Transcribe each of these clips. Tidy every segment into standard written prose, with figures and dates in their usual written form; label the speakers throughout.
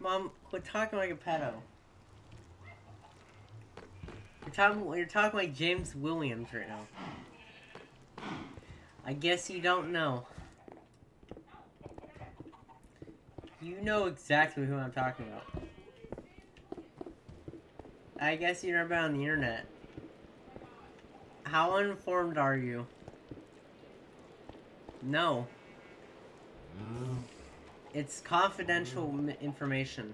Speaker 1: Mom, quit talking like a pedo. You're talking like James Williams right now. I guess you don't know. You know exactly who I'm talking about. I guess you've never been on the internet. How uninformed are you? No. It's confidential information.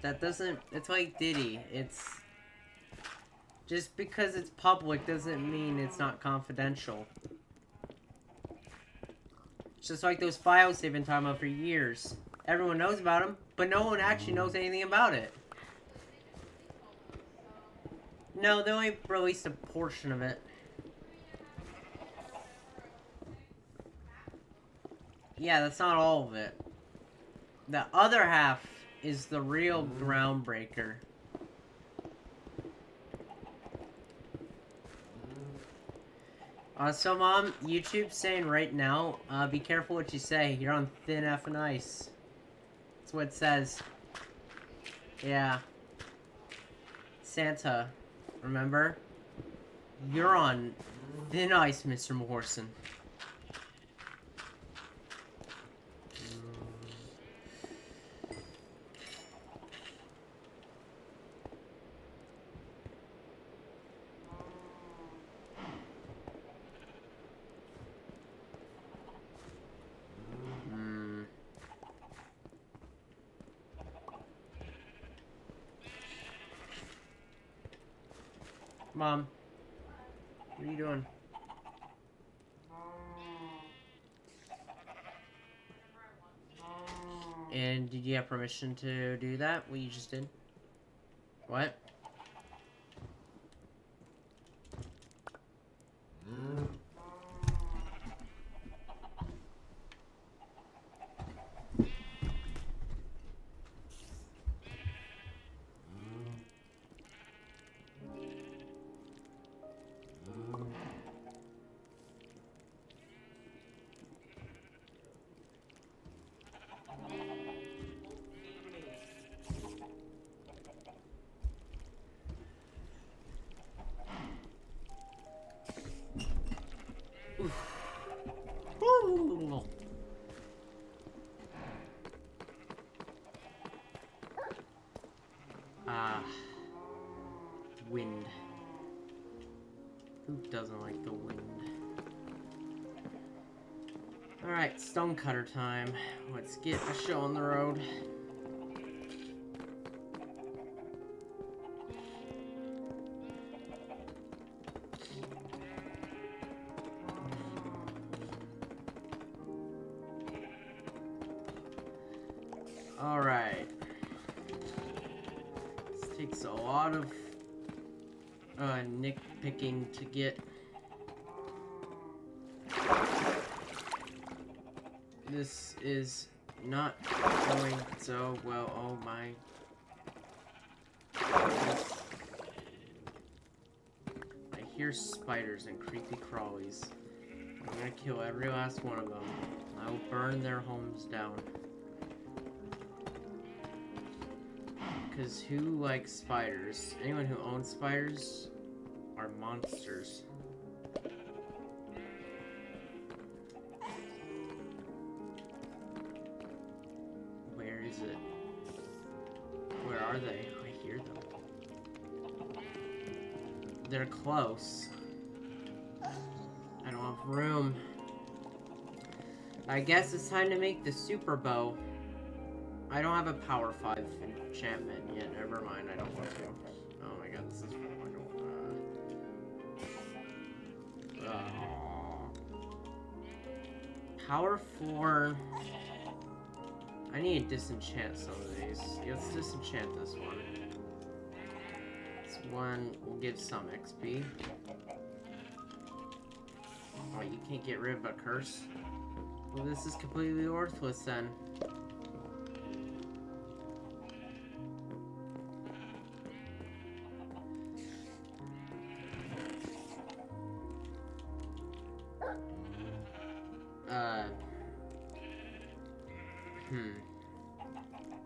Speaker 1: That doesn't... It's like Diddy. It's... Just because it's public doesn't mean it's not confidential. It's just like those files they've been talking about for years. Everyone knows about them, but no one actually knows anything about it. No, they only released a portion of it. Yeah, that's not all of it. The other half is the real groundbreaker. So, Mom, YouTube's saying right now, be careful what you say. You're on thin effing ice. That's what it says. Yeah. Santa, remember? You're on thin ice, Mr. Morrison. Mom, what are you doing? And did you have permission to do that? What you just did? What? Wind. Who doesn't like the wind? Alright, stonecutter time. Let's get a show on the road. Alright. This takes a lot of nitpicking to get. This is not going so well. Oh my goodness. I hear spiders and creepy crawlies. I'm gonna kill every last one of them. I will burn their homes down. Because who likes spiders? Anyone who owns spiders are monsters. Where is it? Where are they? I hear them. They're close. I don't have room. I guess it's time to make the super bow. I don't have a power 5 enchantment yet. Never mind, I don't want to. Oh my god, this is power 4. I need to disenchant some of these. Let's disenchant this one. This one will give some XP. Oh, you can't get rid of a curse? Well, this is completely worthless then.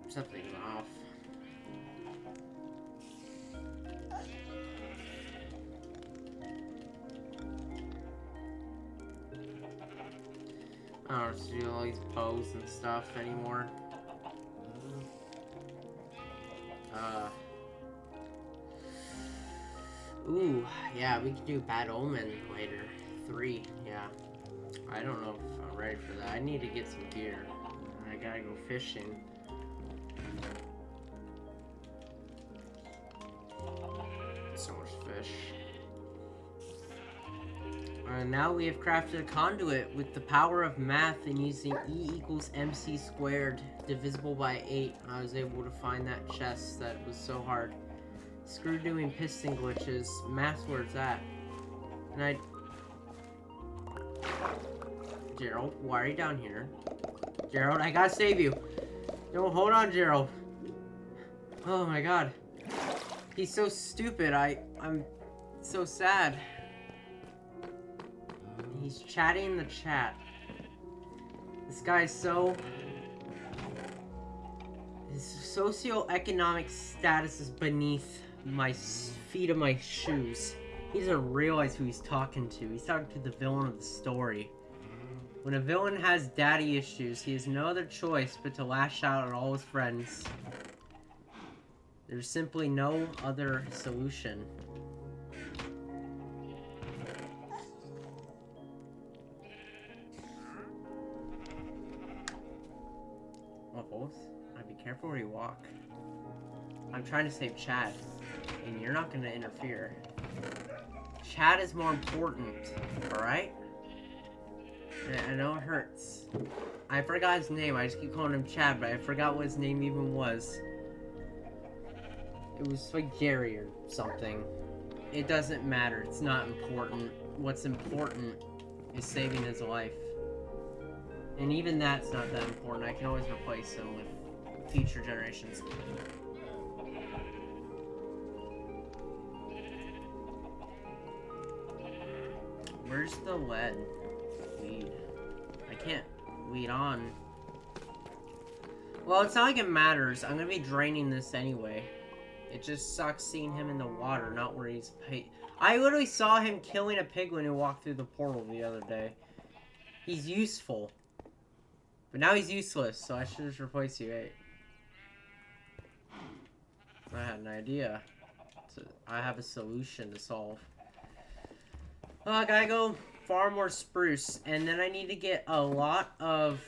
Speaker 1: Something's off. I don't have to do all these bows and stuff anymore. Ooh, yeah, we could do Bad Omen later. 3, yeah. I don't know if I'm ready for that. I need to get some gear. I gotta go fishing. So much fish. Now we have crafted a conduit with the power of math and using E equals MC squared divisible by 8. I was able to find that chest that was so hard. Screw doing piston glitches. Math, where's that? And I... Gerald, why are you down here? Gerald, I gotta save you. No, hold on, Gerald. Oh my god. He's so stupid. I'm so sad. He's chatting in the chat. This guy's so... His socioeconomic status is beneath my feet of my shoes. He doesn't realize who he's talking to. He's talking to the villain of the story. When a villain has daddy issues, he has no other choice but to lash out at all his friends. There's simply no other solution. Uh-oh. Be careful where you walk. I'm trying to save Chad, and you're not going to interfere. Chad is more important, alright? I know it hurts. I forgot his name. I just keep calling him Chad, but I forgot what his name even was. It was like Jerry or something. It doesn't matter. It's not important. What's important is saving his life. And even that's not that important. I can always replace him with future generations. Where's the lead? Weed. I can't weed on. Well, it's not like it matters. I'm gonna be draining this anyway. It just sucks seeing him in the water, not where he's I literally saw him killing a piglin who walked through the portal the other day. He's useful. But now he's useless, so I should just replace you, hey. I had an idea. I have a solution to solve. Well, I gotta go farm more spruce, and then I need to get a lot of,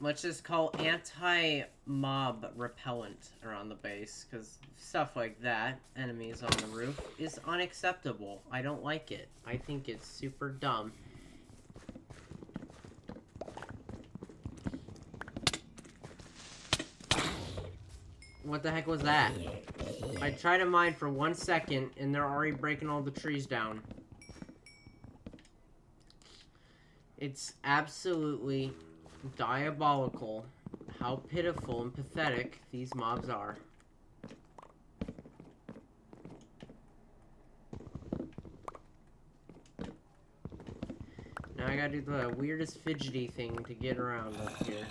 Speaker 1: let's just call anti-mob repellent around the base, because stuff like that, enemies on the roof, is unacceptable. I don't like it. I think it's super dumb. What the heck was that? I tried to mine for 1 second, and they're already breaking all the trees down. It's absolutely diabolical how pitiful and pathetic these mobs are. Now I gotta do the weirdest fidgety thing to get around up here.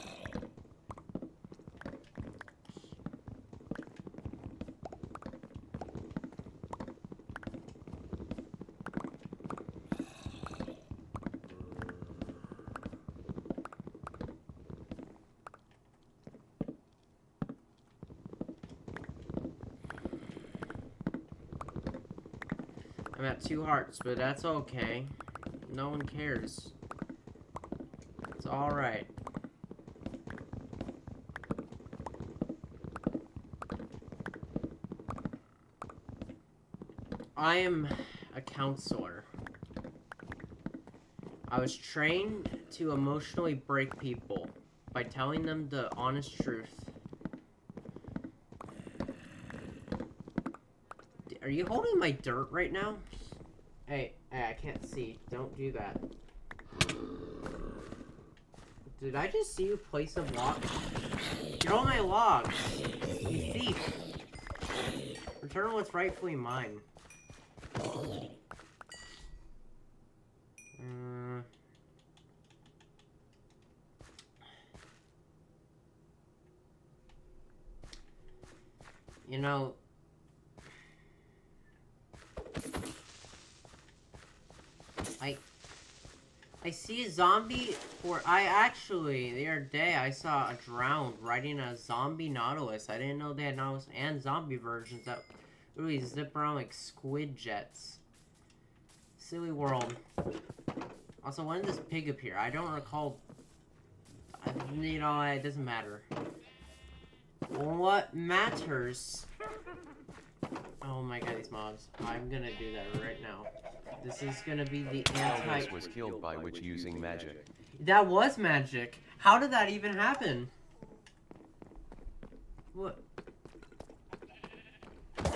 Speaker 1: I'm at 2 hearts, but that's okay. No one cares. It's alright. I am a counselor. I was trained to emotionally break people by telling them the honest truth. Are you holding my dirt right now? Hey, I can't see. Don't do that. Did I just see you place a block? Get all my logs! You thief! Return what's rightfully mine. You know, I see a zombie, or I actually, the other day, I saw a drowned riding a zombie Nautilus. I didn't know they had Nautilus and zombie versions that really zip around like squid jets. Silly world. Also, when did this pig appear? I don't recall. You know, it doesn't matter. What matters? Oh my god, these mobs. I'm gonna do that right now. This is gonna be the anti-
Speaker 2: was killed by witch using magic.
Speaker 1: That was magic. How did that even happen? What?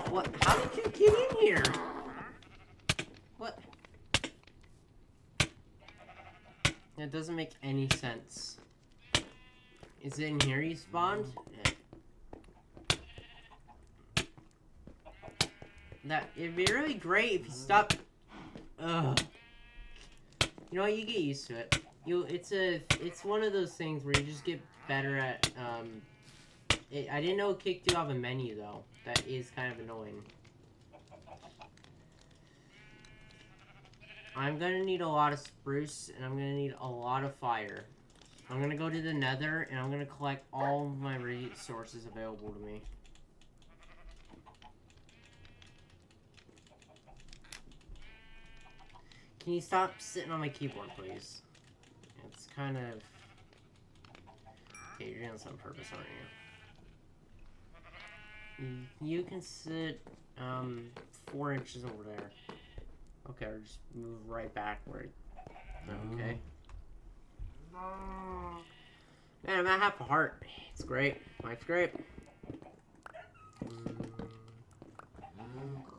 Speaker 1: What? How did you get in here? What? That doesn't make any sense. Is it in here you spawned? It'd be really great if you stopped. Ugh. You know what? You get used to it. It's one of those things where you just get better at. I didn't know it kicked you off a menu though. That is kind of annoying. I'm gonna need a lot of spruce, and I'm gonna need a lot of fire. I'm gonna go to the Nether, and I'm gonna collect all of my resources available to me. Can you stop sitting on my keyboard, please? It's kind of... Okay, you're doing this on purpose, aren't you? You can sit, 4 inches over there. Okay, or just move right backward. Okay. Man, I'm at half a heart. It's great. Life's great.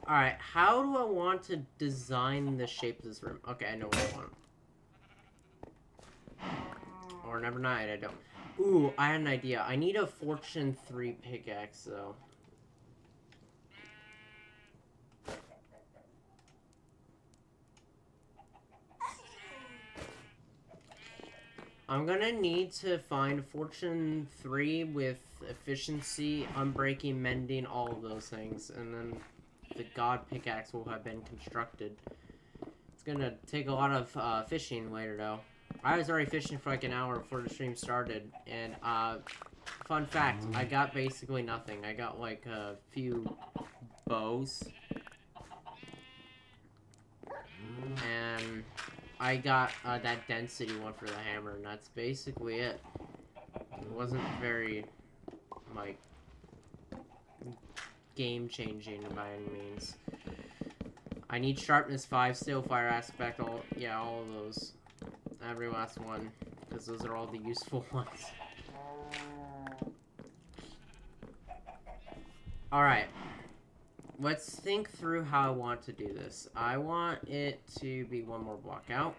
Speaker 1: Alright, how do I want to design the shape of this room? Okay, I know what I want. Or never mind, I don't. Ooh, I had an idea. I need a Fortune 3 pickaxe, though. I'm gonna need to find Fortune 3 with efficiency, unbreaking, mending, all of those things, and then the god pickaxe will have been constructed. It's gonna take a lot of fishing later, though. I was already fishing for like an hour before the stream started, and fun fact, I got basically nothing. I got like a few bows, and I got that density one for the hammer, and that's basically it. It wasn't very, like, game-changing by any means. I need sharpness 5 still, fire aspect, all of those. Every last one, because those are all the useful ones. Alright. Let's think through how I want to do this. I want it to be one more block out.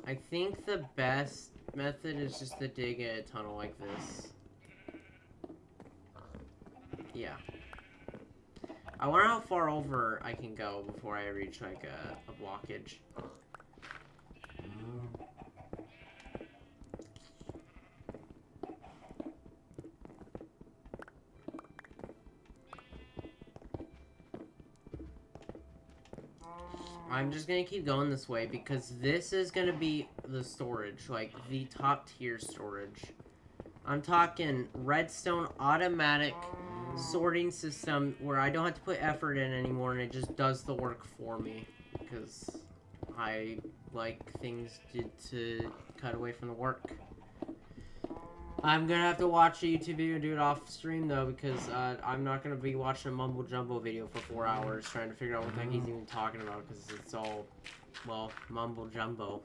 Speaker 1: I think the best method is just to dig a tunnel like this. Yeah. I wonder how far over I can go before I reach, like, a blockage. I'm just gonna keep going this way because this is gonna be the storage, like the top tier storage. I'm talking redstone automatic sorting system where I don't have to put effort in anymore and it just does the work for me because I like things to cut away from the work. I'm gonna have to watch a YouTube video and do it off stream though because I'm not gonna be watching a mumble jumbo video for 4 hours trying to figure out what the heck he's even talking about because it's all, well, mumble jumbo.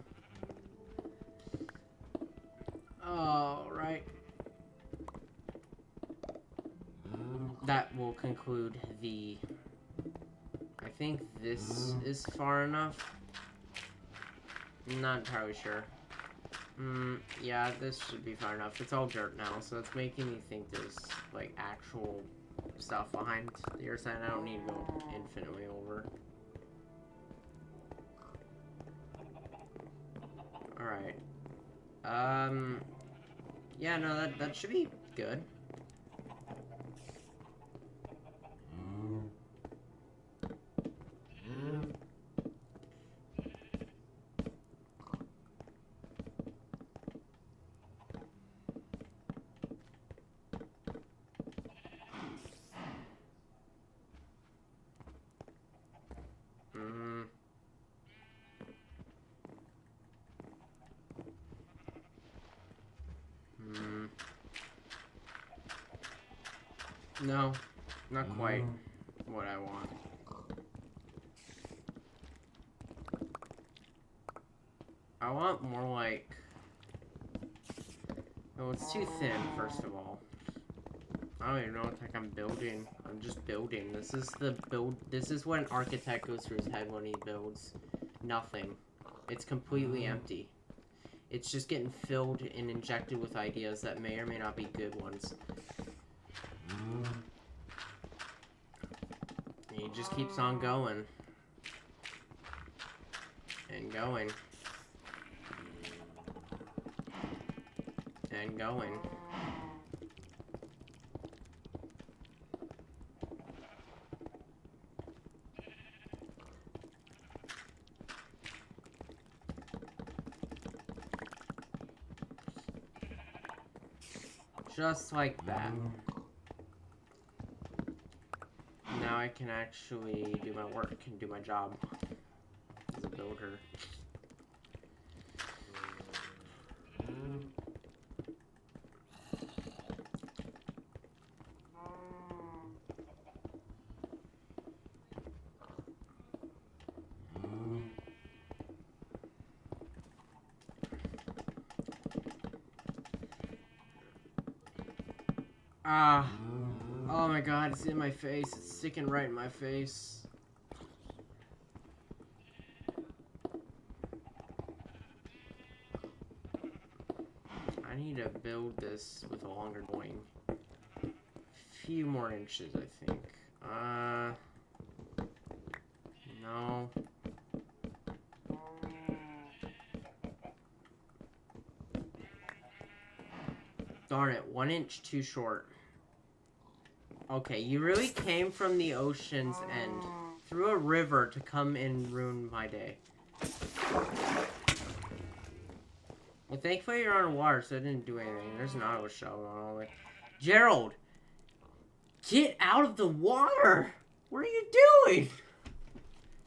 Speaker 1: Alright. That will conclude the... I think this is far enough. I'm not entirely sure. Yeah, this should be far enough. It's all dirt now, so it's making me think there's, like, actual stuff behind the other side. I don't need to go infinitely over. Alright. Yeah, no, that should be good. No, not quite what I want. I want more like... Oh, it's too thin, first of all. I don't even know what the heck I'm building. I'm just building. This is the build. This is what an architect goes through his head when he builds. Nothing. It's completely empty. It's just getting filled and injected with ideas that may or may not be good ones. And he just keeps on going. And going. And going. Just like that. Now I can actually do my work and do my job as a builder. Ah. Oh my god, it's in my face. It's sticking right in my face. I need to build this with a longer going. Few more inches, I think. No. Darn it, 1 inch too short. Okay, you really came from the ocean's end, through a river to come and ruin my day. Well, thankfully you're on water, so it didn't do anything. There's an auto shell going all the way. Gerald! Get out of the water! What are you doing?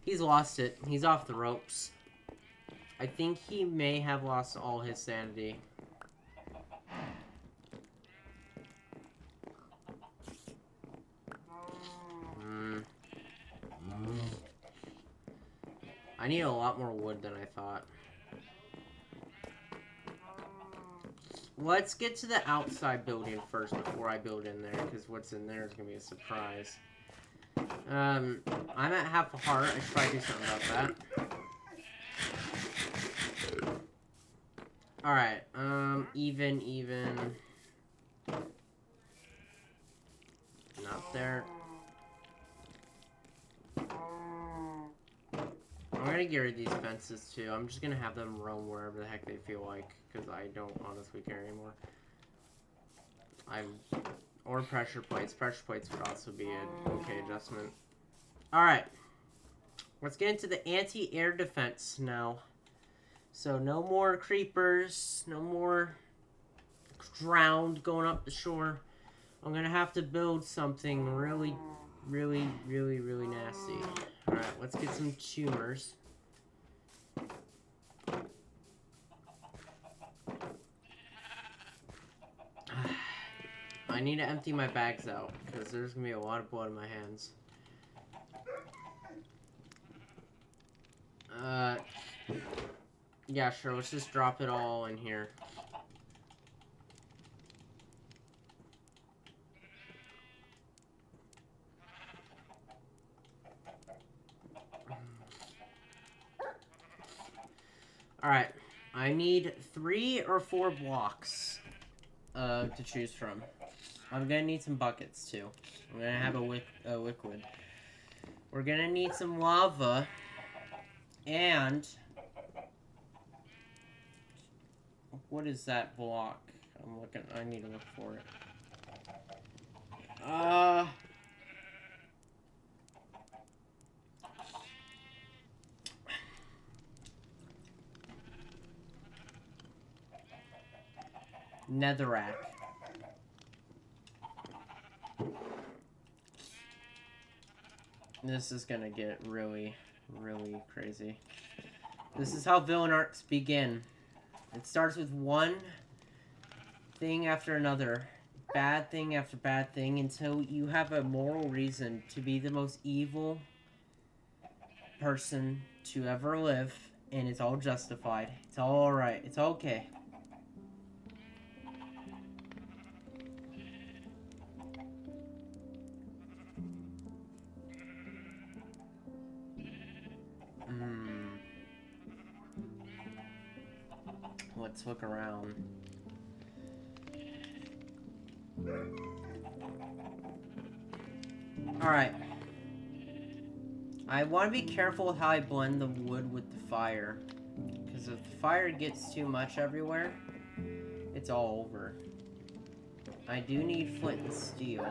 Speaker 1: He's lost it. He's off the ropes. I think he may have lost all his sanity. I need a lot more wood than I thought. Let's get to the outside building first before I build in there, because what's in there is going to be a surprise. I'm at half a heart. I should probably do something about that. Alright, even. Not there. I'm gonna get rid of these fences too. I'm just gonna have them roam wherever the heck they feel like, because I don't honestly care anymore. Or pressure plates. Pressure plates would also be an okay adjustment. Alright. Let's get into the anti-air defense now. So no more creepers, no more drowned going up the shore. I'm gonna have to build something really nasty. Alright, let's get some tumors. I need to empty my bags out, because there's gonna be a lot of blood in my hands. Yeah, sure, let's just drop it all in here. Alright, I need 3 or 4 blocks to choose from. I'm gonna need some buckets too. I'm gonna have a liquid. We're gonna need some lava, and what is that block? I need to look for it. Netherrack. This is gonna get really crazy. This is how villain arcs begin. It starts with one thing after another, bad thing after bad thing until you have a moral reason to be the most evil person to ever live, and it's all justified. It's all alright. It's okay. Let's look around. Alright. I want to be careful with how I blend the wood with the fire. Because if the fire gets too much everywhere, it's all over. I do need flint and steel.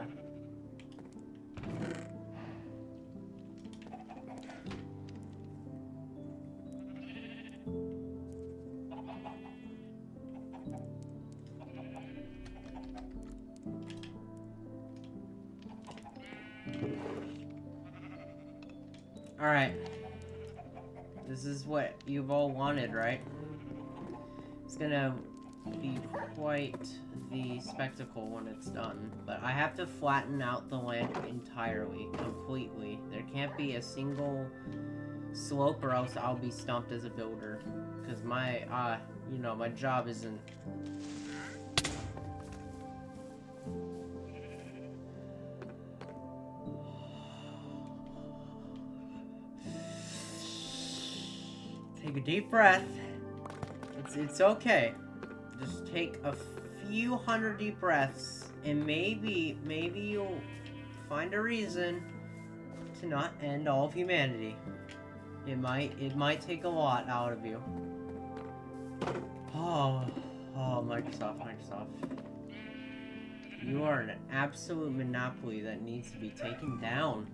Speaker 1: Alright. This is what you've all wanted, right? It's gonna be quite the spectacle when it's done. But I have to flatten out the land entirely, completely. There can't be a single slope or else I'll be stumped as a builder. Because my, you know, my job isn't... Take a deep breath. It's okay. Just take a few hundred deep breaths, and maybe you'll find a reason to not end all of humanity. It might take a lot out of you. Oh, Microsoft. You are an absolute monopoly that needs to be taken down.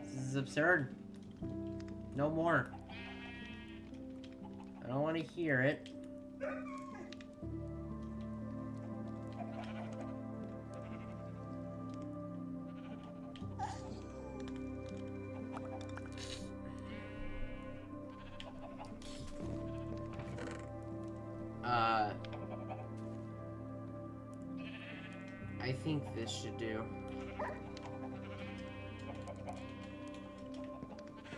Speaker 1: This is absurd. No more. I don't want to hear it. I think this should do.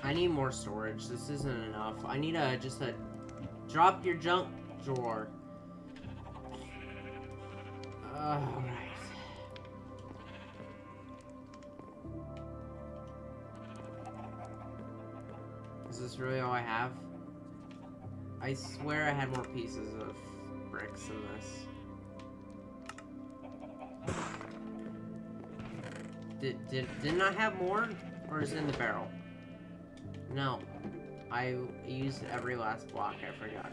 Speaker 1: I need more storage. This isn't enough. I need just a drop your junk drawer. Alright. Is this really all I have? I swear I had more pieces of bricks than this. Didn't I have more? Or is it in the barrel? No. I used every last block, I forgot.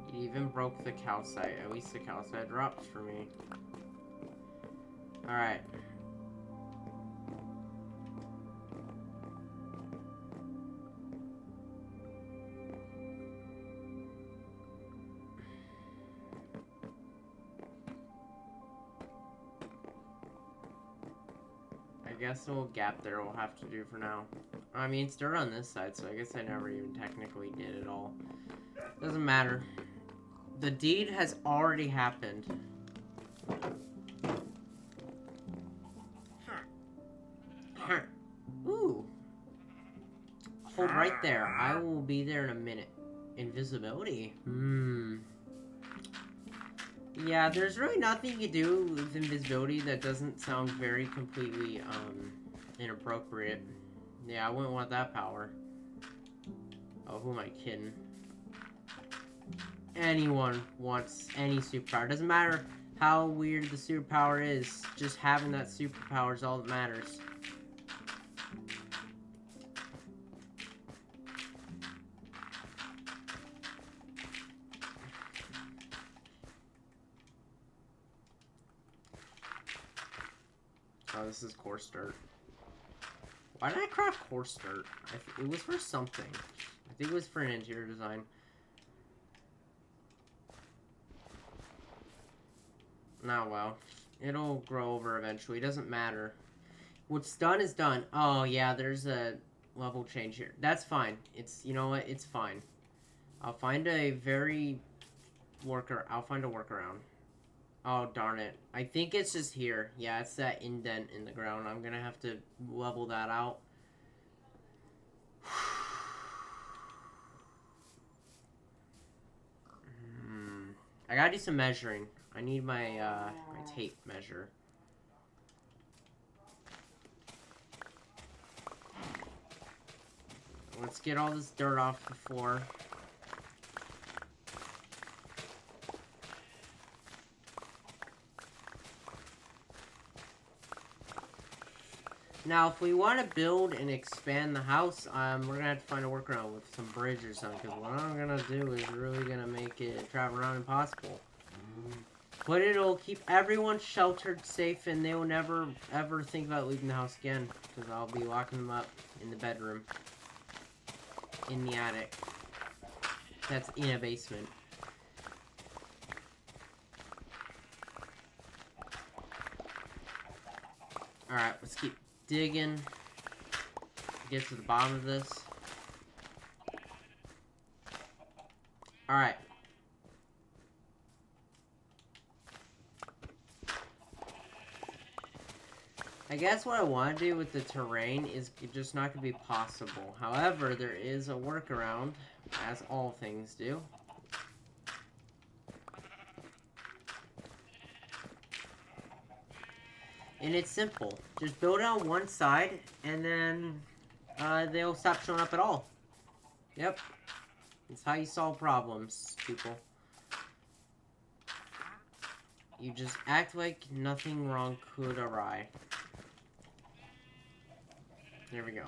Speaker 1: It even broke the calcite. At least the calcite dropped for me. Alright. I guess a little gap there we'll have to do for now. I mean, it's dirt on this side, so I guess I never even technically did it all. Doesn't matter. The deed has already happened. Ooh. Hold right there. I will be there in a minute. Invisibility. Yeah, there's really nothing you can do with invisibility that doesn't sound very completely, inappropriate. Yeah, I wouldn't want that power. Oh, who am I kidding? Anyone wants any superpower. Doesn't matter how weird the superpower is, just having that superpower is all that matters. Oh, this is coarse dirt. Why did I craft coarse dirt? It was for something. I think it was for an interior design. Nah, well. It'll grow over eventually. It doesn't matter. What's done is done. Oh, yeah, there's a level change here. That's fine. It's, you know what? It's fine. I'll find a I'll find a workaround. Oh, darn it. I think it's just here. Yeah, it's that indent in the ground. I'm gonna have to level that out. I gotta do some measuring. I need my, my tape measure. Let's get all this dirt off the floor. Now, if we want to build and expand the house, we're going to have to find a workaround with some bridge or something, because what I'm going to do is really going to make it travel around impossible. But it'll keep everyone sheltered, safe, and they will never, ever think about leaving the house again, because I'll be locking them up in the bedroom, in the attic. That's in a basement. Alright, let's keep digging, get to the bottom of this. Alright. I guess what I want to do with the terrain is just not going to be possible. However, there is a workaround, as all things do. And it's simple. Just build it on one side, and then they'll stop showing up at all. Yep. That's how you solve problems, people. You just act like nothing wrong could awry. There we go.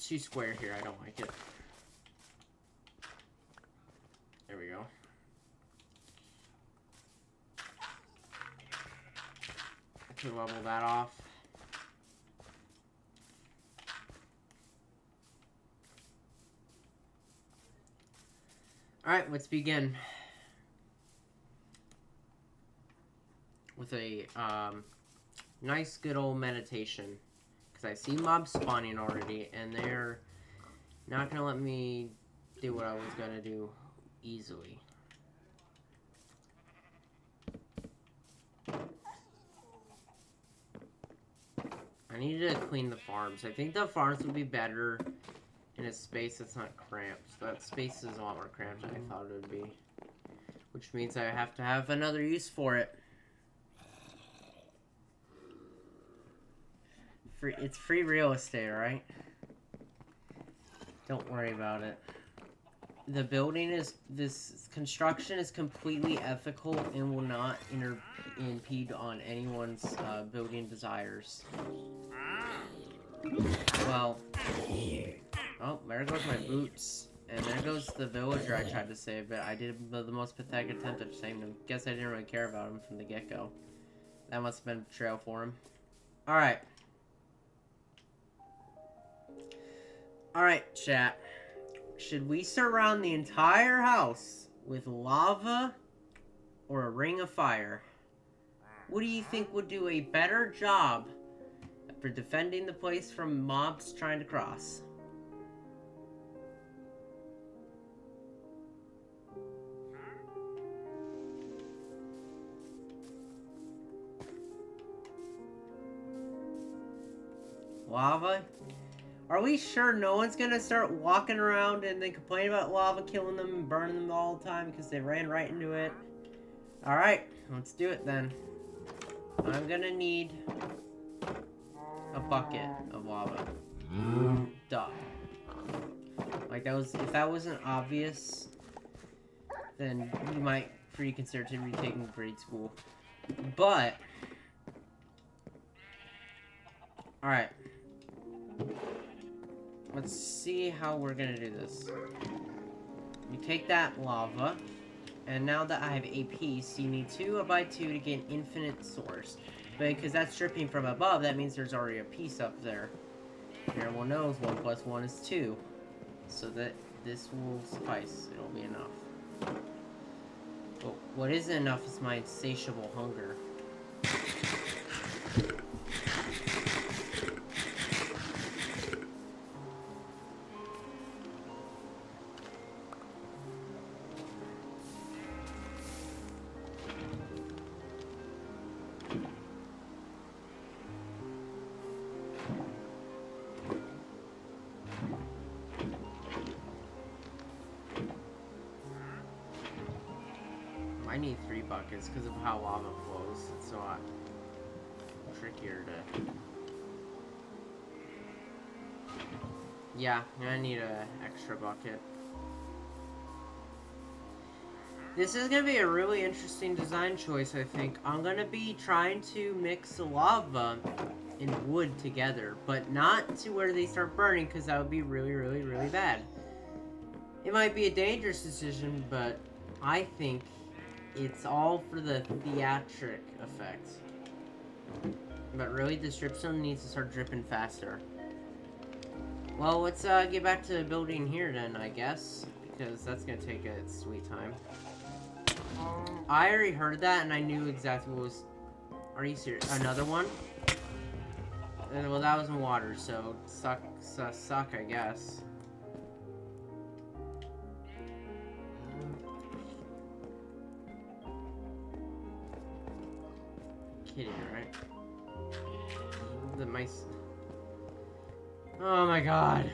Speaker 1: Too square here. I don't like it. There we go. To level that off. Alright, let's begin. With a nice good old meditation. Because I see mobs spawning already, and they're not going to let me do what I was going to do easily. I need to clean the farms. I think the farms would be better in a space that's not cramped. That space is a lot more cramped than I thought it would be. Which means I have to have another use for it. It's free real estate, right? Don't worry about it. The building is, this construction is completely ethical and will not impede on anyone's building desires. Well, oh, there goes my boots. And there goes the villager I tried to save, but I did the most pathetic attempt at saving him. Guess I didn't really care about him from the get-go. That must have been a betrayal for him. Alright. Alright, chat. Should we surround the entire house with lava or a ring of fire? What do you think would do a better job for defending the place from mobs trying to cross? Lava? Are we sure no one's gonna start walking around and then complain about lava killing them and burning them all the time because they ran right into it? Alright, let's do it then. I'm gonna need a bucket of lava. Duh. Like that was, if that wasn't obvious, then you might reconsider retaking grade school. But, alright. Let's see how we're gonna do this. You take that lava, and now that I have a piece, you need 2 by 2 to get an infinite source. But because that's dripping from above, that means there's already a piece up there. And everyone knows 1 plus 1 is 2. So that this will suffice. It'll be enough. But what isn't enough is my insatiable hunger. need 3 buckets because of how lava flows. It's a lot trickier to... Yeah, I need an extra bucket. This is going to be a really interesting design choice, I think. I'm going to be trying to mix the lava and wood together, but not to where they start burning, because that would be really, really, really bad. It might be a dangerous decision, but I think it's all for the theatric effect. But really, the dripstone needs to start dripping faster. Well, let's get back to building here then, I guess, because that's going to take a sweet time. I already heard that, and I knew exactly what was... Are you serious? Another one? Well, that was in water, so suck, I guess. Kidding, right? The mice... Oh my god.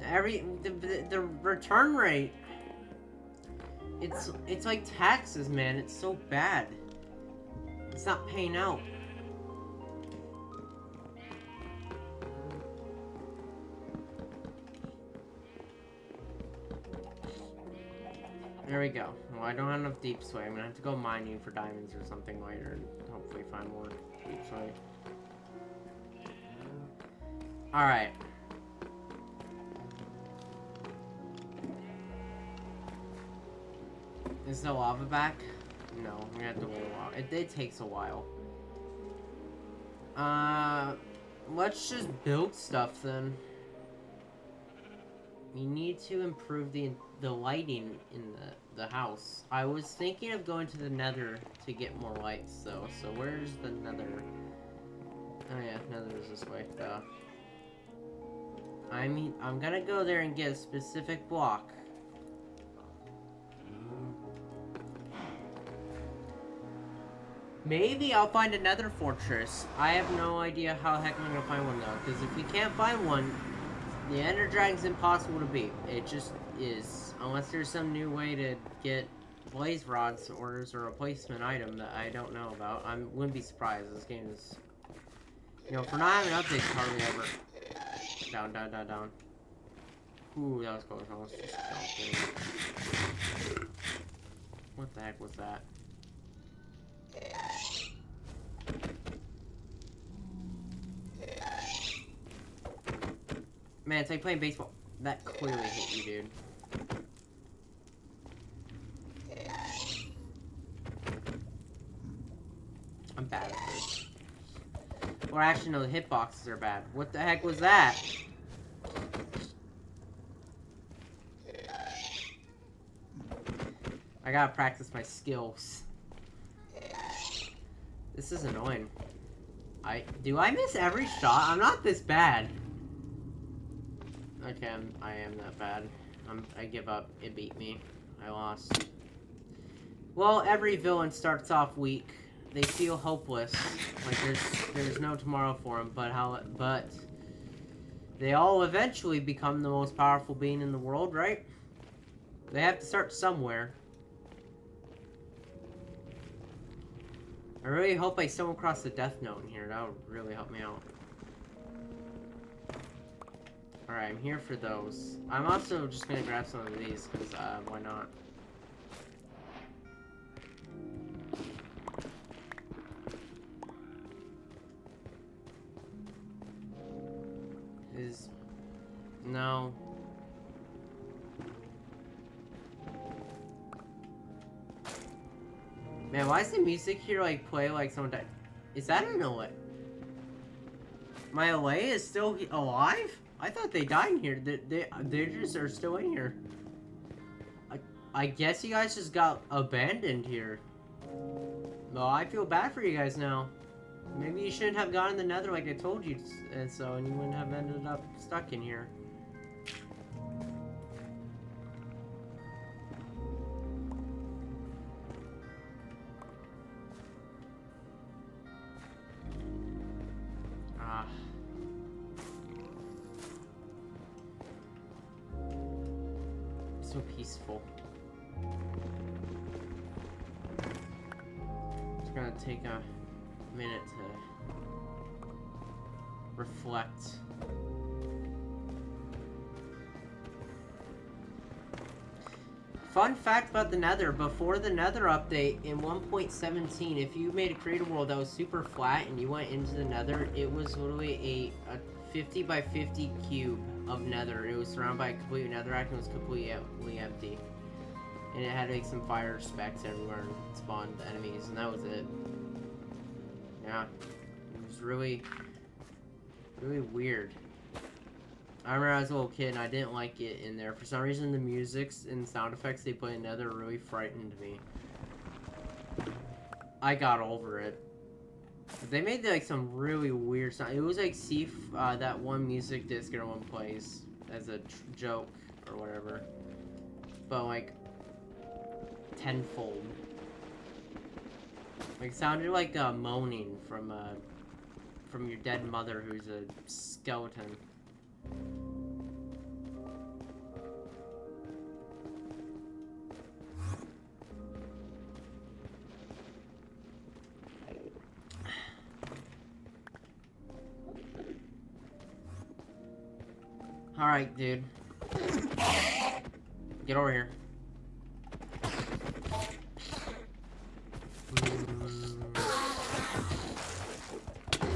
Speaker 1: The return rate, it's like taxes, man. It's so bad. It's not paying out. There we go. Well, I don't have enough deep sway. I'm gonna have to go mining for diamonds or something later and hopefully find more deep sway. Alright. Is the lava back? No, I'm gonna have to wait a while. It takes a while. Let's just build stuff then. We need to improve the lighting in the house. I was thinking of going to the nether to get more lights though. So where's the nether? Oh yeah, nether is this way. Duh. I mean, I'm gonna go there and get a specific block. Maybe I'll find another fortress. I have no idea how the heck I'm gonna find one though. Because if we can't find one, the Ender Dragon's impossible to beat. It just is. Unless there's some new way to get blaze rods or as a replacement item that I don't know about. I wouldn't be surprised. This game is... You know, for not having updates hardly ever... Down, down, down, down. Ooh, that was close. Almost just jumped in. What the heck was that? Man, it's like playing baseball. That clearly hit you, dude. I'm bad at this. Or actually, no, the hitboxes are bad. What the heck was that? I gotta practice my skills. This is annoying. Do I miss every shot? I'm not this bad. Okay, I am that bad. I give up. It beat me. I lost. Well, every villain starts off weak. They feel hopeless. Like there's no tomorrow for them. But they all eventually become the most powerful being in the world, right? They have to start somewhere. I really hope I stumble across the death note in here. That would really help me out. Alright, I'm here for those. I'm also just gonna grab some of these, because, why not? No. Man, why is the music here, like, play like someone died? Is that an LA? My LA is still alive? I thought they died in here. They just are still in here. I guess you guys just got abandoned here. Well, I feel bad for you guys now. Maybe you shouldn't have gone in the nether like I told you, and you wouldn't have ended up stuck in here. so peaceful. Just gonna take a minute to reflect. Fun fact about the Nether, before the Nether update in 1.17, if you made a creator world that was super flat and you went into the Nether, it was literally a 50 by 50 cube of Nether. It was surrounded by a complete netherrack and it was completely empty. And it had like some fire specks everywhere and spawned enemies, and that was it. Yeah, it was really weird. I remember I was a little kid and I didn't like it in there. For some reason, the musics and sound effects they put in Nether really frightened me. I got over it. But they made like some really weird sound. It was like that one music disc everyone plays as a joke or whatever. But like tenfold. Like, it sounded like moaning from your dead mother who's a skeleton. Alright, dude. Get over here.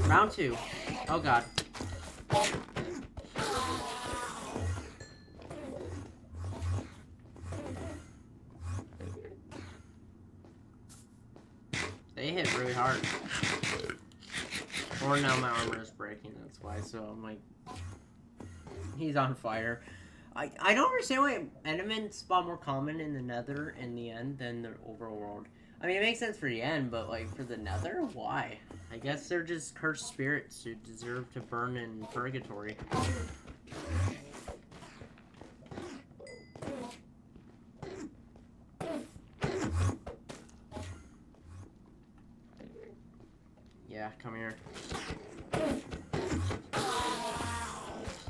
Speaker 1: Round 2. Oh god. They hit really hard. Or now my armor is breaking, that's why. So I'm like, he's on fire. I don't understand why Endermen spawn more common in the Nether in the end than the overworld. I mean, it makes sense for the end, but like for the Nether, why? I guess they're just cursed spirits who deserve to burn in purgatory. Yeah, come here.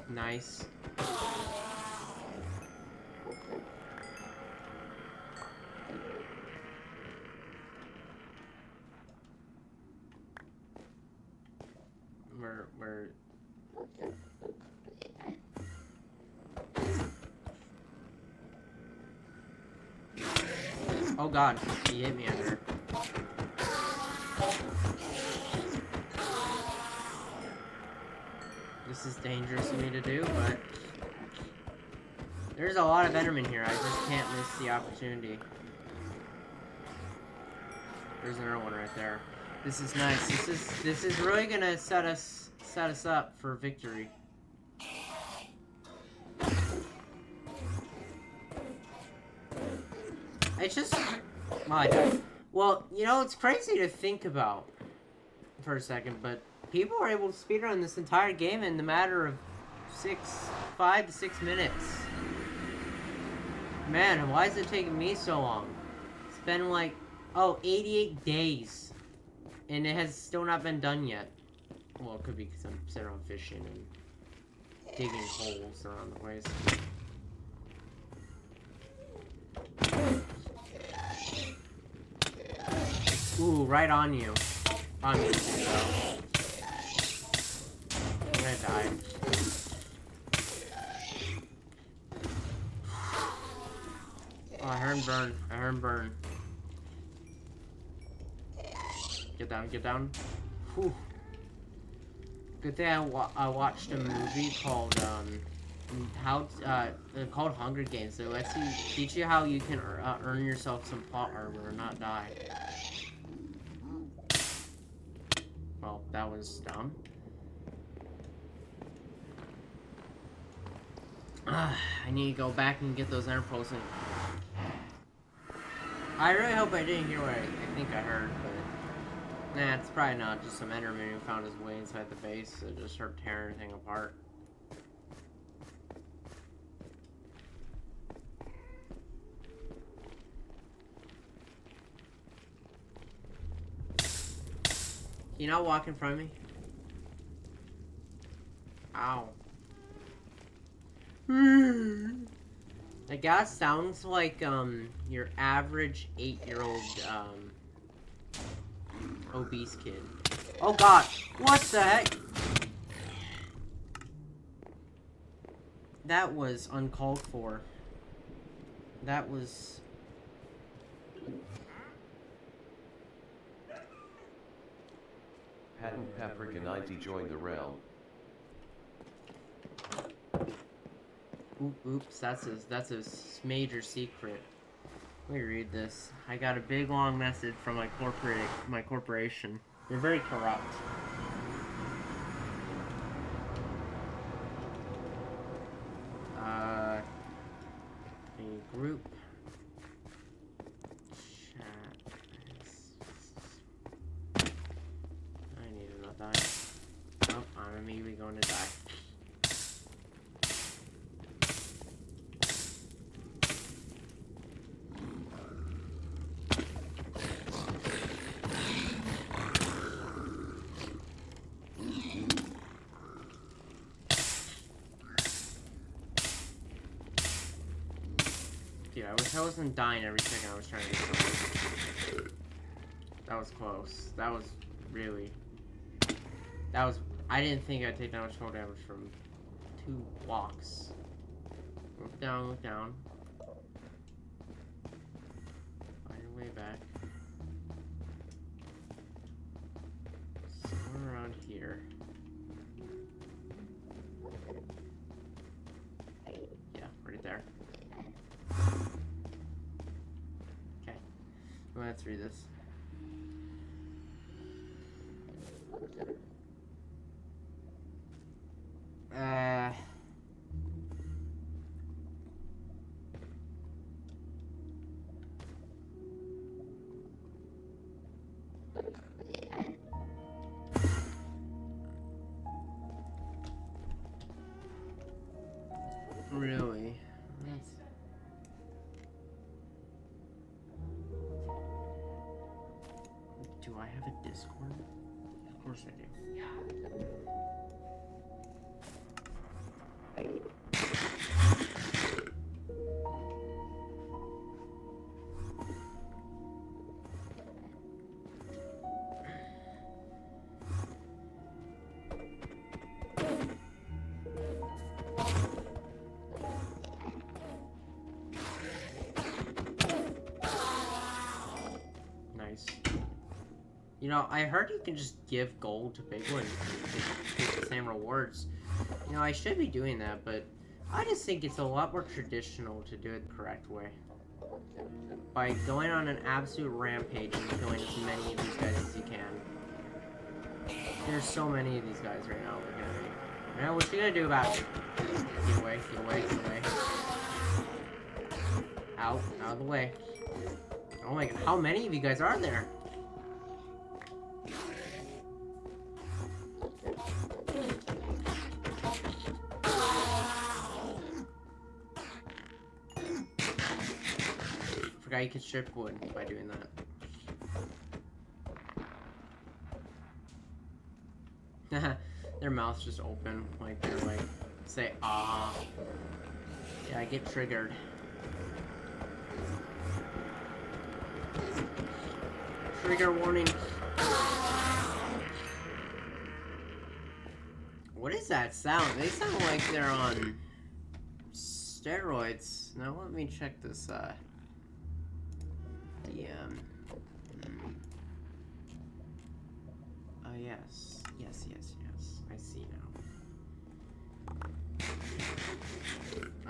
Speaker 1: Nice. We're oh god, he hit me under. This is dangerous for me to do, but there's a lot of Endermen here. I just can't miss the opportunity. There's another one right there. This is nice. This is really gonna set us up for victory. It's just my God. Well, you know, it's crazy to think about for a second, but people are able to speedrun this entire game in the matter of 5 to 6 minutes. Man, why is it taking me so long? It's been like, 88 days. And it has still not been done yet. Well, it could be because I'm sitting around fishing and digging holes around the place. Ooh, right on you. On me, too, though. I'm gonna die. Oh, I heard him burn. I heard him burn. Get down, get down. Whew. Good thing I watched a movie called called Hunger Games. So let's teach you how you can earn yourself some plot armor and not die. Well, that was dumb. I need to go back and get those ender pearls. I really hope I didn't hear what I think I heard, but nah, it's probably not. Just some Enderman who found his way inside the base, so just start tearing everything apart. Can you not walk in front of me? Ow. That guy sounds like, your average 8-year-old, obese kid. Oh god! What the heck? That was uncalled for. That was...
Speaker 2: Patent Paprika 90 joined the realm.
Speaker 1: Oops, that's a major secret. Let me read this. I got a big long message from my corporation. They're very corrupt. A group chat. I need to not die. Oh, I'm immediately going to die. Dude, I wish I wasn't dying every second I was trying to do something. That was close. That was really... That was... I didn't think I'd take that much fall damage from 2 blocks. Look down, look down. Find your way back. Somewhere around here. Yeah, right there. Okay. Let's read this. Really? Do I have a Discord? Of course I do. Nice. You know, I heard you can just give gold to people and get the same rewards. You know, I should be doing that, but I just think it's a lot more traditional to do it the correct way. By going on an absolute rampage and killing as many of these guys as you can. There's so many of these guys right now. We're gonna be... Now, what you gonna do about it? Get away, get away, get away. Out of the way. Oh my god, how many of you guys are there? Forgot you could strip wood by doing that. Their mouths just open, like they're like, say, ah. Yeah, I get triggered. Trigger warning. What is that sound? They sound like they're on steroids. Now let me check this, DM. Oh, yes. Yes. I see now.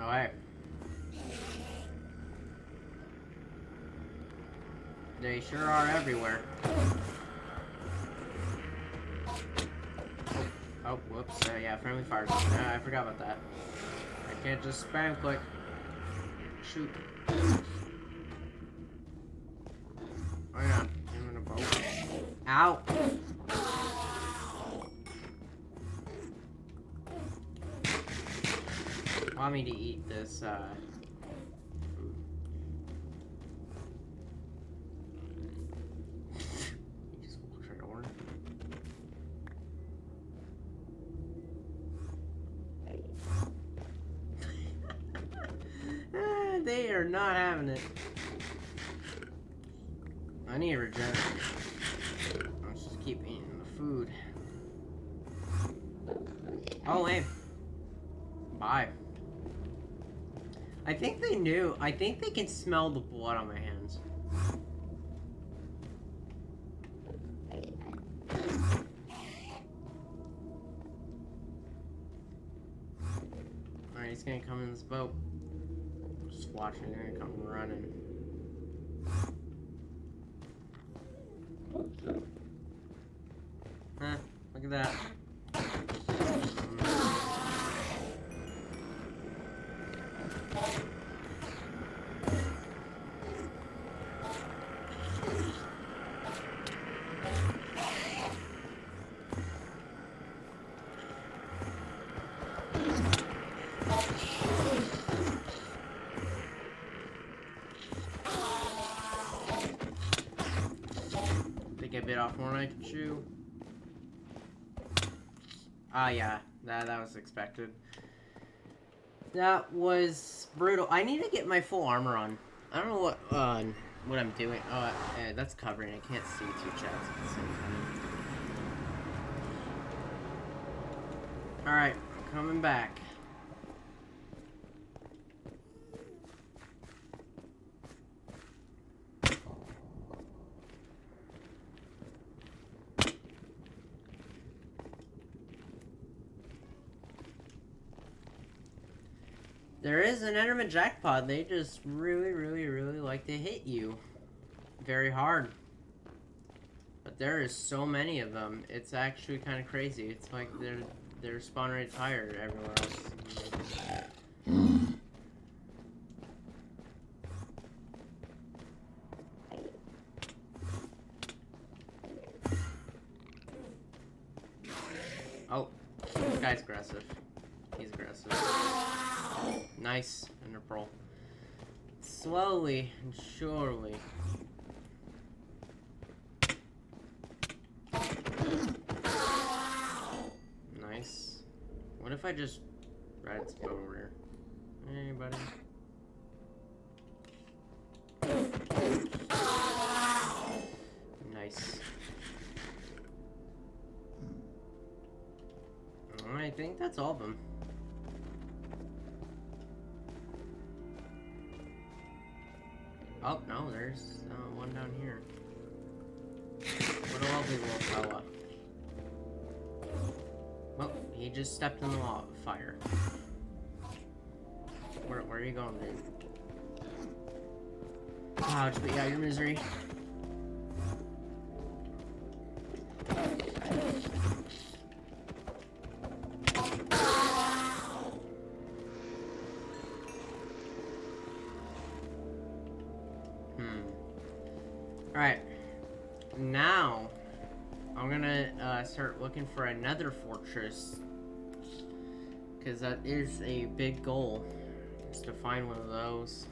Speaker 1: Alright. They sure are everywhere. Oh, whoops. Yeah, friendly fire. I forgot about that. I can't just spam click. Shoot. Oh yeah, I'm in a boat. Ow! Want me to eat this, food. He just walks right over. are not having it. I need to regenerate. Let's just keep eating the food. Oh, hey. Bye. I think they knew. I think they can smell the blood on my hands. Alright, he's gonna come in this boat. Just watching, they're gonna come running. Huh, look at that. Think I bit off more than I could chew. Ah, yeah, that was expected. That was brutal. I need to get my full armor on. I don't know what I'm doing. Oh, that's covering. I can't see two chats at the same time. Alright, I'm coming back. There is an Enderman jackpot. They just really, really, really like to hit you very hard. But there is so many of them. It's actually kind of crazy. It's like their spawn rate's higher everywhere else. Oh, this guy's aggressive. He's aggressive. Nice, Ender Pearl. Slowly and surely. Nice. What if I just ride some over here? Anybody? Nice. I think that's all of them. Oh, no, there's one down here. What a lovely little fella. Well, he just stepped in the fire. Where are you going, dude? Ouch, but yeah, your misery. Alright, now I'm gonna start looking for another fortress, because that is a big goal, is to find one of those.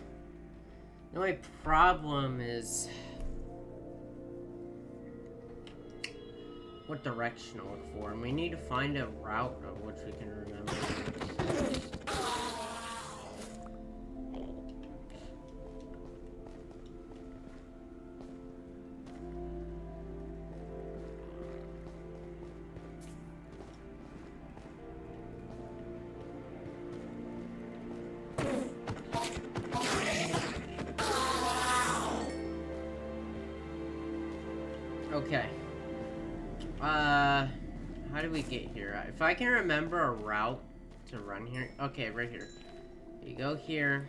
Speaker 1: The only problem is what direction to look for, and we need to find a route of which we can remember. Okay. How do we get here? If I can remember a route to run here. Okay, right here. You go here.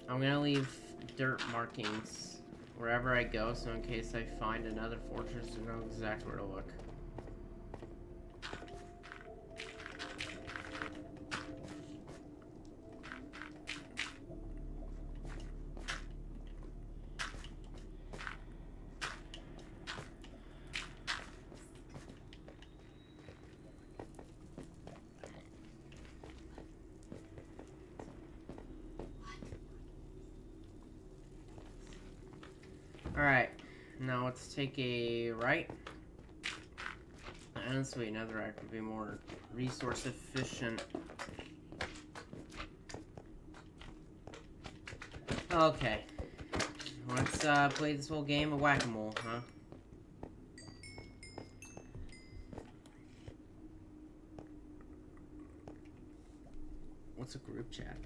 Speaker 1: I'm gonna leave dirt markings wherever I go, so in case I find another fortress, I know exactly where to look. Alright, now let's take a right. Honestly, another right would be more resource efficient. Okay. Let's play this whole game of whack-a-mole, huh? What's a group chat?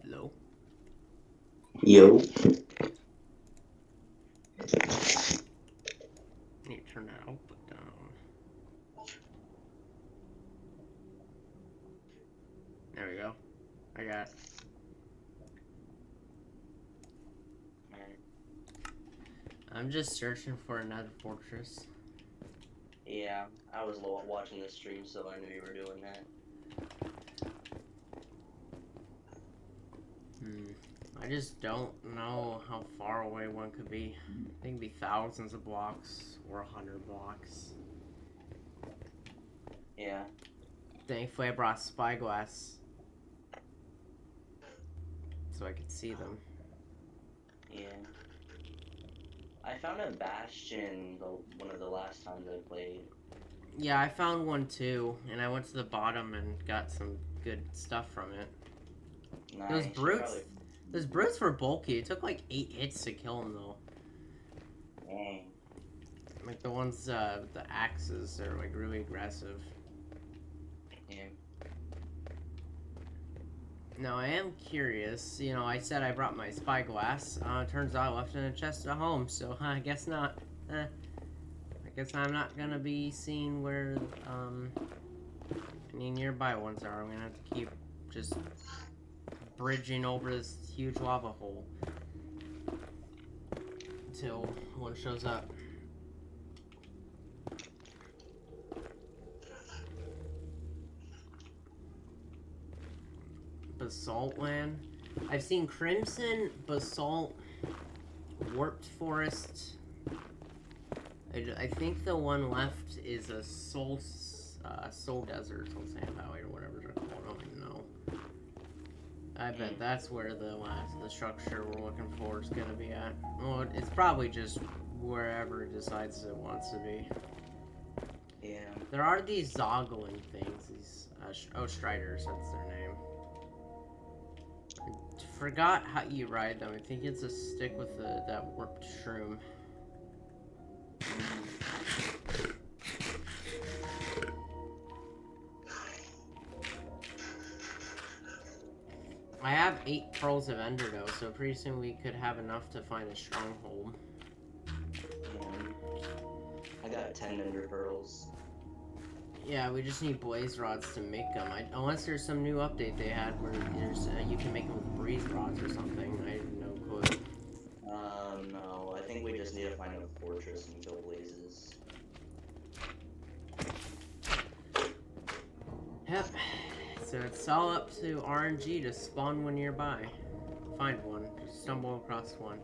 Speaker 1: Hello?
Speaker 3: Yo.
Speaker 1: I need to turn that output down. There we go. I got it. I'm just searching for another fortress.
Speaker 3: Yeah, I was watching the stream, so I knew you were doing that.
Speaker 1: I just don't know how far away one could be. I think it'd be thousands of blocks or 100 blocks.
Speaker 3: Yeah.
Speaker 1: Thankfully, I brought spyglass so I could see them.
Speaker 3: Yeah. I found a bastion one of the last times I played.
Speaker 1: Yeah, I found one too, and I went to the bottom and got some good stuff from it.
Speaker 3: Nice.
Speaker 1: Those brutes were bulky. It took like 8 hits to kill them though.
Speaker 3: Dang.
Speaker 1: Like the ones, the axes are like really aggressive.
Speaker 3: Yeah.
Speaker 1: Now I am curious, you know, I said I brought my spyglass. Turns out I left it in a chest at home, so I guess not. I guess I'm not gonna be seeing where, any nearby ones are. I'm gonna have to keep just bridging over this huge lava hole until one shows up. Basalt land. I've seen Crimson, Basalt, Warped Forest. I think the one left is a Soul Desert, Soul Sand Valley, or whatever they're called. I don't even know. I bet that's where the structure we're looking for is gonna be at. Well, it's probably just wherever it decides it wants to be.
Speaker 3: Yeah.
Speaker 1: There are these zoggling things. These Striders. That's their name. I forgot how you ride them. I think it's a stick with that warped shroom. I have 8 pearls of ender though, so pretty soon we could have enough to find a stronghold.
Speaker 3: I got 10 ender pearls.
Speaker 1: Yeah, we just need blaze rods to make them. Unless there's some new update they had where there's you can make them with breeze rods or something. I have no clue.
Speaker 3: No. I think we just need to find a fortress and kill blazes.
Speaker 1: Yep. So it's all up to RNG to spawn one nearby. Find one. Just stumble across one.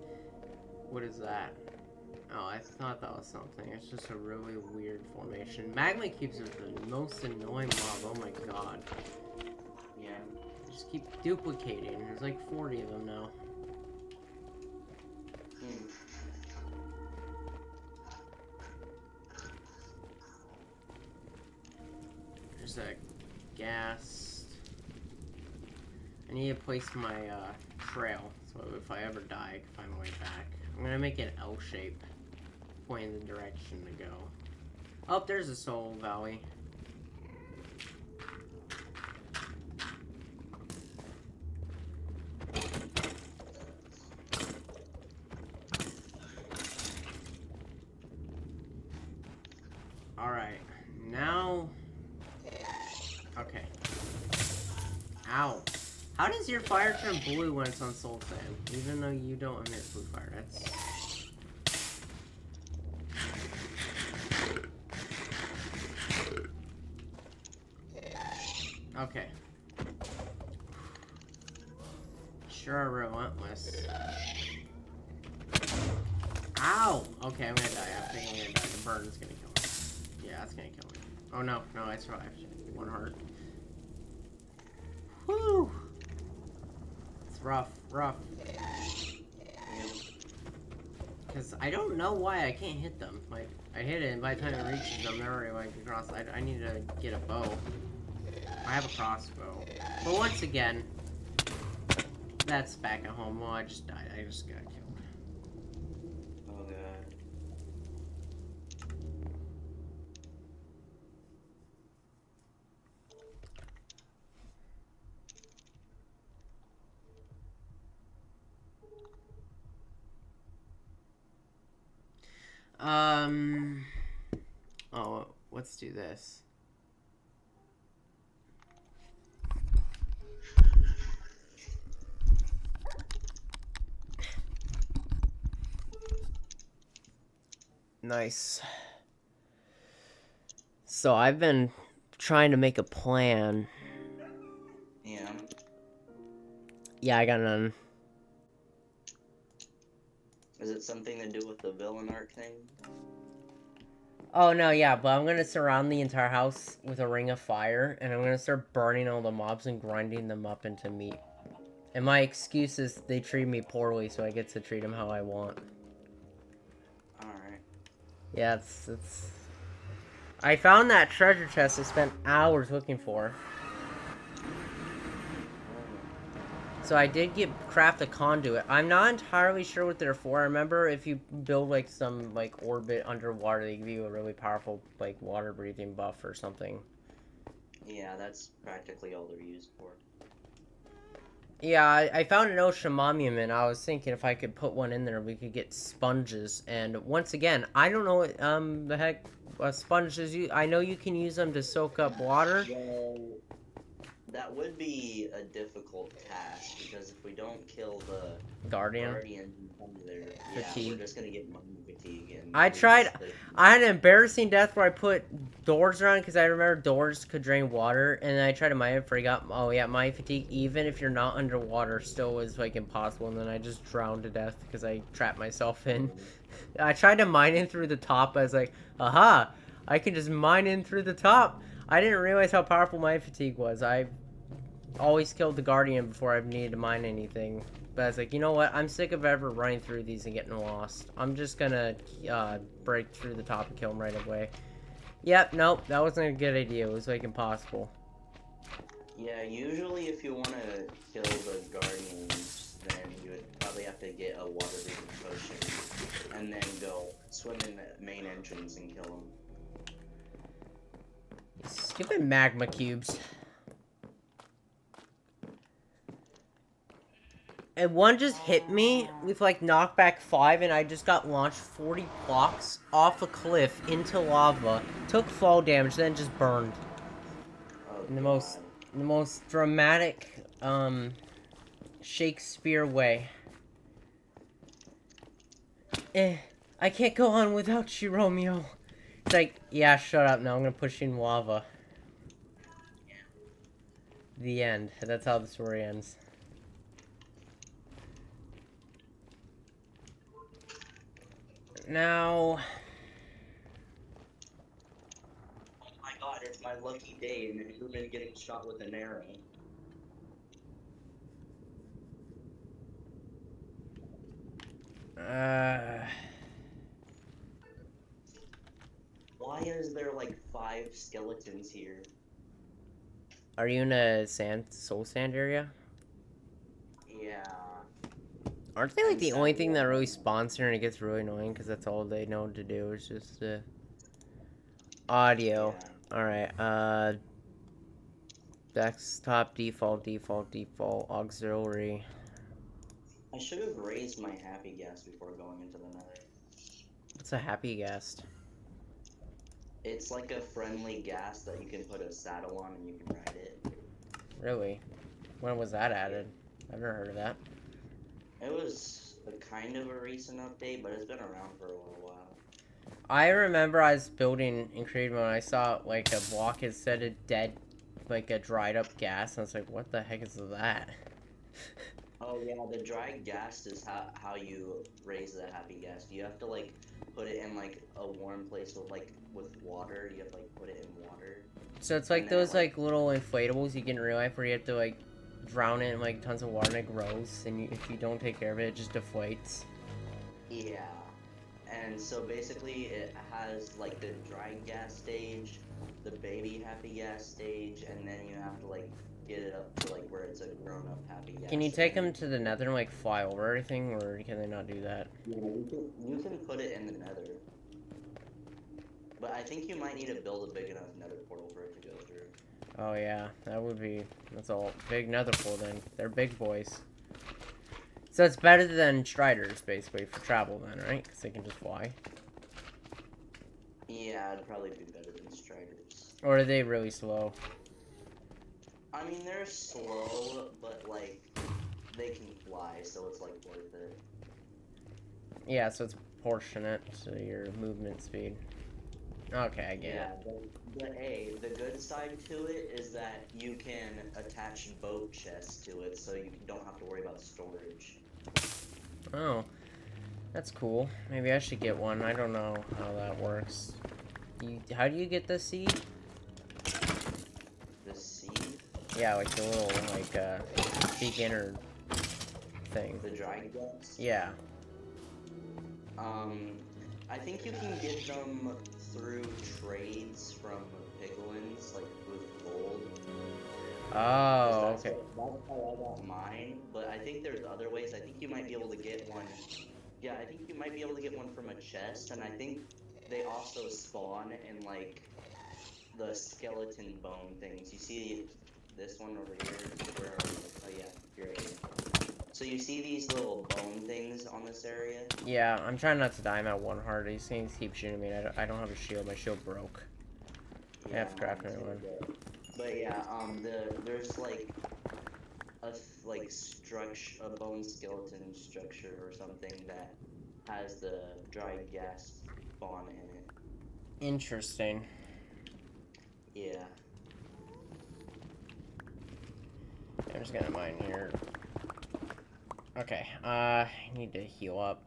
Speaker 1: What is that? Oh, I thought that was something. It's just a really weird formation. Magma cubes are the most annoying mob. Oh my god.
Speaker 3: Yeah.
Speaker 1: They just keep duplicating. There's like 40 of them now. There's a ghast. I need to place my trail, so if I ever die, I can find my way back. I'm gonna make it L shape, pointing the direction to go. Oh, there's a soul valley. Alright, now... Okay. Ow. How does your fire turn blue when it's on soul sand? Even though you don't emit blue fire, that's... Okay. Sure, relentless. Ow! Okay, I'm gonna die. I think I'm gonna die. The burn is gonna kill me. Yeah, that's gonna kill me. Oh no, no, I survived. 1 heart. Whew! It's rough, rough. Because I don't know why I can't hit them. Like, I hit it, and by the time it reaches them, they're already like across. I need to get a bow. I have a crossbow. But once again, that's back at home. Well, I just died. I just got killed.
Speaker 3: Oh god.
Speaker 1: Oh, let's do this. Nice. So I've been trying to make a plan.
Speaker 3: Yeah.
Speaker 1: Yeah, I got none.
Speaker 3: Is it something to do with the villain arc thing?
Speaker 1: Oh, no, yeah, but I'm gonna surround the entire house with a ring of fire, and I'm gonna start burning all the mobs and grinding them up into meat. And my excuse is they treat me poorly, so I get to treat them how I want.
Speaker 3: Alright.
Speaker 1: Yeah, it's... I found that treasure chest I spent hours looking for. So I did craft a conduit. I'm not entirely sure what they're for. I remember if you build like some like orbit underwater, they give you a really powerful like water breathing buff or something.
Speaker 3: Yeah, that's practically all they're used for.
Speaker 1: Yeah, I found an ocean monument. I was thinking if I could put one in there, we could get sponges. And once again, I don't know what the heck sponges. I know you can use them to soak up water.
Speaker 3: Well, that would be a difficult task because if we don't kill the
Speaker 1: Guardian
Speaker 3: under there, yeah,
Speaker 1: fatigue.
Speaker 3: we're just gonna get money fatigue. And
Speaker 1: I tried. I had an embarrassing death where I put doors around because I remember doors could drain water, and then I tried to mine it, forgot. Oh yeah, mine fatigue. Even if you're not underwater, still was like impossible, and then I just drowned to death because I trapped myself in. I tried to mine in through the top. I was like, aha! I can just mine in through the top. I didn't realize how powerful my fatigue was. I always killed the Guardian before I needed to mine anything. But I was like, you know what? I'm sick of ever running through these and getting lost. I'm just gonna break through the top and kill him right away. Yep, nope, that wasn't a good idea. It was like impossible.
Speaker 3: Yeah, usually if you want to kill the Guardians, then you would probably have to get a water-breathing potion, and then go swim in the main entrance and kill them.
Speaker 1: Stupid magma cubes. And one just hit me with like knockback 5, and I just got launched 40 blocks off a cliff into lava, took fall damage, then just burned.
Speaker 3: Oh,
Speaker 1: In the most dramatic, Shakespeare way. I can't go on without you, Romeo. It's like, yeah, shut up, now I'm gonna push you in lava. The end. That's how the story ends. Now...
Speaker 3: Oh my god, it's my lucky day, and you've been getting shot with an arrow. Why is there like 5 skeletons here?
Speaker 1: Are you in a soul sand area?
Speaker 3: Yeah.
Speaker 1: Aren't they like the only thing that really spawns here and it gets really annoying because that's all they know to do is just audio.
Speaker 3: Yeah.
Speaker 1: Alright, desktop, default, auxiliary.
Speaker 3: I should have raised my happy gas before going into the nether.
Speaker 1: What's a happy guest?
Speaker 3: It's like a friendly gas that you can put a saddle on and you can ride it.
Speaker 1: Really? When was that added? I've never heard of that.
Speaker 3: It was a kind of a recent update, but it's been around for a little while.
Speaker 1: I remember I was building in Creative Mode and I saw like a block instead of dead, like a dried up gas, and I was like, what the heck is that?
Speaker 3: Oh yeah, the dry gas is how you raise the happy gas. You have to like put it in like a warm place with water. You have to like put it in water.
Speaker 1: So it's like those like little inflatables you get in real life where you have to like drown it in like tons of water and it grows, and if you don't take care of it, it just deflates.
Speaker 3: Yeah, And so basically it has like the dry gas stage, the baby happy gas stage, and then you have to like get it up to like where it's a grown-up happy gas.
Speaker 1: Can you take them to the nether and like fly over everything, or can they not do that?
Speaker 3: Yeah, you can put it in the nether. But I think you might need to build a big enough nether portal for it to go through.
Speaker 1: Oh yeah, that's all big nether portal then. They're big boys. So it's better than Striders, basically, for travel then, right? Because they can just fly.
Speaker 3: Yeah, it'd probably be better than Striders.
Speaker 1: Or are they really slow?
Speaker 3: I mean, they're slow, but like, they can fly, so it's like worth it.
Speaker 1: Yeah, so it's proportionate to your movement speed. Okay, I get it.
Speaker 3: But hey, the good side to it is that you can attach boat chests to it, so you don't have to worry about storage.
Speaker 1: Oh, that's cool. Maybe I should get one. I don't know how that works. How do you get the seed?
Speaker 3: The seed?
Speaker 1: Yeah, like the little, like, beginner thing.
Speaker 3: The dry gas?
Speaker 1: Yeah.
Speaker 3: I think you can get them through trades from piglins, like with gold.
Speaker 1: Oh, okay.
Speaker 3: That's how I got mine, but I think there's other ways. I think you might be able to get one. Yeah, I think you might be able to get one from a chest, and I think they also spawn in like the skeleton bone things. You see this one over here? Where are you? Oh yeah, here it is. So you see these little bone things on this area?
Speaker 1: Yeah, I'm trying not to die. I'm at 1 heart. These things keep shooting me. I don't have a shield. My shield broke.
Speaker 3: Yeah,
Speaker 1: I have to craft another one.
Speaker 3: But yeah, there's like a bone skeleton structure or something that has the dry gas spawn in it.
Speaker 1: Interesting.
Speaker 3: Yeah.
Speaker 1: I'm just gonna mine here. Okay, I need to heal up.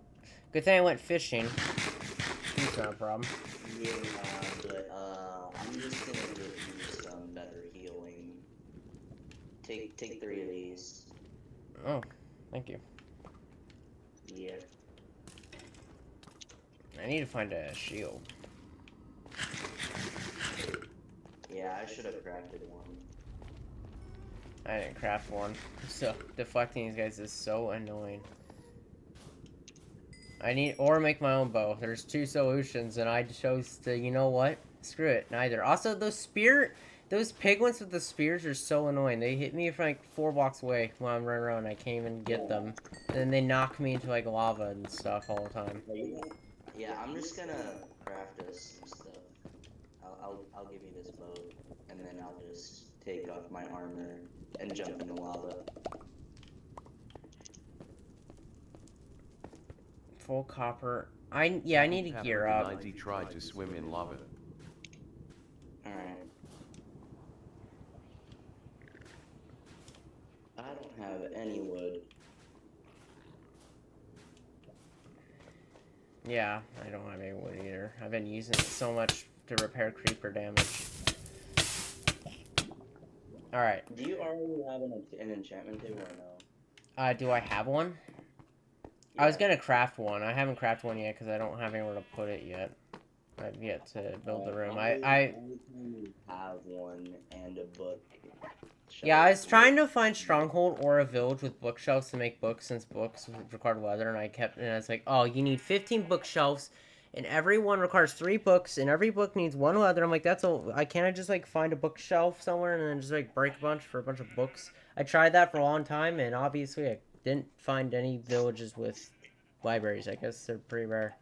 Speaker 1: Good thing I went fishing. That's not a problem.
Speaker 3: Yeah, but I'm just gonna give you some better healing. Take 3 of these.
Speaker 1: Oh, thank you.
Speaker 3: Yeah.
Speaker 1: I need to find a shield.
Speaker 3: Yeah, I should have crafted one.
Speaker 1: I didn't craft one. So, deflecting these guys is so annoying. Or make my own bow. There's 2 solutions, and I chose to, you know what? Screw it, neither. Also, those piglins with the spears are so annoying. They hit me from like 4 blocks away when I'm running around. I can't even get them. And then they knock me into like lava and stuff all the time.
Speaker 3: Yeah, I'm just gonna craft us some stuff. I'll give you this bow, and then I'll just take off my armor and jump into lava.
Speaker 1: Full copper. I need to gear up.
Speaker 2: 90 tried to swim in lava.
Speaker 3: Alright. I don't have any wood.
Speaker 1: Yeah, I don't have any wood either. I've been using it so much to repair creeper damage. Alright.
Speaker 3: Do you already have an enchantment table or no?
Speaker 1: Do I have one?
Speaker 3: Yeah.
Speaker 1: I was gonna craft one. I haven't crafted one yet because I don't have anywhere to put it yet. I've yet to build the room. I
Speaker 3: have one and a book.
Speaker 1: Yeah, I was trying to find stronghold or a village with bookshelves to make books, since books require leather, and I was like, oh, you need 15 bookshelves, and every one requires 3 books, and every book needs 1 leather. I'm like, that's all. Can't I just like find a bookshelf somewhere and then just like break a bunch for a bunch of books? I tried that for a long time, and obviously I didn't find any villages with libraries. I guess they're pretty rare.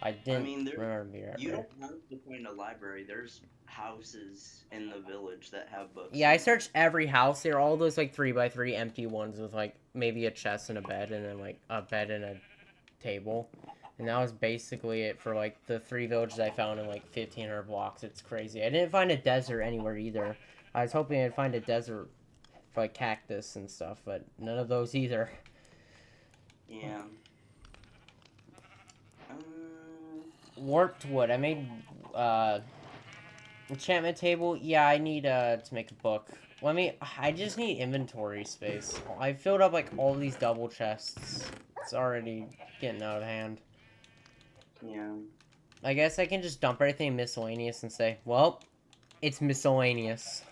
Speaker 1: I remember being
Speaker 3: you don't have to find a library. There's houses in the village that have books.
Speaker 1: Yeah, I searched every house. There are all those like 3x3 empty ones with like maybe a chest and a bed, and then like a bed and a table. And that was basically it for like the 3 villages I found in like 1,500 blocks. It's crazy. I didn't find a desert anywhere either. I was hoping I'd find a desert for like cactus and stuff, but none of those either.
Speaker 3: Yeah.
Speaker 1: Warped wood. I made enchantment table. Yeah, I need to make a book. I just need inventory space. I filled up like all these double chests. It's already getting out of hand.
Speaker 3: Yeah.
Speaker 1: I guess I can just dump everything in miscellaneous and say, well, it's miscellaneous.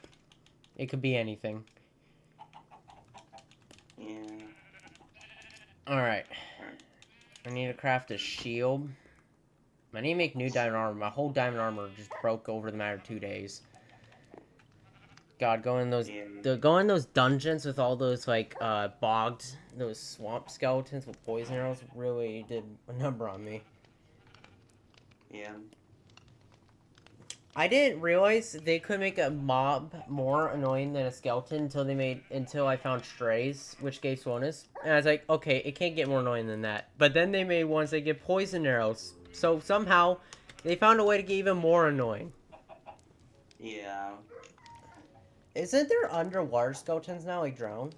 Speaker 1: It could be anything.
Speaker 3: Yeah.
Speaker 1: Alright.
Speaker 3: Alright.
Speaker 1: I need to craft a shield. I need to make new diamond armor. My whole diamond armor just broke over the matter of 2 days. God, going in those dungeons with all those like bogged, those swamp skeletons with poison arrows really did a number on me.
Speaker 3: Yeah.
Speaker 1: I didn't realize they could make a mob more annoying than a skeleton until I found strays, which gave slowness. And I was like, okay, it can't get more annoying than that. But then they made ones that get poison arrows. So somehow they found a way to get even more annoying.
Speaker 3: Yeah.
Speaker 1: Isn't there underwater skeletons now, like drown?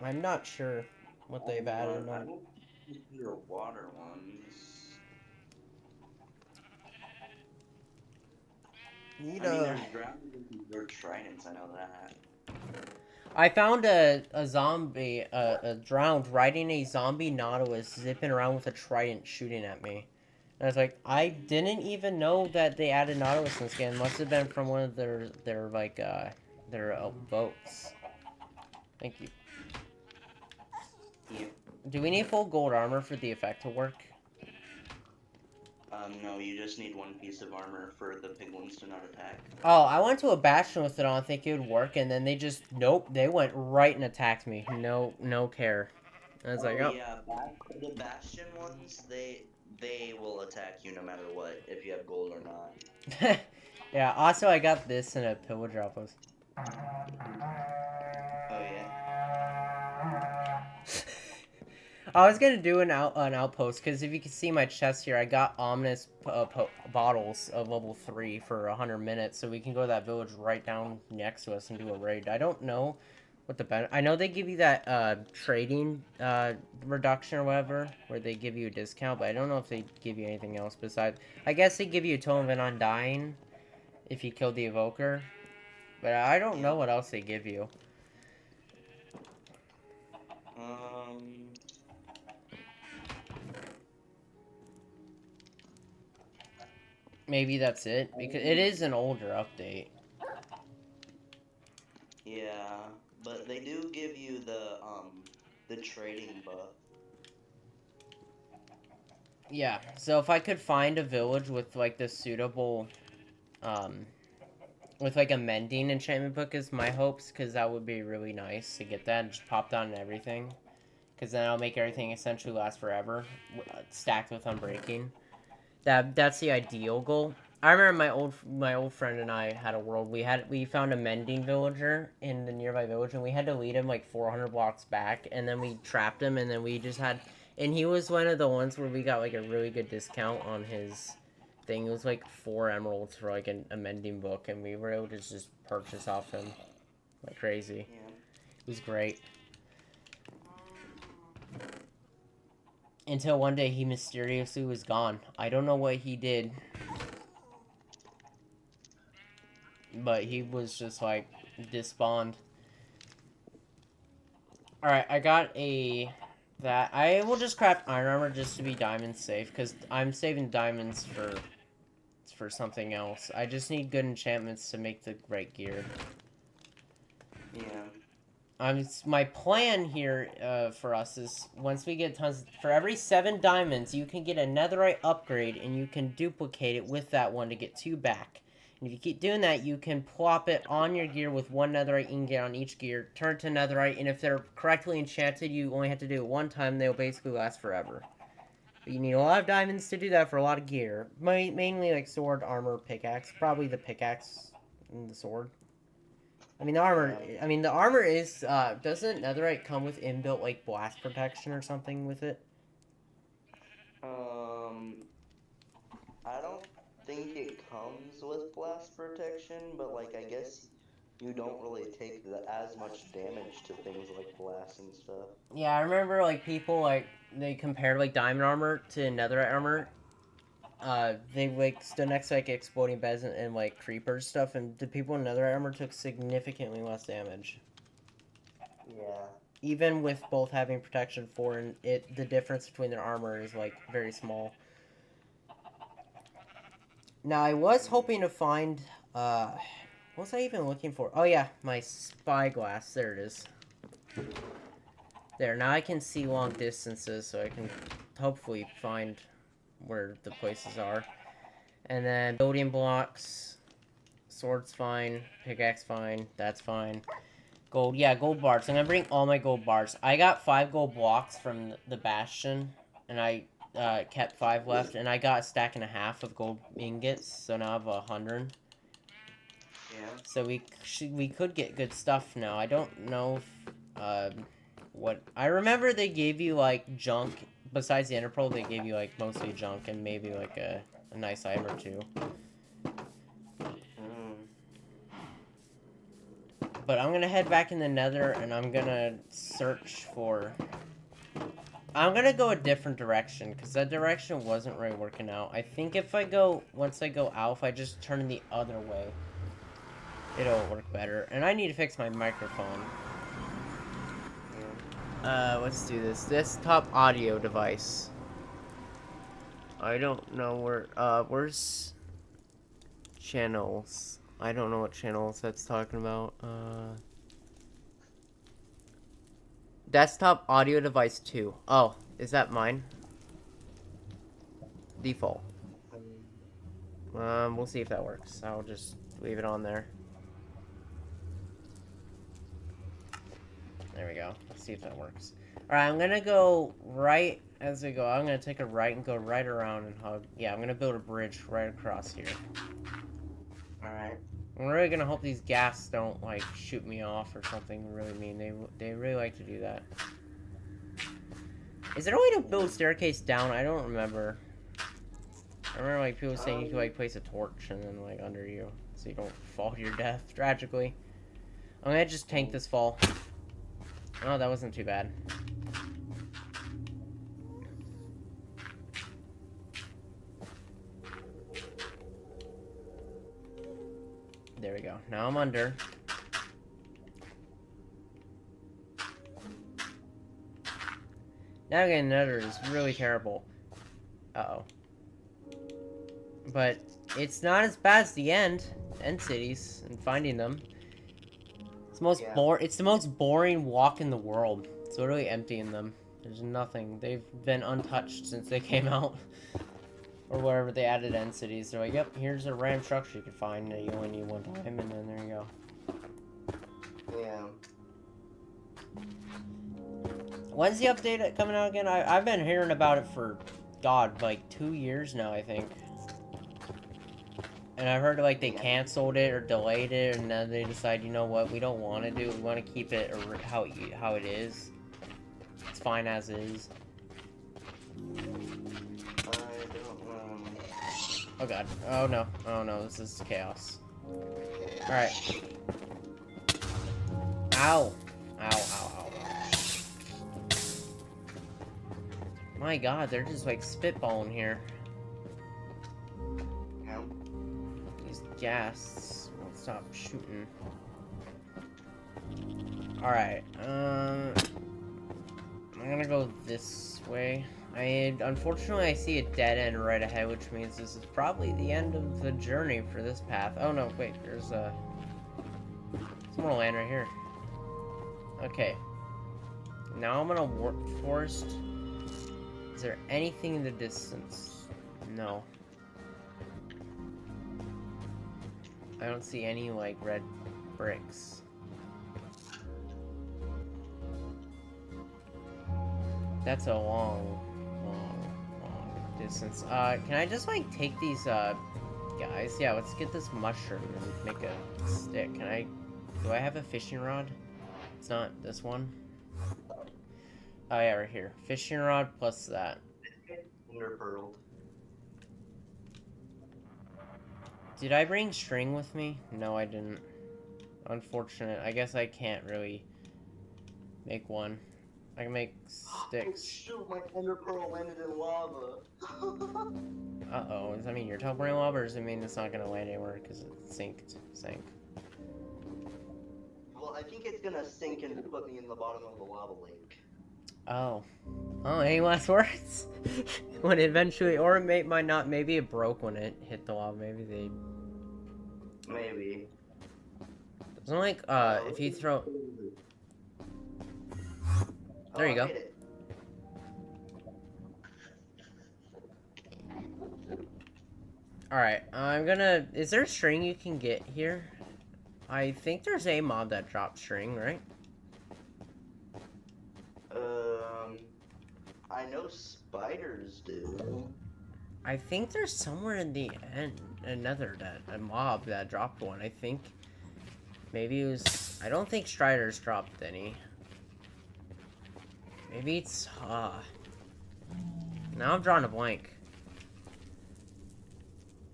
Speaker 1: I'm not sure what they've added.
Speaker 3: I don't think there are water ones.
Speaker 1: Need
Speaker 3: I mean,
Speaker 1: a...
Speaker 3: there's ground tridents, I know that.
Speaker 1: I found a zombie, a drowned, riding a zombie nautilus, zipping around with a trident shooting at me. And I was like, I didn't even know that they added nautilus in this game. It must have been from one of their boats. Thank you.
Speaker 3: Yeah.
Speaker 1: Do we need full gold armor for the effect to work?
Speaker 3: No, you just need one piece of armor for the piglins to not attack.
Speaker 1: Oh, I went to a bastion with it on, thinking it would work, and then they just, nope, they went right and attacked me. No care. I was like, oh.
Speaker 3: Yeah, the bastion ones, they will attack you no matter what, if you have gold or not.
Speaker 1: Yeah, also I got this in a pillager outpost.
Speaker 3: Oh, yeah?
Speaker 1: I was gonna do an outpost, because if you can see my chest here, I got ominous bottles of level 3 for 100 minutes, so we can go to that village right down next to us and do a raid. I don't know what the benefit... I know they give you that trading reduction or whatever, where they give you a discount, but I don't know if they give you anything else besides... I guess they give you a totem of undying if you kill the evoker, but I don't know what else they give you. Maybe that's it, because it is an older update.
Speaker 3: Yeah, but they do give you the trading buff.
Speaker 1: Yeah, so if I could find a village with, like, the suitable, with, like, a mending enchantment book is my hopes, because that would be really nice to get that and just pop down and everything. Because then I'll make everything essentially last forever, stacked with Unbreaking. That's the ideal goal. I remember my old friend and I had a world. We found a mending villager in the nearby village, and we had to lead him like 400 blocks back, and then we trapped him, and then we just had. And he was one of the ones where we got like a really good discount on his thing. It was like 4 emeralds for like a mending book, and we were able to just purchase off him like crazy.
Speaker 3: Yeah.
Speaker 1: It was great. Until one day he mysteriously was gone. I don't know what he did. But he was just like despawned. Alright, I got that. I will just craft iron armor just to be diamond safe, because I'm saving diamonds for something else. I just need good enchantments to make the right gear.
Speaker 3: Yeah.
Speaker 1: My plan here for us is once we get tons, for every 7 diamonds, you can get a netherite upgrade, and you can duplicate it with that one to get 2 back. And if you keep doing that, you can plop it on your gear with 1 netherite ingot on each gear, turn to netherite, and if they're correctly enchanted, you only have to do it 1 time, they'll basically last forever. But you need a lot of diamonds to do that for a lot of gear. Mainly like sword, armor, pickaxe. Probably the pickaxe and the sword. I mean, the armor is, doesn't netherite come with inbuilt, like, blast protection or something with it?
Speaker 3: I don't think it comes with blast protection, but, like, I guess you don't really take as much damage to things like blast and stuff.
Speaker 1: Yeah, I remember, like, people, like, they compared, like, diamond armor to netherite armor. They, like, stood next to, like, exploding beds and like, creepers stuff, and the people in netherite armor took significantly less damage.
Speaker 3: Yeah.
Speaker 1: Even with both having protection 4 and the difference between their armor is, like, very small. Now, I was hoping to find, what was I even looking for? Oh, yeah, my spyglass. There it is. There, now I can see long distances, so I can hopefully find where the places are. And then building blocks, sword's fine, pickaxe fine, that's fine. Gold, yeah, gold bars. I'm gonna bring all my gold bars. I got 5 gold blocks from the bastion, and I kept 5 left, and I got a stack and a half of gold ingots, so now I have 100.
Speaker 3: Yeah.
Speaker 1: So we could get good stuff now. I don't know if, what... I remember they gave you, like, junk. Besides the ender pearl, they gave you, like, mostly junk and maybe, like, a nice item or two. But I'm gonna head back in the nether, and I'm gonna search for... I'm gonna go a different direction, because that direction wasn't really working out. I think if I go... Once I go out, if I just turn the other way, it'll work better. And I need to fix my microphone. Let's do this. Desktop audio device. I don't know where, where's channels? I don't know what channels that's talking about. Desktop audio device 2. Oh, is that mine? Default. We'll see if that works. I'll just leave it on there. There we go. Let's see if that works. Alright, I'm gonna go right as I go. I'm gonna take a right and go right around and hug. Yeah, I'm gonna build a bridge right across here.
Speaker 3: Alright.
Speaker 1: I'm really gonna hope these ghast don't, like, shoot me off or something really mean. They really like to do that. Is there a way to build a staircase down? I don't remember. I remember, like, people saying you could, like, place a torch and then, like, under you. So you don't fall to your death, tragically. I'm gonna just tank this fall. Oh, that wasn't too bad. There we go. Now I'm under. Now getting nether is really terrible. Uh-oh. But it's not as bad as the end cities and finding them. It's the most boring walk in the world. It's literally empty in them. There's nothing. They've been untouched since they came out. Or wherever they added end cities. They're like, yep, here's a random structure you can find that you only need one time, and then there you go.
Speaker 3: Yeah.
Speaker 1: When's the update coming out again? I've been hearing about it for, God, like 2 years now, I think. And I've heard, like, they canceled it or delayed it, and then they decide, you know what, we don't want to do it. We want to keep it how it is. It's fine as is.
Speaker 3: I don't know.
Speaker 1: Oh, God. Oh, no. Oh, no. This is chaos. Alright. Ow. Ow, ow, ow. My God, they're just, like, spitballing here. Ghasts won't stop shooting. Alright, I'm gonna go this way. Unfortunately, I see a dead end right ahead, which means this is probably the end of the journey for this path. Oh no, wait, there's some more land right here. Okay. Now I'm gonna warp forest. Is there anything in the distance? No. I don't see any, like, red bricks. That's a long distance. Can I just, like, take these, guys? Yeah, let's get this mushroom and make a stick. Do I have a fishing rod? It's not this one. Oh, yeah, right here. Fishing rod plus that.
Speaker 3: Underpearled.
Speaker 1: Did I bring string with me? No, I didn't. Unfortunate. I guess I can't really make one. I can make sticks.
Speaker 3: Oh, shoot, my ender pearl landed in lava.
Speaker 1: Uh-oh. Does that mean you're teleporting lava, or does it mean it's not gonna land anywhere because it sank?
Speaker 3: Well, I think it's gonna sink and put me in the bottom of the lava lake.
Speaker 1: Oh. Oh, any last words? When eventually, or it might not, maybe it broke when it hit the wall. Maybe they...
Speaker 3: Maybe.
Speaker 1: Doesn't like, if you throw... There you
Speaker 3: I
Speaker 1: go.
Speaker 3: made it.
Speaker 1: Alright, I'm gonna... Is there a string you can get here? I think there's a mob that drops string, right?
Speaker 3: I know spiders do.
Speaker 1: I think there's somewhere in the end another a mob that dropped one. I think maybe it was. I don't think Strider's dropped any. Maybe it's now I'm drawing a blank.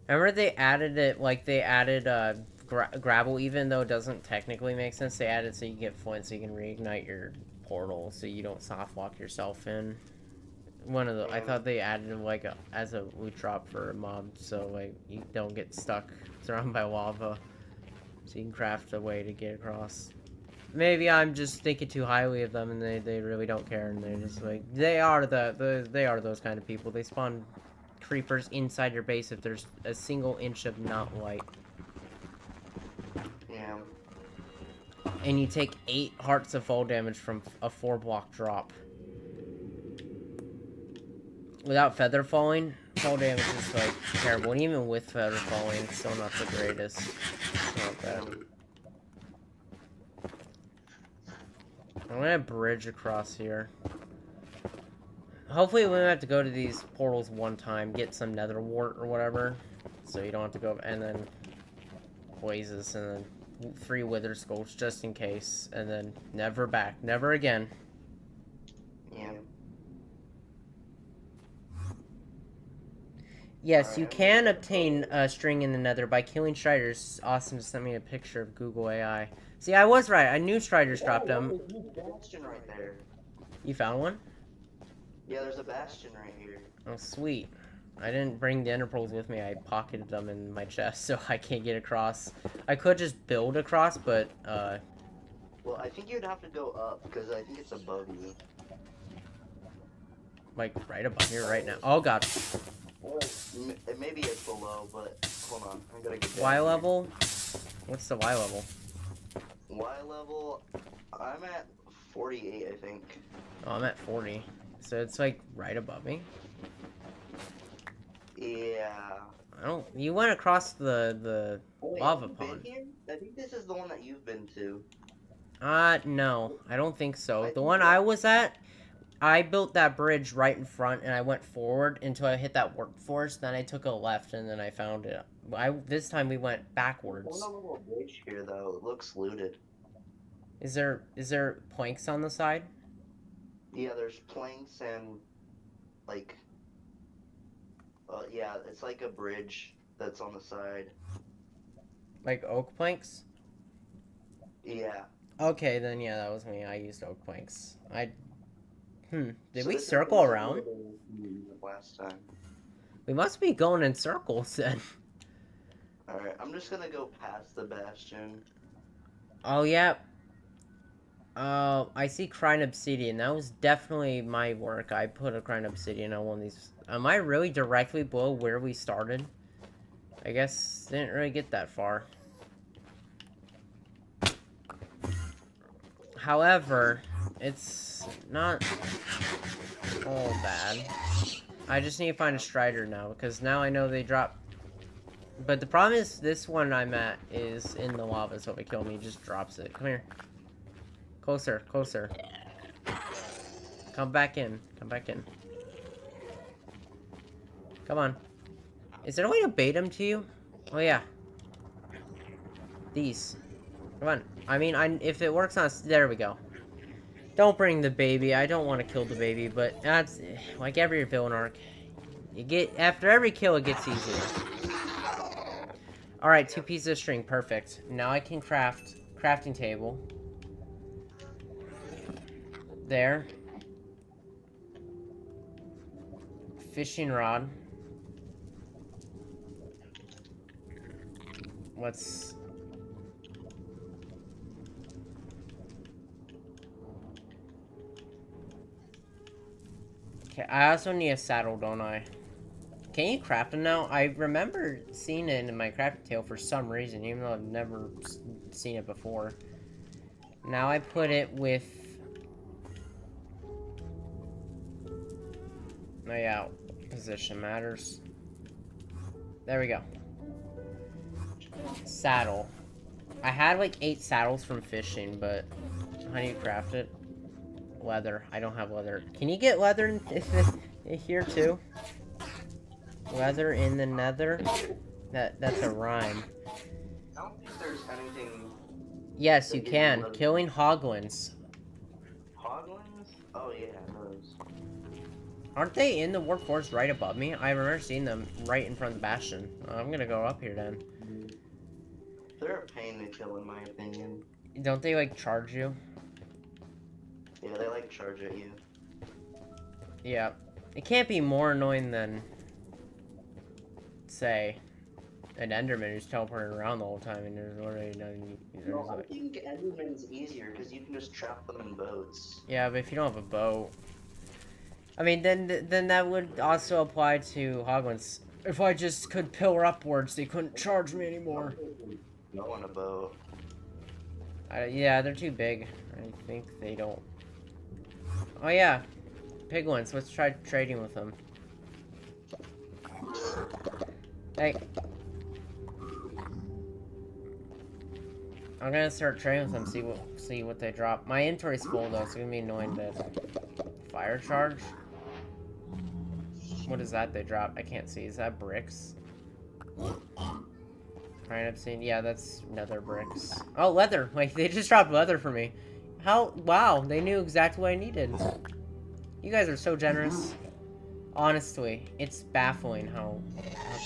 Speaker 1: Remember they added it, like they added gravel, even though it doesn't technically make sense. They added so you get flint, so you can reignite your portal, so you don't soft lock yourself in. One of the, I thought they added like as a loot drop for a mob, so like you don't get stuck surrounded by lava, so you can craft a way to get across. Maybe I'm just thinking too highly of them, and they really don't care, and they're just like they are they are those kind of people. They spawn creepers inside your base if there's a single inch of not light.
Speaker 3: Yeah.
Speaker 1: And you take 8 hearts of fall damage from a 4-block drop. Without feather falling, fall damage is like terrible. And even with feather falling, it's still not the greatest. It's not bad. I'm gonna bridge across here. Hopefully we won't have to go to these portals one time, get some nether wart or whatever. So you don't have to go, and then blazes, and then 3 wither skulls just in case. And then never back. Never again.
Speaker 3: Yeah.
Speaker 1: Yes, you can obtain a string in the nether by killing Striders. Awesome to send me a picture of Google AI. See, I was right. I knew Striders dropped them.
Speaker 3: There's a bastion right there.
Speaker 1: You found one?
Speaker 3: Yeah, there's a bastion right here.
Speaker 1: Oh, sweet. I didn't bring the ender pearls with me. I pocketed them in my chest, so I can't get across. I could just build across, but,
Speaker 3: Well, I think you'd have to go up, because I think it's above you.
Speaker 1: like, right above here right now. Oh, God.
Speaker 3: Maybe it's below, but hold on. I gotta get down
Speaker 1: Y
Speaker 3: here.
Speaker 1: level? What's the Y level?
Speaker 3: Y level, I'm at 48, I think.
Speaker 1: Oh, I'm at 40. So it's, like, right above me?
Speaker 3: Yeah.
Speaker 1: I don't... You went across the
Speaker 3: Wait,
Speaker 1: lava
Speaker 3: have you
Speaker 1: pond.
Speaker 3: been here? I think this is the one that you've been to.
Speaker 1: No. I don't think so.
Speaker 3: I
Speaker 1: The
Speaker 3: think
Speaker 1: one
Speaker 3: so.
Speaker 1: I was at, I built that bridge right in front, and I went forward until I hit that workforce, then I took a left, and then I found it. This time we went backwards.
Speaker 3: There's a little bridge here, though. It looks looted.
Speaker 1: Is there planks on the side?
Speaker 3: Yeah, there's planks and, like... yeah, it's like a bridge that's on the side.
Speaker 1: Like oak planks?
Speaker 3: Yeah.
Speaker 1: Okay, then yeah, that was me. I used oak planks. Did
Speaker 3: So
Speaker 1: we
Speaker 3: this is
Speaker 1: circle
Speaker 3: where
Speaker 1: around?
Speaker 3: we went last time.
Speaker 1: We must be going in circles then.
Speaker 3: Alright, I'm just gonna go past the bastion.
Speaker 1: Oh, yeah. I see Crine Obsidian. That was definitely my work. I put a Crine Obsidian on one of these. Am I really directly below where we started? I guess didn't really get that far. However, it's not all bad. I just need to find a Strider now, because now I know they drop. But the problem is, this one I'm at is in the lava, so if it kills me, it just drops it. Come here. Closer, closer. Come back in. Come back in. Come on. Is there a way to bait them to you? Oh, yeah. These. Come on. I mean, if it works on... There we go. Don't bring the baby. I don't want to kill the baby, but that's... Like every villain arc. You get... After every kill, it gets easier. Alright, 2 pieces of string. Perfect. Now I can craft... Crafting table. There. Fishing rod. Let's... Okay, I also need a saddle, don't I? Can you craft them now? I remember seeing it in my crafting table for some reason, even though I've never seen it before. Now I put it with... Oh yeah, position matters. There we go. Saddle. I had like 8 saddles from fishing, but how do you craft it? Leather. I don't have leather. Can you get leather in here too? Leather in the nether? That's a rhyme.
Speaker 3: I don't think there's anything.
Speaker 1: Yes, you can. Killing hoglins.
Speaker 3: Hoglins? Oh yeah, those.
Speaker 1: Aren't they in the warp forest right above me? I remember seeing them right in front of the bastion. I'm gonna go up here then.
Speaker 3: They're a pain to kill, in my opinion.
Speaker 1: Don't they like charge you?
Speaker 3: Yeah, they like charge at you.
Speaker 1: Yeah. It can't be more annoying than, say, an Enderman who's teleporting around the whole time and there's already nothing.
Speaker 3: No, I think Enderman's easier because you can just trap them in boats.
Speaker 1: Yeah, but if you don't have a boat, I mean, then that would also apply to hoglins. If I just could pillar upwards, they couldn't charge me anymore.
Speaker 3: No on a boat.
Speaker 1: Yeah, they're too big. I think they don't. Oh yeah, piglins. Let's try trading with them. Hey. I'm gonna start trading with them, see what they drop. My inventory's full though, so it's gonna be annoying to fire charge. What is that they drop? I can't see. Is that bricks? Iron obsidian. Yeah, that's nether bricks. Oh, leather. Like they just dropped leather for me. How? Wow, they knew exactly what I needed. You guys are so generous. Honestly, it's baffling how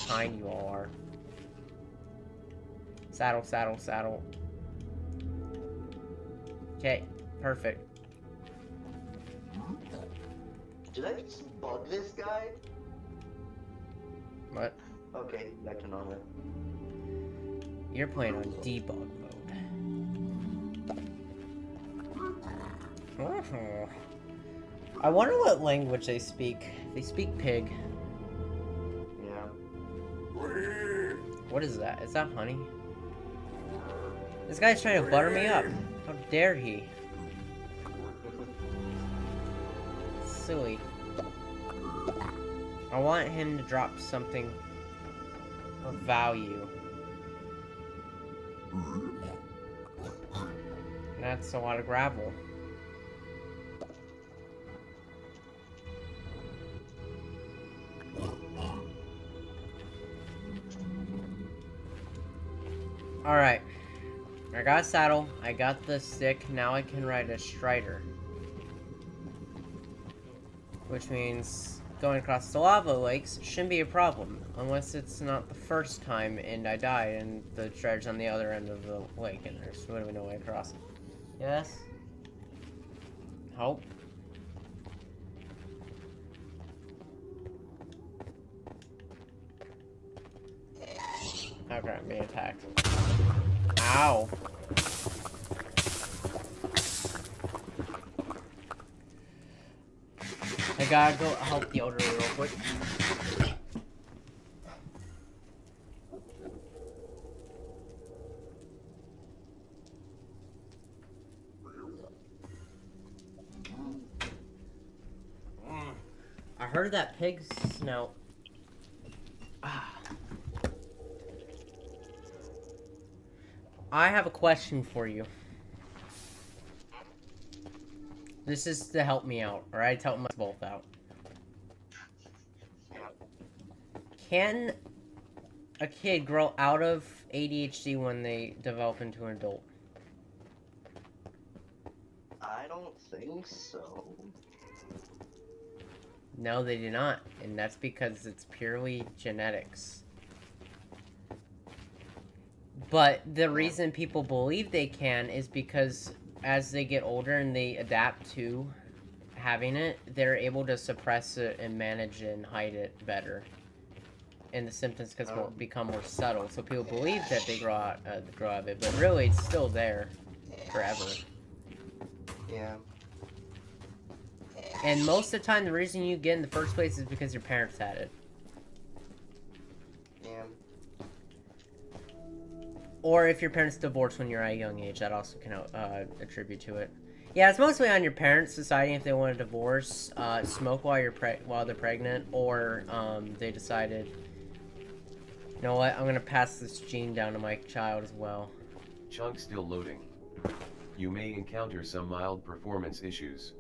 Speaker 1: kind you all are. Saddle, saddle, saddle. Okay, perfect.
Speaker 3: Did I just bug this guy?
Speaker 1: What?
Speaker 3: Okay, back to normal.
Speaker 1: You're playing on debug mode. Oh. I wonder what language they speak. They speak pig.
Speaker 3: Yeah.
Speaker 1: What is that? Is that honey? This guy's trying to butter me up. How dare he? Silly. I want him to drop something of value. That's a lot of gravel. Alright. I got a saddle, I got the stick, now I can ride a strider. Which means going across the lava lakes shouldn't be a problem. Unless it's not the first time and I die and the strider's on the other end of the lake and there's literally no way across. Yes? Hope? Okay, I'm being attacked. Ow. I gotta go help the elderly real quick. I heard that pig snout. I have a question for you. This is to help me out, alright? Help us both out. Can a kid grow out of ADHD when they develop into an adult?
Speaker 3: I don't think so.
Speaker 1: No, they do not. And that's because it's purely genetics. But the reason people believe they can is because as they get older and they adapt to having it, they're able to suppress it and manage and hide it better. And the symptoms become more subtle. So people believe that they grow out of it, but really it's still there forever.
Speaker 3: Yeah.
Speaker 1: And most of the time, the reason you get in the first place is because your parents had it.
Speaker 4: Yeah.
Speaker 1: Or if your parents divorced when you're at a young age, that also can attribute to it. Yeah, it's mostly on your parents deciding if they want to divorce, smoke while they're pregnant, or they decided, you know what, I'm gonna pass this gene down to my child as well.
Speaker 2: Chunk still loading. You may encounter some mild performance issues.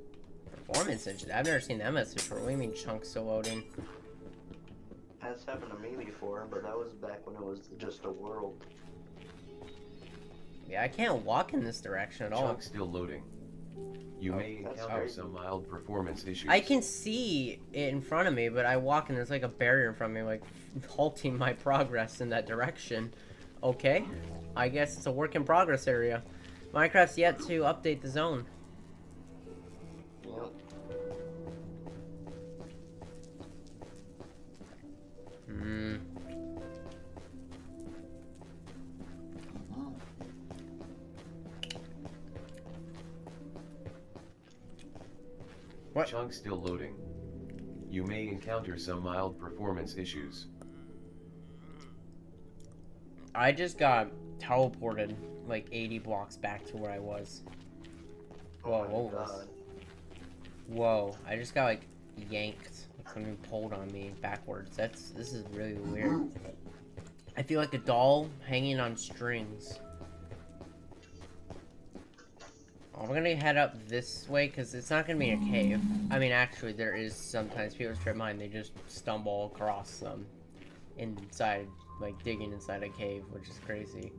Speaker 1: Performance issues? I've never seen that message before. What do you mean chunks still loading?
Speaker 4: That's happened to me before, but that was back when it was just a world.
Speaker 1: Yeah, I can't walk in this direction at all.
Speaker 2: Chunk still loading. You may
Speaker 4: that's
Speaker 2: encounter
Speaker 4: crazy.
Speaker 2: some mild performance issues.
Speaker 1: I can see it in front of me, but I walk and there's like a barrier in front of me, like halting my progress in that direction. Okay, I guess it's a work in progress area. Minecraft's yet to update the zone.
Speaker 4: Yep.
Speaker 1: What?
Speaker 2: Chunk still loading. You may encounter some mild performance issues.
Speaker 1: I just got teleported like 80 blocks back to where I was. Whoa,
Speaker 4: Oh
Speaker 1: what
Speaker 4: my
Speaker 1: was?
Speaker 4: God.
Speaker 1: Whoa, I just got like yanked. Like something pulled on me backwards. This is really weird. I feel like a doll hanging on strings. Oh, we're gonna head up this way because it's not gonna be a cave. I mean, actually, there is sometimes people strip mine. They just stumble across inside, like digging inside a cave, which is crazy.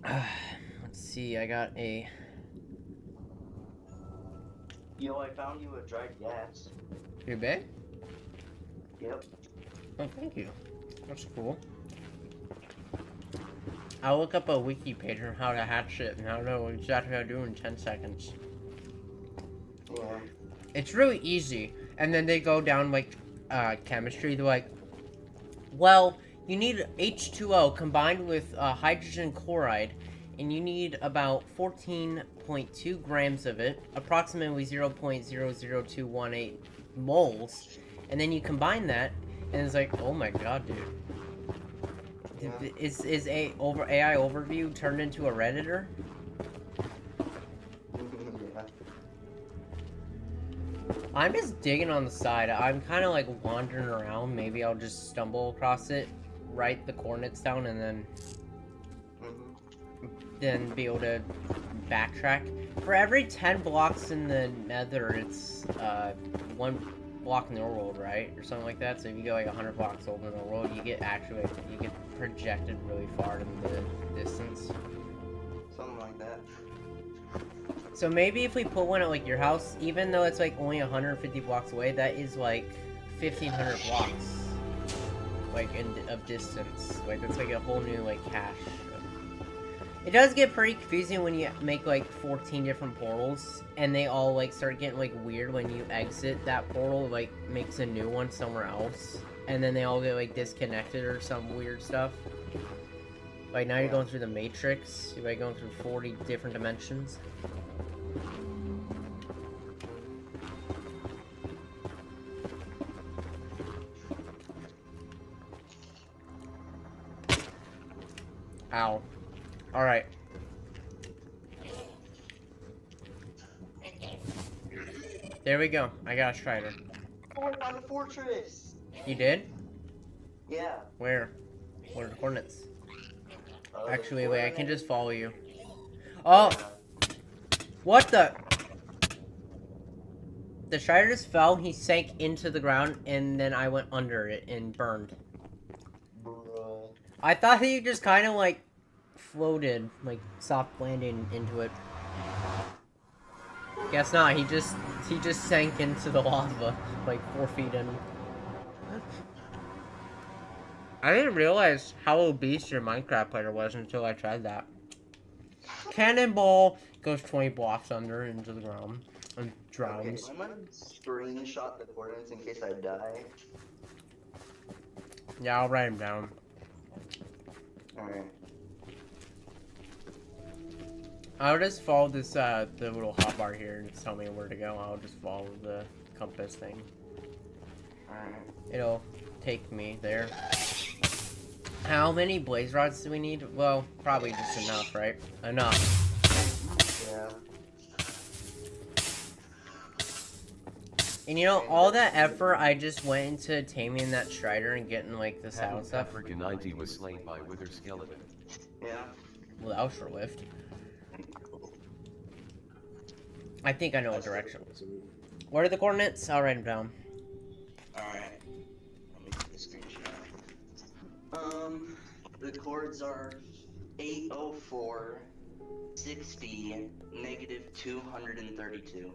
Speaker 4: Yeah.
Speaker 1: Let's see. I got a.
Speaker 4: Yo, I found you a dried gas.
Speaker 1: Your bed?
Speaker 4: Yep.
Speaker 1: Oh, thank you. That's cool. I'll look up a wiki page on how to hatch it and how to know exactly how to do it in 10 seconds.
Speaker 4: Yeah.
Speaker 1: It's really easy. And then they go down, like, chemistry. They're like, well, you need H2O combined with hydrogen chloride, and you need about 14.2 grams of it, approximately 0.00218 moles. And then you combine that, and it's like, oh my god, dude.
Speaker 4: Yeah.
Speaker 1: Is AI overview turned into a Redditor?
Speaker 4: Yeah.
Speaker 1: I'm just digging on the side. I'm kind of like wandering around. Maybe I'll just stumble across it, write the coordinates down, and then be able to backtrack. For every 10 blocks in the nether, it's 1 block in the world, right? Or something like that. So if you go like 100 blocks over in the world, you get projected really far in the distance.
Speaker 4: Something like that.
Speaker 1: So maybe if we put one at like your house, even though it's like only 150 blocks away, that is like 1,500 blocks, like of distance. Like that's like a whole new like cache. It does get pretty confusing when you make like 14 different portals, and they all like start getting like weird when you exit that portal, like makes a new one somewhere else, and then they all get like disconnected or some weird stuff. Like now you're going through the Matrix, you're like going through 40 different dimensions. Ow. Alright. There we go. I got a Strider.
Speaker 4: Oh, I found a fortress!
Speaker 1: You did?
Speaker 4: Yeah.
Speaker 1: Where? What are the coordinates?
Speaker 4: The
Speaker 1: Actually, wait, I can
Speaker 4: coordinates-
Speaker 1: just follow you. Oh! What the? The Strider just fell, he sank into the ground, and then I went under it and burned.
Speaker 4: Bruh.
Speaker 1: I thought he just kind of like floated, like soft landing into it. Guess not. He just sank into the lava, like 4 feet in. I didn't realize how obese your Minecraft player was until I tried that. Cannonball goes 20 blocks under into the ground and
Speaker 4: Okay,
Speaker 1: drowns.
Speaker 4: I'm gonna screenshot the coordinates in case I die.
Speaker 1: Yeah, I'll write him down.
Speaker 4: Alright.
Speaker 1: I'll just follow this, the little hotbar here and just tell me where to go. I'll just follow the compass thing.
Speaker 4: Alright.
Speaker 1: It'll take me there. How many blaze rods do we need? Well, probably just enough, right? Enough.
Speaker 4: Yeah.
Speaker 1: And you know, all that effort I just went into taming that Strider and getting, like, the saddle stuff.
Speaker 2: African 90 was slain by Wither Skeleton.
Speaker 4: Yeah.
Speaker 1: Well, that was short-lived. I think I know what direction it was. What are the coordinates? I'll write them down.
Speaker 3: Alright. Let me take a screenshot. The chords are 804, 60, negative 232.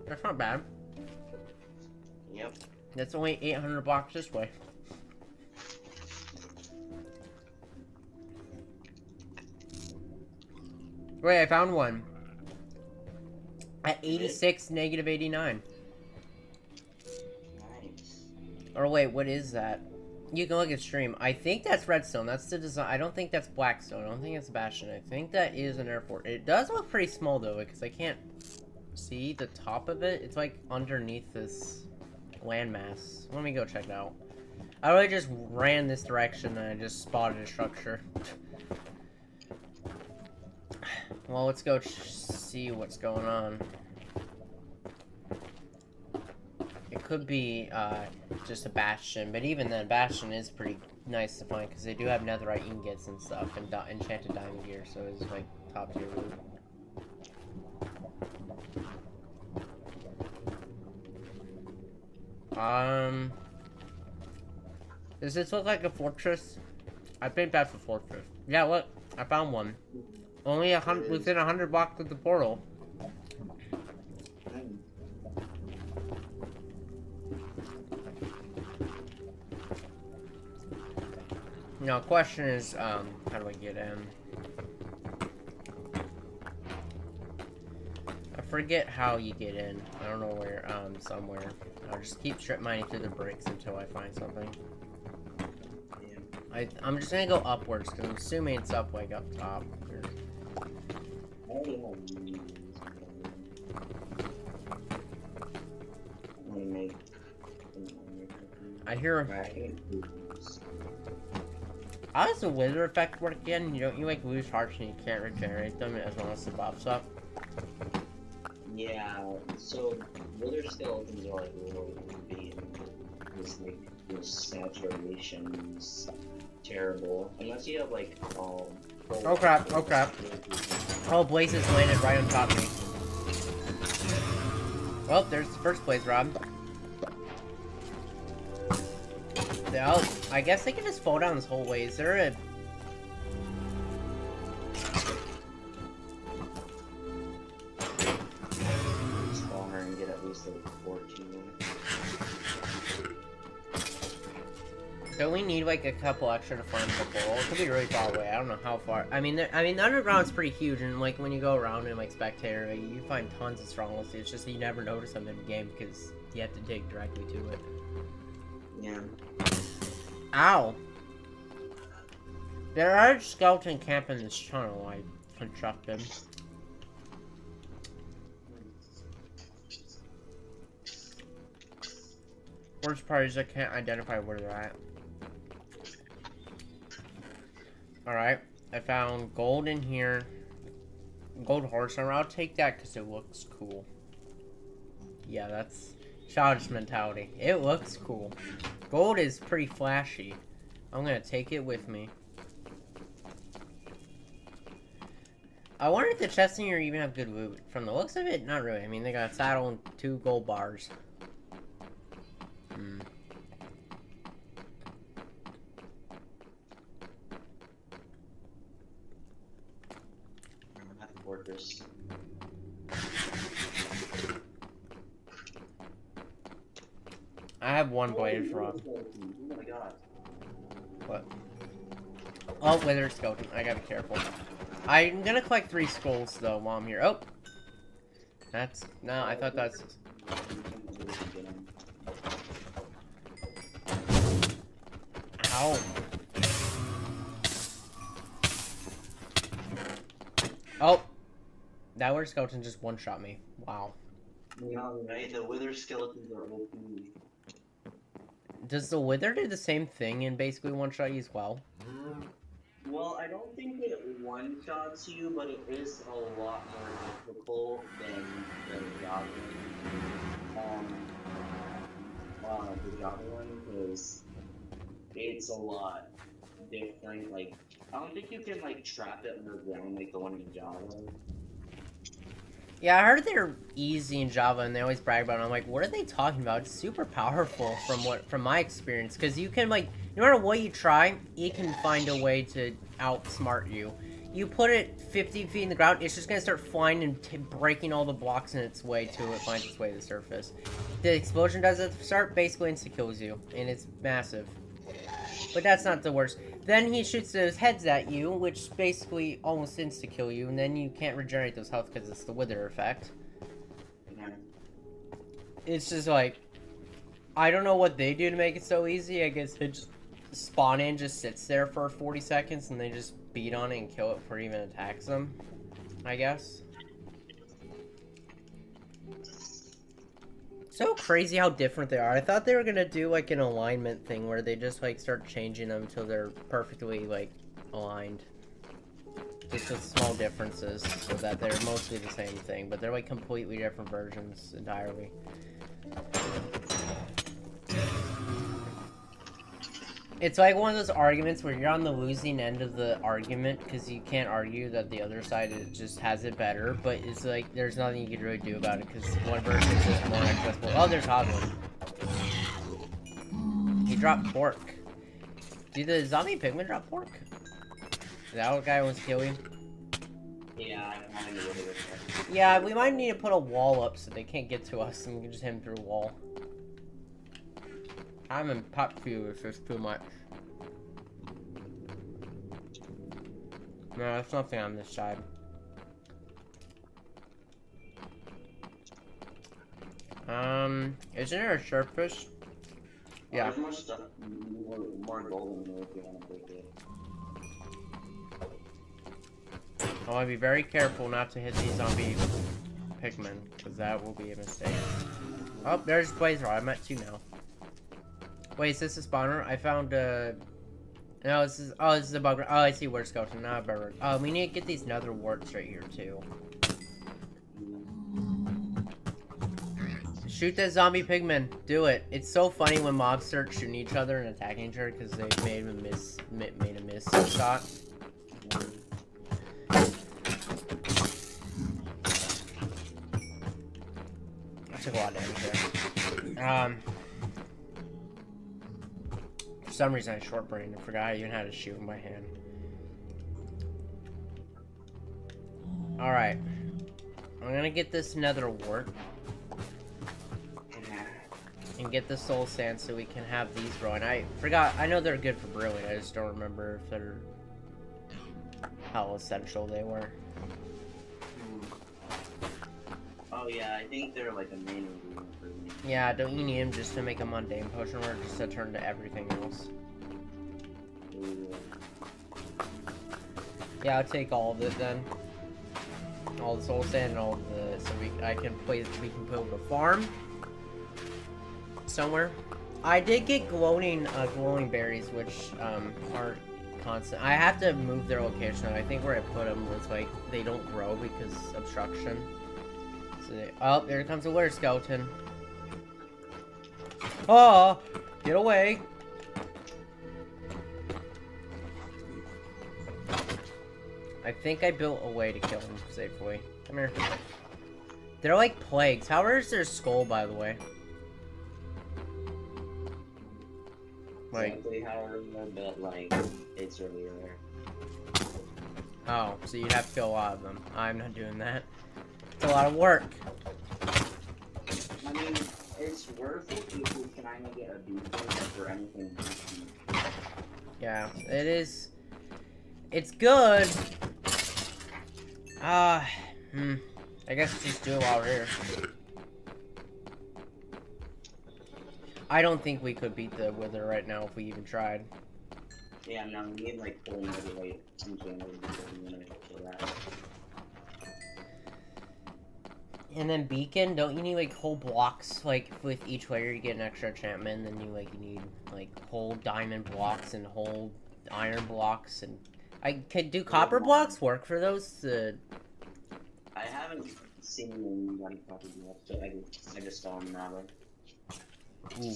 Speaker 1: That's not bad.
Speaker 3: Yep.
Speaker 1: That's only 800 blocks this way. Wait, I found one. At 86, negative 89.
Speaker 3: Nice.
Speaker 1: Or wait, what is that? You can look at stream. I think that's redstone. That's the design. I don't think that's blackstone. I don't think it's bastion. I think that is an airport. It does look pretty small though, because I can't see the top of it. It's like underneath this landmass. Let me go check it out. I really just ran this direction and I just spotted a structure. Well, let's go see what's going on. It could be just a bastion, but even then, bastion is pretty nice to find because they do have netherite ingots and stuff and enchanted diamond gear, so it's like top tier loot. Does this look like a fortress? I think that's a fortress. Yeah, look, I found one. Only within 100 blocks of the portal. Now, question is, how do I get in? I forget how you get in. I don't know where, somewhere. I'll just keep strip mining through the bricks until I find something. I'm just gonna go upwards, because I'm assuming it's up, like, up top. I hear him. How does the wither effect work again? Don't you like lose hearts and you can't regenerate them as long as the buff's up?
Speaker 3: Yeah, so wither skeletons are like really being this saturation's terrible. Unless you have like
Speaker 1: oh crap, oh crap. Oh, blazes landed right on top of me. Well, there's the first blaze rod. Oh, I guess they can just fall down this whole way. Is there a...
Speaker 3: spawn her and get at least like 14.
Speaker 1: So we need like a couple extra to farm the portal. It could be really far away. I don't know how far. I mean, the underground's pretty huge, and like when you go around in like spectator, you find tons of strongholds. It's just that you never notice them in the game because you have to dig directly to it.
Speaker 3: Yeah.
Speaker 1: Ow! There are skeleton camp in this tunnel I constructed. Worst part is I can't identify where they're at. Alright, I found gold in here. Gold horse armor. I'll take that because it looks cool. Yeah, that's childish mentality. It looks cool. Gold is pretty flashy. I'm gonna take it with me. I wonder if the chests in here even have good loot. From the looks of it, not really. I mean, they got a saddle and 2 gold bars. Hmm.
Speaker 3: Fortress.
Speaker 1: I have one blade rod.
Speaker 3: Oh my god.
Speaker 1: What? Oh, wither skeleton. I gotta be careful. I'm gonna collect 3 skulls though while I'm here. Oh! That's... No, I thought that's... Ow! Oh! That word skeleton just one-shot me. Wow.
Speaker 4: No, right? The wither skeletons are OP.
Speaker 1: Does the wither do the same thing and basically one-shot you as well?
Speaker 3: Well, I don't think it one-shots you, but it is a lot more difficult than the Java one, because it's a lot different. Like, I don't think you can like trap it underground like the one in Java.
Speaker 1: Yeah, I heard they're easy in Java, and they always brag about it. I'm like, what are they talking about? It's super powerful from my experience, because you can, like, no matter what you try, it can find a way to outsmart you. You put it 50 feet in the ground, it's just going to start flying and breaking all the blocks in its way till it finds its way to the surface. The explosion does at the start, basically insta-kills you, and it's massive. But that's not the worst. Then he shoots those heads at you, which basically almost insta-kill you, and then you can't regenerate those health because it's the wither effect. It's just like, I don't know what they do to make it so easy. I guess they just spawn in, just sits there for 40 seconds, and they just beat on it and kill it before it even attacks them, I guess. So crazy how different they are. I thought they were gonna do like an alignment thing where they just like start changing them until they're perfectly like aligned. Just with small differences so that they're mostly the same thing, but they're like completely different versions entirely. It's like one of those arguments where you're on the losing end of the argument because you can't argue that the other side just has it better, but it's like there's nothing you can really do about it because one version is just more accessible. Oh, there's Hogwarts. He dropped pork. Do the zombie pigmen drop pork? Is that what guy wants to kill you?
Speaker 3: Yeah, I'm having a little bit there.
Speaker 1: Yeah, we might need to put a wall up so they can't get to us and we can just hit them through a wall. I'm in pop view if it's too much. No, there's nothing on this side. Isn't there a surface? Yeah.
Speaker 3: There's more stuff, more gold in there if you want to break it.
Speaker 1: I want to be very careful not to hit these zombie pigmen, because that will be a mistake. Oh, there's Blaze Rod. I'm at 2 now. Wait, is this a spawner? I found no, this is a bug. Oh, I see word skeleton, not a bird. Oh, we need to get these nether warts right here too. Shoot that zombie pigman. Do it. It's so funny when mobs start shooting each other and attacking each other because they made a miss shot. I took a lot of damage there. For some reason I short-brained and forgot I even had to shoot in my hand. Alright. I'm gonna get this nether wart. And get the soul sand so we can have these growing. I forgot, I know they're good for brewing, I just don't remember if they're... how essential they were.
Speaker 3: Oh yeah, I think they're like a main ingredient for me.
Speaker 1: Yeah, don't you need them just to make a mundane potion or just to turn to everything else? Yeah, I'll take all of it then. All the soul sand and all of the so we can build a farm somewhere. I did get glowing berries, which aren't constant. I have to move their location. I think where I put them was like they don't grow because obstruction. So oh, there comes a wither skeleton. Oh, get away! I think I built a way to kill him safely. Come here. They're like plagues. How is their skull, by the way? Like,
Speaker 3: exactly how I remember, but like it's really rare.
Speaker 1: oh, so you'd have to kill a lot of them. I'm not doing that. It's a lot of work.
Speaker 3: I mean, it's worth it if you can kind of get a beacon for anything.
Speaker 1: Yeah, it is. It's good. I guess just do it while we're here. I don't think we could beat the wither right now if we even tried.
Speaker 3: Yeah, no, we need like 4 more to wait until before we want to kill that.
Speaker 1: And then beacon, don't you need like whole blocks? Like with each layer, you get an extra enchantment. And then you need like whole diamond blocks and whole iron blocks. And I could do copper blocks work for those.
Speaker 3: I haven't seen them run copper blocks, so I just saw them now.
Speaker 1: Ooh.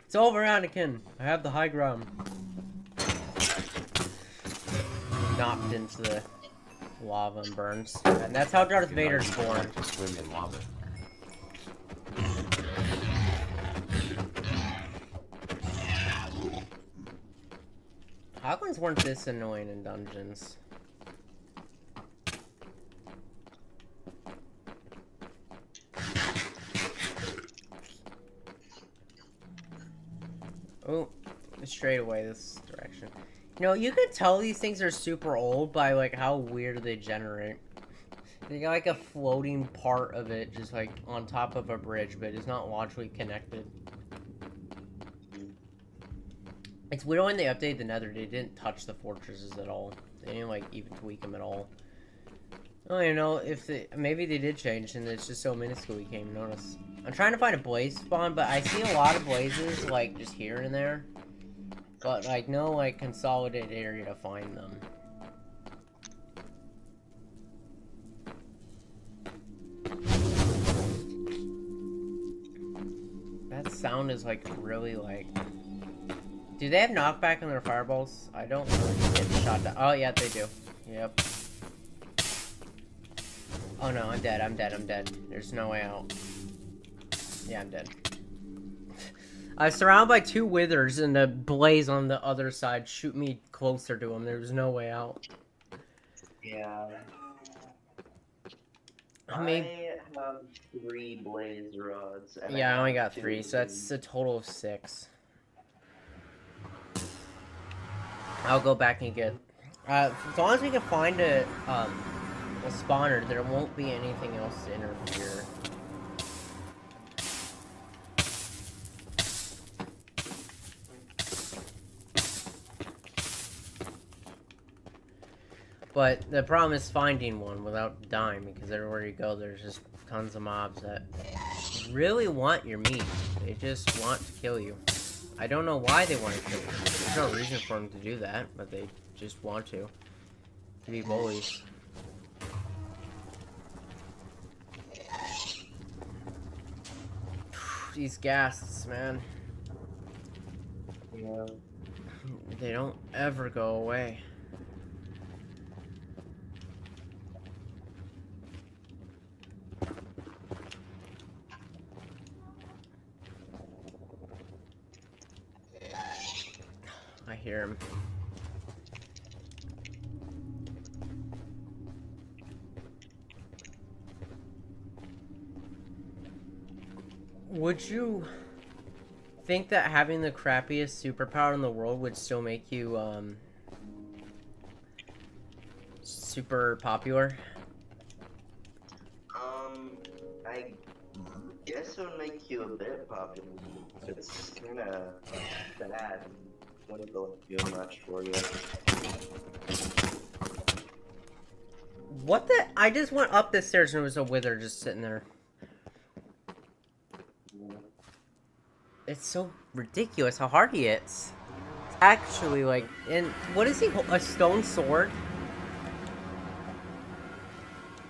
Speaker 1: It's over, Anakin. I have the high ground. Knocked into the lava and burns. And that's how Darth Vader's born.
Speaker 2: To swim in lava.
Speaker 1: Hoglins weren't this annoying in dungeons. Oh, straight away this direction. You know, you can tell these things are super old by like how weird they generate. They got like a floating part of it just like on top of a bridge, but it's not logically connected. It's weird when they updated the Nether, they didn't touch the fortresses at all. They didn't like even tweak them at all. I don't even know if they, maybe they did change and it's just so minuscule you can't even notice. I'm trying to find a blaze spawn, but I see a lot of blazes like just here and there. But like no like consolidated area to find them. That sound is like really like... Do they have knockback on their fireballs? I don't really get shot down. Oh yeah, they do. Yep. Oh no, I'm dead, I'm dead, I'm dead. There's no way out. Yeah, I'm dead. I was surrounded by two withers and a blaze on the other side shoot me closer to him. There was no way out.
Speaker 4: Yeah.
Speaker 1: I mean,
Speaker 4: I have 3 blaze rods. And
Speaker 1: yeah, I only
Speaker 4: have
Speaker 1: got
Speaker 4: 2
Speaker 1: 3, so that's a total of 6. I'll go back and get... as long as we can find a spawner, there won't be anything else to interfere. But the problem is finding one without dying, because everywhere you go, there's just tons of mobs that really want your meat. They just want to kill you. I don't know why they want to kill you. There's no reason for them to do that, but they just want to. To be bullies. These ghasts, man.
Speaker 4: Yeah.
Speaker 1: They don't ever go away. I hear him. Would you think that having the crappiest superpower in the world would still make you, super popular?
Speaker 4: I guess it would make you a bit popular. It's kinda bad. Wouldn't go do much for you.
Speaker 1: What the? I just went up the stairs and there was a wither just sitting there.
Speaker 4: Yeah.
Speaker 1: It's so ridiculous how hard he is. It's actually like, and what is he? A stone sword?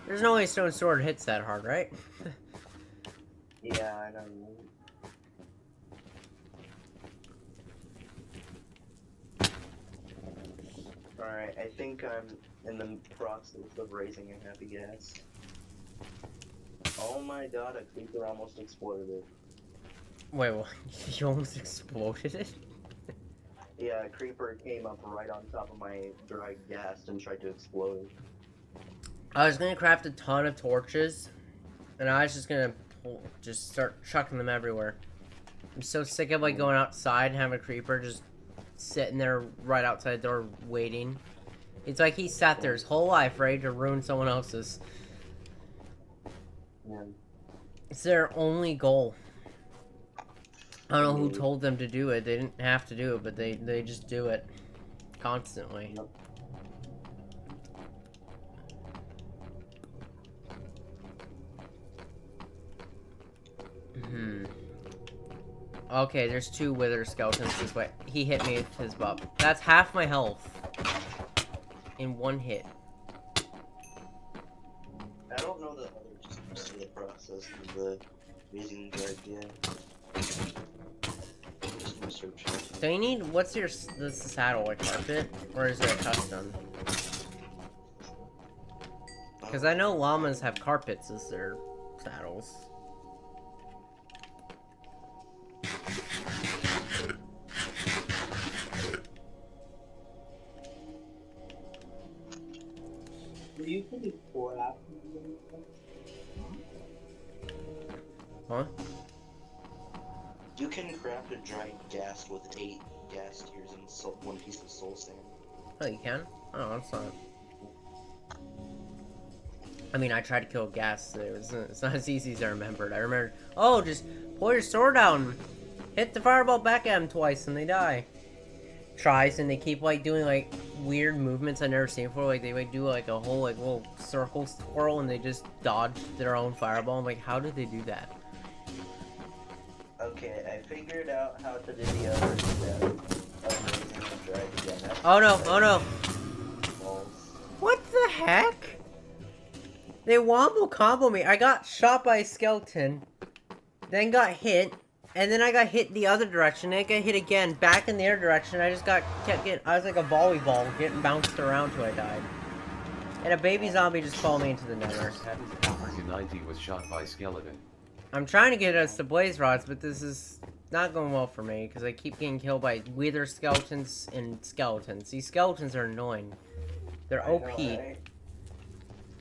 Speaker 1: There's no way a stone sword hits that hard, right?
Speaker 4: Yeah, I know. Alright, I think I'm in the process of raising a happy gas. Oh my god, a creeper almost exploded.
Speaker 1: Wait, what? You almost exploded it?
Speaker 4: Yeah, a creeper came up right on top of my dry gas and tried to explode.
Speaker 1: I was gonna craft a ton of torches, and I was just gonna just start chucking them everywhere. I'm so sick of like going outside and having a creeper just sitting there right outside the door waiting. It's like he sat there his whole life ready to ruin someone else's.
Speaker 4: Yeah.
Speaker 1: It's their only goal. I don't know who told them to do it. They didn't have to do it, but they just do it constantly.
Speaker 4: Yep.
Speaker 1: Okay, there's 2 wither skeletons this way. He hit me with his butt. That's half my health. In 1 hit.
Speaker 4: I don't know the other steps to the process of the using drag yet. Just research it.
Speaker 1: So you need, what's your, the saddle, a carpet? Or is it a custom? Because I know llamas have carpets as their saddles.
Speaker 4: You can crap.
Speaker 1: Huh?
Speaker 4: You can craft a dried ghast with 8 gas tears and 1 piece of soul sand.
Speaker 1: Oh, you can? Oh, that's not... I mean, I tried to kill gas. It's not as easy as I remembered. I remembered, oh, just pull your sword down. Hit the fireball back at them twice and they die. Tries and they keep like doing like weird movements I've never seen before. Like they would do like a whole like little circle swirl and they just dodge their own fireball. I'm like, how did they do that?
Speaker 4: Okay, I figured out how to do the other step of raising the dragon.
Speaker 1: Oh no, oh no.
Speaker 4: Balls.
Speaker 1: What the heck? They wombo combo me. I got shot by a skeleton, then got hit, and then I got hit the other direction, and I got hit again, back in the other direction. I just kept getting, I was like a volleyball, getting bounced around till I died. And a baby zombie just followed me into the nether.
Speaker 2: Unity was shot by skeleton.
Speaker 1: I'm trying to get us to blaze rods, but this is not going well for me, because I keep getting killed by wither skeletons and skeletons. These skeletons are annoying. They're OP.
Speaker 4: I know, right?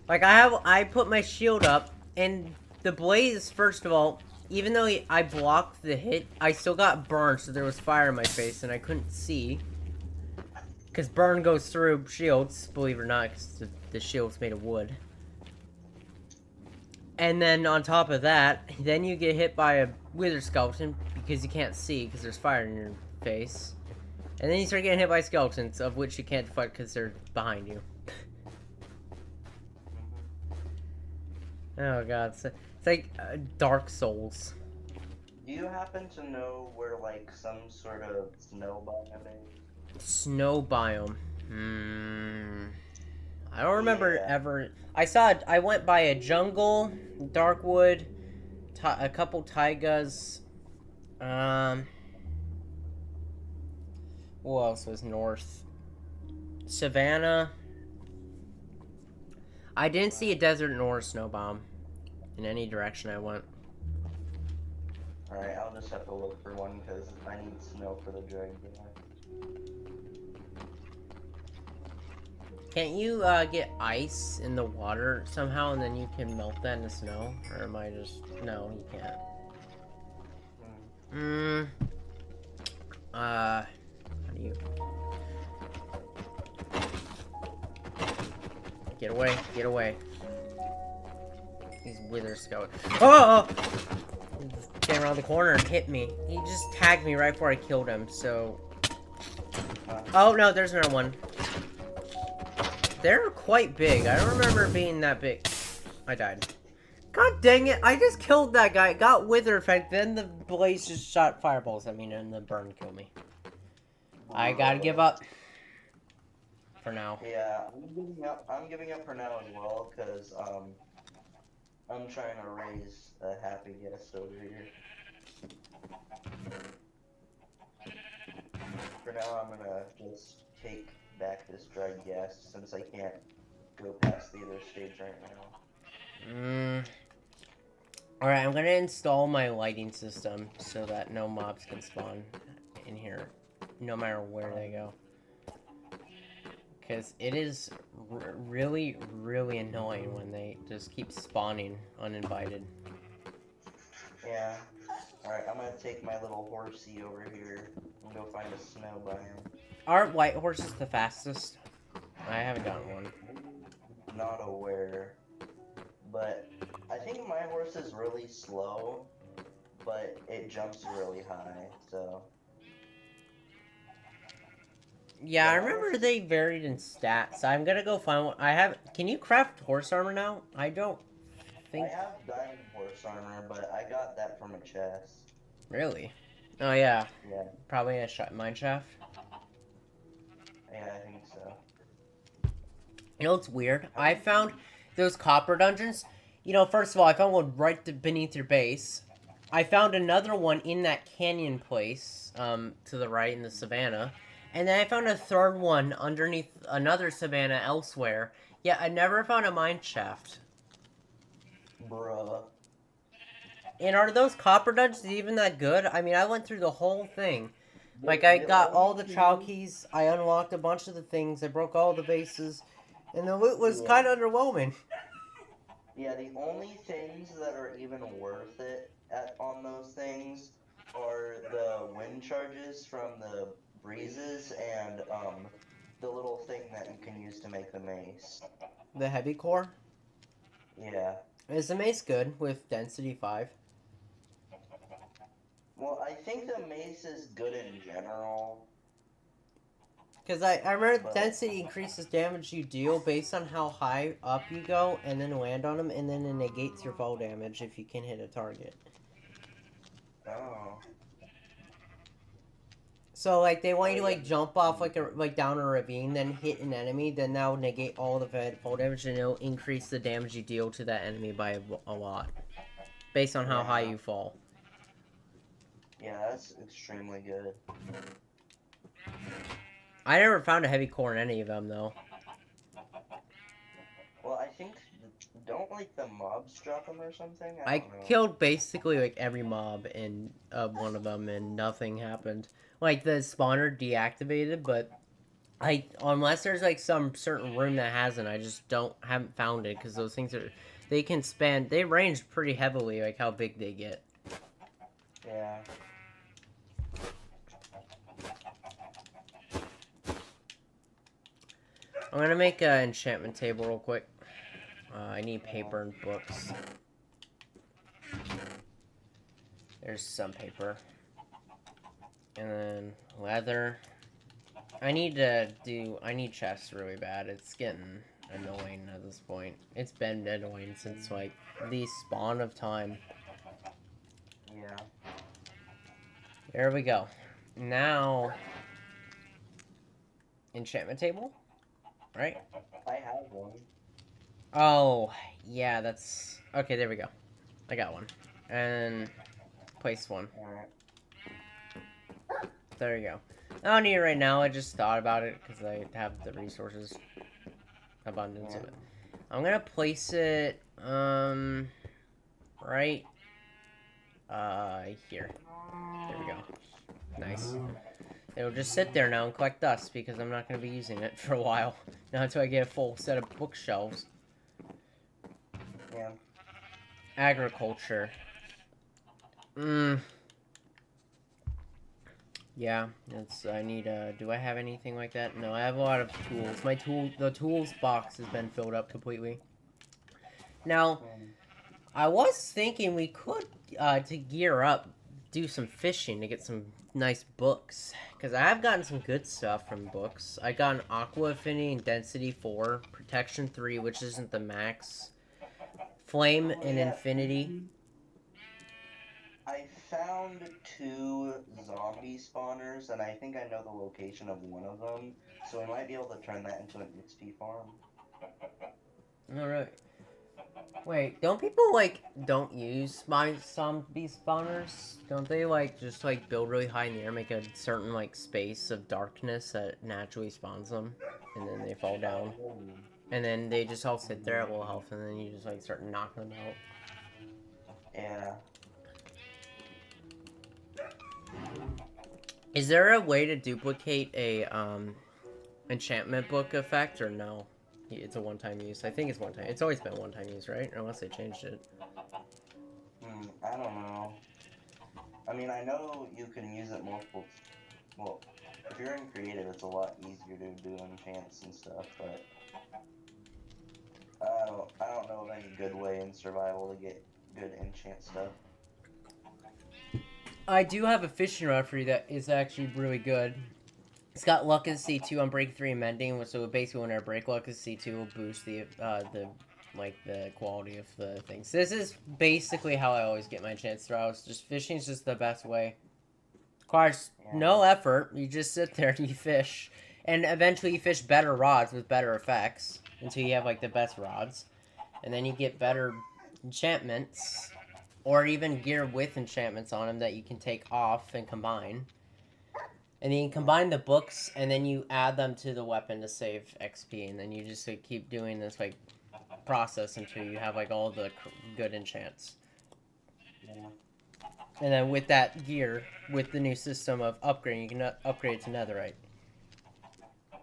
Speaker 1: Like, I put my shield up, and the blaze, first of all, even though I blocked the hit, I still got burned, so there was fire in my face, and I couldn't see. Because burn goes through shields, believe it or not, because the shield's made of wood. And then, on top of that, then you get hit by a wither skeleton, because you can't see, because there's fire in your face. And then you start getting hit by skeletons, of which you can't fight because they're behind you. Oh god, it's like Dark Souls.
Speaker 4: Do you happen to know where, like, some sort of snow biome is?
Speaker 1: Snow biome. I don't remember ever. I went by a jungle, darkwood, a couple taigas. What else was north? Savannah. I didn't see a desert nor a snow biome in any direction I went.
Speaker 4: Alright, I'll just have to look for one because I need snow for the dragon.
Speaker 1: Can't you get ice in the water somehow and then you can melt that into snow? Or am I just... No, you can't. How do you... Get away, get away. These wither skeletons. Oh! He came around the corner and hit me. He just tagged me right before I killed him, so... Oh, no, there's another one. They're quite big. I don't remember it being that big. I died. God dang it, I just killed that guy. It got wither effect, then the blaze just shot fireballs at me, and the burn killed me. I gotta give up. For now.
Speaker 4: Yeah, I'm giving up for now as well, because, I'm trying to raise a happy guest over here. For now, I'm gonna just take back this dried gas, since I can't go past the other stage right now.
Speaker 1: Alright, I'm gonna install my lighting system, so that no mobs can spawn in here, no matter where they go. Because it is really, really annoying when they just keep spawning uninvited.
Speaker 4: Yeah. Alright, I'm gonna take my little horsey over here and go find a snow biome.
Speaker 1: Aren't white horses the fastest? I haven't gotten one.
Speaker 4: Not aware. But I think my horse is really slow, but it jumps really high, so...
Speaker 1: Yeah, I remember they varied in stats. I'm gonna go find one. Can you craft horse armor now? I don't think...
Speaker 4: I have diamond horse armor, but I got that from a chest.
Speaker 1: Really? Oh yeah,
Speaker 3: Yeah,
Speaker 1: probably a mine shaft.
Speaker 3: yeah, I think so.
Speaker 1: You know what's weird? I found those copper dungeons. You know, first of all, I found one beneath your base. I found another one in that canyon place, to the right in the savannah. And then I found a third one underneath another savannah elsewhere. Yeah, I never found a mine shaft.
Speaker 3: Bruh.
Speaker 1: And are those copper dungeons even that good? I mean, I went through the whole thing. Like, I
Speaker 3: The
Speaker 1: got all
Speaker 3: only
Speaker 1: the child
Speaker 3: thing,
Speaker 1: keys, I unlocked a bunch of the things, I broke all the bases, and the loot was
Speaker 3: yeah,
Speaker 1: kind of underwhelming.
Speaker 3: yeah, the only things that are even worth it on those things are the wind charges from the breezes and the little thing that you can use to make the mace.
Speaker 1: The heavy core.
Speaker 3: Yeah.
Speaker 1: Is the mace good with density 5?
Speaker 3: Well, I think the mace is good in general,
Speaker 1: Because I remember
Speaker 3: but
Speaker 1: density increases damage you deal based on how high up you go and then land on them, and then it negates your fall damage if you can hit a target.
Speaker 3: oh,
Speaker 1: So like they want
Speaker 3: oh
Speaker 1: you to
Speaker 3: yeah,
Speaker 1: like jump off like down a ravine, then hit an enemy, then that will negate all the fall damage, and it'll increase the damage you deal to that enemy by a lot, based on how high
Speaker 3: yeah,
Speaker 1: you fall.
Speaker 3: yeah, that's extremely good.
Speaker 1: I never found a heavy core in any of them though.
Speaker 3: Well, I think don't like the mobs drop them or something. I
Speaker 1: I
Speaker 3: don't know.
Speaker 1: killed basically like every mob in one of them, and nothing happened. Like the spawner deactivated, but unless there's like some certain room that hasn't, I just haven't found it because those things they range pretty heavily, like how big they get.
Speaker 3: Yeah.
Speaker 1: I'm gonna make an enchantment table real quick. I need paper and books. There's some paper. And then leather. I need chests really bad. It's getting annoying at this point. It's been annoying since like the spawn of time.
Speaker 3: Yeah.
Speaker 1: There we go. Now, enchantment table, right?
Speaker 3: I have one.
Speaker 1: Oh, yeah, that's... Okay, there we go. I got one. And place one.
Speaker 3: Alright.
Speaker 1: There you go. I don't need it right now, I just thought about it because I have the resources. Abundance of it. I'm gonna place it, right, here. There we go. Nice. It'll just sit there now and collect dust because I'm not gonna be using it for a while. Not until I get a full set of bookshelves.
Speaker 3: Yeah.
Speaker 1: Agriculture. Yeah, I need, do I have anything like that? No, I have a lot of tools. The tools box has been filled up completely. Now, I was thinking we could, to gear up, do some fishing to get some nice books. Because I have gotten some good stuff from books. I got an Aqua Affinity and Density 4, Protection 3, which isn't the max, Flame and Infinity.
Speaker 3: I found 2 zombie spawners, and I think I know the location of one of them, so we might be able to turn that into an XP farm.
Speaker 1: Alright. Wait, don't people, like, don't use zombie spawners? Don't they, like, just, like, build really high in the air, make a certain, like, space of darkness that naturally spawns them, and then they fall down? And then they just all sit there at low health, and then you just, like, start knocking them out.
Speaker 3: Yeah.
Speaker 1: Is there a way to duplicate a, enchantment book effect, or no? It's a one-time use. I think it's one-time. It's always been one-time use, right? Unless they changed it.
Speaker 3: I don't know. I mean, I know you can use it multiple... Well, if you're in creative, it's a lot easier to do enchants and stuff, but... I don't know of any good way in survival to get good enchant stuff.
Speaker 1: I do have a fishing rod for you that is actually really good. It's got luck as C2 on break 3 and mending, so basically when I break luck as C2 will boost the quality of the things. This is basically how I always get my chance throws. Just fishing's just the best way. Requires no effort. You just sit there and you fish. And eventually you fish better rods with better effects. Until you have, like, the best rods. And then you get better enchantments. Or even gear with enchantments on them that you can take off and combine. And then you combine the books, and then you add them to the weapon to save XP. And then you just, like, keep doing this, like, process until you have, like, all the good enchants.
Speaker 3: Yeah.
Speaker 1: And then with that gear, with the new system of upgrading, you can upgrade to netherite.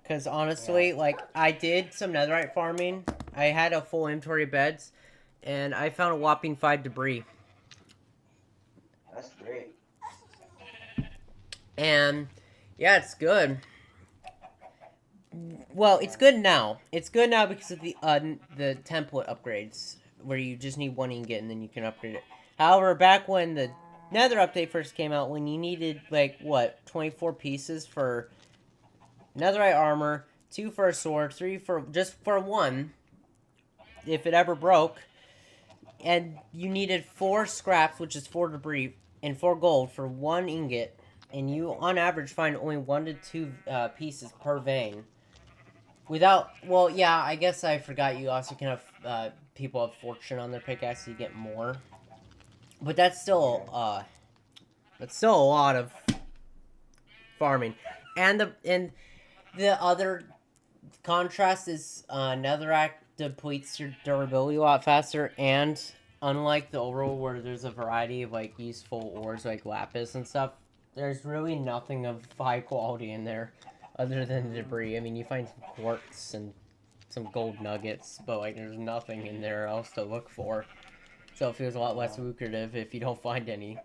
Speaker 1: Because honestly, like, I did some netherite farming. I had a full inventory of beds, and I found a whopping 5 debris.
Speaker 3: That's great.
Speaker 1: And, yeah, it's good. Well, it's good now. It's good now because of the template upgrades, where you just need one ingot and then you can upgrade it. However, back when the Nether update first came out, when you needed, like, what, 24 pieces for netherite armor, 2 for a sword, 3 for, just for 1, if it ever broke, and you needed 4 scraps, which is 4 debris, and 4 gold for 1 ingot, and you, on average, find only 1 to 2 pieces per vein. Without, well, yeah, I guess I forgot you also can have, people have fortune on their pickaxe, so you get more. But that's still, a lot of farming. And the other contrast is, netherrack depletes your durability a lot faster, and unlike the overworld where there's a variety of, like, useful ores like lapis and stuff, there's really nothing of high quality in there other than the debris. I mean, you find some quartz and some gold nuggets, but, like, there's nothing in there else to look for. So it feels a lot less lucrative if you don't find any.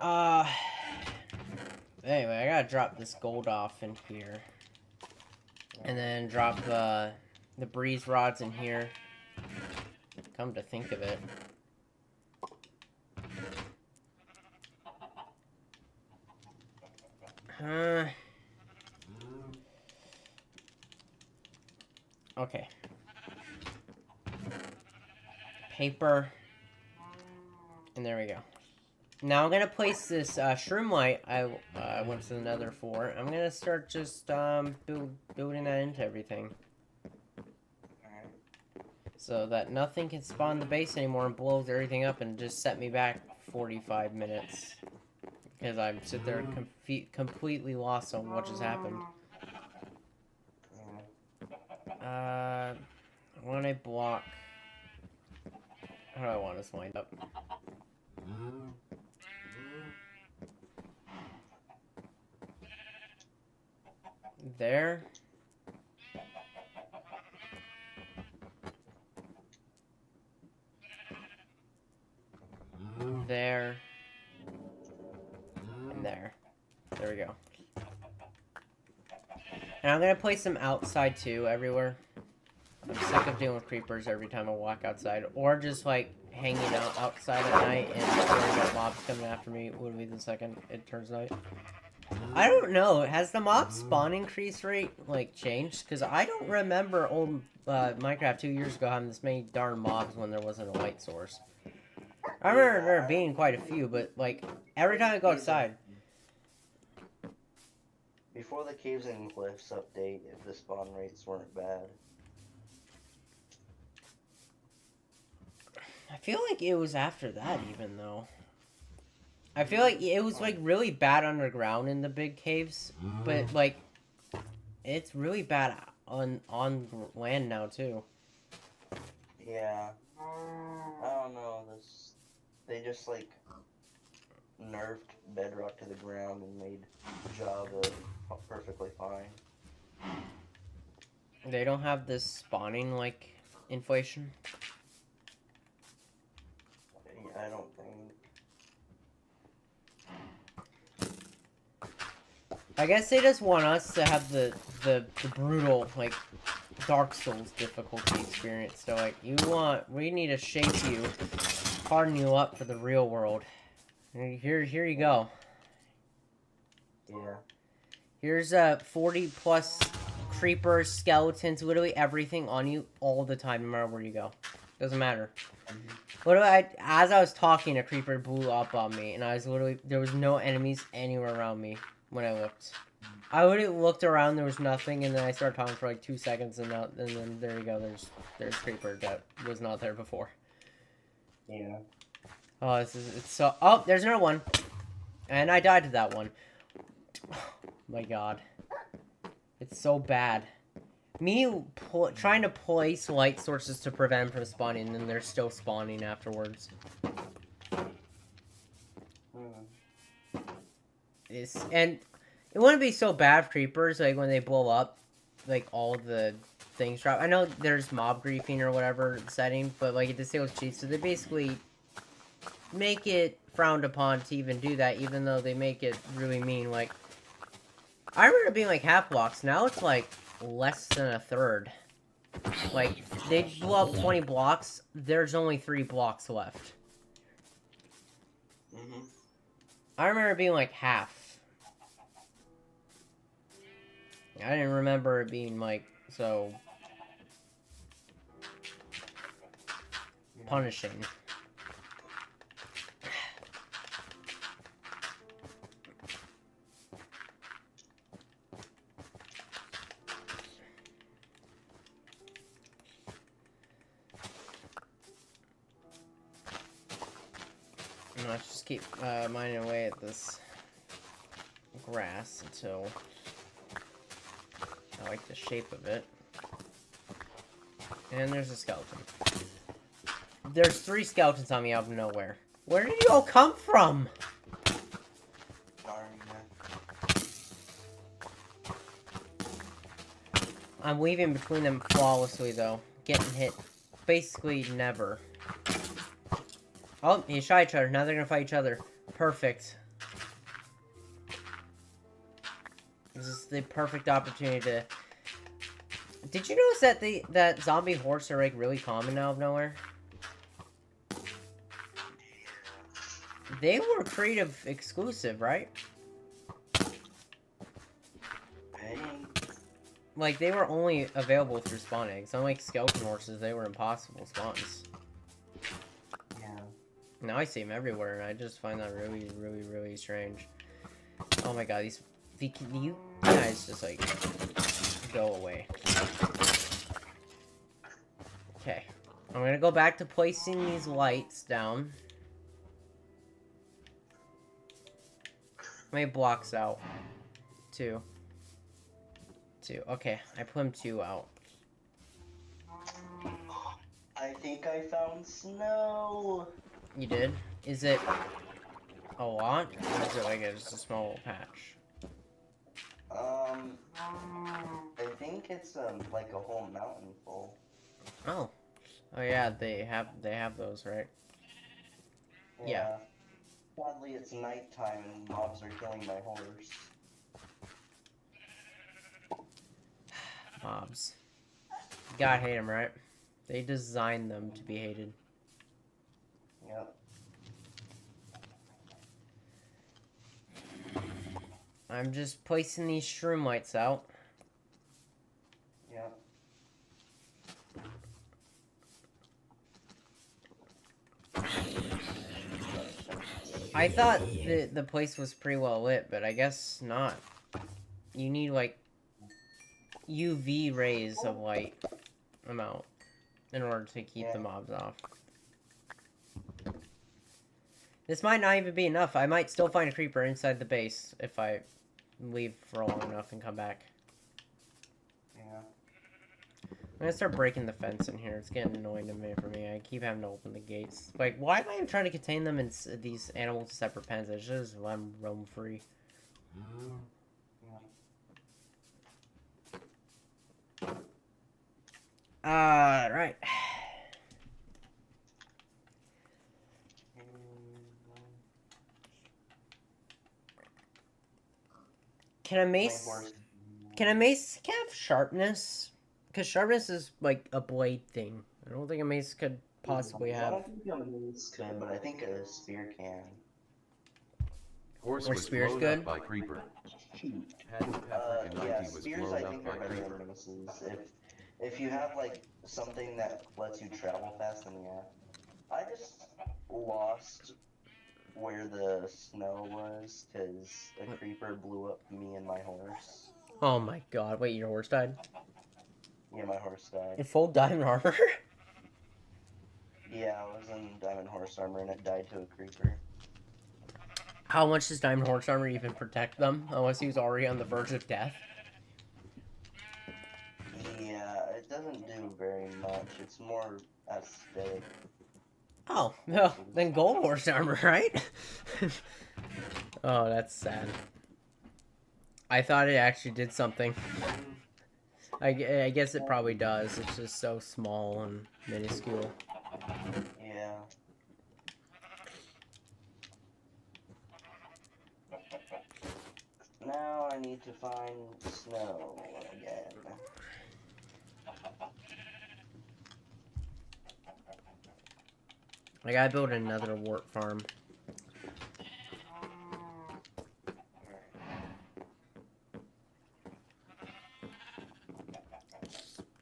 Speaker 1: Anyway, I gotta drop this gold off in here. And then drop, the breeze rods in here. Come to think of it. Okay. Paper. And there we go. Now I'm gonna place this shroom light I went to the nether for. I'm gonna start just building that into everything. So that nothing can spawn the base anymore and blows everything up and just set me back 45 minutes. Because I'm sit there completely lost on what just happened. I want a block. How do I want this lined up? There. There. And there. There we go. And I'm gonna place them outside too, everywhere. I'm sick of dealing with creepers every time I walk outside. Or just, like, hanging out outside at night and worrying about mobs coming after me would be the second it turns night. I don't know. Has the mob spawn increase rate, like, changed? Because I don't remember old Minecraft 2 years ago having this many darn mobs when there wasn't a light source. I remember there being quite a few, but, like, every time I go outside.
Speaker 4: Before the Caves and Cliffs update, if the spawn rates weren't bad.
Speaker 1: I feel like it was after that, even, though. I feel like it was, like, really bad underground in the big caves, but, like, it's really bad on land now, too.
Speaker 4: Yeah. I don't know, they just, like, nerfed bedrock to the ground and made Java perfectly fine.
Speaker 1: They don't have this spawning, like, inflation?
Speaker 4: I don't think.
Speaker 1: I guess they just want us to have the brutal, like, Dark Souls difficulty experience. So, like, we need to shape you, harden you up for the real world. Here you go.
Speaker 4: Yeah.
Speaker 1: Here's 40 plus creepers, skeletons, literally everything on you all the time, no matter where you go. Doesn't matter. as I was talking, a creeper blew up on me, and I was literally, there was no enemies anywhere around me when I looked. I literally looked around, there was nothing, and then I started talking for like 2 seconds, and then there you go, there's creeper that was not there before.
Speaker 4: Yeah.
Speaker 1: Oh, it's so, oh, there's another one. And I died to that one. Oh my god. It's so bad. Me trying to place light sources to prevent them from spawning, and then they're still spawning afterwards. And it wouldn't be so bad for creepers, like, when they blow up, like, all the things drop. I know there's mob griefing or whatever setting, but, like, it disables cheats, so they basically make it frowned upon to even do that, even though they make it really mean. Like, I remember it being, like, half blocks. Now it's, like, less than a third. Like, they blow up 20 blocks, there's only 3 blocks left. I remember it being, like, half. I didn't remember it being, like, so punishing. Let's just keep mining away at this grass until I like the shape of it. And there's a skeleton. There's 3 skeletons on me out of nowhere. Where did you all come from? I'm weaving between them flawlessly, though. Getting hit basically never. Oh, you shot each other. Now they're gonna fight each other. Perfect. This is the perfect opportunity to... Did you notice that that zombie horse are, like, really common out of nowhere? They were creative exclusive, right? Like, they were only available through spawn eggs. Unlike skeleton horses, they were impossible spawns.
Speaker 4: Yeah.
Speaker 1: Now I see them everywhere, and I just find that really, really, really strange. Oh my god, you guys just, like, go away. Okay. I'm gonna go back to placing these lights down. How many blocks out? 2. 2. Okay, I put them 2 out.
Speaker 4: I think I found snow.
Speaker 1: You did? Is it a lot? Or is it like just a small little patch?
Speaker 4: I think it's like a whole mountain full.
Speaker 1: Oh. Oh yeah, they have those, right? Yeah.
Speaker 4: Sadly, it's nighttime and mobs are killing my horse.
Speaker 1: Mobs. You gotta hate them, right? They designed them to be hated.
Speaker 4: Yep.
Speaker 1: I'm just placing these shroom lights out.
Speaker 4: Yep.
Speaker 1: I thought the place was pretty well lit, but I guess not. You need, like, UV rays of light amount in order to keep the mobs off. This might not even be enough. I might still find a creeper inside the base if I leave for long enough and come back.
Speaker 4: Yeah.
Speaker 1: I'm gonna start breaking the fence in here. It's getting annoying for me. I keep having to open the gates. Like, why am I even trying to contain them in these animals in separate pens? I should just let them roam free. Right. Can a mace have sharpness? Because sharpness is like a blade thing. I don't think a mace could possibly have.
Speaker 4: I don't think a mace could, but I think a spear can.
Speaker 2: Horse
Speaker 1: Or
Speaker 2: was
Speaker 1: spear's
Speaker 2: blown
Speaker 1: good?
Speaker 2: up by creeper.
Speaker 4: Yeah,
Speaker 2: was
Speaker 4: spears
Speaker 2: blown
Speaker 4: I
Speaker 2: up
Speaker 4: think
Speaker 2: by
Speaker 4: are better
Speaker 2: creeper.
Speaker 4: than maces. If you have like something that lets you travel fast, then yeah. I just lost where the snow was because a creeper blew up me and my horse.
Speaker 1: Oh my god, wait, your horse died?
Speaker 4: Yeah, my horse
Speaker 1: In
Speaker 4: died.
Speaker 1: full diamond armor?
Speaker 4: Yeah, I was in diamond horse armor and it died to a creeper.
Speaker 1: How much does diamond horse armor even protect them? Unless he was already on the verge of death?
Speaker 4: Yeah, it doesn't do very much. It's more aesthetic.
Speaker 1: Oh, no, then gold horse armor, right? Oh, that's sad. I thought it actually did something. I guess it probably does. It's just so small and minuscule.
Speaker 4: Yeah. Now I need to find snow again.
Speaker 1: I gotta build another wart farm.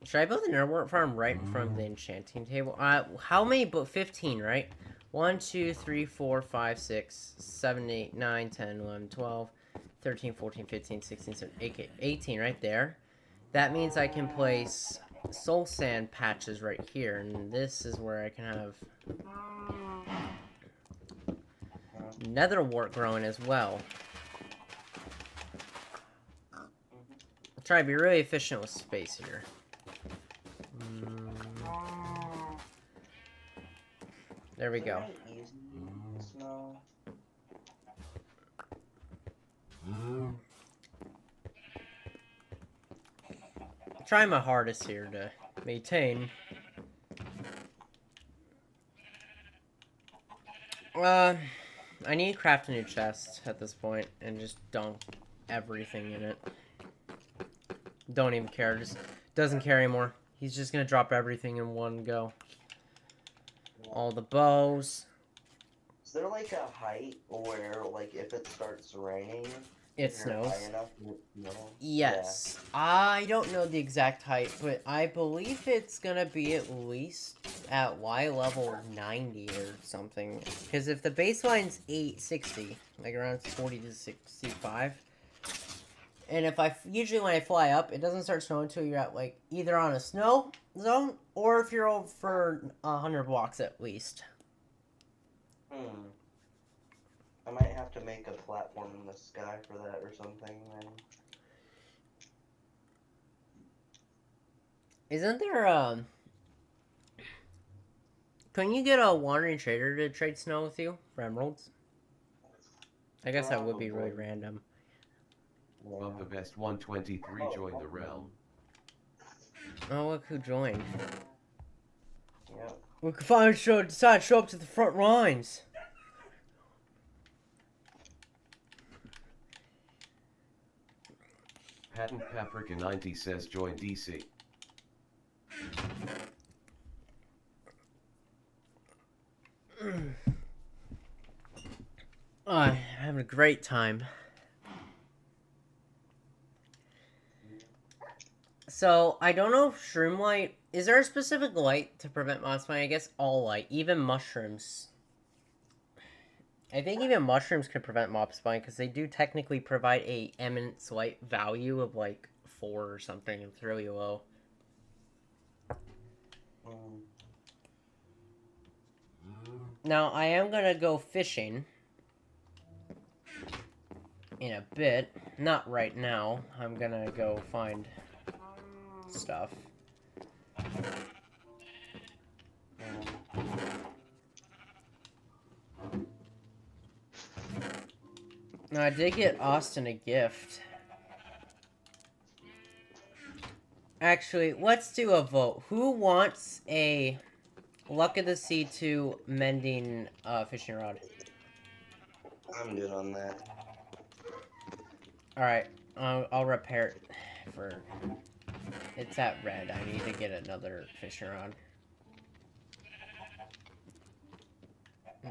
Speaker 1: Should I build another wart farm right in front of the enchanting table? How many? But 15, right? 1, 2, 3, 4, 5, 6, 7, 8, 9, 10, 11, 12, 13, 14, 15, 16, 17, 18 right there. That means I can place soul sand patches right here, and this is where I can have nether wart growing as well. I'll try to be really efficient with space here. There we go.
Speaker 4: Snow.
Speaker 1: Try my hardest here to maintain. I need to craft a new chest at this point and just dunk everything in it. Don't even care. Just doesn't care anymore. He's just gonna drop everything in one go. All the bows.
Speaker 4: Is there like a height where, like, if it starts raining,
Speaker 1: It
Speaker 4: if you're
Speaker 1: snows.
Speaker 4: high enough, no?
Speaker 1: Yes. I don't know the exact height, but I believe it's gonna be at least at Y level 90 or something. Because if the baseline's 860, like around 40 to 65, and if usually when I fly up, it doesn't start snowing until you're at like either on a snow zone or if you're over 100 blocks at least.
Speaker 4: I might have to make a platform in the sky for that or something then.
Speaker 1: Isn't there can you get a wandering trader to trade snow with you for emeralds? I guess that would be really
Speaker 4: Probably.
Speaker 1: random.
Speaker 2: Bob the best 123 joined the realm.
Speaker 1: Oh, look who joined.
Speaker 4: Yep.
Speaker 1: We can finally decide to show up to the front lines.
Speaker 2: Patent Paprika 90 says join DC.
Speaker 1: I'm having a great time. So, I don't know if shroom light... Is there a specific light to prevent mob spawning? I guess all light. Even mushrooms. I think even mushrooms can prevent mob spawning because they do technically provide a eminence light value of like 4 or something. It's really low. Now, I am going to go fishing in a bit. Not right now. I'm going to go find stuff. Now, I did get Austin a gift. Actually, let's do a vote. Who wants a Luck of the Sea 2 mending fishing rod?
Speaker 4: I'm good on that.
Speaker 1: Alright, I'll repair it for... It's at red. I need to get another fishing rod.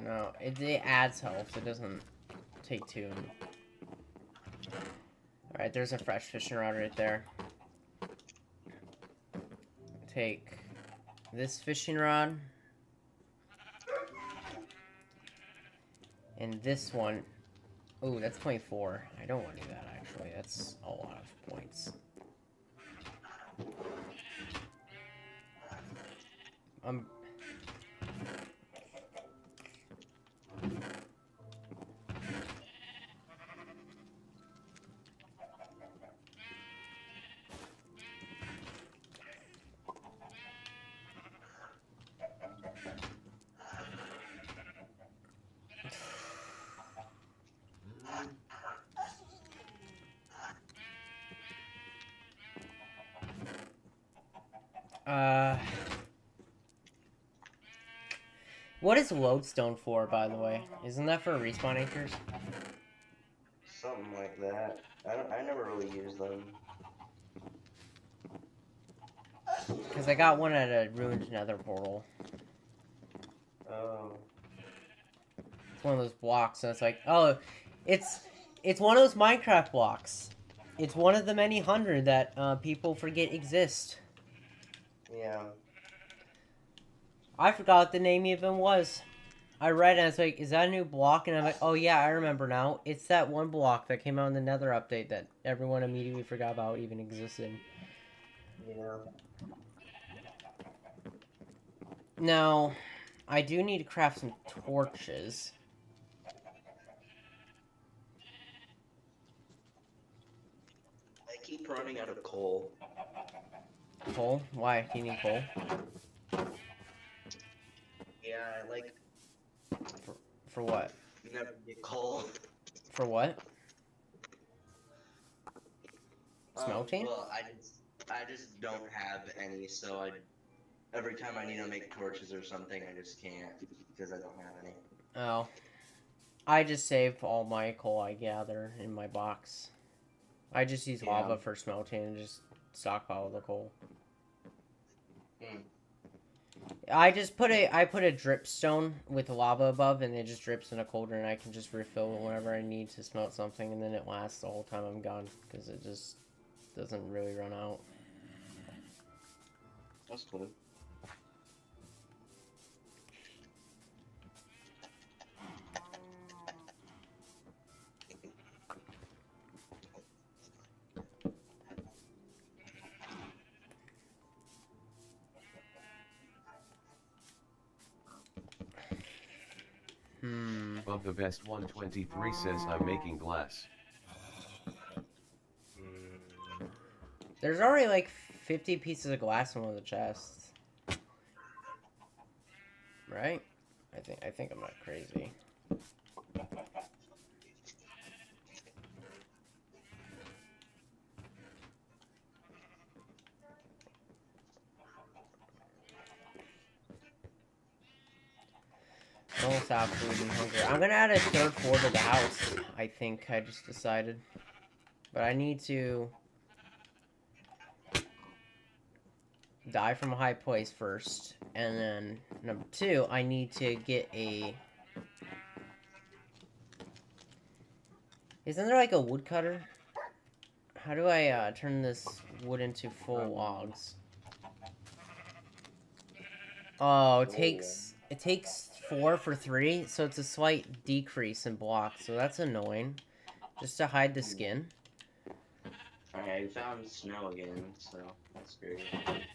Speaker 1: No, it adds health. It doesn't take 2. Alright, there's a fresh fishing rod right there. Take this fishing rod. And this one, oh, that's 24. I don't want to do that, actually. That's a lot of points. What is lodestone for, by the way? Isn't that for respawn anchors?
Speaker 4: Something like that. I never really use them.
Speaker 1: Because I got one at a ruined nether portal.
Speaker 4: Oh.
Speaker 1: It's one of those blocks, and it's like, oh, it's one of those Minecraft blocks. It's one of the many hundred that people forget exist.
Speaker 4: Yeah.
Speaker 1: I forgot what the name even was. I read it and it's like, is that a new block? And I'm like, oh yeah, I remember now. It's that one block that came out in the Nether update that everyone immediately forgot about even existed.
Speaker 4: Yeah.
Speaker 1: Now, I do need to craft some torches.
Speaker 3: I keep running out of coal.
Speaker 1: Coal? Why? Do you need coal?
Speaker 3: Yeah, like,
Speaker 1: For what?
Speaker 3: never get coal.
Speaker 1: For what? Smelting?
Speaker 3: Well, I just don't have any, so every time I need to make torches or something, I just can't because I don't have any.
Speaker 1: Oh. I just save all my coal I gather in my box. I just use lava for smelting and just stockpile the coal. I put a drip stone with lava above, and it just drips in a cauldron, and I can just refill it whenever I need to smelt something, and then it lasts the whole time I'm gone, because it just doesn't really run out.
Speaker 3: That's cool.
Speaker 2: Of the best 123 says I'm making glass.
Speaker 1: There's already like 50 pieces of glass in one of the chests. Right? I think I'm not crazy. Almost absolutely hungry. I'm gonna add a third floor to the house. I think I just decided, but I need to die from a high place first, and then number 2, I need to get a. Isn't there like a woodcutter? How do I turn this wood into full logs? Oh, it takes 4 for 3, so it's a slight decrease in blocks, so that's annoying. Just to hide the skin.
Speaker 3: I found snow again, so that's great.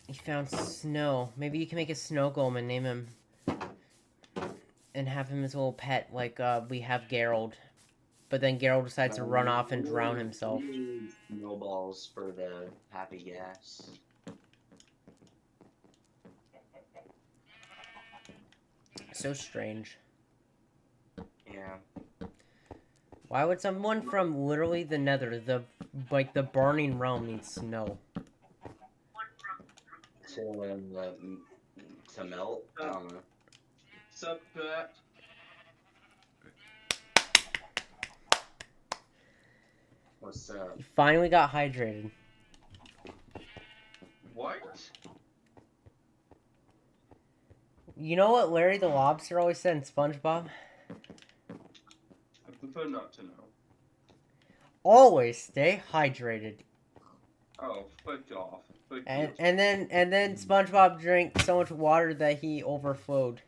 Speaker 1: You found snow. Maybe you can make a snow golem and name him. And have him as a little pet, like we have Geralt. But then Geralt decides to run off and drown himself.
Speaker 3: Snowballs for the happy gas.
Speaker 1: So strange.
Speaker 3: Yeah.
Speaker 1: Why would someone from literally the Nether, the burning realm, need snow?
Speaker 3: To melt? I don't know.
Speaker 5: Sup, Kurt?
Speaker 3: What's up?
Speaker 1: You finally got hydrated.
Speaker 5: What?
Speaker 1: You know what Larry the Lobster always said in SpongeBob?
Speaker 5: I prefer not to know.
Speaker 1: Always stay hydrated.
Speaker 5: Oh, fuck off. Fuck
Speaker 1: And
Speaker 5: you.
Speaker 1: and then SpongeBob drank so much water that he overflowed.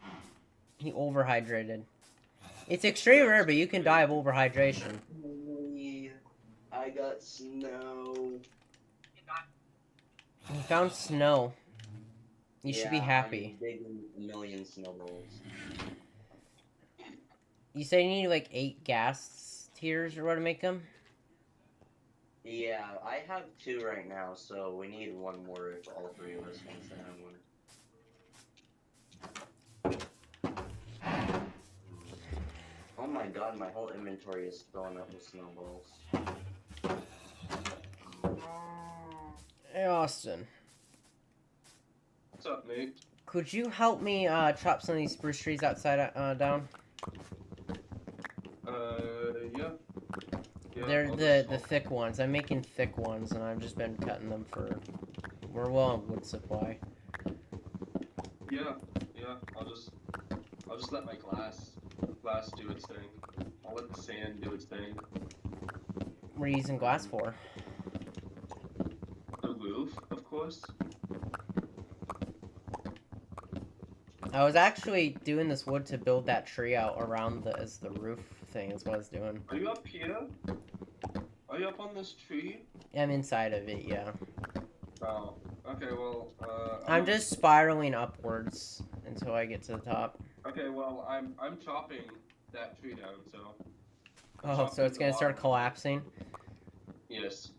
Speaker 1: He overhydrated. It's extremely rare, but you can die of overhydration.
Speaker 4: I got snow.
Speaker 1: You found snow. You should be
Speaker 4: Yeah,
Speaker 1: happy.
Speaker 4: I'm digging a million snowballs.
Speaker 1: You say you need like 8 gas tiers or what to make them?
Speaker 4: Yeah, I have 2 right now, so we need 1 more if all 3 of us wants to have 1. Oh my god, my whole inventory is filling up with snowballs.
Speaker 1: Hey, Austin.
Speaker 5: What's up, Nate?
Speaker 1: Could you help me chop some of these spruce trees outside down?
Speaker 5: Yeah.
Speaker 1: They're
Speaker 5: I'll
Speaker 1: the
Speaker 5: just-
Speaker 1: thick ones. I'm making thick ones, and I've just been cutting them for... We're well on wood supply.
Speaker 5: Yeah. I'll just let my glass do its thing. I'll let the sand do its thing.
Speaker 1: What are you using glass for?
Speaker 5: The roof, of course.
Speaker 1: I was actually doing this wood to build that tree out around as the roof thing. Is what I was doing.
Speaker 5: Are you up here? Are you up on this tree?
Speaker 1: I'm inside of it, yeah.
Speaker 5: Oh. Okay. Well.
Speaker 1: I'm just spiraling upwards until I get to the top.
Speaker 5: Okay. Well, I'm chopping that tree down. So.
Speaker 1: Oh, so it's gonna start collapsing.
Speaker 5: Yes.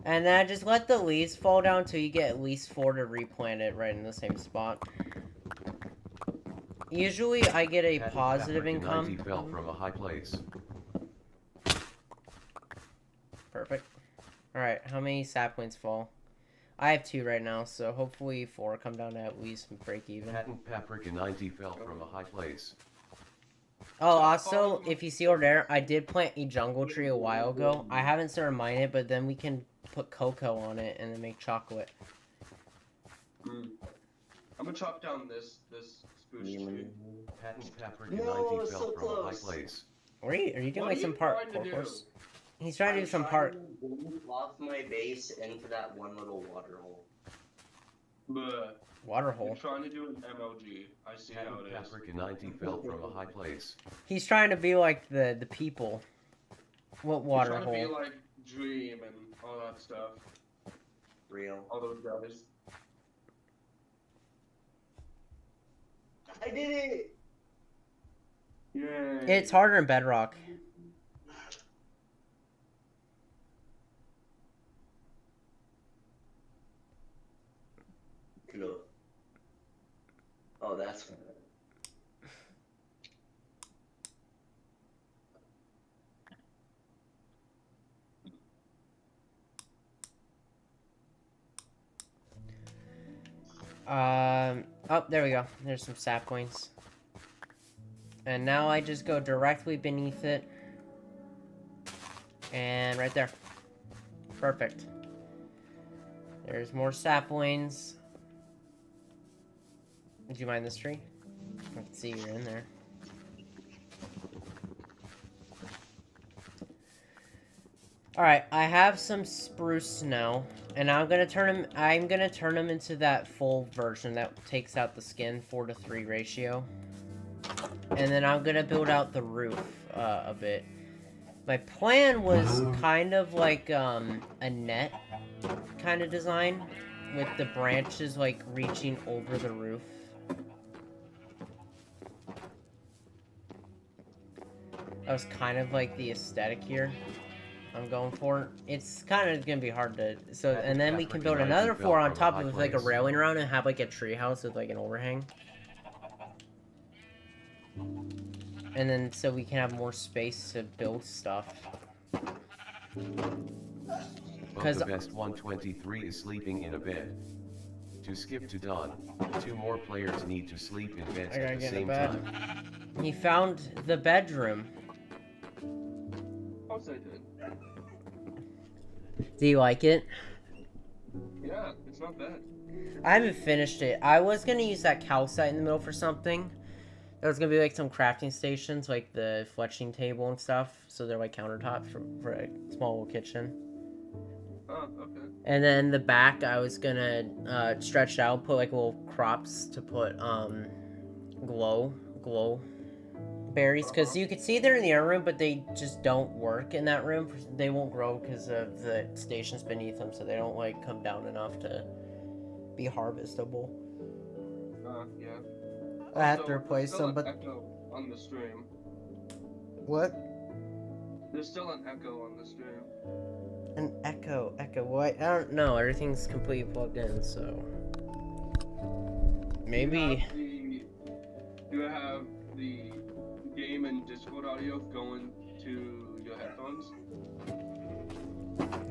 Speaker 1: And then just let the leaves fall down till you get at least 4 to replant it right in the same spot. Usually I get a
Speaker 2: Patent
Speaker 1: positive
Speaker 2: Patrick
Speaker 1: income.
Speaker 2: 90 fell from a high place.
Speaker 1: Perfect. Alright, how many saplings fall? I have 2 right now, so hopefully 4 come down to at least break even.
Speaker 2: Patent Paprika 90 fell from a high place.
Speaker 1: Oh, also, if you see over there, I did plant a jungle tree a while ago. I haven't started mining it, but then we can put cocoa on it and then make chocolate.
Speaker 5: I'm gonna chop down this spruce tree.
Speaker 2: Patent Paprika
Speaker 4: No,
Speaker 2: 90
Speaker 4: it's
Speaker 2: fell
Speaker 4: so
Speaker 2: from a high
Speaker 4: close.
Speaker 2: place.
Speaker 1: Are you doing
Speaker 5: What
Speaker 1: like
Speaker 5: are
Speaker 1: some
Speaker 5: you
Speaker 1: part
Speaker 5: trying to do?
Speaker 1: course? He's trying to do some
Speaker 4: I'm
Speaker 1: part.
Speaker 4: trying to move off my base into that one little water hole.
Speaker 5: Bruh.
Speaker 1: Water
Speaker 5: You're
Speaker 1: hole.
Speaker 5: trying to do an MLG. I see how
Speaker 2: Patent
Speaker 5: it is.
Speaker 2: Paprika 90 fell from a high place.
Speaker 1: He's trying to be like the people. What water
Speaker 5: You're trying
Speaker 1: hole?
Speaker 5: to be like Dream and all that stuff.
Speaker 4: Real.
Speaker 5: All those guys.
Speaker 4: I did it!
Speaker 5: Yay.
Speaker 1: It's harder in Bedrock.
Speaker 4: Cool. Oh, that's fun.
Speaker 1: Oh, there we go. There's some saplings. And now I just go directly beneath it. And right there. Perfect. There's more saplings. Would you mind this tree? I can see you're in there. Alright, I have some spruce now, and I'm gonna turn them into that full version that takes out the skin 4:3 ratio. And then I'm gonna build out the roof a bit. My plan was kind of like a net kind of design with the branches like reaching over the roof. That was kind of like the aesthetic here I'm going for. It's kind of gonna be hard to and then we can build another floor on top of like a railing around and have like a tree house with like an overhang. And then so we can have more space to build stuff.
Speaker 2: But the best 123 is sleeping in a bed. To skip to dawn, 2 more players need to sleep in beds
Speaker 1: I gotta
Speaker 2: at the
Speaker 1: get in
Speaker 2: same
Speaker 1: bed.
Speaker 2: time.
Speaker 1: He found the bedroom.
Speaker 5: Of course I did.
Speaker 1: Do you like it?
Speaker 5: Yeah, it's not bad.
Speaker 1: I haven't finished it. I was gonna use that calcite in the middle for something. There was gonna be like some crafting stations, like the fletching table and stuff. So they're like countertops for a small little kitchen.
Speaker 5: Oh, okay.
Speaker 1: And then the back, I was gonna stretch out, put like little crops to put glow berries, because you can see they're in the other room, but they just don't work in that room. They won't grow because of the stations beneath them, so they don't like come down enough to be harvestable.
Speaker 5: Yeah.
Speaker 1: I have to
Speaker 5: Also,
Speaker 1: replace
Speaker 5: there's still
Speaker 1: some,
Speaker 5: an
Speaker 1: but
Speaker 5: echo on the stream.
Speaker 1: what?
Speaker 5: There's still an echo on the stream.
Speaker 1: An echo, what? I don't know. Everything's completely plugged in, so maybe.
Speaker 5: Do you have the game and Discord audio going to your headphones?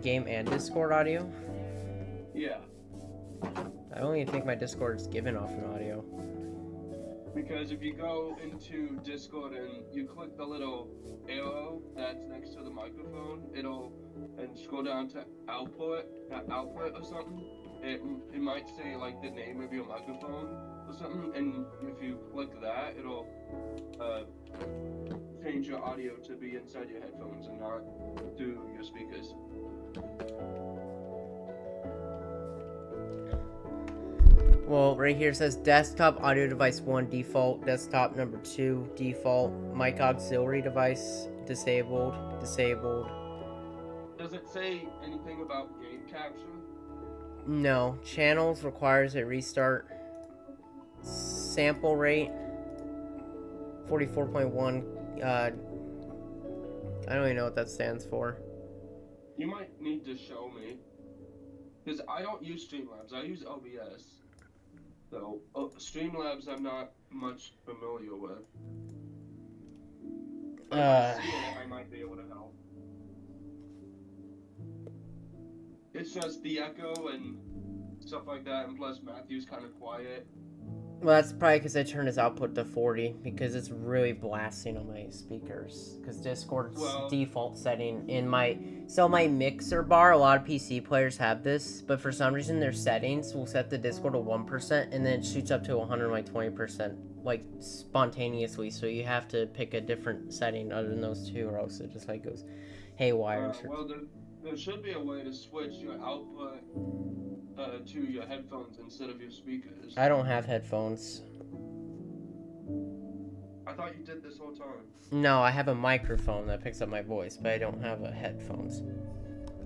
Speaker 1: Game and Discord audio?
Speaker 5: Yeah.
Speaker 1: I don't even think my Discord's giving off an audio.
Speaker 5: Because if you go into Discord and you click the little arrow that's next to the microphone, and scroll down to output or something, it might say like the name of your microphone or something, and if you click that, it'll change your audio to be inside your headphones and not through your speakers.
Speaker 1: Well, right here it says desktop audio device 1 default, desktop number 2 default, mic auxiliary device disabled.
Speaker 5: Does it say anything about game capture?
Speaker 1: No, channels requires a restart. Sample rate 44.1. I don't even know what that stands for.
Speaker 5: You might need to show me, because I don't use Streamlabs. I use OBS. So Streamlabs I'm not much familiar with. But if I see it, I might be able to help. It's just the echo and stuff like that, and plus Matthew's kind of quiet.
Speaker 1: Well, that's probably because I turned his output to 40, because it's really blasting on my speakers. Because Discord's default setting in my mixer bar, a lot of PC players have this, but for some reason their settings will set the Discord to 1%, and then it shoots up to 120%, like spontaneously. So you have to pick a different setting other than those two, or else it just like goes haywire.
Speaker 5: Well, there should be a way to switch your output to your headphones instead of your speakers.
Speaker 1: I don't have headphones.
Speaker 5: I thought you did this whole time.
Speaker 1: No, I have a microphone that picks up my voice, but I don't have headphones.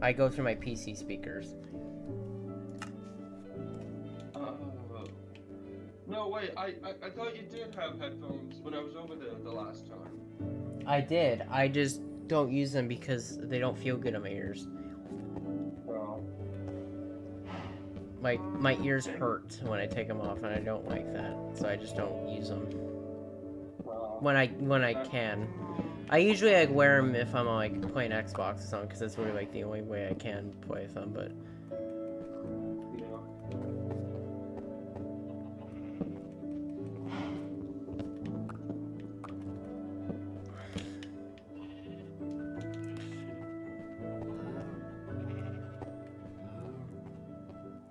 Speaker 1: I go through my PC speakers.
Speaker 5: No, wait, I thought you did have headphones when I was over there the last time.
Speaker 1: I did. I just don't use them because they don't feel good on my ears. Like, my ears hurt when I take them off, and I don't like that, so I just don't use them. When I can. I usually like wear them if I'm like playing Xbox or something, because that's really like the only way I can play with them. But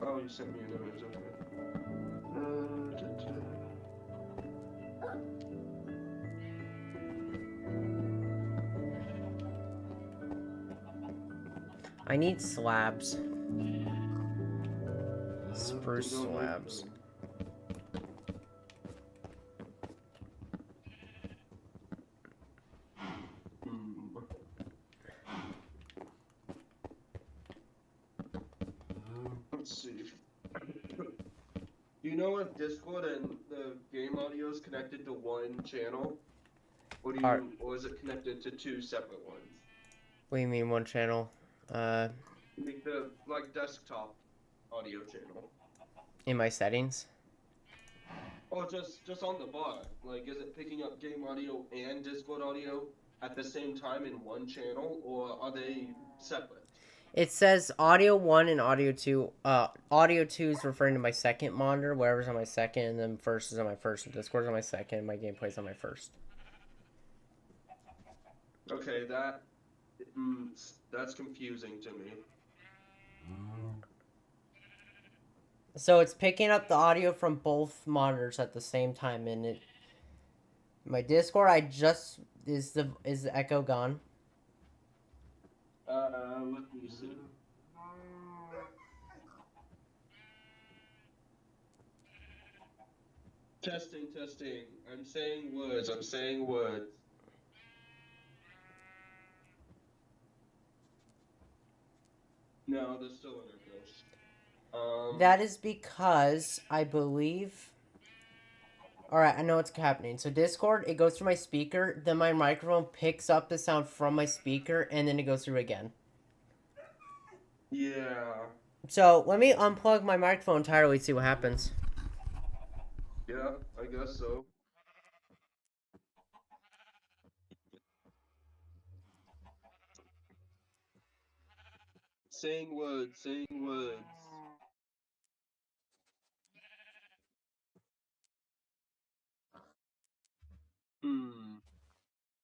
Speaker 5: oh, you sent me an image. Okay.
Speaker 1: I need slabs. Spruce slabs.
Speaker 5: Let's see. Do you know if Discord and the game audio is connected to one channel? Or is it connected to two separate ones?
Speaker 1: What do you mean one channel?
Speaker 5: Like the desktop audio channel.
Speaker 1: In my settings?
Speaker 5: Or just on the bar. Like, is it picking up game audio and Discord audio at the same time in one channel, or are they separate?
Speaker 1: It says audio 1 and audio 2. Audio 2 is referring to my second monitor, whatever's on my second, and then first is on my first. Discord's on my second, and my gameplay's on my first.
Speaker 5: Okay, that's confusing to me.
Speaker 1: So it's picking up the audio from both monitors at the same time, and my Discord, is the echo gone?
Speaker 5: Let me see. Testing, testing. I'm saying words. I'm saying words. No, there's still an echo.
Speaker 1: That is because I believe. Alright, I know what's happening. So Discord, it goes through my speaker, then my microphone picks up the sound from my speaker, and then it goes through again.
Speaker 5: Yeah.
Speaker 1: So let me unplug my microphone entirely, see what happens.
Speaker 5: Yeah, I guess so. Saying words, saying words.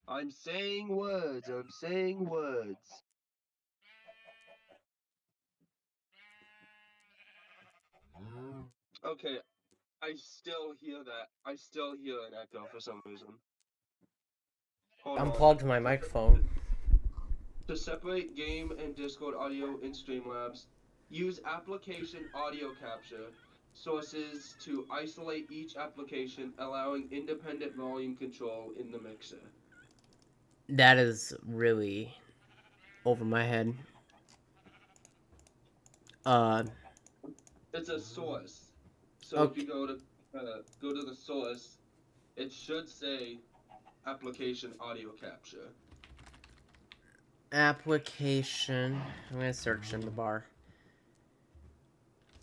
Speaker 5: I'm saying words, I'm saying words. Okay, I still hear that. I still hear an echo for some reason. Hold on.
Speaker 1: Unplugged my microphone.
Speaker 5: To separate game and Discord audio in Streamlabs, use application audio capture sources to isolate each application, allowing independent volume control in the mixer.
Speaker 1: That is really over my head.
Speaker 5: It's a source. So
Speaker 1: Okay.
Speaker 5: if you go to the source, it should say application audio capture.
Speaker 1: Application. I'm gonna search in the bar.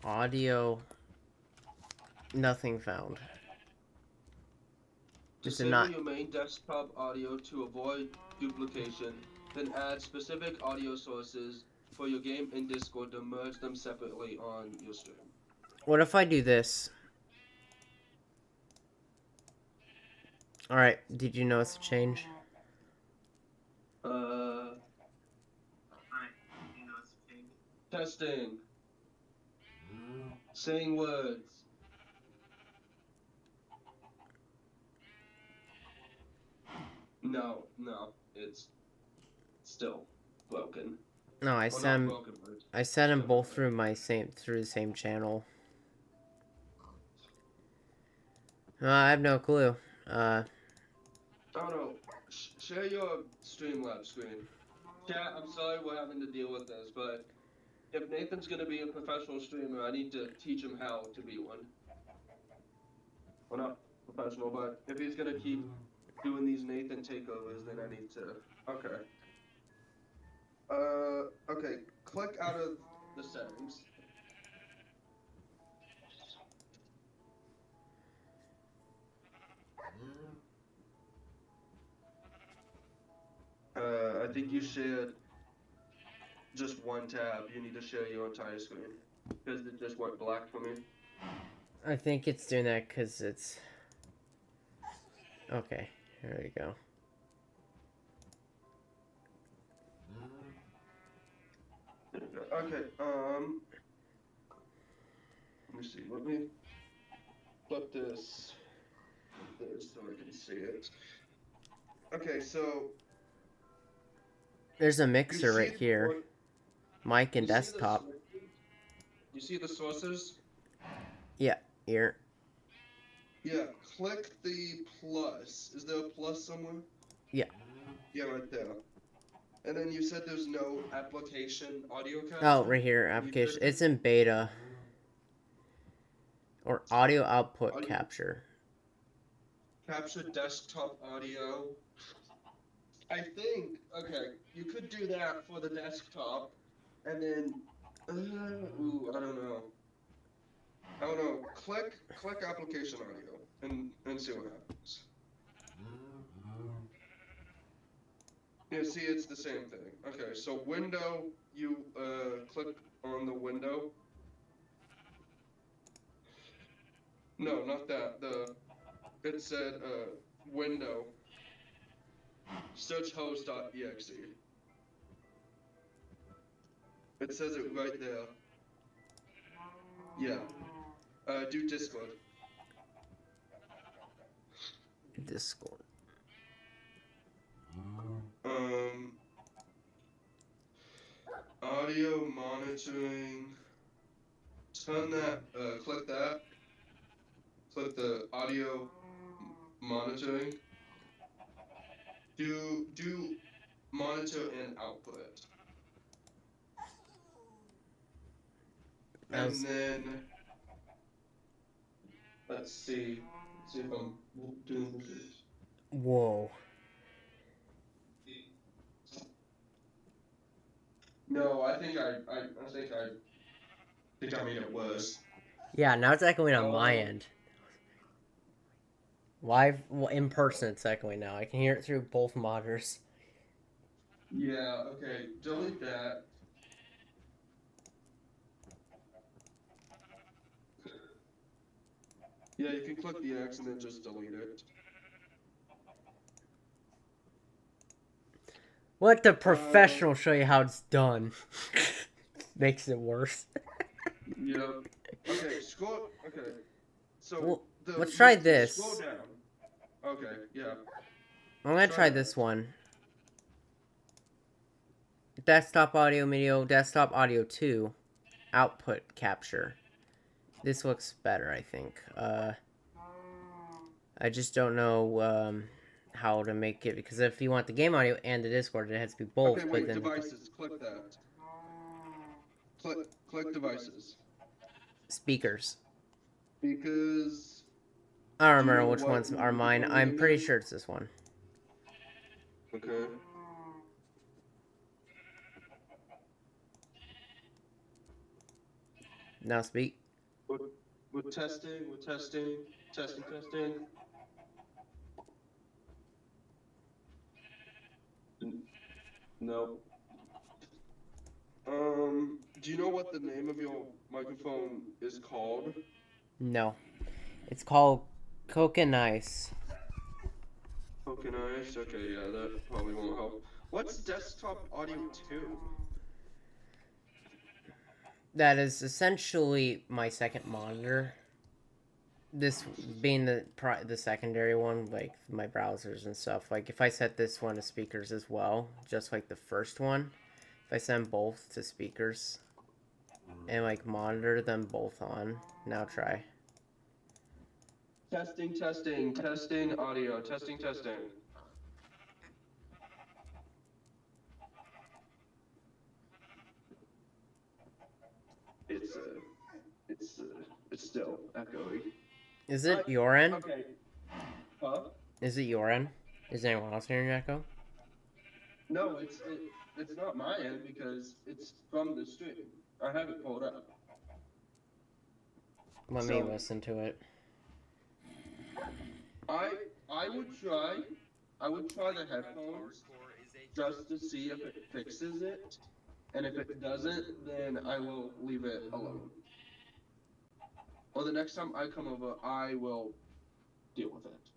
Speaker 1: Audio. Nothing found.
Speaker 5: Disable your main desktop audio to avoid duplication, then add specific audio sources for your game in Discord to merge them separately on your stream.
Speaker 1: What if I do this? Alright, did you notice the change?
Speaker 5: Testing. Saying words. No, it's still broken.
Speaker 1: No, I sent them both through the same channel. I have no clue.
Speaker 5: Oh no, share your Streamlabs screen. Chat, I'm sorry we're having to deal with this, but if Nathan's gonna be a professional streamer, I need to teach him how to be one. Well, not professional, but if he's gonna keep doing these Nathan takeovers, then I need to. Okay. Okay. Click out of the settings. I think you shared just one tab. You need to share your entire screen because it just went black for me.
Speaker 1: I think it's doing that because it's... Okay, here we go.
Speaker 5: Okay, let me see, let me flip this so I can see it. Okay, so...
Speaker 1: There's a mixer right here. Mic and desktop.
Speaker 5: You see the sources?
Speaker 1: Yeah, here.
Speaker 5: Yeah, click the plus. Is there a plus somewhere?
Speaker 1: Yeah.
Speaker 5: Yeah, right there. And then you said there's no application audio capture?
Speaker 1: Oh, right here, application. It's in beta. Or audio output capture.
Speaker 5: Capture desktop audio. I think, okay, you could do that for the desktop, and then, I don't know. Click application audio, and see what happens. Yeah, see, it's the same thing. Okay, so window, you, click on the window. No, not that, it said, window, search host.exe. It says it right there. Yeah. Do Discord.
Speaker 1: Discord.
Speaker 5: Audio monitoring. Turn that, click that. click the audio monitoring. Do monitor and output. And then let's see if I'm doing this.
Speaker 1: Whoa.
Speaker 5: No, I think I made it worse.
Speaker 1: Yeah, now it's echoing on my end. Live, in person, it's echoing now. I can hear it through both monitors.
Speaker 5: Yeah, okay, delete that. Yeah, you can click the X and then just delete it.
Speaker 1: Let the professional show you how it's done. Makes it worse.
Speaker 5: Yep. Okay, scroll. Okay. So
Speaker 1: Well, let's try this.
Speaker 5: Scroll down. Okay, yeah.
Speaker 1: I'm gonna try this one. Desktop audio video, desktop audio 2, output capture. This looks better, I think. I just don't know how to make it, because if you want the game audio and the Discord, it has to be both.
Speaker 5: Okay,
Speaker 1: but
Speaker 5: wait,
Speaker 1: then
Speaker 5: devices. Click that. Click devices.
Speaker 1: speakers.
Speaker 5: Because
Speaker 1: I don't remember which ones are mine. I'm pretty sure it's this one.
Speaker 5: Okay.
Speaker 1: Now speak.
Speaker 5: We're testing. No. Do you know what the name of your microphone is called?
Speaker 1: No. It's called Coke and Ice.
Speaker 5: Okay, nice. Okay, yeah, that probably won't help. What's desktop audio 2?
Speaker 1: That is essentially my second monitor. This being the secondary one, like my browsers and stuff. Like if I set this one to speakers as well, just like the first one, if I send both to speakers and like monitor them both on, now try.
Speaker 5: Testing audio, testing. It's still echoing.
Speaker 1: Is it your end?
Speaker 5: Okay. Huh?
Speaker 1: Is it your end? Is anyone else hearing echo?
Speaker 5: No, it's not my end because it's from the stream. I have it pulled up.
Speaker 1: Let me listen to it.
Speaker 5: I would try the headphones just to see if it fixes it, and if it doesn't, then I will leave it alone. Or the next time I come over, I will deal with it.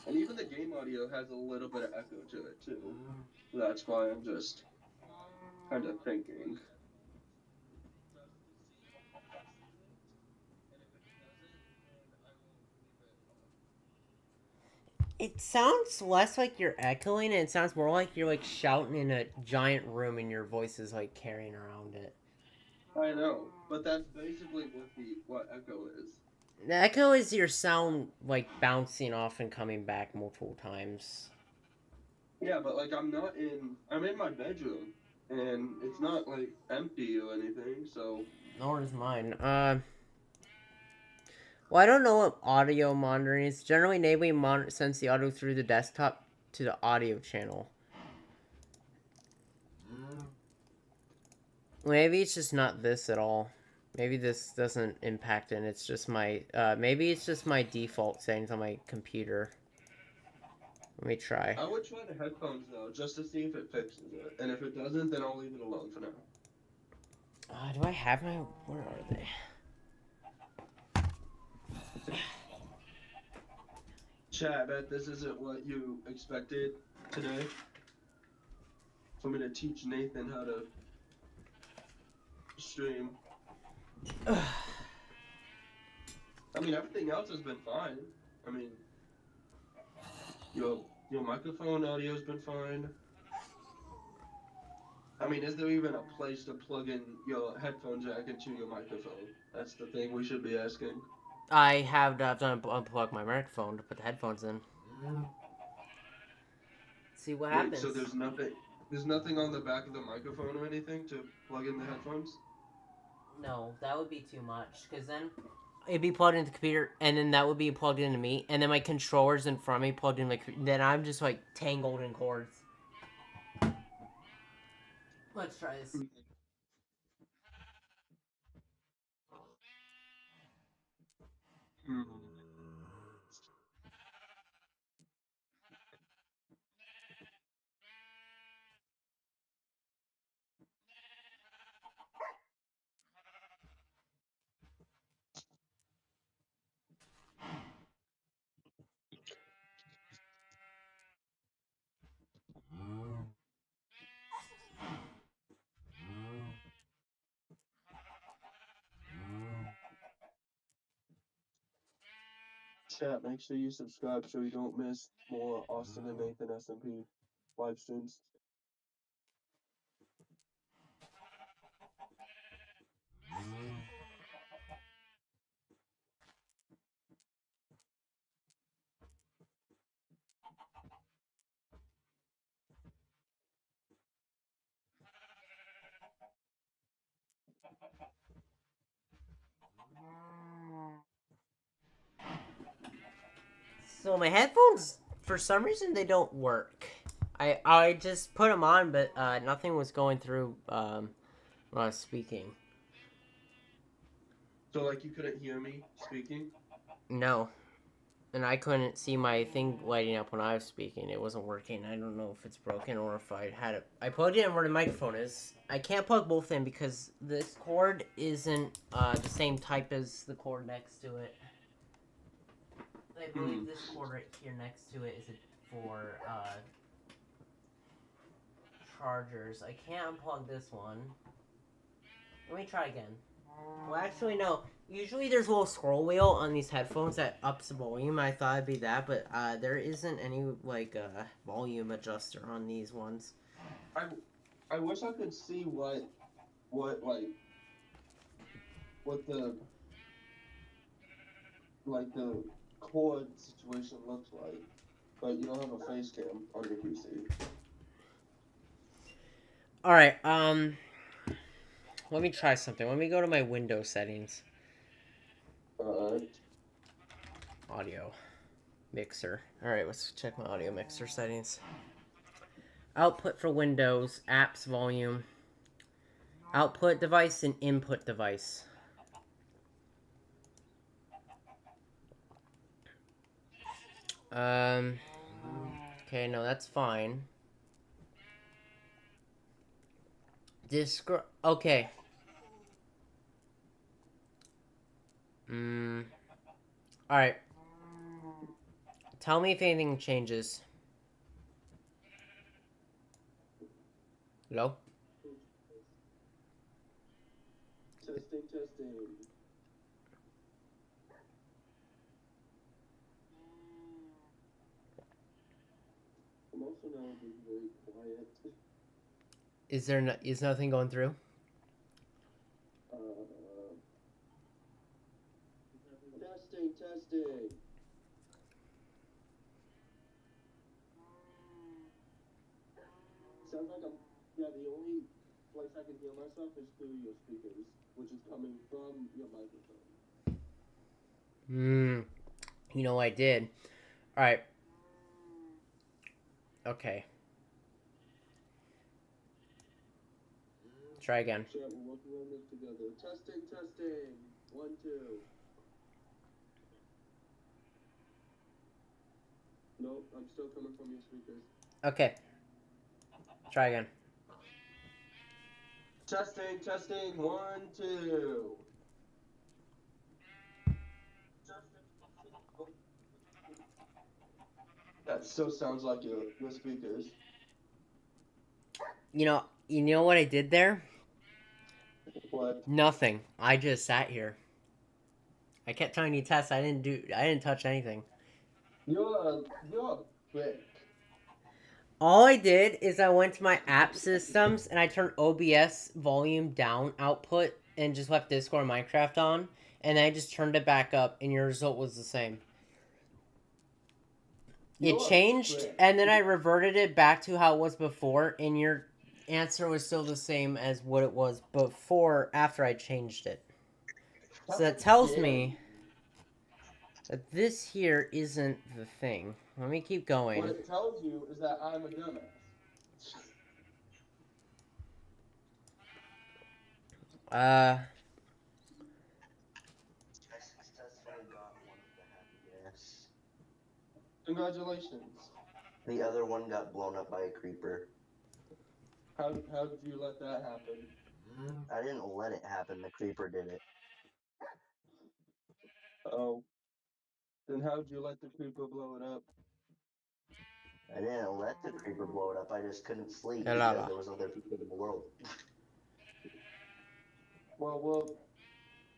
Speaker 5: And even the game audio has a little bit of echo to it too. That's why I'm just kind of thinking.
Speaker 1: It sounds less like you're echoing, and it sounds more like you're like shouting in a giant room, and your voice is like carrying around it.
Speaker 5: I know, but that's basically what echo is.
Speaker 1: The echo is your sound like bouncing off and coming back multiple times.
Speaker 5: Yeah, but like I'm in my bedroom, and it's not like empty or anything, so.
Speaker 1: Nor is mine. Well, I don't know what audio monitoring is. Generally, enabling sends the audio through the desktop to the audio channel. Maybe it's just not this at all. Maybe this doesn't impact it, and it's just my, maybe it's just my default settings on my computer. Let me try.
Speaker 5: I would try the headphones though, just to see if it fixes it. And if it doesn't, then I'll leave it alone for now.
Speaker 1: Do I have my, where are they?
Speaker 5: Chat, I bet this isn't what you expected today. For me to teach Nathan how to stream. I mean, everything else has been fine. I mean, your microphone audio's been fine. I mean, is there even a place to plug in your headphone jack into your microphone? That's the thing we should be asking.
Speaker 1: I have to unplug my microphone to put the headphones in. See what
Speaker 5: Wait,
Speaker 1: happens.
Speaker 5: so there's nothing on the back of the microphone or anything to plug in the headphones?
Speaker 1: No, that would be too much, because then it'd be plugged into the computer, and then that would be plugged into me, and then my controller's in front of me plugged in my then I'm just like tangled in cords. Let's try this.
Speaker 5: Hmm. Chat, make sure you subscribe so you don't miss more Austin and Nathan SMP live streams.
Speaker 1: So my headphones, for some reason, they don't work. I just put them on, but nothing was going through when I was speaking.
Speaker 5: So, like, you couldn't hear me speaking?
Speaker 1: No. And I couldn't see my thing lighting up when I was speaking. It wasn't working. I don't know if it's broken or if I had it. I plugged it in where the microphone is. I can't plug both in because this cord isn't the same type as the cord next to it. I believe this cord right here next to it is for chargers. I can't unplug this one. Let me try again. Well, actually, no. Usually there's a little scroll wheel on these headphones that ups the volume. I thought it'd be that, but there isn't any, like, volume adjuster on these ones.
Speaker 5: I wish I could see what the cord situation looks like, but you don't have a face cam on your PC.
Speaker 1: Alright, let me try something. Let me go to my Windows settings. Audio. Mixer. Alright, let's check my audio mixer settings. Output for Windows, apps volume, output device, and input device. Okay, no, that's fine. Okay. Alright. Tell me if anything changes. Hello?
Speaker 5: Testing. I'm also now being very quiet.
Speaker 1: Is nothing going through?
Speaker 5: Testing. Sounds like the only place I can hear myself is through your speakers, which is coming from your microphone.
Speaker 1: You know I did. Alright. Okay. Try again.
Speaker 5: Chat, we're working on this together. Testing. 1, 2. Nope, I'm still coming from your speakers.
Speaker 1: Okay. Try again.
Speaker 5: Testing. 1, 2. That still sounds like your speakers.
Speaker 1: You know what I did there?
Speaker 5: What?
Speaker 1: Nothing. I just sat here. I kept telling you test. I didn't touch anything.
Speaker 5: You're quick.
Speaker 1: All I did is I went to my app systems and I turned OBS volume down output and just left Discord and Minecraft on, and then I just turned it back up and your result was the same. It changed and then I reverted it back to how it was before and your answer was still the same as what it was before after I changed it. So that tells me that this here isn't the thing. Let me keep going.
Speaker 5: What it tells you is that I'm a dumbass.
Speaker 4: I successfully got one of the happy gas.
Speaker 5: Congratulations.
Speaker 4: The other one got blown up by a creeper.
Speaker 5: How did you let that happen?
Speaker 4: I didn't let it happen, the creeper did it.
Speaker 5: Oh. Then how did you let the creeper blow it up?
Speaker 4: I didn't let the creeper blow it up, I just couldn't sleep
Speaker 1: Hello.
Speaker 4: because there was other people in the world.
Speaker 5: Well,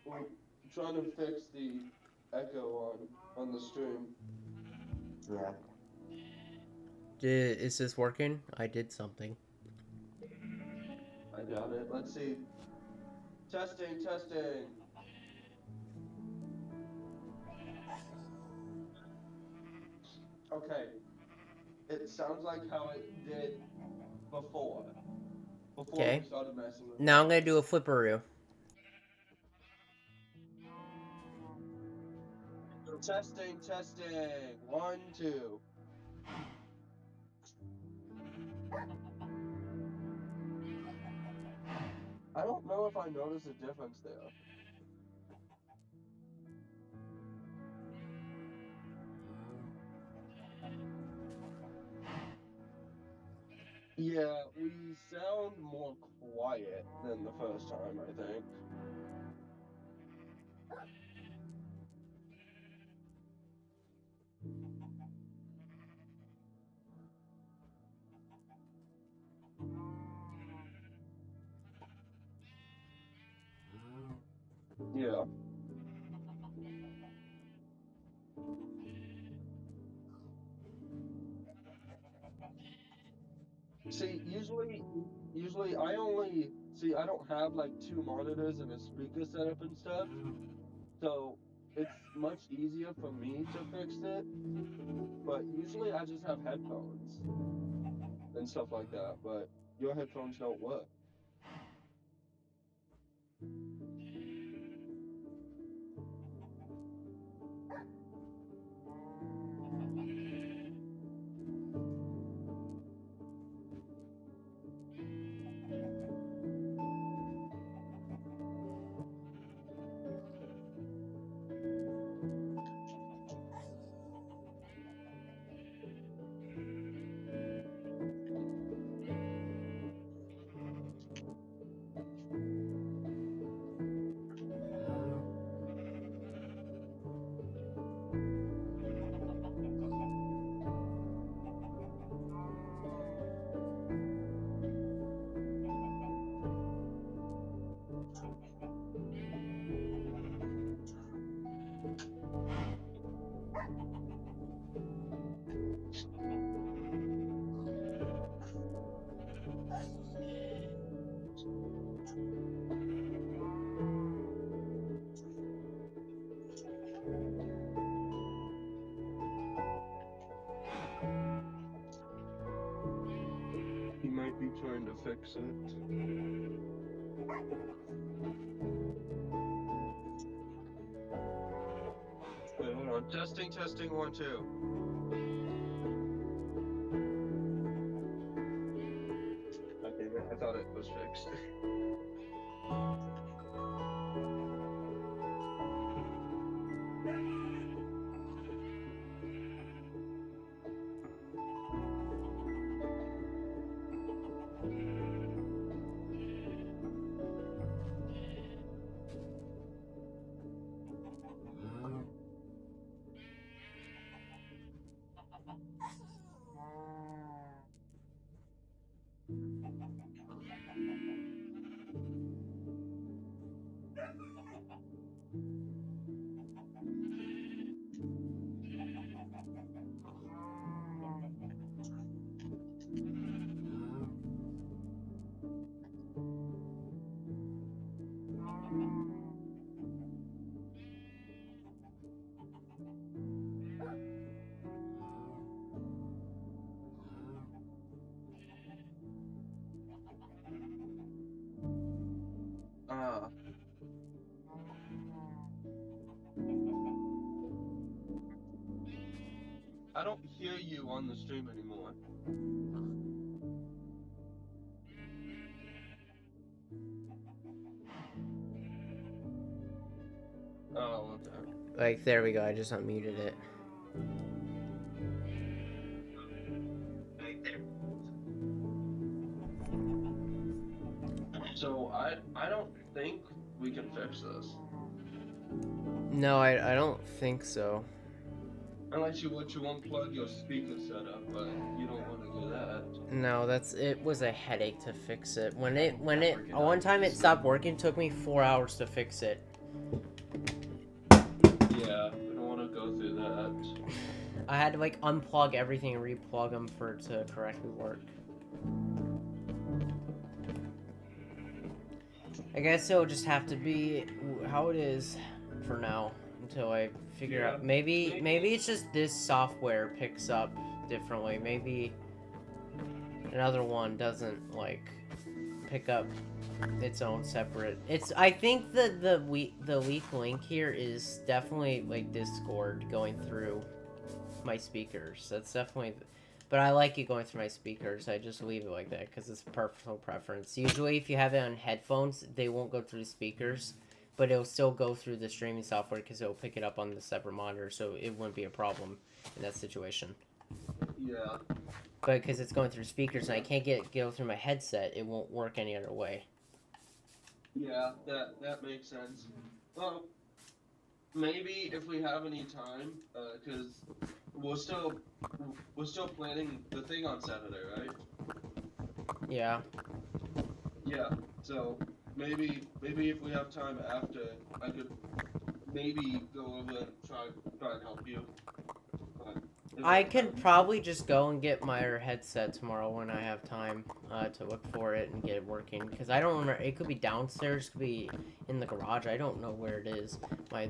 Speaker 5: we're trying to fix the echo on the stream.
Speaker 4: Yeah.
Speaker 1: Is this working? I did something.
Speaker 5: I doubt it. Let's see. Testing. Okay. It sounds like how it did before. Before
Speaker 1: Okay.
Speaker 5: we started messing with it.
Speaker 1: Now I'm gonna do a flipperoo.
Speaker 5: Testing. 1, 2. I don't know if I noticed a difference there. Yeah, we sound more quiet than the first time, I think. Yeah. See, usually I don't have like 2 monitors and a speaker setup and stuff, so it's much easier for me to fix it. But usually I just have headphones and stuff like that. But your headphones don't work. He might be trying to fix it. Wait, hold on. Testing 1, 2. Okay, I thought it was fixed. I don't hear you on the stream anymore. Oh, okay.
Speaker 1: Like, there we go. I just unmuted it.
Speaker 5: So I don't think we can fix this.
Speaker 1: No, I don't think so.
Speaker 5: Unless you want to unplug your speaker setup, but you don't want to do that.
Speaker 1: No, it was a headache to fix it. When one time it stopped working, it took me 4 hours to fix it.
Speaker 5: Yeah, we don't want to go through that.
Speaker 1: I had to like unplug everything and replug them for it to correctly work. I guess it'll just have to be how it is for now until I figure out. Maybe it's just this software picks up differently. Maybe another one doesn't like pick up its own separate. I think that the weak link here is definitely like Discord going through my speakers. That's definitely. But I like it going through my speakers. I just leave it like that because it's personal preference. Usually, if you have it on headphones, they won't go through the speakers, but it'll still go through the streaming software because it'll pick it up on the separate monitor, so it wouldn't be a problem in that situation.
Speaker 5: Yeah.
Speaker 1: But because it's going through speakers and I can't go through my headset, it won't work any other way.
Speaker 5: Yeah, that makes sense. Well, maybe if we have any time, because we're still planning the thing on Saturday, right?
Speaker 1: Yeah.
Speaker 5: Yeah. So maybe if we have time after, I could maybe go over and try and help you.
Speaker 1: I can probably just go and get my headset tomorrow when I have time to look for it and get it working. Because I don't remember. It could be downstairs, could be in the garage. I don't know where it is.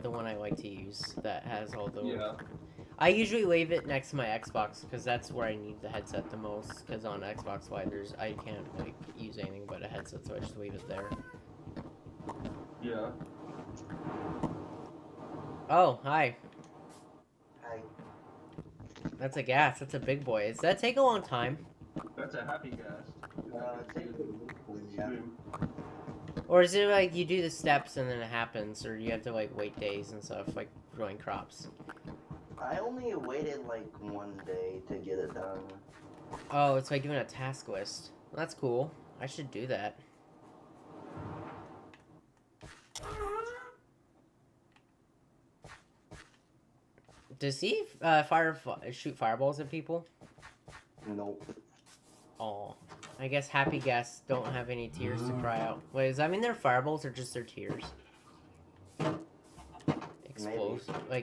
Speaker 1: The one I like to use that has all the...
Speaker 5: Yeah.
Speaker 1: I usually leave it next to my Xbox because that's where I need the headset the most. Because on Xbox Live, I can't like use anything but a headset, so I just leave it there.
Speaker 5: Yeah.
Speaker 1: Oh, hi.
Speaker 4: Hi.
Speaker 1: That's a gas. That's a big boy. Does that take a long time?
Speaker 5: That's a happy gas.
Speaker 4: Yeah.
Speaker 1: Or is it like you do the steps and then it happens, or you have to like wait days and stuff, like growing crops?
Speaker 4: I only waited like 1 day to get it done.
Speaker 1: Oh, it's like doing a task list. Well, that's cool. I should do that. Does he shoot fireballs at people?
Speaker 4: Nope.
Speaker 1: Oh, I guess happy guests don't have any tears to cry out. Wait, does that mean they're fireballs or just their tears?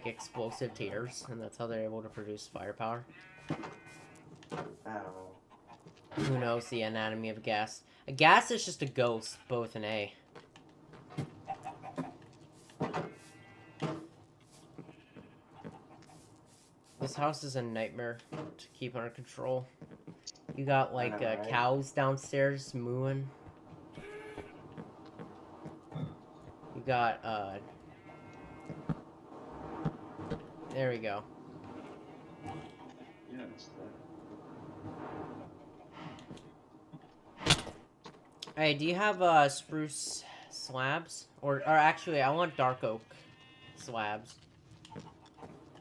Speaker 1: Explosive tears, and that's how they're able to produce firepower.
Speaker 4: I don't know.
Speaker 1: Who knows the anatomy of a gas? A gas is just a ghost, both an A. This house is a nightmare to keep under control. You got like
Speaker 4: right?
Speaker 1: cows downstairs mooing. You got there we go.
Speaker 5: Yeah, it's
Speaker 1: Hey, do you have spruce slabs? Or actually, I want dark oak slabs.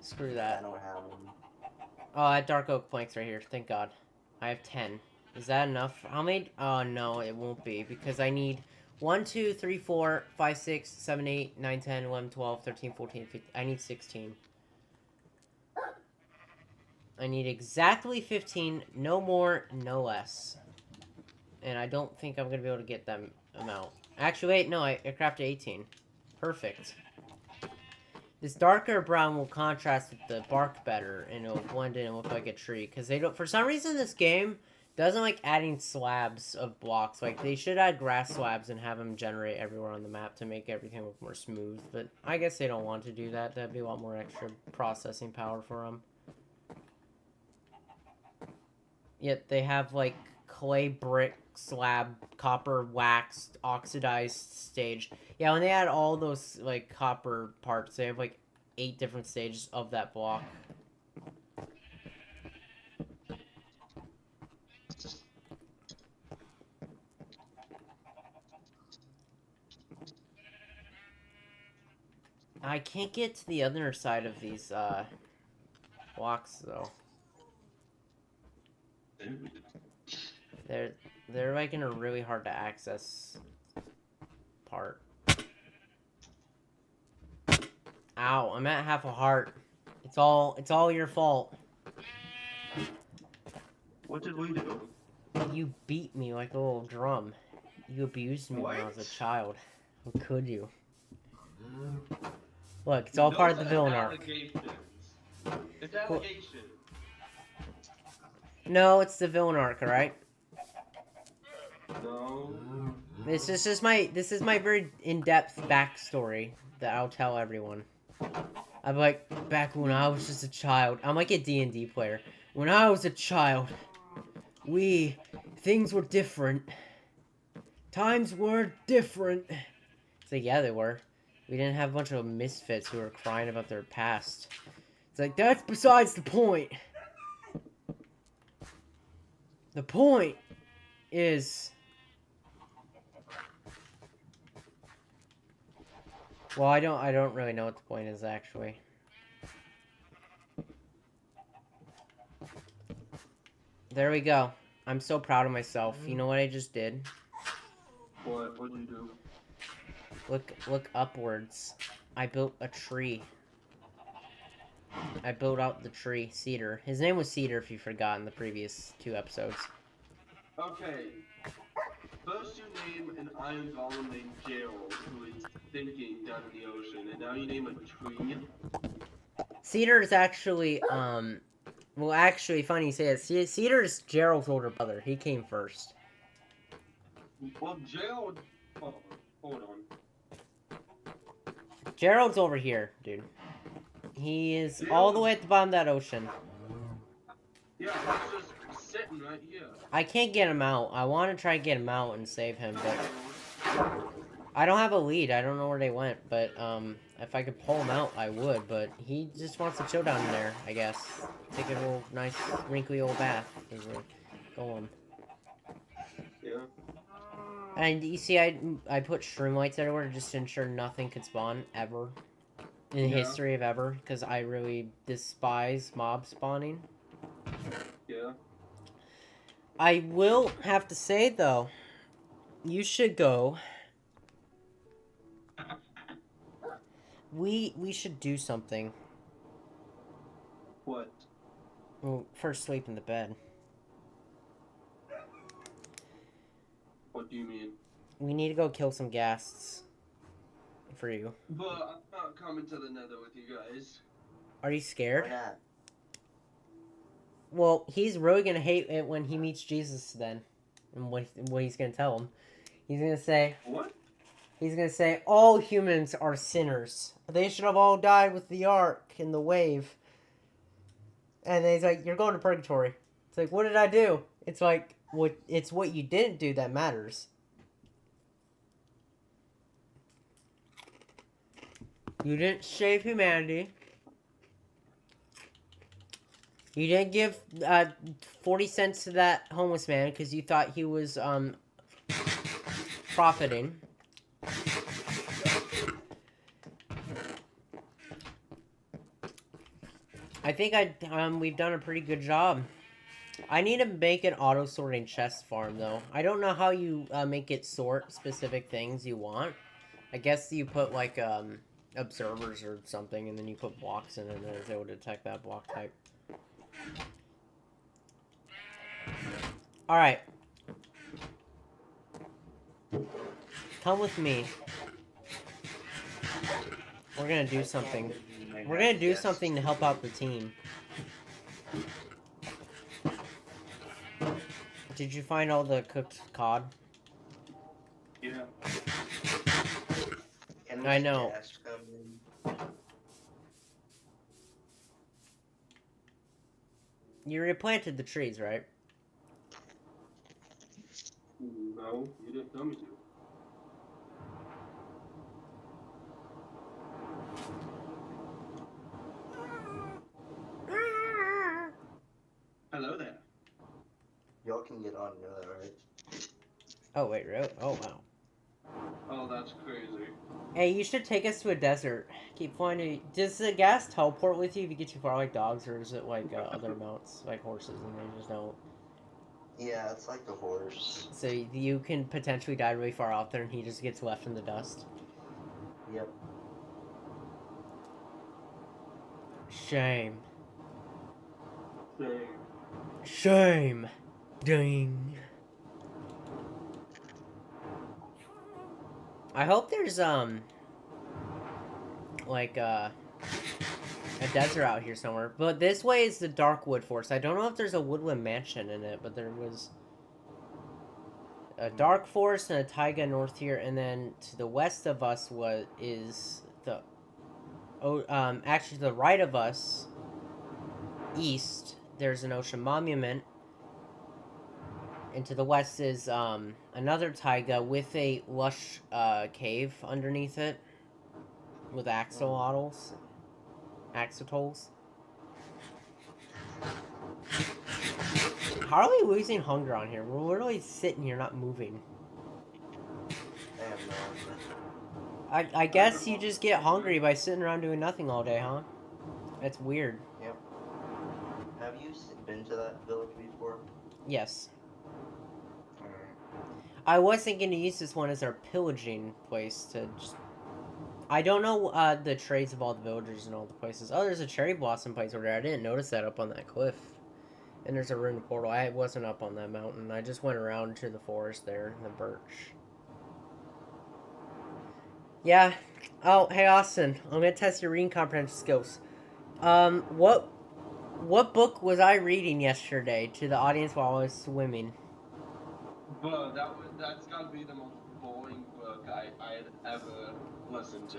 Speaker 1: Screw
Speaker 4: I
Speaker 1: that.
Speaker 4: don't have them.
Speaker 1: Oh, I have dark oak planks right here. Thank God. I have 10. Is that enough? How many? Oh, no, it won't be. Because I need 1, 2, 3, 4, 5, 6, 7, 8, 9, 10, 11, 12, 13, 14, 15. I need 16. I need exactly 15. No more, no less. And I don't think I'm going to be able to get that amount. Actually, wait, no, I crafted 18. Perfect. This darker brown will contrast with the bark better, and it'll blend in and look like a tree. Because they don't, for some reason, this game doesn't like adding slabs of blocks. Like, they should add grass slabs and have them generate everywhere on the map to make everything look more smooth. But I guess they don't want to do that. That'd be a lot more extra processing power for them. Yet they have, like, clay brick slab, copper waxed, oxidized stage. Yeah, when they add all those like copper parts, they have like 8 different stages of that block. I can't get to the other side of these blocks though. They're like in a really hard to access part. Ow, I'm at half a heart. It's all your fault.
Speaker 5: What did we do?
Speaker 1: You beat me like a little drum. You abused me when I was a child. How could you? Look, it's all part of the villain arc.
Speaker 5: It's allegations.
Speaker 1: No, it's the villain arc, alright?
Speaker 5: No.
Speaker 1: This is my very in-depth backstory that I'll tell everyone. I'm like, back when I was just a child. I'm like a D&D player. When I was a child, things were different. Times were different. It's like, yeah, they were. We didn't have a bunch of misfits who were crying about their past. It's like, that's besides the point. The point is... Well, I don't really know what the point is, actually. There we go. I'm so proud of myself. You know what I just did?
Speaker 5: What? What'd you do?
Speaker 1: Look upwards. I built a tree. I built out the tree, Cedar. His name was Cedar, if you forgot in the previous 2 episodes.
Speaker 5: Okay. First you name an iron golem named Gerald, who is thinking down in the ocean, and now you name a tree.
Speaker 1: Cedar is actually, well, actually, funny you say that. Cedar is Gerald's older brother. He came first.
Speaker 5: Well, Gerald... Oh, hold on.
Speaker 1: Gerald's over here, dude. He is all the way at the bottom of that ocean.
Speaker 5: Yeah, he's just sitting right here.
Speaker 1: I can't get him out. I want to try to get him out and save him, but... I don't have a lead. I don't know where they went, but, if I could pull him out, I would, but he just wants to chill down there, I guess. Take a little nice, wrinkly old bath. Go on.
Speaker 5: Yeah.
Speaker 1: And you see, I put shroom lights everywhere just to ensure nothing could spawn, ever. In the history of ever, because I really despise mob spawning.
Speaker 5: Yeah.
Speaker 1: I will have to say, though, you should go... We should do something.
Speaker 5: What?
Speaker 1: Well, first sleep in the bed.
Speaker 5: What do you mean?
Speaker 1: We need to go kill some ghasts. For you.
Speaker 5: But I'm not coming to the nether with you guys.
Speaker 1: Are you scared?
Speaker 4: Why not?
Speaker 1: Well, he's really gonna hate it when he meets Jesus then. And what he's gonna tell him. He's gonna say...
Speaker 5: What?
Speaker 1: He's gonna say, all humans are sinners. They should have all died with the ark and the wave. And then he's like, you're going to purgatory. It's like, what did I do? It's like, it's what you didn't do that matters. You didn't save humanity. You didn't give 40 cents to that homeless man because you thought he was profiting. I think we've done a pretty good job. I need to make an auto-sorting chest farm, though. I don't know how you make it sort specific things you want. I guess you put, like, observers or something, and then you put blocks in, and then it's able to detect that block type. Alright. Come with me. We're gonna do something. We're gonna do something to help out the team. Did you find all the cooked cod?
Speaker 5: Yeah.
Speaker 1: I know. You replanted the trees, right?
Speaker 5: No, you didn't tell me to. Hello there.
Speaker 4: Y'all can get on, you know that, right?
Speaker 1: Oh, wait, really? Oh, wow.
Speaker 5: Oh, that's crazy.
Speaker 1: Hey, you should take us to a desert. Keep finding. Does the gas teleport with you if you get too far, like dogs, or is it like other mounts, like horses, and they just don't?
Speaker 4: Yeah, it's like a horse.
Speaker 1: So you can potentially die really far out there, and he just gets left in the dust.
Speaker 4: Yep.
Speaker 1: Shame.
Speaker 5: Dang.
Speaker 1: Shame. Ding. I hope there's like a desert out here somewhere. But this way is the Darkwood Forest. I don't know if there's a woodland mansion in it, but there was a dark forest and a taiga north here, and then to the west of us is the actually to the right of us east there's an ocean monument, and to the west is another taiga with a lush cave underneath it with axolotls. How are we losing hunger on here? We're literally sitting here not moving. I guess you just get hungry by sitting around doing nothing all day, huh? That's weird.
Speaker 4: Yep. Have you been to that village before?
Speaker 1: Yes.
Speaker 4: Alright.
Speaker 1: I was thinking to use this one as our pillaging place to just... I don't know the trades of all the villagers and all the places. Oh, there's a cherry blossom place over there. I didn't notice that up on that cliff. And there's a ruined portal. I wasn't up on that mountain. I just went around to the forest there, the birch. Yeah. Oh, hey Austin. I'm gonna test your reading comprehension skills. What book was I reading yesterday to the audience while I was swimming?
Speaker 5: Bro, that's gotta be the most boring book I'd ever listened to.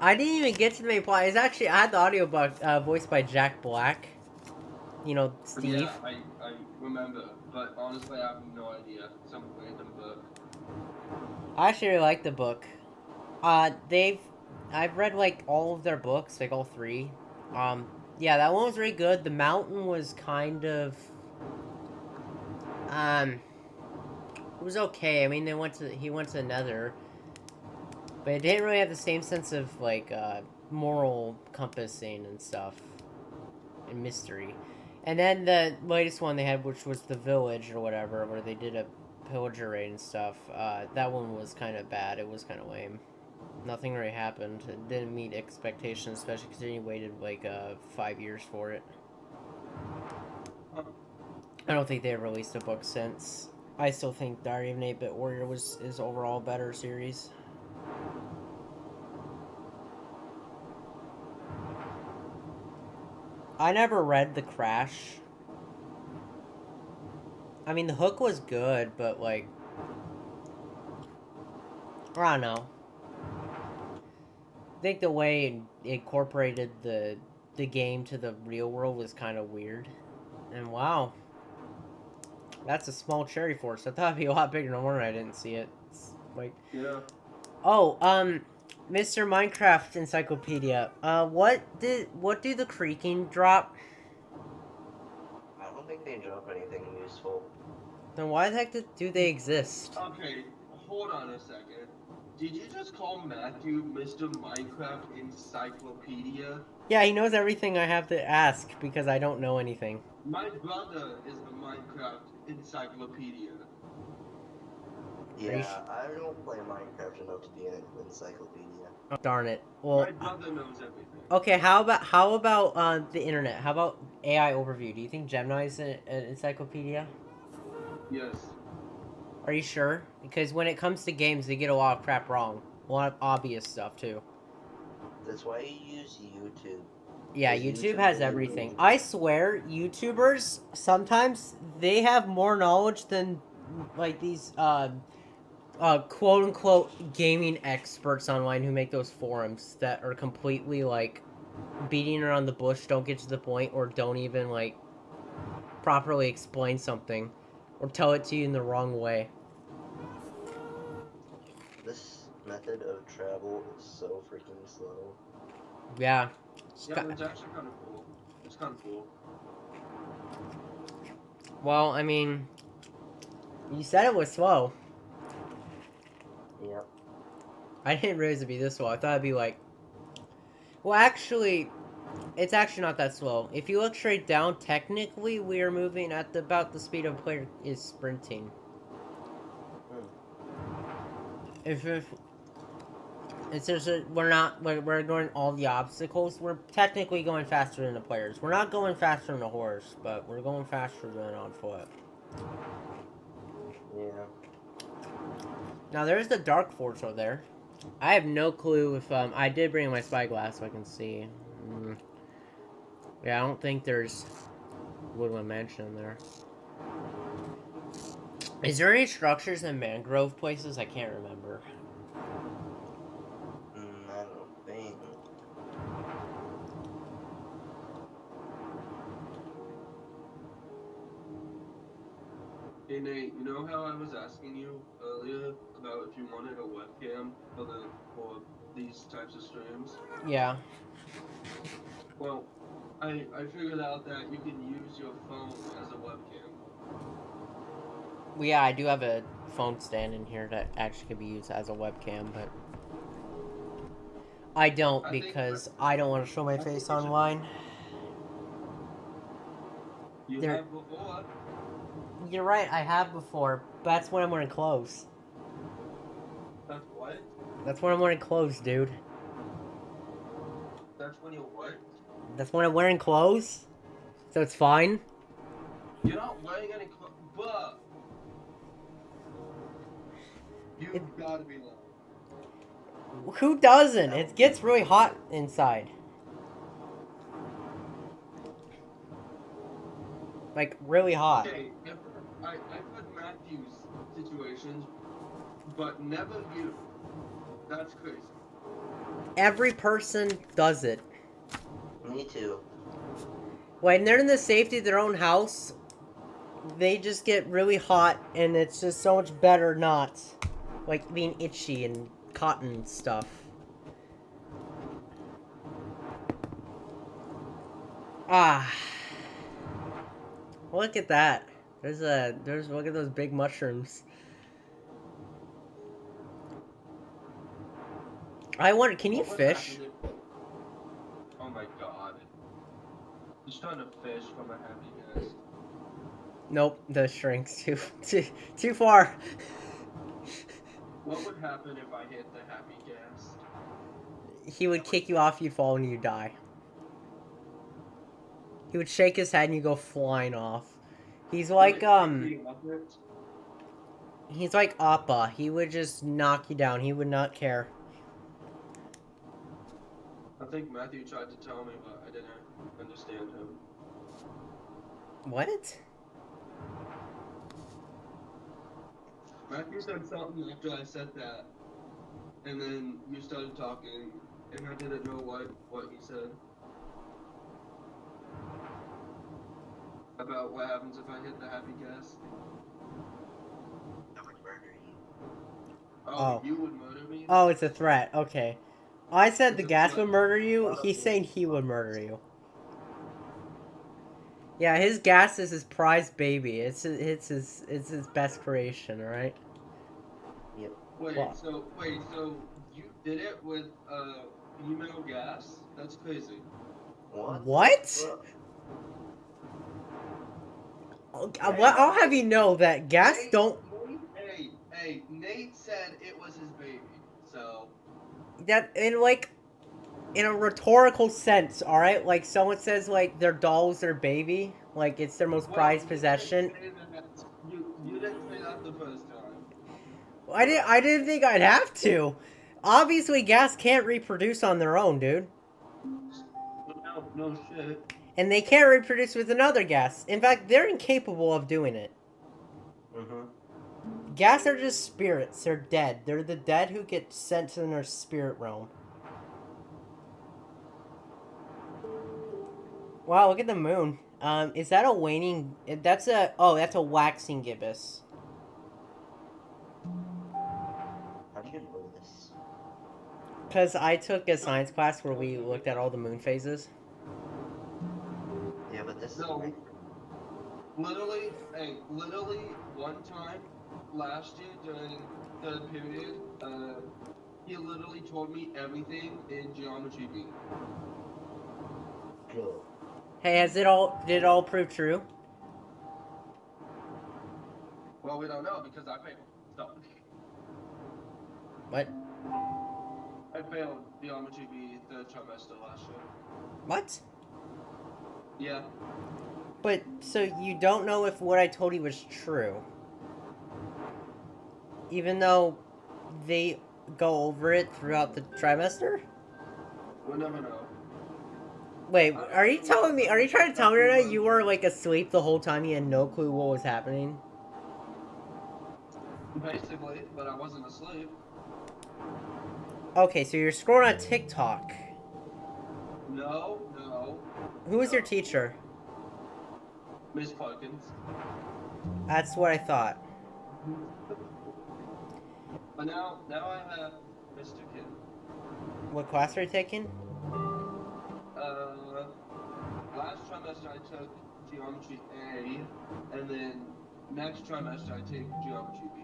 Speaker 1: I didn't even get to the main plot. It's actually, I had the audiobook voiced by Jack Black. You know, Steve.
Speaker 5: Yeah, I remember, but honestly, I have no idea. Some random book.
Speaker 1: I actually really like the book. I've read like all of their books, like all three. Yeah, that one was really good. The Mountain was kind of, it was okay. I mean, he went to the Nether, but it didn't really have the same sense of like moral compassing and stuff, and mystery. And then the latest one they had, which was the Village or whatever, where they did a pillager raid and stuff. That one was kind of bad. It was kind of lame. Nothing really happened. It didn't meet expectations, especially considering you waited like 5 years for it. I don't think they've released a book since. I still think Diary of an 8-Bit Warrior is overall a better series. I never read The Crash. I mean, the hook was good, but like, I don't know. I think the way it incorporated the game to the real world was kind of weird. And wow, that's a small cherry forest. I thought it'd be a lot bigger. No wonder I didn't see it. It's like,
Speaker 5: Yeah.
Speaker 1: oh, Mr. Minecraft Encyclopedia. What do the creaking drop?
Speaker 4: I don't think they drop anything useful.
Speaker 1: Then why the heck do they exist?
Speaker 5: Okay, hold on a second. Did you just call Matthew Mr. Minecraft Encyclopedia?
Speaker 1: Yeah, he knows everything I have to ask because I don't know anything.
Speaker 5: My brother is the Minecraft Encyclopedia.
Speaker 4: Yeah, I don't play Minecraft enough to be an encyclopedia.
Speaker 1: Oh, darn it. Well,
Speaker 5: My brother knows everything.
Speaker 1: okay. How about the internet? How about AI overview? Do you think Gemini is an encyclopedia?
Speaker 5: Yes.
Speaker 1: Are you sure? Because when it comes to games, they get a lot of crap wrong. A lot of obvious stuff too.
Speaker 4: That's why you use YouTube.
Speaker 1: Yeah,
Speaker 4: Because
Speaker 1: YouTube has
Speaker 4: really
Speaker 1: everything.
Speaker 4: knows.
Speaker 1: I swear, YouTubers sometimes they have more knowledge than like these quote unquote gaming experts online who make those forums that are completely like beating around the bush, don't get to the point, or don't even like properly explain something or tell it to you in the wrong way.
Speaker 4: This method of travel is so freaking slow.
Speaker 1: Yeah.
Speaker 5: Yeah, it's actually kind of cool. It's kind of cool.
Speaker 1: Well, I mean, you said it was slow.
Speaker 4: Yep.
Speaker 1: I didn't realize it'd be this slow. I thought it'd be like... Well, actually, it's actually not that slow. If you look straight down, technically, we are moving at about the speed of a player is sprinting. If it's just we're ignoring all the obstacles. We're technically going faster than the players. We're not going faster than the horse, but we're going faster than on foot.
Speaker 4: Yeah.
Speaker 1: Now there's the dark forest over there. I have no clue if I did bring my spyglass so I can see. Yeah, I don't think there's woodland mansion in there. Is there any structures in mangrove places? I can't remember.
Speaker 4: I don't think.
Speaker 5: Hey Nate, you know how I was asking you earlier about if you wanted a webcam for these types of streams?
Speaker 1: Yeah.
Speaker 5: Well, I figured out that you can use your phone as a webcam.
Speaker 1: Well, yeah, I do have a phone stand in here that actually could be used as a webcam, but I don't because I don't want to show my face online.
Speaker 5: You
Speaker 1: There-
Speaker 5: have before.
Speaker 1: You're right, I have before, but that's when I'm wearing clothes.
Speaker 5: That's what?
Speaker 1: That's when I'm wearing clothes, dude.
Speaker 5: That's when you're what?
Speaker 1: That's when I'm wearing clothes? So it's fine?
Speaker 5: You're not wearing any clothes, but you've got to be lying.
Speaker 1: Who doesn't? It gets really hot inside. Like, really hot.
Speaker 5: Okay, I've had Matthew's situations, but never you. That's crazy.
Speaker 1: Every person does it.
Speaker 4: Me too.
Speaker 1: When they're in the safety of their own house, they just get really hot, and it's just so much better not. Like, being itchy and cotton stuff. Ah. Look at that. Look at those big mushrooms. I wonder, can you
Speaker 5: What would
Speaker 1: fish?
Speaker 5: happen if- Oh my god. He's trying to fish from a happy guest.
Speaker 1: Nope, the shrink's too far.
Speaker 5: What would happen if I hit the happy guest?
Speaker 1: He would kick you off, you'd fall, and you'd die. He would shake his head and you go flying off. He's like, he's like Appa. He would just knock you down. He would not care.
Speaker 5: I think Matthew tried to tell me, but I didn't understand him.
Speaker 1: What?
Speaker 5: Matthew said something after I said that, and then you started talking, and I didn't know what he said. About what happens if I hit the happy guest.
Speaker 4: I would murder you.
Speaker 5: Oh, you would murder me?
Speaker 1: Oh, it's a threat. Okay. I said the gas would murder you. He's saying he would murder you. Yeah, his gas is his prized baby. It's his best creation. All right.
Speaker 4: Yep.
Speaker 5: Wait,
Speaker 1: What?
Speaker 5: so you did it with female gas? That's crazy.
Speaker 4: What?
Speaker 1: What? I'll have you know that gas don't.
Speaker 5: Hey, Nate said it was his baby, so.
Speaker 1: That in a rhetorical sense, all right. Like someone says, like their doll's their baby, like it's their most prized possession.
Speaker 5: You didn't say that the first time.
Speaker 1: I didn't think I'd have to. Obviously, gas can't reproduce on their own, dude.
Speaker 5: No shit.
Speaker 1: And they can't reproduce with another gas. In fact, they're incapable of doing it. Gas are just spirits. They're dead. They're the dead who get sent to their spirit realm. Wow, look at the moon. Is that a waning? That's a waxing gibbous.
Speaker 4: How do you know this?
Speaker 1: Because I took a science class where we looked at all the moon phases.
Speaker 4: Yeah, but this is
Speaker 5: No.
Speaker 4: my...
Speaker 5: Literally one time last year during the period, He literally told me everything in Geometry B.
Speaker 4: Cool.
Speaker 1: Hey, did it all prove true?
Speaker 5: Well, we don't know because I failed. So.
Speaker 1: What?
Speaker 5: I failed Geometry B the trimester last year.
Speaker 1: What?
Speaker 5: Yeah.
Speaker 1: But, so you don't know if what I told you was true? Even though they go over it throughout the trimester?
Speaker 5: We'll never know.
Speaker 1: Wait, are you telling me, are you trying to tell me right now you were, like, asleep the whole time, you had no clue what was happening?
Speaker 5: Basically, but I wasn't asleep.
Speaker 1: Okay, so you're scrolling on TikTok.
Speaker 5: No.
Speaker 1: Who was your teacher?
Speaker 5: Miss Parkins.
Speaker 1: That's what I thought.
Speaker 5: But now I have Mr. Kim.
Speaker 1: What class are you taking?
Speaker 5: Last trimester I took Geometry A, and then next trimester I take Geometry B.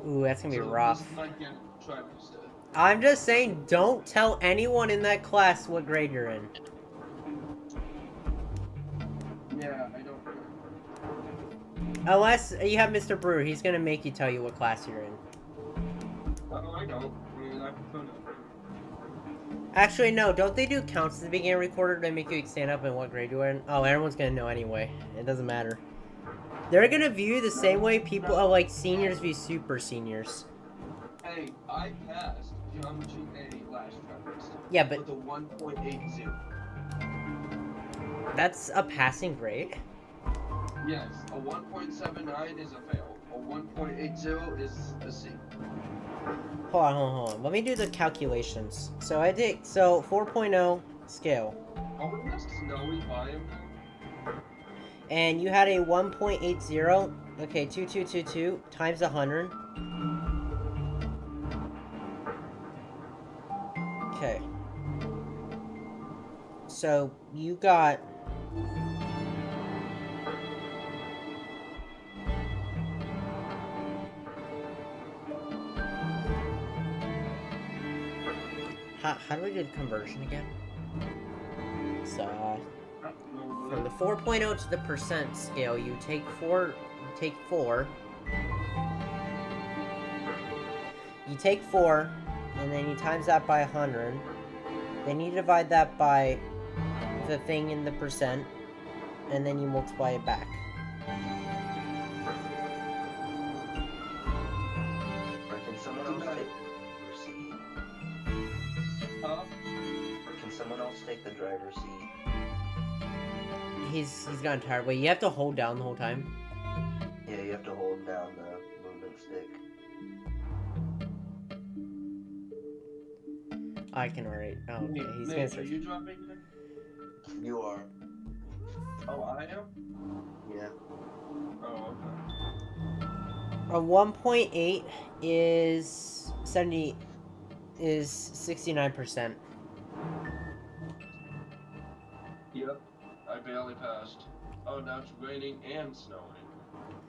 Speaker 1: Ooh, that's gonna be
Speaker 5: So
Speaker 1: rough.
Speaker 5: this is my gift trimester.
Speaker 1: I'm just saying, don't tell anyone in that class what grade you're in.
Speaker 5: Yeah, I don't.
Speaker 1: Unless you have Mr. Brewer, he's gonna make you tell you what class you're in.
Speaker 5: Oh, I don't. I mean, I prefer not.
Speaker 1: Actually, no, don't they do counts at the beginning recorder to make you stand up and what grade you're in? Oh, everyone's gonna know anyway. It doesn't matter. They're gonna view you the same way people, like, seniors view super seniors.
Speaker 5: Hey, I passed Geometry A last trimester.
Speaker 1: Yeah, but
Speaker 5: with a 1.80.
Speaker 1: that's a passing grade?
Speaker 5: Yes, a 1.79 is a fail. A 1.80 is a C.
Speaker 1: Hold on. Let me do the calculations. So 4.0 scale.
Speaker 5: Oh, in this snowy biome now?
Speaker 1: And you had a 1.80. Okay, 2222 times 100. Okay. So you got... How do we do the conversion again? So, from the 4.0 to the percent scale, you take 4. You take 4, and then you times that by 100. Then you divide that by the thing in the percent, and then you multiply it back.
Speaker 4: Can someone else take the seat?
Speaker 5: Huh?
Speaker 4: Or can someone else take the driver's seat?
Speaker 1: He's gotten tired. Wait, you have to hold down the whole time?
Speaker 4: Yeah, you have to hold down the movement stick.
Speaker 1: I can already. Oh, okay. He's
Speaker 5: Nate,
Speaker 1: gonna
Speaker 5: are
Speaker 1: start.
Speaker 5: you dropping it?
Speaker 4: You are.
Speaker 5: Oh, I am?
Speaker 4: Yeah.
Speaker 5: Oh, okay.
Speaker 1: A 1.8 is 69%.
Speaker 5: Yep, I barely passed. Oh, now it's raining and snowing.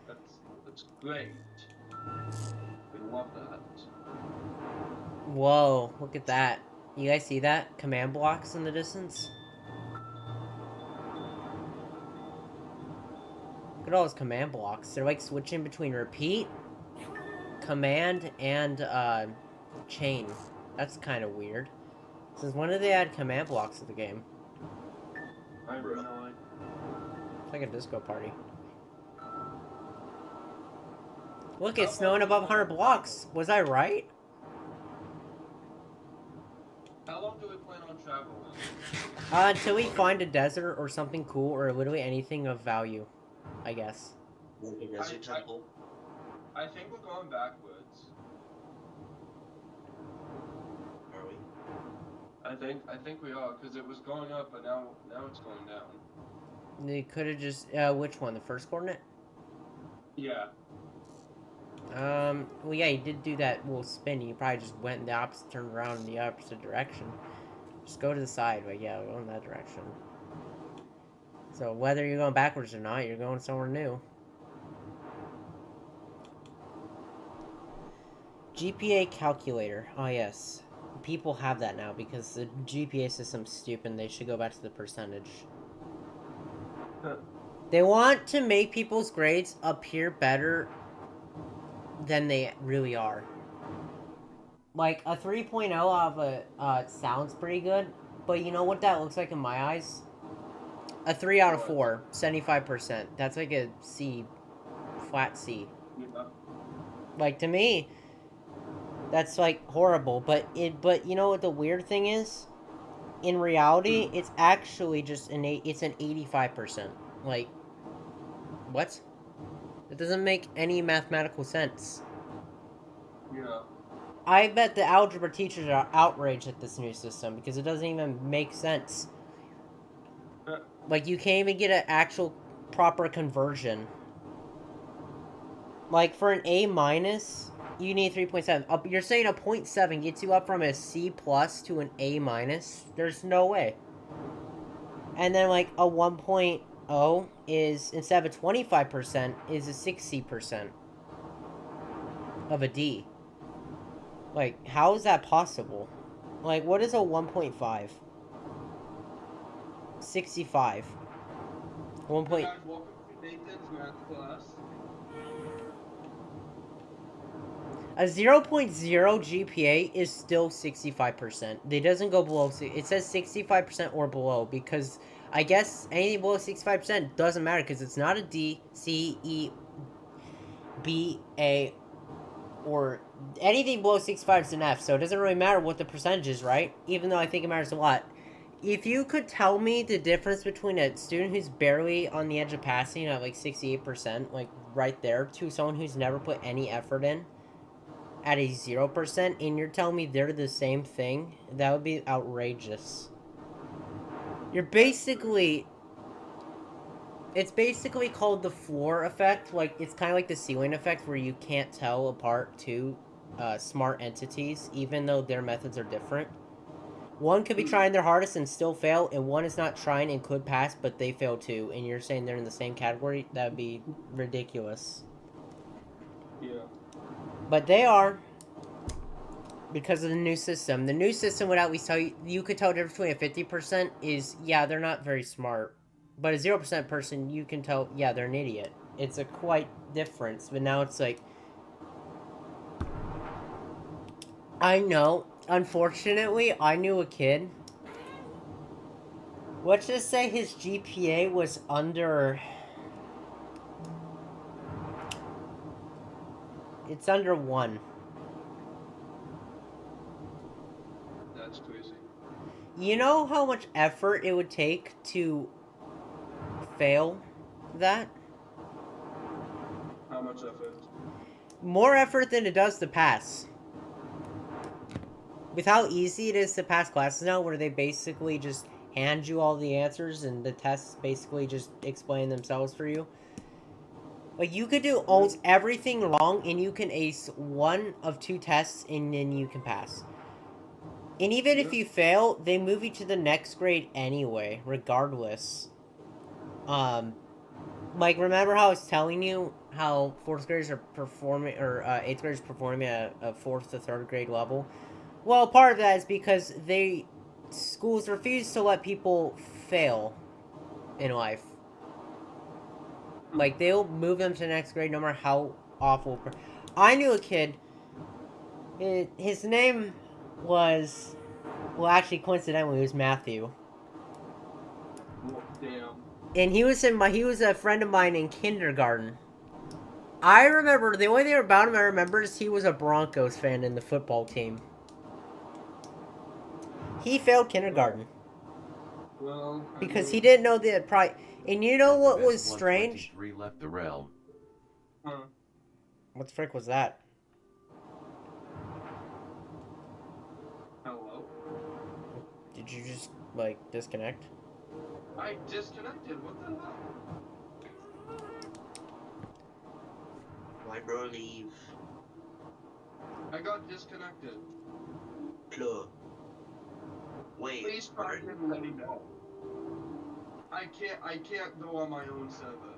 Speaker 5: That's great. We love that.
Speaker 1: Whoa, look at that. You guys see that? Command blocks in the distance? Look at all those command blocks. They're like switching between repeat, command, and chain. That's kind of weird. Since when did they add command blocks to the game?
Speaker 5: I have no idea.
Speaker 1: It's like a disco party. Look, it's snowing above 100 blocks. Was I right?
Speaker 5: How long do we plan on traveling?
Speaker 1: Until we find a desert or something cool or literally anything of value, I guess.
Speaker 4: The desert temple.
Speaker 5: I think we're going backwards.
Speaker 4: Are we?
Speaker 5: I think we are, because it was going up, but now it's going down.
Speaker 1: They could have just which one? The first coordinate?
Speaker 5: Yeah.
Speaker 1: Well, yeah, you did do that little spin. You probably just went in the opposite, turned around in the opposite direction. Just go to the side, but yeah, go in that direction. So whether you're going backwards or not, you're going somewhere new. GPA calculator. Oh, yes. People have that now because the GPA system's stupid. They should go back to the percentage. They want to make people's grades appear better than they really are. Like, a 3.0 out of a sounds pretty good, but you know what that looks like in my eyes? A 3 out of 4, 75%. That's like a C, flat C.
Speaker 5: Yeah.
Speaker 1: Like, to me, that's like horrible. But you know what the weird thing is? In reality, it's actually just an 85%. Like, what? It doesn't make any mathematical sense.
Speaker 5: Yeah.
Speaker 1: I bet the algebra teachers are outraged at this new system because it doesn't even make sense. Like, you can't even get an actual proper conversion. Like, for an A minus, you need 3.7. You're saying a 0.7 gets you up from a C plus to an A minus? There's no way. And then, like, a 1.0 is, instead of a 25%, is a 60% of a D. Like, how is that possible? Like, what is a 1.5? 65. 1.
Speaker 5: Hey guys, welcome to Nathan's math class.
Speaker 1: A 0.0 GPA is still 65%. It doesn't go below. It says 65% or below because I guess anything below 65% doesn't matter because it's not a D, C, E, B, A, or anything below 65 is an F. So it doesn't really matter what the percentage is, right? Even though I think it matters a lot. If you could tell me the difference between a student who's barely on the edge of passing at like 68%, like right there, to someone who's never put any effort in at a 0%, and you're telling me they're the same thing, that would be outrageous. You're basically... It's basically called the floor effect. Like, it's kind of like the ceiling effect where you can't tell apart two smart entities, even though their methods are different. One could be trying their hardest and still fail, and one is not trying and could pass, but they fail too, and you're saying they're in the same category? That would be ridiculous.
Speaker 5: Yeah.
Speaker 1: But they are, because of the new system. The new system would at least tell you, you could tell the difference between a 50% is, yeah, they're not very smart. But a 0% person, you can tell, yeah, they're an idiot. It's a quite difference, but now it's like... I know, unfortunately, I knew a kid. Let's just say his GPA was under... It's under 1.
Speaker 5: That's crazy.
Speaker 1: You know how much effort it would take to fail that?
Speaker 5: How much effort?
Speaker 1: More effort than it does to pass. With how easy it is to pass classes now, where they basically just hand you all the answers and the tests basically just explain themselves for you. Like, you could do almost everything wrong and you can ace 1 of 2 tests and then you can pass. And even if you fail, they move you to the next grade anyway, regardless. Like, remember how I was telling you how 4th graders are performing, or 8th graders performing at a 4th to 3rd grade level? Well, part of that is because schools refuse to let people fail in life. Like, they'll move them to the next grade no matter how awful. I knew a kid, his name was, well, actually, coincidentally, it was Matthew.
Speaker 5: Oh, damn.
Speaker 1: And he was a friend of mine in kindergarten. I remember, the only thing about him I remember is he was a Broncos fan in the football team. He failed kindergarten.
Speaker 5: Well,
Speaker 1: Because he didn't know the and you know what was
Speaker 2: Best
Speaker 1: strange?
Speaker 2: 123 left the realm.
Speaker 5: Huh.
Speaker 1: What the frick was that?
Speaker 5: Hello?
Speaker 1: Did you just, like, disconnect?
Speaker 5: I disconnected. What the hell?
Speaker 4: Why bro leave?
Speaker 5: I got disconnected.
Speaker 4: Plug. Wait.
Speaker 5: Please try and let me know. I can't go on my own server.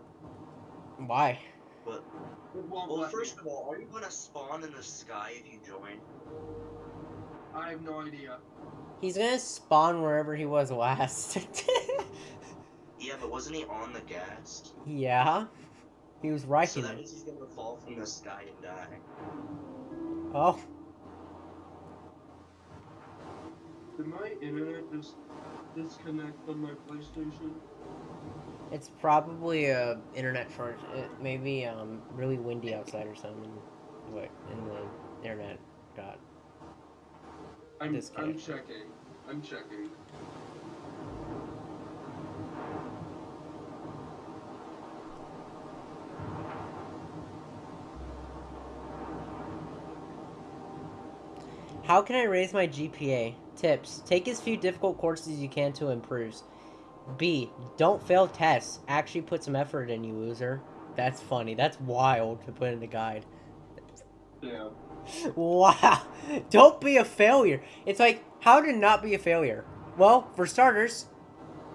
Speaker 1: Why?
Speaker 4: But
Speaker 5: It won't
Speaker 4: well,
Speaker 5: let me.
Speaker 4: first of all, are you gonna spawn in the sky if you join?
Speaker 5: I have no idea.
Speaker 1: He's gonna spawn wherever he was last.
Speaker 4: Yeah, but wasn't he on the gas?
Speaker 1: Yeah, he was
Speaker 4: So
Speaker 1: writing
Speaker 4: that
Speaker 1: it.
Speaker 4: means he's gonna fall from the sky and die.
Speaker 1: Oh,
Speaker 5: Did my internet just disconnect from my PlayStation?
Speaker 1: it's probably a internet shortage. It may be really windy outside or something. What in the internet got
Speaker 5: I'm
Speaker 1: disconnected.
Speaker 5: checking. I'm checking.
Speaker 1: How can I raise my GPA? Tips: take as few difficult courses as you can to improve. B. Don't fail tests. Actually put some effort in, you loser. That's funny. That's wild to put in the guide.
Speaker 5: Yeah.
Speaker 1: Wow. Don't be a failure. It's like, how to not be a failure? Well, for starters,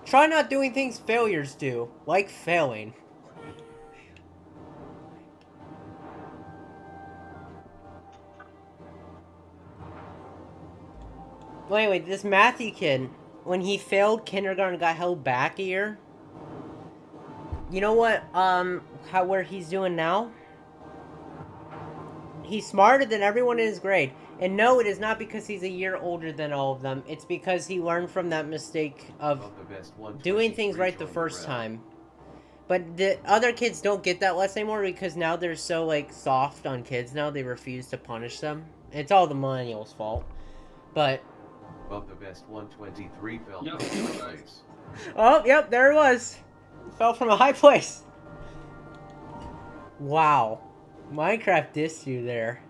Speaker 1: try not doing things failures do, like failing. Well, anyway, this Matthew kid, when he failed kindergarten, got held back a year. You know what? Where he's doing now? He's smarter than everyone in his grade. And no, it is not because he's a year older than all of them. It's because he learned from that mistake of doing things right the first time. But the other kids don't get that lesson anymore because now they're so, like, soft on kids now. They refuse to punish them. It's all the millennials' fault. But...
Speaker 2: Of the best 123 fell
Speaker 5: Yep.
Speaker 2: from high place.
Speaker 1: Oh, yep, there it was. Fell from a high place. Wow. Minecraft dissed you there.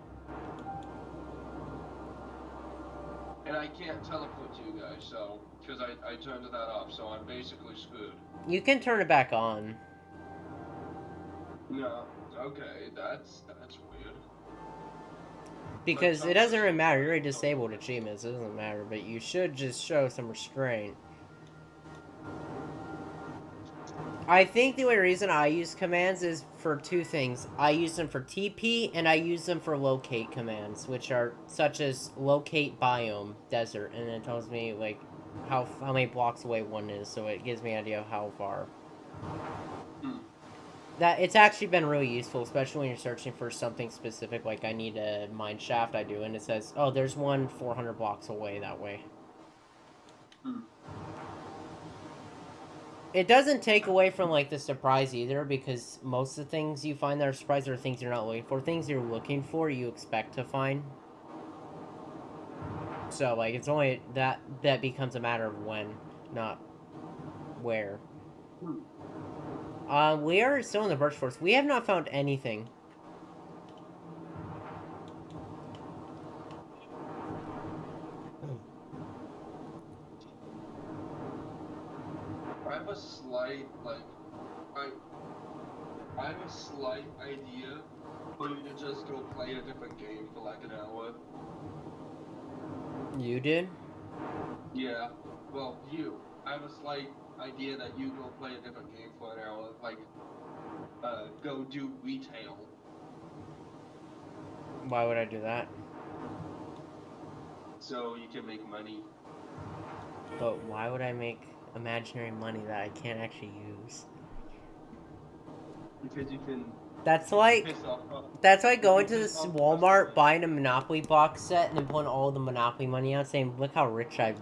Speaker 5: And I can't teleport to you guys, so because I turned that off, so I'm basically screwed.
Speaker 1: You can turn it back on.
Speaker 5: No. Okay, that's weird.
Speaker 1: Because it doesn't really matter. You're already disabled achievements. It doesn't matter. But you should just show some restraint. I think the only reason I use commands is for two things. I use them for TP and I use them for locate commands, which are such as locate biome, desert, and it tells me like how many blocks away one is, so it gives me an idea of how far. That it's actually been really useful, especially when you're searching for something specific, like I need a mine shaft, I do, and it says, oh, there's one 400 blocks away that way. It doesn't take away from, like, the surprise either, because most of the things you find that are surprise are things you're not looking for. Things you're looking for, you expect to find. So, like, it's only that becomes a matter of when, not where. We are still in the birch forest. We have not found anything.
Speaker 5: I have a slight, like, I have a slight idea for you to just go play a different game for like an hour.
Speaker 1: You did?
Speaker 5: Yeah. Well, you. I have a slight idea that you go play a different game for an hour, like, go do retail.
Speaker 1: Why would I do that?
Speaker 5: So you can make money.
Speaker 1: But why would I make imaginary money that I can't actually use?
Speaker 5: Because you can.
Speaker 1: That's like going to this Walmart, buying a Monopoly box set, and then pulling all the Monopoly money out, saying, "Look how rich I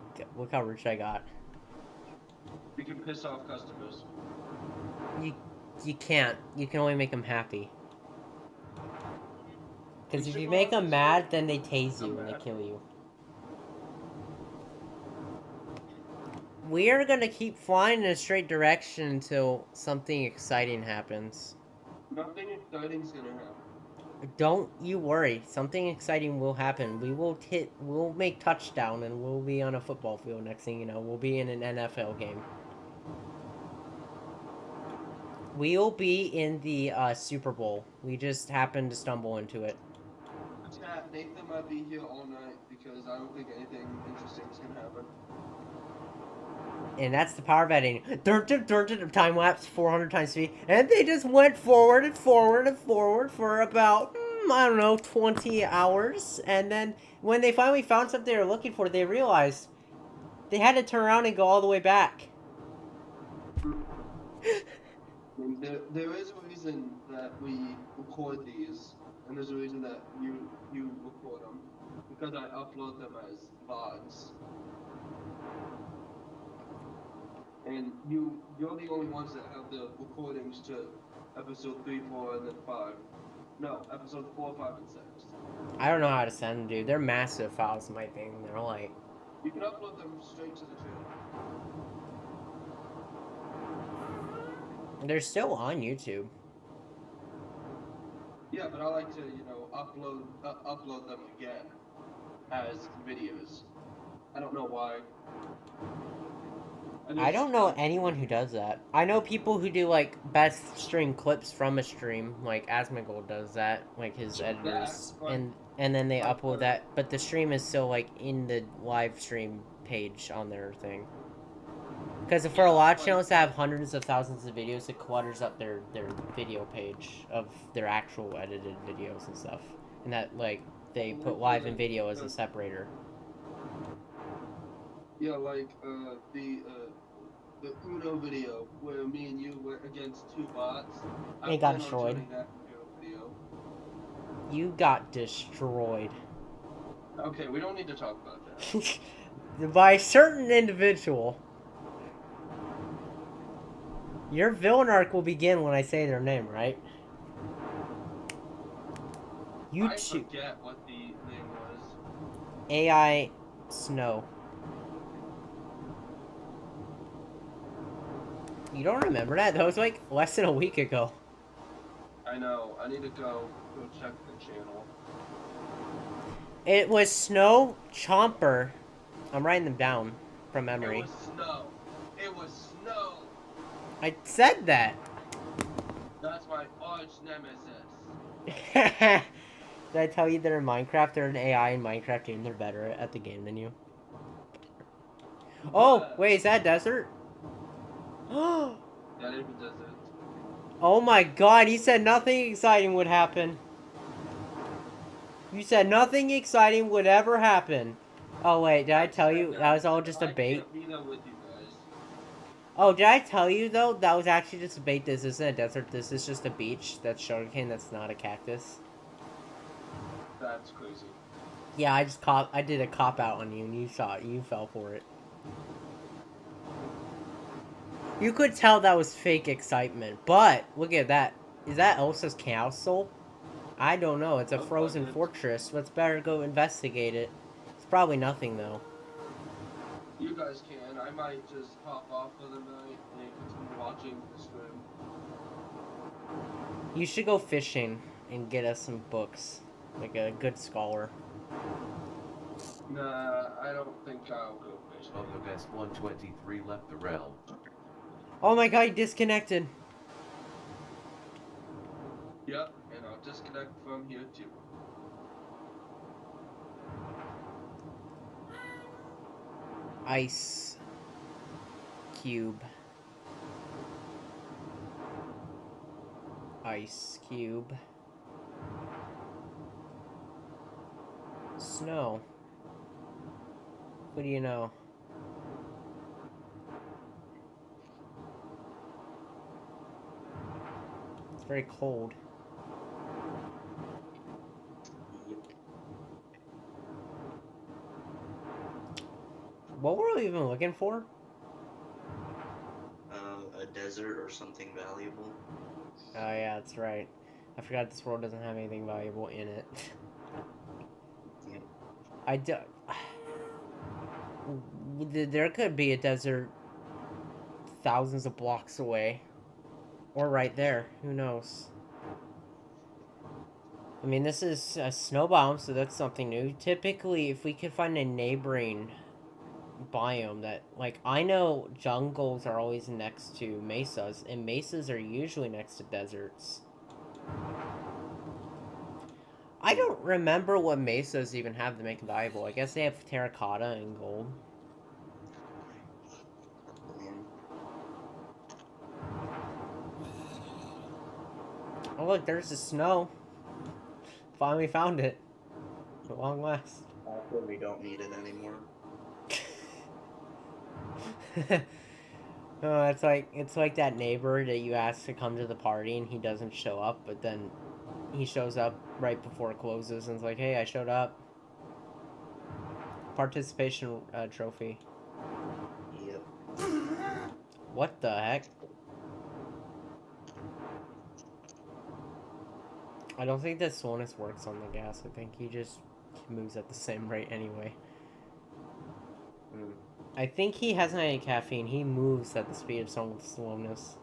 Speaker 1: got."
Speaker 5: You can piss off customers.
Speaker 1: You can't. You can only make them happy. Because if you make them mad, then they tase you and they kill you. We are gonna keep flying in a straight direction until something exciting happens.
Speaker 5: Nothing exciting's gonna happen.
Speaker 1: Don't you worry. Something exciting will happen. We'll make touchdown and we'll be on a football field. Next thing you know, we'll be in an NFL game. We'll be in the Super Bowl. We just happened to stumble into it.
Speaker 5: Yeah, Nathan might be here all night because I don't think anything interesting is gonna happen.
Speaker 1: And that's the power of editing. Time lapse, 400 times speed. And they just went forward and forward and forward for about, I don't know, 20 hours. And then when they finally found something they were looking for, they realized they had to turn around and go all the way back.
Speaker 5: I mean, there is a reason that we record these, and there's a reason that you record them, because I upload them as VODs. And you're the only ones that have the recordings to episode 3, 4, and then 5. No, episode 4, 5, and 6.
Speaker 1: I don't know how to send them, dude. They're massive files, my thing. They're like...
Speaker 5: You can upload them straight to the channel.
Speaker 1: They're still on YouTube.
Speaker 5: Yeah, but I like to, upload them again as videos. I don't know why.
Speaker 1: I don't know anyone who does that. I know people who do, like, best stream clips from a stream. Like, Asmongold does that. Like, his editors. And then they upload that. But the stream is still, like, in the live stream page on their thing. Because for a lot of channels that have hundreds of thousands of videos, it clutters up their video page of their actual edited videos and stuff. And that, like, they put live and video as a separator.
Speaker 5: Yeah, like, the Uno video where me and you went against 2 bots.
Speaker 1: It got destroyed. You got destroyed.
Speaker 5: Okay, we don't need to talk about that.
Speaker 1: By a certain individual. Your villain arc will begin when I say their name, right?
Speaker 5: I forget what the name was.
Speaker 1: AI Snow. You don't remember that? That was like less than a week ago.
Speaker 5: I know. I need to go check the channel.
Speaker 1: It was Snow Chomper. I'm writing them down from memory.
Speaker 5: It was Snow. It was Snow.
Speaker 1: I said that.
Speaker 5: That's my arch nemesis.
Speaker 1: Did I tell you they're in Minecraft? They're an AI in Minecraft game. They're better at the game than you. Oh, wait, is that desert?
Speaker 5: That is a desert.
Speaker 1: Oh my god, he said nothing exciting would happen. You said nothing exciting would ever happen. Oh wait, did I tell you that was all just a bait? Oh, did I tell you though that was actually just a bait? This isn't a desert. This is just a beach. That's sugarcane. That's not a cactus.
Speaker 5: That's crazy.
Speaker 1: Yeah, I did a cop out on you, and you saw it. You fell for it. You could tell that was fake excitement, but look at that. Is that Elsa's castle? I don't know. It's a frozen fortress. Let's better go investigate it. It's probably nothing though.
Speaker 5: You guys can. I might just hop off for the night and continue watching the stream.
Speaker 1: You should go fishing and get us some books, like a good scholar.
Speaker 5: Nah, I don't think I'll go fishing.
Speaker 2: Of the best 123 left the realm.
Speaker 1: Oh my god, he disconnected.
Speaker 5: Yep, and I'll disconnect from here too.
Speaker 1: Ice cube. Ice cube. Snow. What do you know? It's very cold. What were we even looking for?
Speaker 4: A desert or something valuable.
Speaker 1: Oh yeah, that's right. I forgot this world doesn't have anything valuable in it.
Speaker 4: Yeah.
Speaker 1: I do. There could be a desert thousands of blocks away. Or right there. Who knows? I mean, this is a snow biome, so that's something new. Typically, if we could find a neighboring biome that, like, I know jungles are always next to mesas, and mesas are usually next to deserts. I don't remember what mesas even have to make it valuable. I guess they have terracotta and gold. Oh look, there's the snow. Finally found it. At long last.
Speaker 4: After we don't need it anymore.
Speaker 1: Oh, it's like that neighbor that you ask to come to the party and he doesn't show up, but then he shows up right before it closes and it's like, hey, I showed up. Participation trophy.
Speaker 4: Yep.
Speaker 1: What the heck? I don't think that slowness works on the gas. I think he just moves at the same rate anyway. I think he hasn't had any caffeine. He moves at the speed of someone with slowness.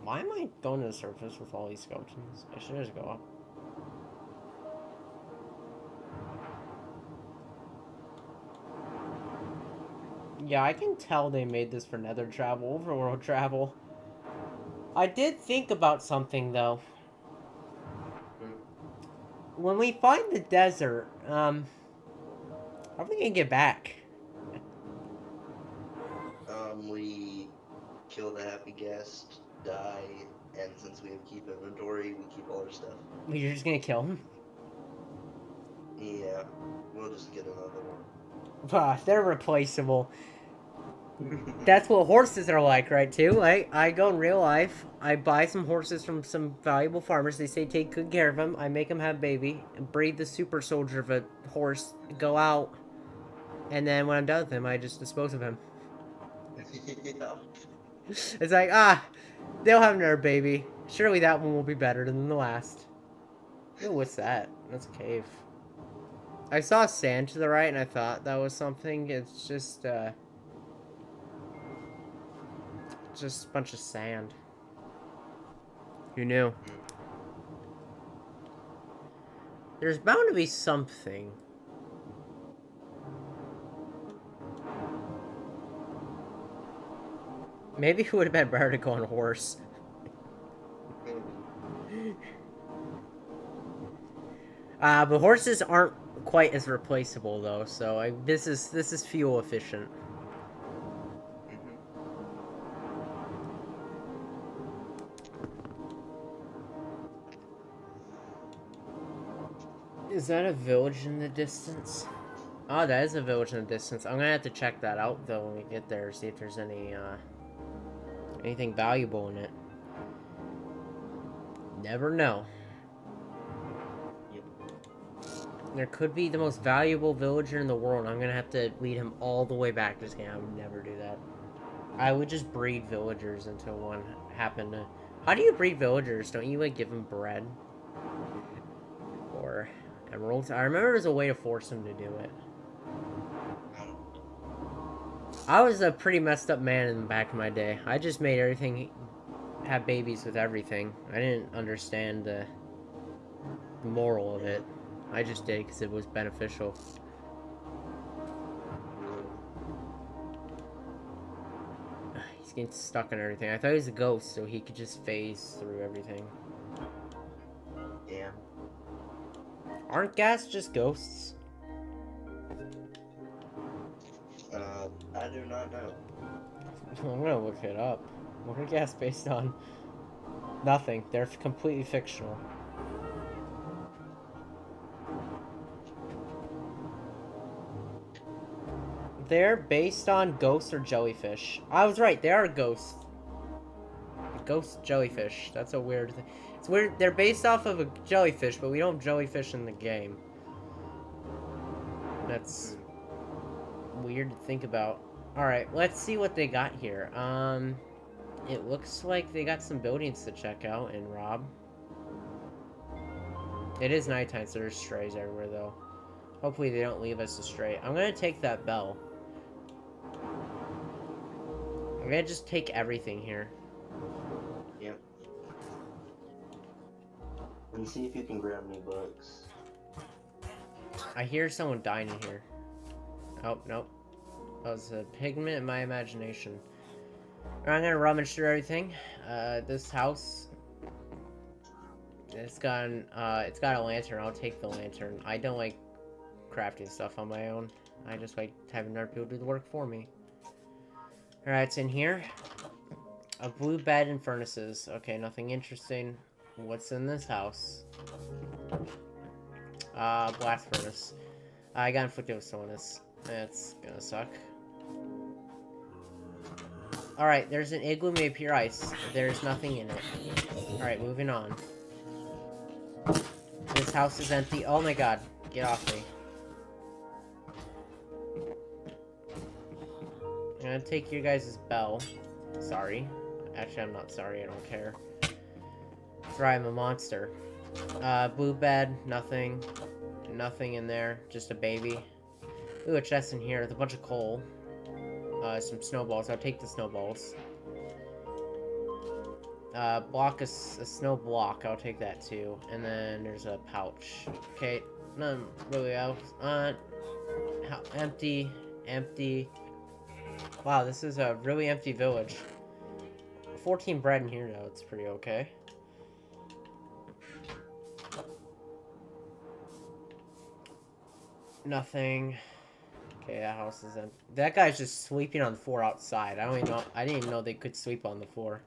Speaker 1: Why am I going to the surface with all these skeletons? I should just go up. Yeah, I can tell they made this for nether travel, overworld travel. I did think about something, though. When we find the desert, how are we gonna get back?
Speaker 4: We kill the happy guest, die, and since we have keep inventory, we keep all our stuff.
Speaker 1: We're just gonna kill him?
Speaker 4: Yeah, we'll just get another one.
Speaker 1: They're replaceable. That's what horses are like, right, too? I go in real life, I buy some horses from some valuable farmers, they say take good care of them, I make them have baby, breed the super soldier of a horse, go out, and then when I'm done with him, I just dispose of him.
Speaker 4: Yeah.
Speaker 1: It's like, they'll have another baby. Surely that one will be better than the last. Ooh, what's that? That's a cave. I saw sand to the right and I thought that was something. It's just a bunch of sand. Who knew? There's bound to be something. Maybe it would have been better to go on a horse. But horses aren't quite as replaceable though, so this is fuel efficient. Is that a village in the distance? Oh, that is a village in the distance. I'm gonna have to check that out though when we get there, see if there's any anything valuable in it. Never know.
Speaker 4: Yep.
Speaker 1: There could be the most valuable villager in the world. I'm gonna have to lead him all the way back to this game. I would never do that. I would just breed villagers until one happened to... How do you breed villagers? Don't you, like, give them bread? Or emeralds? I remember there's a way to force them to do it. I was a pretty messed up man in the back of my day. I just made everything... have babies with everything. I didn't understand the moral of it. I just did because it was beneficial. He's getting stuck in everything. I thought he was a ghost, so he could just phase through everything.
Speaker 4: Yeah.
Speaker 1: Aren't ghast just ghosts?
Speaker 4: I do not know.
Speaker 1: I'm gonna look it up. What are ghast based on? Nothing. They're completely fictional. They're based on ghosts or jellyfish. I was right, they are ghosts. Ghost jellyfish. That's a weird thing. It's weird. They're based off of a jellyfish, but we don't jellyfish in the game. That's weird to think about. Alright, let's see what they got here. It looks like they got some buildings to check out and rob. It is nighttime, so there's strays everywhere, though. Hopefully they don't leave us astray. I'm gonna take that bell. I'm gonna just take everything here.
Speaker 4: Yep. And see if you can grab me books.
Speaker 1: I hear someone dying in here. Oh, nope. That was a pigment in my imagination. I'm gonna rummage through everything. This house... It's got a lantern. I'll take the lantern. I don't like crafting stuff on my own. I just like having other people do the work for me. Alright, it's in here. A blue bed and furnaces. Okay, nothing interesting. What's in this house? Blast furnace. I got inflicted with slowness. That's gonna suck. Alright, there's an igloo made of pure ice. There's nothing in it. Alright, moving on. This house is empty. Oh my god. Get off me. I'm gonna take your guys' bell. Sorry. Actually, I'm not sorry. I don't care. That's right, I'm a monster. Blue bed. Nothing. Nothing in there. Just a baby. Ooh, a chest in here with a bunch of coal. Some snowballs. I'll take the snowballs. Block a snow block. I'll take that too. And then there's a pouch. Okay, none really else. Empty. Empty. Wow, this is a really empty village. 14 bread in here though. It's pretty okay. Nothing. Okay, that house is empty. That guy's just sleeping on the floor outside. I don't even know. I didn't even know they could sleep on the floor.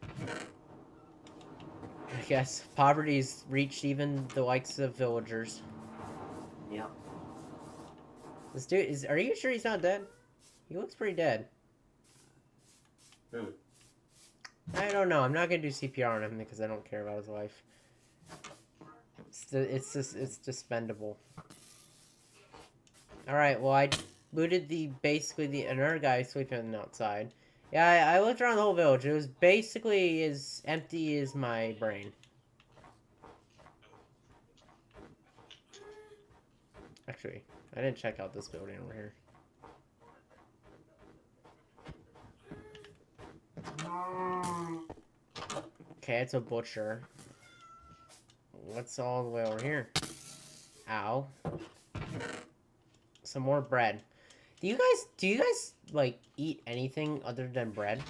Speaker 1: I guess poverty's reached even the likes of villagers.
Speaker 4: Yep.
Speaker 1: This dude is. Are you sure he's not dead? He looks pretty dead.
Speaker 4: Hmm.
Speaker 1: I don't know. I'm not gonna do CPR on him because I don't care about his life. It's dispendable. All right. Well, I looted basically another guy sleeping outside. Yeah, I looked around the whole village. It was basically as empty as my brain. Actually, I didn't check out this building over here. Okay, it's a butcher. What's all the way over here? Ow. Some more bread. Do you guys like eat anything other than bread?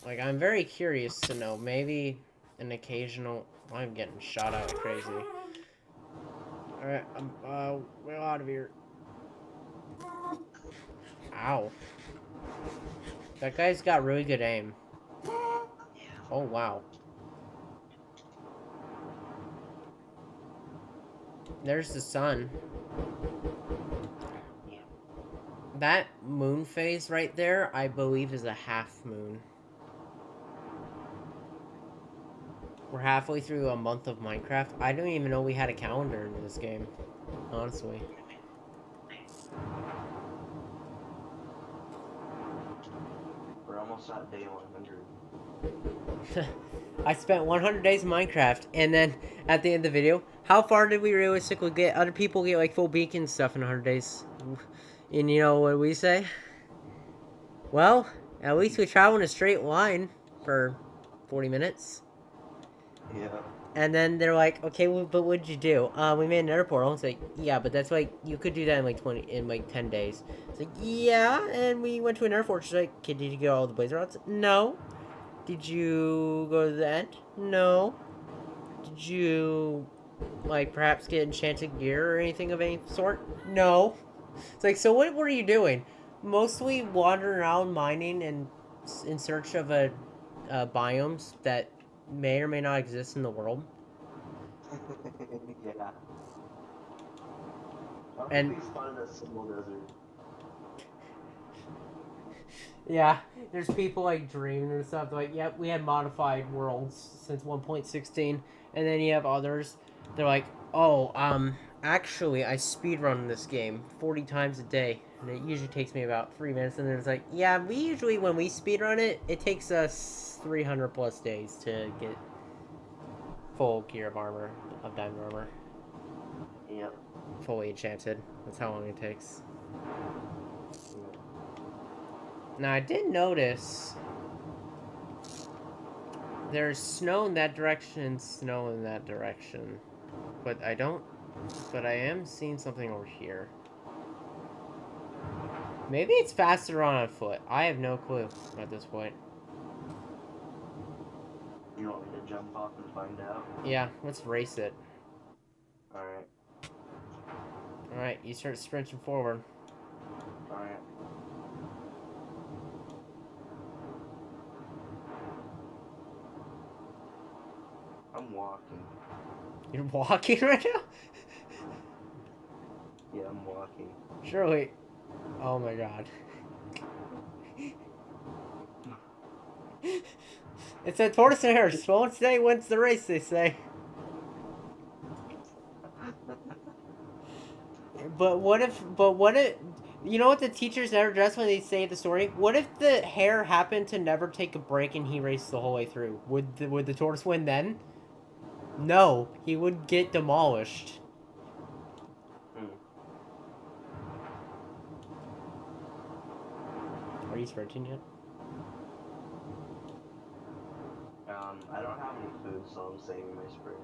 Speaker 1: Like, I'm very curious to know. Maybe an occasional. I'm getting shot out like crazy. All right, we're out of here. Ow. That guy's got really good aim. Oh wow. There's the sun. That moon phase right there, I believe, is a half moon. We're halfway through a month of Minecraft. I don't even know we had a calendar in this game, honestly.
Speaker 4: We're almost at day 100.
Speaker 1: I spent 100 days in Minecraft, and then at the end of the video, how far did we realistically get? Other people get like full beacon stuff in 100 days. And you know what we say? Well, at least we travel in a straight line for 40 minutes.
Speaker 4: Yeah.
Speaker 1: And then they're like, okay, well, but what'd you do? We made an nether portal. It's like, yeah, but that's like, you could do that in like 10 days. It's like, yeah, and we went to an nether fortress. Like, okay, did you get all the blaze rods? No. Did you go to the end? No. Did you, like, perhaps get enchanted gear or anything of any sort? No. It's like, so what were you doing? Mostly wandering around mining and in search of biomes that may or may not exist in the world.
Speaker 4: Yeah.
Speaker 1: And
Speaker 4: we spotted a simple desert.
Speaker 1: yeah, there's people like dreaming and stuff. They're like, yep, we had modified worlds since 1.16, and then you have others. They're like, oh, actually, I speedrun this game 40 times a day, and it usually takes me about 3 minutes. And there's like, yeah, we usually when we speedrun it, it takes us 300 plus days to get full gear of armor, of diamond armor.
Speaker 4: Yep.
Speaker 1: Fully enchanted. That's how long it takes. Now, I did notice there's snow in that direction and snow in that direction. But I am seeing something over here. Maybe it's faster on foot. I have no clue at this point.
Speaker 4: You want me to jump off and find out?
Speaker 1: Yeah, let's race it.
Speaker 4: Alright.
Speaker 1: Alright, you start sprinting forward.
Speaker 4: Alright. I'm walking.
Speaker 1: You're walking right now?
Speaker 4: Yeah, I'm walking.
Speaker 1: Surely. Oh my god. It's a tortoise and a hare. Slowest day wins the race, they say. But what if, you know what the teachers never address when they say the story? What if the hare happened to never take a break and he raced the whole way through? Would the tortoise win then? No, he would get demolished. Are you sprinting yet?
Speaker 4: I don't have any food, so I'm saving my sprint.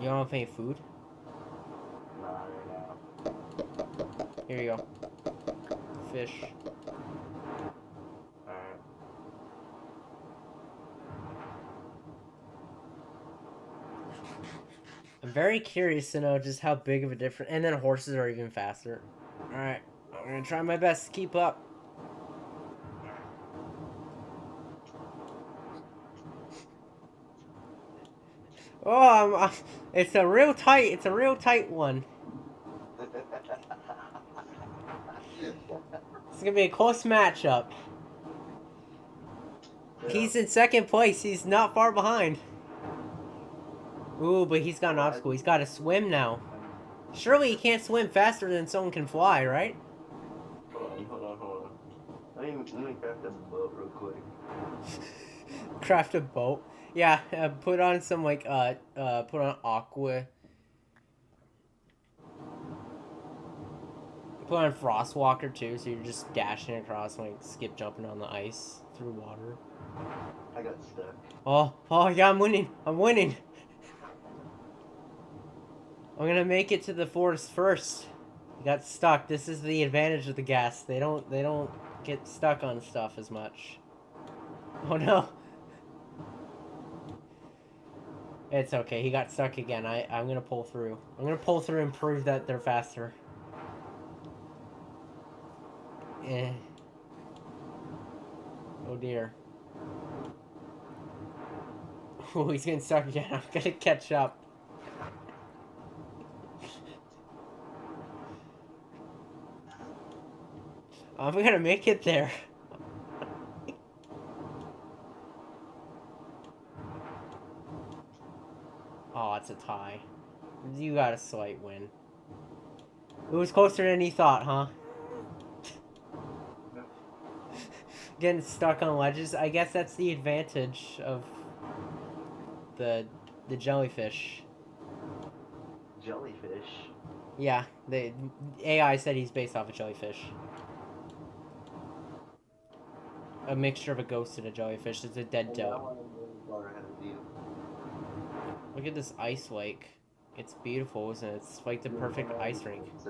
Speaker 1: You don't have any food?
Speaker 4: Not right now.
Speaker 1: Here you go. Fish.
Speaker 4: Alright.
Speaker 1: I'm very curious to know just how big of a difference. And then horses are even faster. Alright, I'm gonna try my best to keep up. Oh, it's a real tight one. It's gonna be a close matchup.
Speaker 4: Yeah.
Speaker 1: He's in second place. He's not far behind. Ooh, but he's got an obstacle. He's got to swim now. Surely he can't swim faster than someone can fly, right?
Speaker 4: Hold on. Let me craft a boat real quick.
Speaker 1: Craft a boat. Yeah, put on some put on aqua. Put on Frostwalker too, so you're just dashing across and like skip jumping on the ice through water.
Speaker 4: I got stuck.
Speaker 1: Oh yeah, I'm winning. I'm gonna make it to the forest first. You got stuck. This is the advantage of the gas. They don't get stuck on stuff as much. Oh no. It's okay. He got stuck again. I'm gonna pull through. I'm gonna pull through and prove that they're faster. Eh. Oh dear. Oh, he's getting stuck again. I'm gonna catch up. I'm gonna make it there. Oh, it's a tie. You got a slight win. It was closer than he thought, huh? Getting stuck on ledges. I guess that's the advantage of the jellyfish.
Speaker 4: Jellyfish?
Speaker 1: Yeah, the AI said he's based off a jellyfish. A mixture of a ghost and a jellyfish. It's a dead doe. Look at this ice lake. It's beautiful, isn't it? It's like the perfect ice rink.
Speaker 4: Is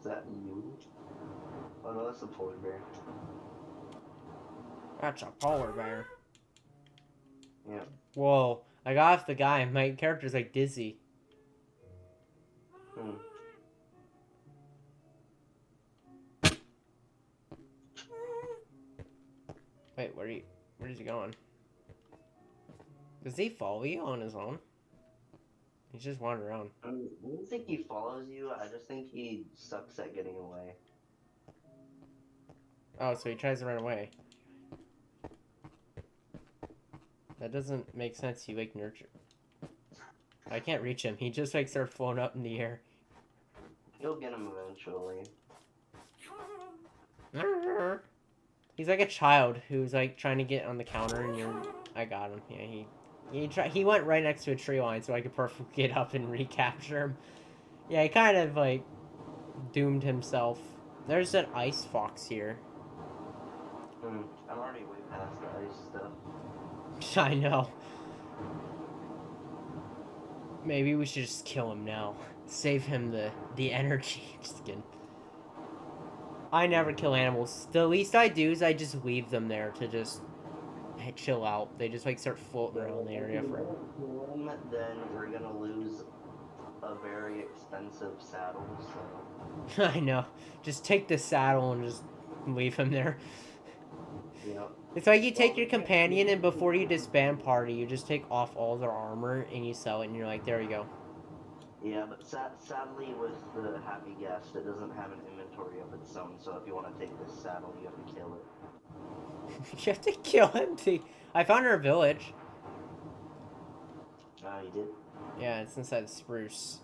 Speaker 4: that you? Oh no, that's a polar bear.
Speaker 1: That's a polar bear.
Speaker 4: Yeah.
Speaker 1: Whoa, I got off the guy. My character's like dizzy. Wait, where's he going? Does he follow you on his own? He's just wandering around.
Speaker 4: I don't think he follows you. I just think he sucks at getting away.
Speaker 1: Oh, so he tries to run away. That doesn't make sense. You like nurture. I can't reach him. He just like started floating up in the air.
Speaker 4: You'll get him eventually.
Speaker 1: He's like a child who's like trying to get on the counter, and I got him. Yeah, he went right next to a tree line, so I could perfectly get up and recapture him. Yeah, he kind of like doomed himself. There's an ice fox here.
Speaker 4: I'm already way past the ice stuff.
Speaker 1: I know. Maybe we should just kill him now. Save him the energy. Just kidding. I never kill animals. The least I do is I just leave them there to just chill out. They just like start floating around the area forever.
Speaker 4: Then we're gonna lose a very expensive saddle, so...
Speaker 1: I know. Just take the saddle and just leave him there.
Speaker 4: Yep.
Speaker 1: It's like you take your companion and before you disband party, you just take off all their armor and you sell it and you're like, there you go.
Speaker 4: Yeah, but sadly with the Happy Guest, it doesn't have an inventory of its own, so if you want to take this saddle, you have to kill it.
Speaker 1: You have to kill him to... I found her village.
Speaker 4: Oh, you did?
Speaker 1: Yeah, it's inside the spruce.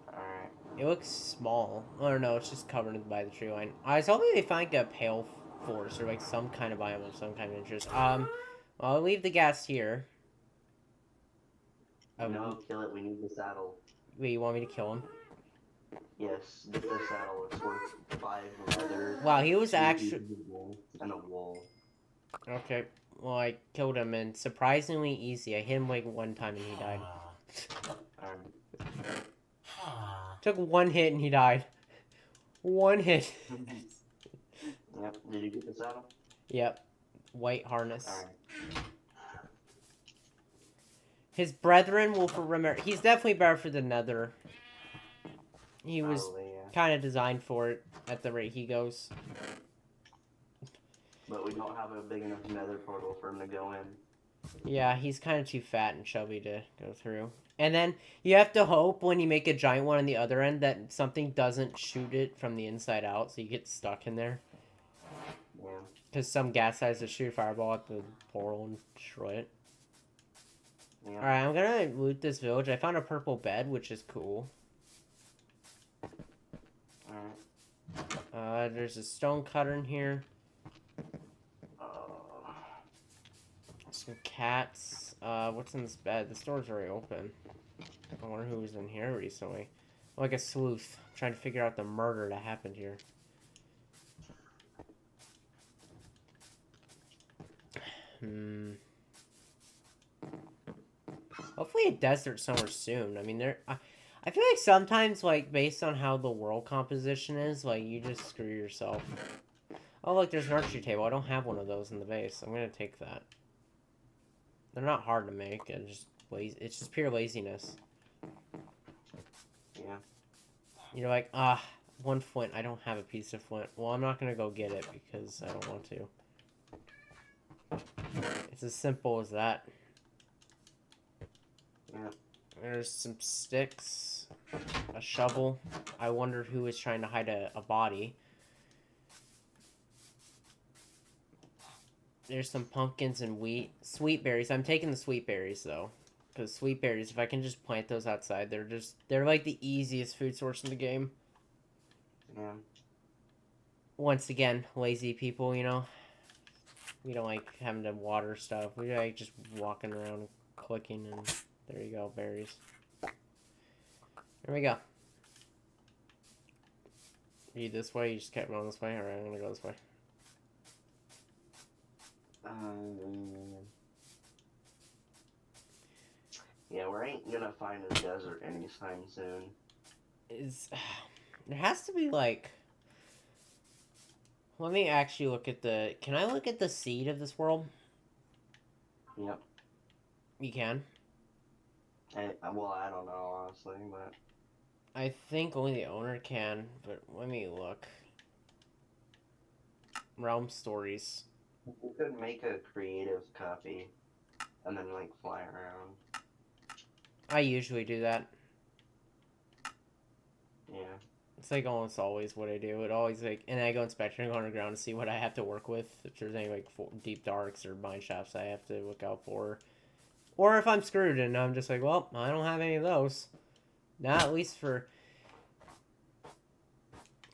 Speaker 4: Alright.
Speaker 1: It looks small. I don't know, it's just covered by the tree line. I was hoping they find like a pale forest or like some kind of biome of some kind of interest. I'll leave the gas here.
Speaker 4: No, kill it, we need the saddle.
Speaker 1: Wait, you want me to kill him?
Speaker 4: Yes, get the saddle, it's worth 5 leather.
Speaker 1: Wow, he was
Speaker 4: 2
Speaker 1: actually...
Speaker 4: pieces of wool, and a wool.
Speaker 1: Okay, well I killed him and surprisingly easy. I hit him like one time and he died.
Speaker 4: Alright.
Speaker 1: Took one hit and he died. One hit.
Speaker 4: Yep, did you get the saddle?
Speaker 1: Yep. White harness.
Speaker 4: Alright.
Speaker 1: His brethren will remember. He's definitely better for the nether. He was
Speaker 4: Probably, yeah.
Speaker 1: kind of designed for it at the rate he goes.
Speaker 4: But we don't have a big enough nether portal for him to go in.
Speaker 1: Yeah, he's kind of too fat and chubby to go through. And then you have to hope when you make a giant one on the other end that something doesn't shoot it from the inside out, so you get stuck in there.
Speaker 4: Yeah.
Speaker 1: Because some gas size to shoot a fireball at the portal and destroy it.
Speaker 4: Yeah.
Speaker 1: Alright, I'm gonna loot this village. I found a purple bed, which is cool.
Speaker 4: Alright.
Speaker 1: There's a stone cutter in here. Some cats. What's in this bed? The store's already open. I wonder who was in here recently. Like a sleuth. I'm trying to figure out the murder that happened here. Hopefully a desert somewhere soon. I mean, I feel like sometimes, like, based on how the world composition is, like, you just screw yourself. Oh, look, there's an archery table. I don't have one of those in the base. I'm gonna take that. They're not hard to make. It's just pure laziness.
Speaker 4: Yeah.
Speaker 1: You're like, one flint. I don't have a piece of flint. Well, I'm not gonna go get it because I don't want to. It's as simple as that.
Speaker 4: Yeah.
Speaker 1: There's some sticks, a shovel. I wondered who was trying to hide a body. There's some pumpkins and wheat. Sweet berries. I'm taking the sweet berries, though. Because sweet berries, if I can just plant those outside, they're like the easiest food source in the game.
Speaker 4: Yeah.
Speaker 1: Once again, lazy people, you know? We don't like having to water stuff. We like just walking around, clicking, and there you go, berries. There we go. Are you this way? You just kept going this way? Alright, I'm gonna go this way.
Speaker 4: Yeah, we ain't gonna find a desert anytime soon.
Speaker 1: There has to be like... Let me actually look at the... Can I look at the seed of this world?
Speaker 4: Yep.
Speaker 1: You can?
Speaker 4: Well, I don't know, honestly, but...
Speaker 1: I think only the owner can, but let me look. Realm stories.
Speaker 4: You could make a creative copy and then, like, fly around.
Speaker 1: I usually do that.
Speaker 4: Yeah.
Speaker 1: It's like almost always what I do. It always like, and I go inspect and go underground to see what I have to work with. If there's any like deep darks or mine shafts I have to look out for, or if I'm screwed and I'm just like, well, I don't have any of those. Not at least for.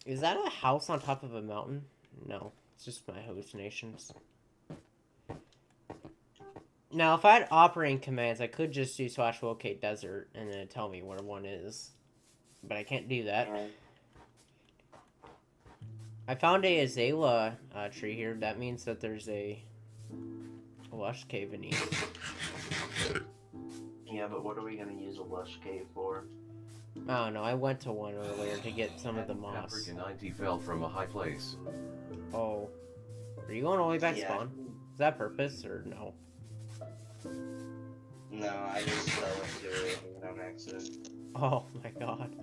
Speaker 1: Is that a house on top of a mountain? No, it's just my hallucinations. Now, if I had operating commands, I could just do /locate desert and then tell me where one is. But I can't do that.
Speaker 4: Yeah.
Speaker 1: I found a azalea tree here. That means that there's a lush cave beneath.
Speaker 4: Yeah, but what are we gonna use a lush cave for?
Speaker 1: I don't know. I went to one earlier to get some of the moss.
Speaker 2: African 90 fell from a high place.
Speaker 1: Oh. Are you going all the way back to
Speaker 4: Yeah.
Speaker 1: spawn? Is that purpose or no?
Speaker 4: No, I just fell into it on accident.
Speaker 1: Oh my god.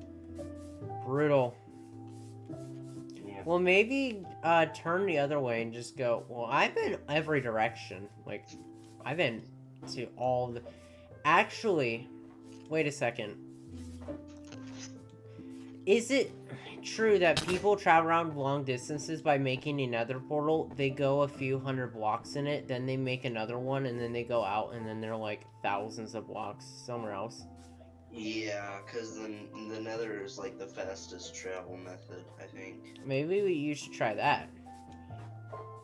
Speaker 1: Brutal.
Speaker 4: Yeah.
Speaker 1: Well, maybe turn the other way and just go. Well, I've been every direction. Like, I've been to all the. Actually, wait a second. Is it true that people travel around long distances by making another portal? They go a few hundred blocks in it, then they make another one, and then they go out, and then they're like thousands of blocks somewhere else.
Speaker 4: Yeah, because the Nether is like the fastest travel method, I think.
Speaker 1: Maybe you should try that.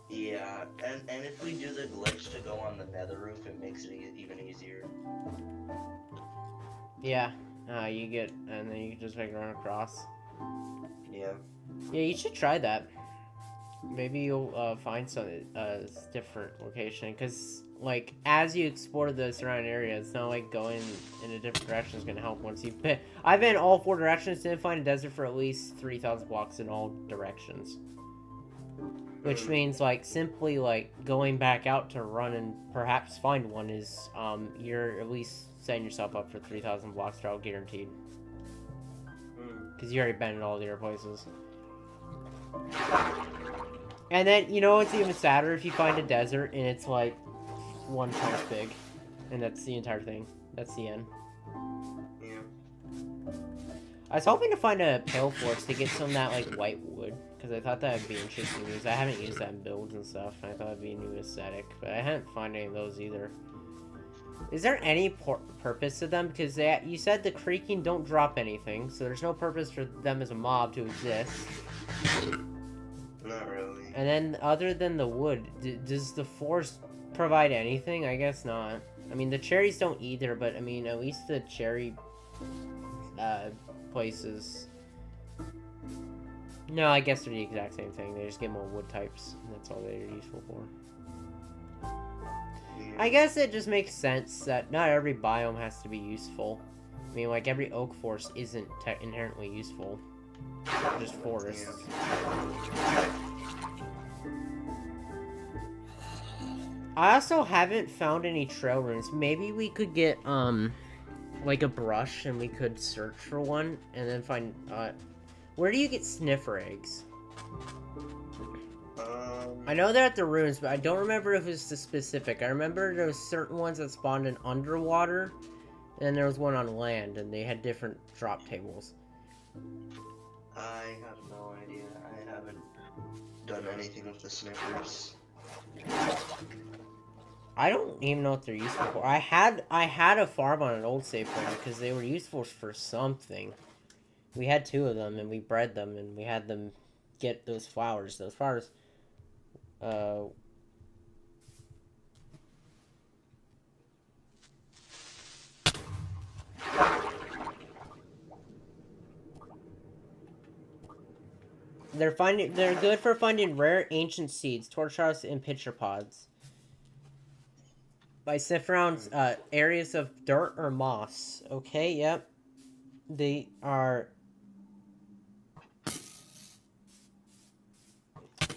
Speaker 4: Yeah, and if we do the glitch to go on the Nether roof, it makes it even easier.
Speaker 1: Yeah, you get, and then you can just like run across.
Speaker 4: Yeah.
Speaker 1: Yeah, you should try that. Maybe you'll find some different location, because like as you explore the surrounding area, it's not like going in a different direction is gonna help once you've been. I've been all 4 directions, didn't find a desert for at least 3,000 blocks in all directions. Which means like simply like going back out to run and perhaps find one is you're at least setting yourself up for 3,000 blocks travel guaranteed. Because you already been in all the other places. And then, you know what's even sadder? If you find a desert and it's like 1 chunk big. And that's the entire thing. That's the end.
Speaker 4: Yeah.
Speaker 1: I was hoping to find a pale forest to get some of that like white wood. Because I thought that would be interesting because I haven't used that in builds and stuff. And I thought it'd be a new aesthetic. But I haven't found any of those either. Is there any purpose to them? Because you said the creaking don't drop anything, so there's no purpose for them as a mob to exist.
Speaker 4: Not really.
Speaker 1: And then, other than the wood, does the forest provide anything? I guess not. I mean, the cherries don't either, but I mean, at least the cherry places. No, I guess they're the exact same thing. They just get more wood types, and that's all they're useful for. I guess it just makes sense that not every biome has to be useful. I mean, like, every oak forest isn't inherently useful. They're just forests. I also haven't found any trail runes. Maybe we could get, like a brush and we could search for one and then find, where do you get sniffer eggs? I know they're at the ruins, but I don't remember if it's the specific. I remember there was certain ones that spawned in underwater, and then there was one on land, and they had different drop tables.
Speaker 4: I have no idea. I haven't done anything with the sniffers.
Speaker 1: I don't even know what they're useful for. I had a farm on an old save point because they were useful for something. We had 2 of them, and we bred them, and we had them get those flowers. Those flowers... They're good for finding rare ancient seeds, torch house, and pitcher pods. By sniff around areas of dirt or moss. Okay, yep. They are.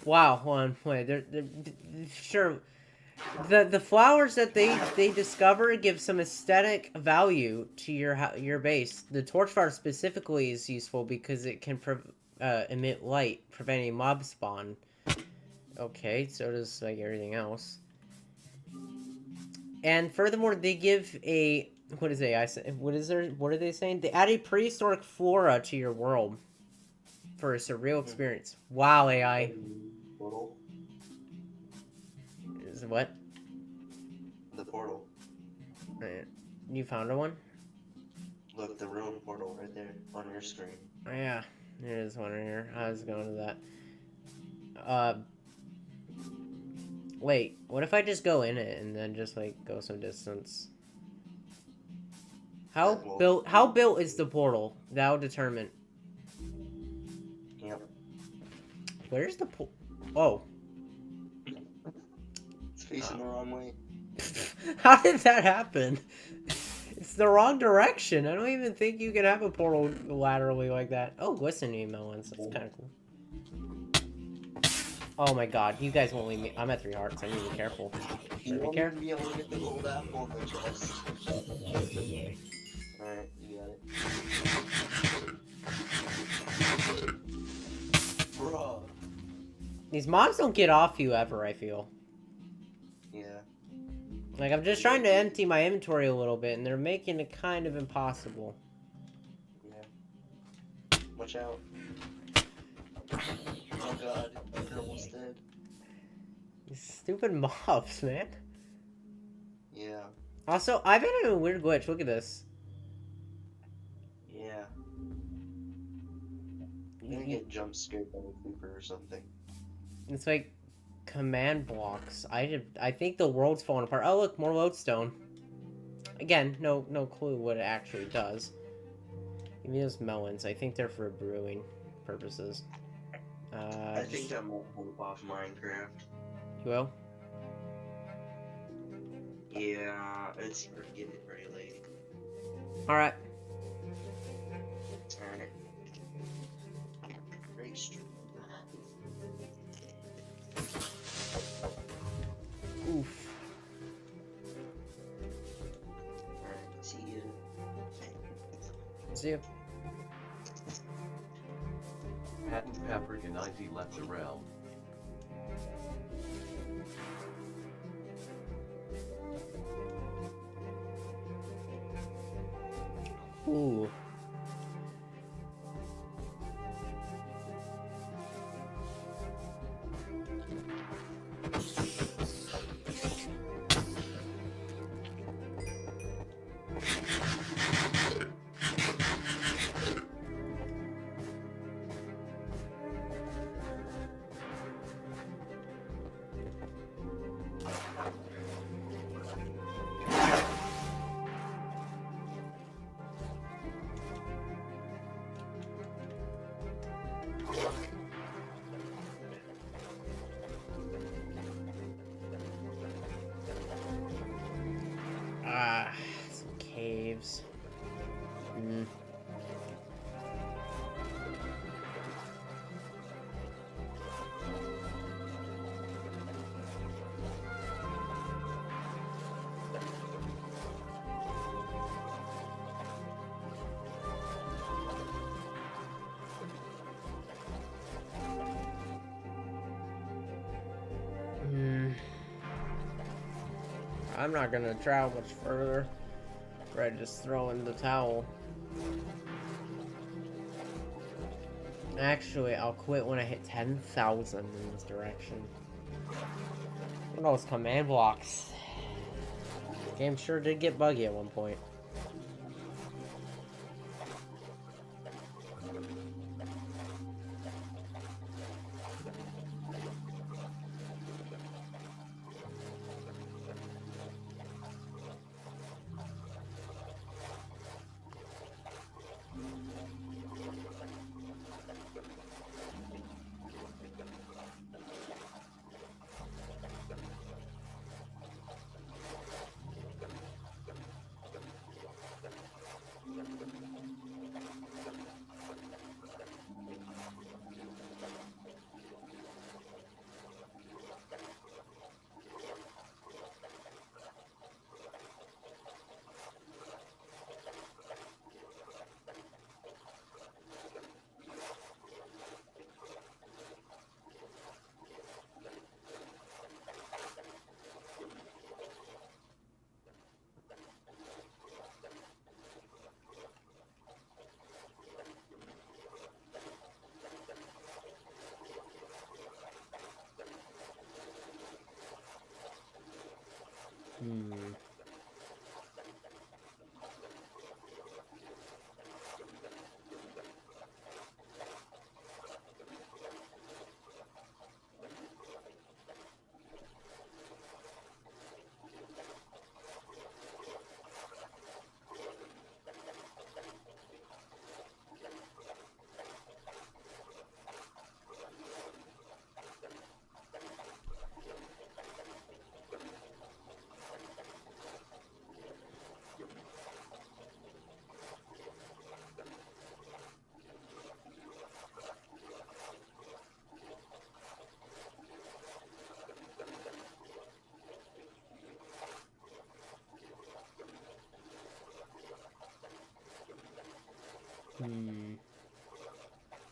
Speaker 1: Wow, hold on, wait. They're sure. The flowers that they discover give some aesthetic value to your base. The torch flower specifically is useful because it can emit light, preventing mob spawn. Okay, so does like everything else. And furthermore, they give a what are they saying? They add a prehistoric flora to your world for a surreal experience. Wow, AI.
Speaker 4: Portal?
Speaker 1: Is it what?
Speaker 4: The portal.
Speaker 1: You found one?
Speaker 4: Look, the ruin portal right there on your screen.
Speaker 1: Oh, yeah, there is one right here. I was going to that. Wait, what if I just go in it and then just like go some distance? How built is the portal? That'll determine.
Speaker 4: Yep.
Speaker 1: Where's the Oh.
Speaker 4: It's facing the wrong way.
Speaker 1: How did that happen? It's the wrong direction. I don't even think you can have a portal laterally like that. Oh, glistening melons. That's kind of cool. Oh my god, you guys won't leave me. I'm at 3 hearts. I need to be careful.
Speaker 4: You
Speaker 1: Be careful.
Speaker 4: be able to get the gold apple in the chest. Alright, you got it. Bro.
Speaker 1: These mobs don't get off you ever, I feel.
Speaker 4: Yeah.
Speaker 1: Like, I'm just trying to empty my inventory a little bit, and they're making it kind of impossible.
Speaker 4: Yeah. Watch out. Oh god, you're almost dead.
Speaker 1: These stupid mobs, man.
Speaker 4: Yeah.
Speaker 1: Also, I've been in a weird glitch. Look at this.
Speaker 4: Yeah. You're gonna get jump scared by a creeper or something.
Speaker 1: It's like command blocks. I think the world's falling apart. Oh, look, more lodestone. Again, no clue what it actually does. Give me those melons. I think they're for brewing purposes.
Speaker 4: I think I'm gonna hop off Minecraft.
Speaker 1: You will?
Speaker 4: Yeah, it's getting pretty late.
Speaker 1: Alright.
Speaker 4: Alright. Great stream.
Speaker 1: Oof.
Speaker 4: Alright, see you.
Speaker 1: See you.
Speaker 2: Patent Paprika 90 left the realm.
Speaker 1: Ooh. Some caves. I'm not gonna travel much further. Right, just throw in the towel. Actually, I'll quit when I hit 10,000 in this direction. Look at those command blocks. Game sure did get buggy at one point.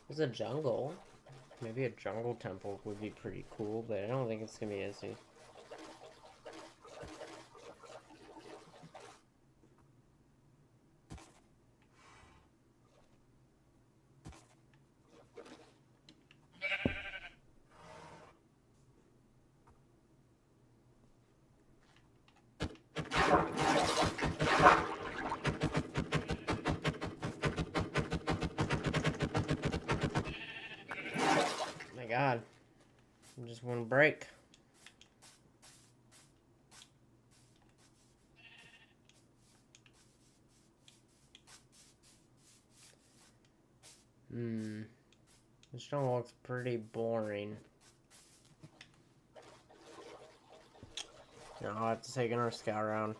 Speaker 1: There's a jungle. Maybe a jungle temple would be pretty cool, but I don't think it's gonna be easy. My God, I just want to break. This jungle looks pretty boring. No, I'll have to take another scout around.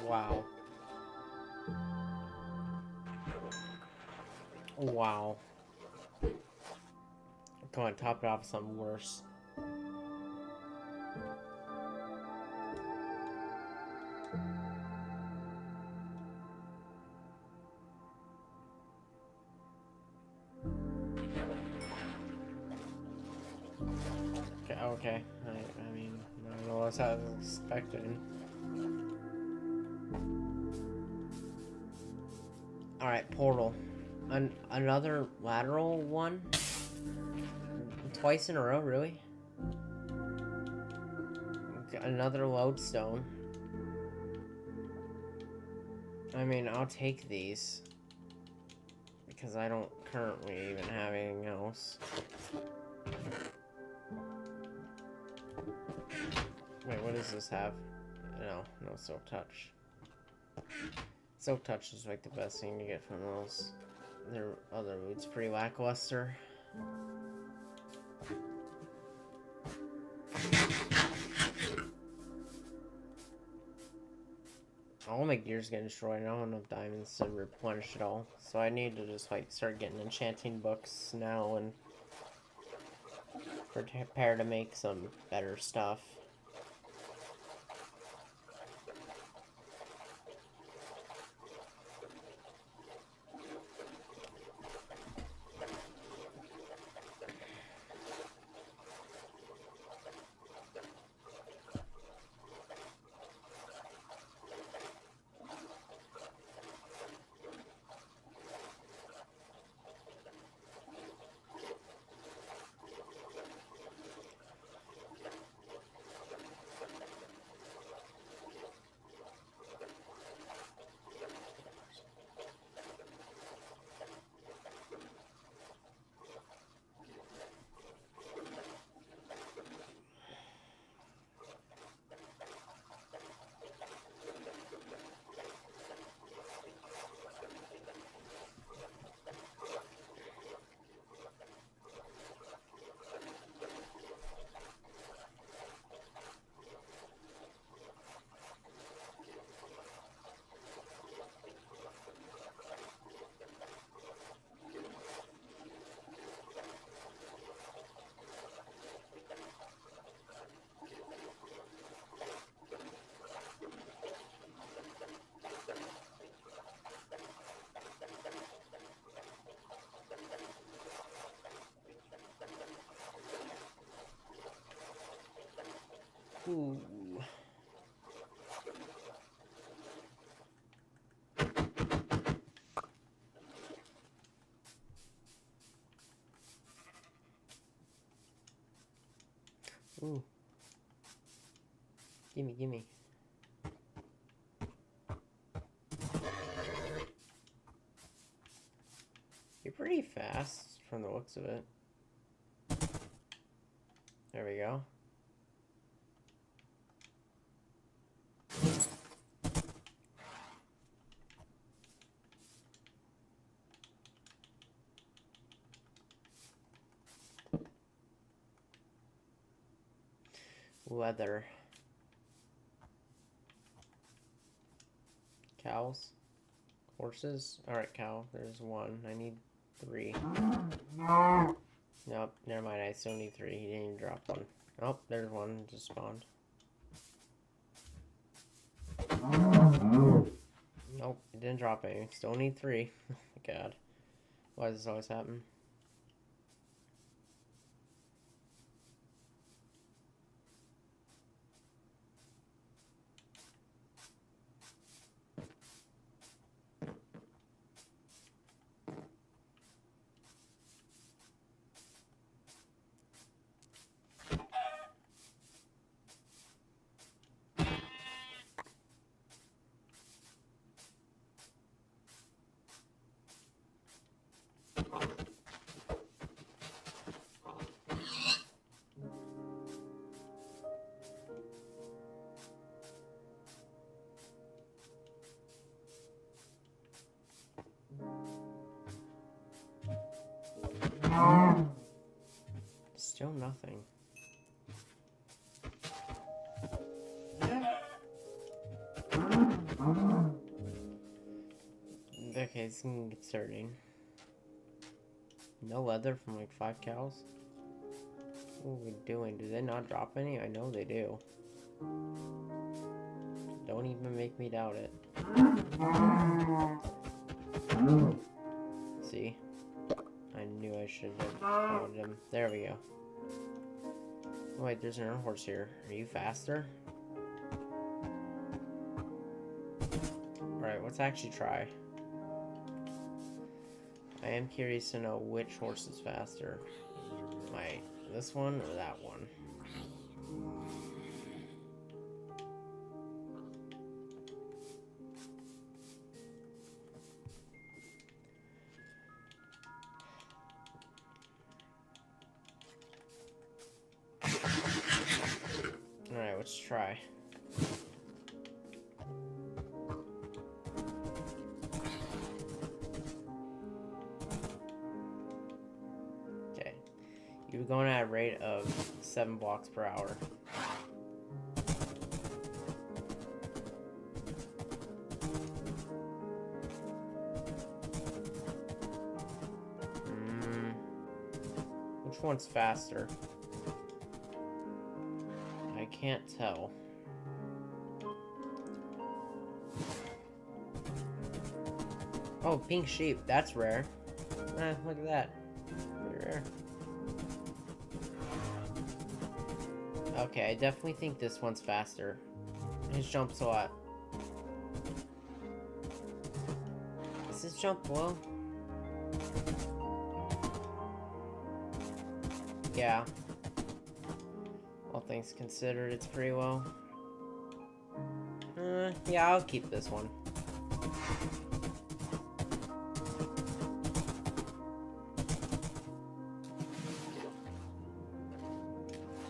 Speaker 1: Wow. Wow. Come on, top it off with something worse. Okay. I mean, I don't know what I was expecting. Alright, portal. Another lateral one? Twice in a row, really? Okay, another lodestone. I mean, I'll take these. Because I don't currently even have anything else. Wait, what does this have? No Silk Touch. Silk Touch is like the best thing to get from those. Their other routes pretty lackluster. All my gear's getting destroyed. I don't have enough diamonds to replenish it all. So I need to just like start getting enchanting books now and prepare to make some better stuff. Ooh. Ooh. Gimme, gimme. You're pretty fast from the looks of it. There we go. Leather. Cows. Horses. Alright, cow. There's one. I need 3. Nope, never mind. I still need 3. He didn't even drop one. Oh, there's one. Just spawned. Nope, it didn't drop any. Still need 3. Oh my god. Why does this always happen? Still nothing. Okay, it's concerning. No leather from like 5 cows? What are we doing? Do they not drop any? I know they do. Don't even make me doubt it. See? I knew I should have followed him. There we go. Oh, wait, there's another horse here. Are you faster? Alright, let's actually try. I am curious to know which horse is faster. This one or that one? Alright, let's try. Okay. You're going at a rate of 7 blocks per hour. Which one's faster? I can't tell. Oh, pink sheep. That's rare. Look at that. Pretty rare. Okay, I definitely think this one's faster. His jump's a lot. Is his jump low? Yeah. All things considered, it's pretty low. Yeah, I'll keep this one.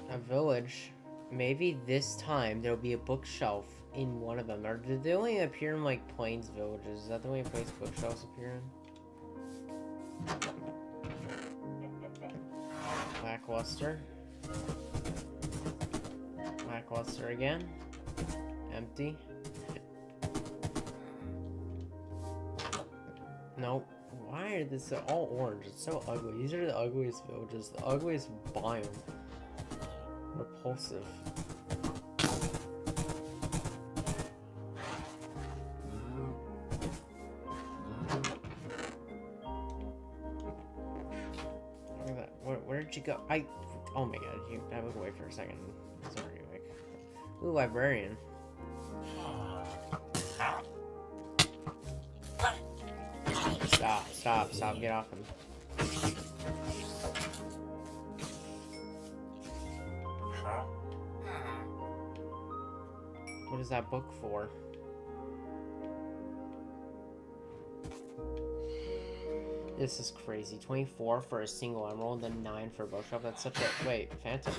Speaker 1: A village. Maybe this time there'll be a bookshelf in one of them. Or do they only appear in like plains villages? Is that the only place bookshelves appear in? Lackluster. Lackluster again. Empty. Nope. Why are this all orange? It's so ugly. These are the ugliest villages. The ugliest biome. Repulsive. Where did you go? Oh my god, I was away for a second. Sorry, like. Ooh, librarian. Stop, get off him. What is that book for? This is crazy. 24 for a single emerald, then 9 for a bookshelf. That's such a... Wait, Phantom.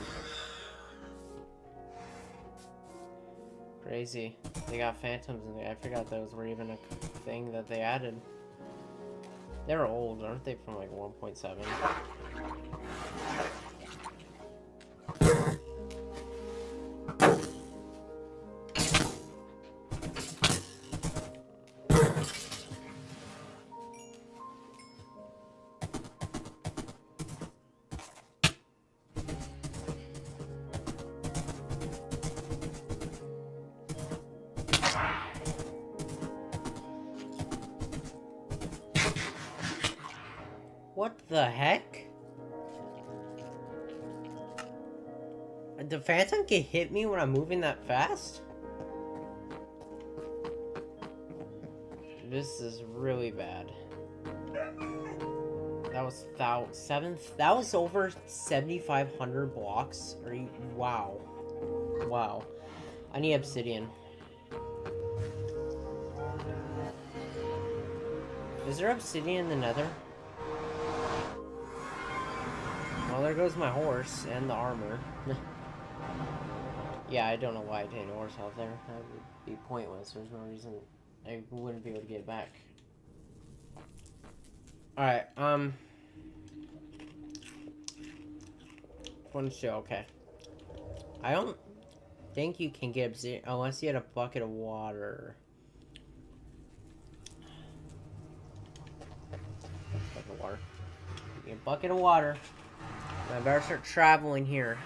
Speaker 1: Crazy. They got phantoms in there. I forgot those were even a thing that they added. They're old, aren't they? From like 1.7. What the heck? The Phantom can hit me when I'm moving that fast? This is really bad. That was that was over 7,500 blocks. Are you? Wow. Wow. I need obsidian. Is there obsidian in the nether? Well, there goes my horse and the armor. Yeah, I don't know why I didn't horse out there. That would be pointless. There's no reason I wouldn't be able to get it back. Alright, one show, okay. I don't think you can get obsidian unless you had a bucket of water. Bucket of water. Give me a bucket of water. I better start traveling here.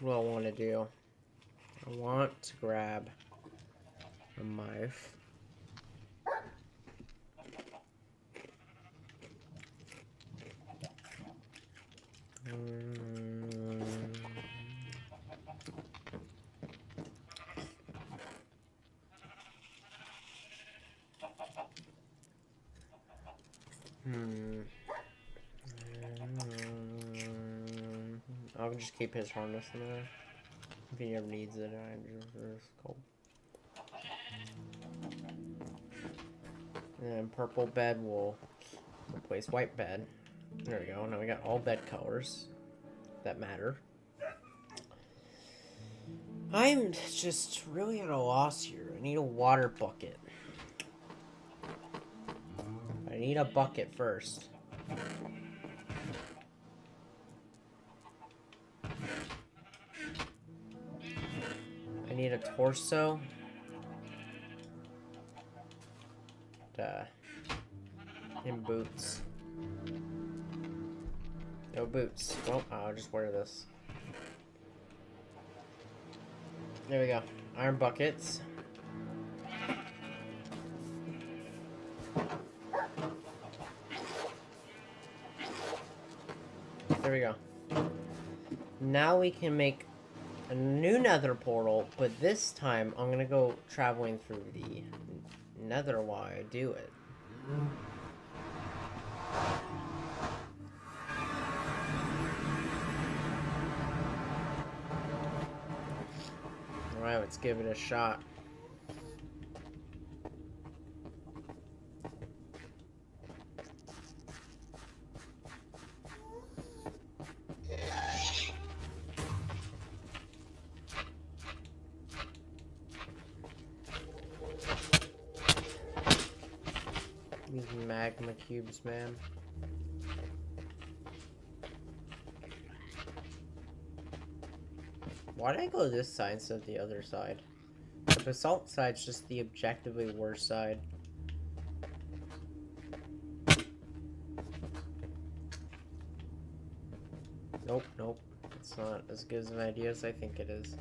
Speaker 1: What do I want to do? I want to grab a knife. I'll just keep his harness in there. If he ever needs it, it's cool. And purple bed will replace white bed. There we go. Now we got all bed colors that matter. I'm just really at a loss here. I need a water bucket. I need a bucket first. I need a torso. And boots. No boots. Well, I'll just wear this. There we go. Iron buckets. There we go. Now we can make a new nether portal, but this time I'm gonna go traveling through the nether while I do it. Alright, let's give it a shot. These magma cubes, man. Why did I go this side instead of the other side? The basalt side's just the objectively worst side. Nope, nope. It's not as good as an idea as I think it is.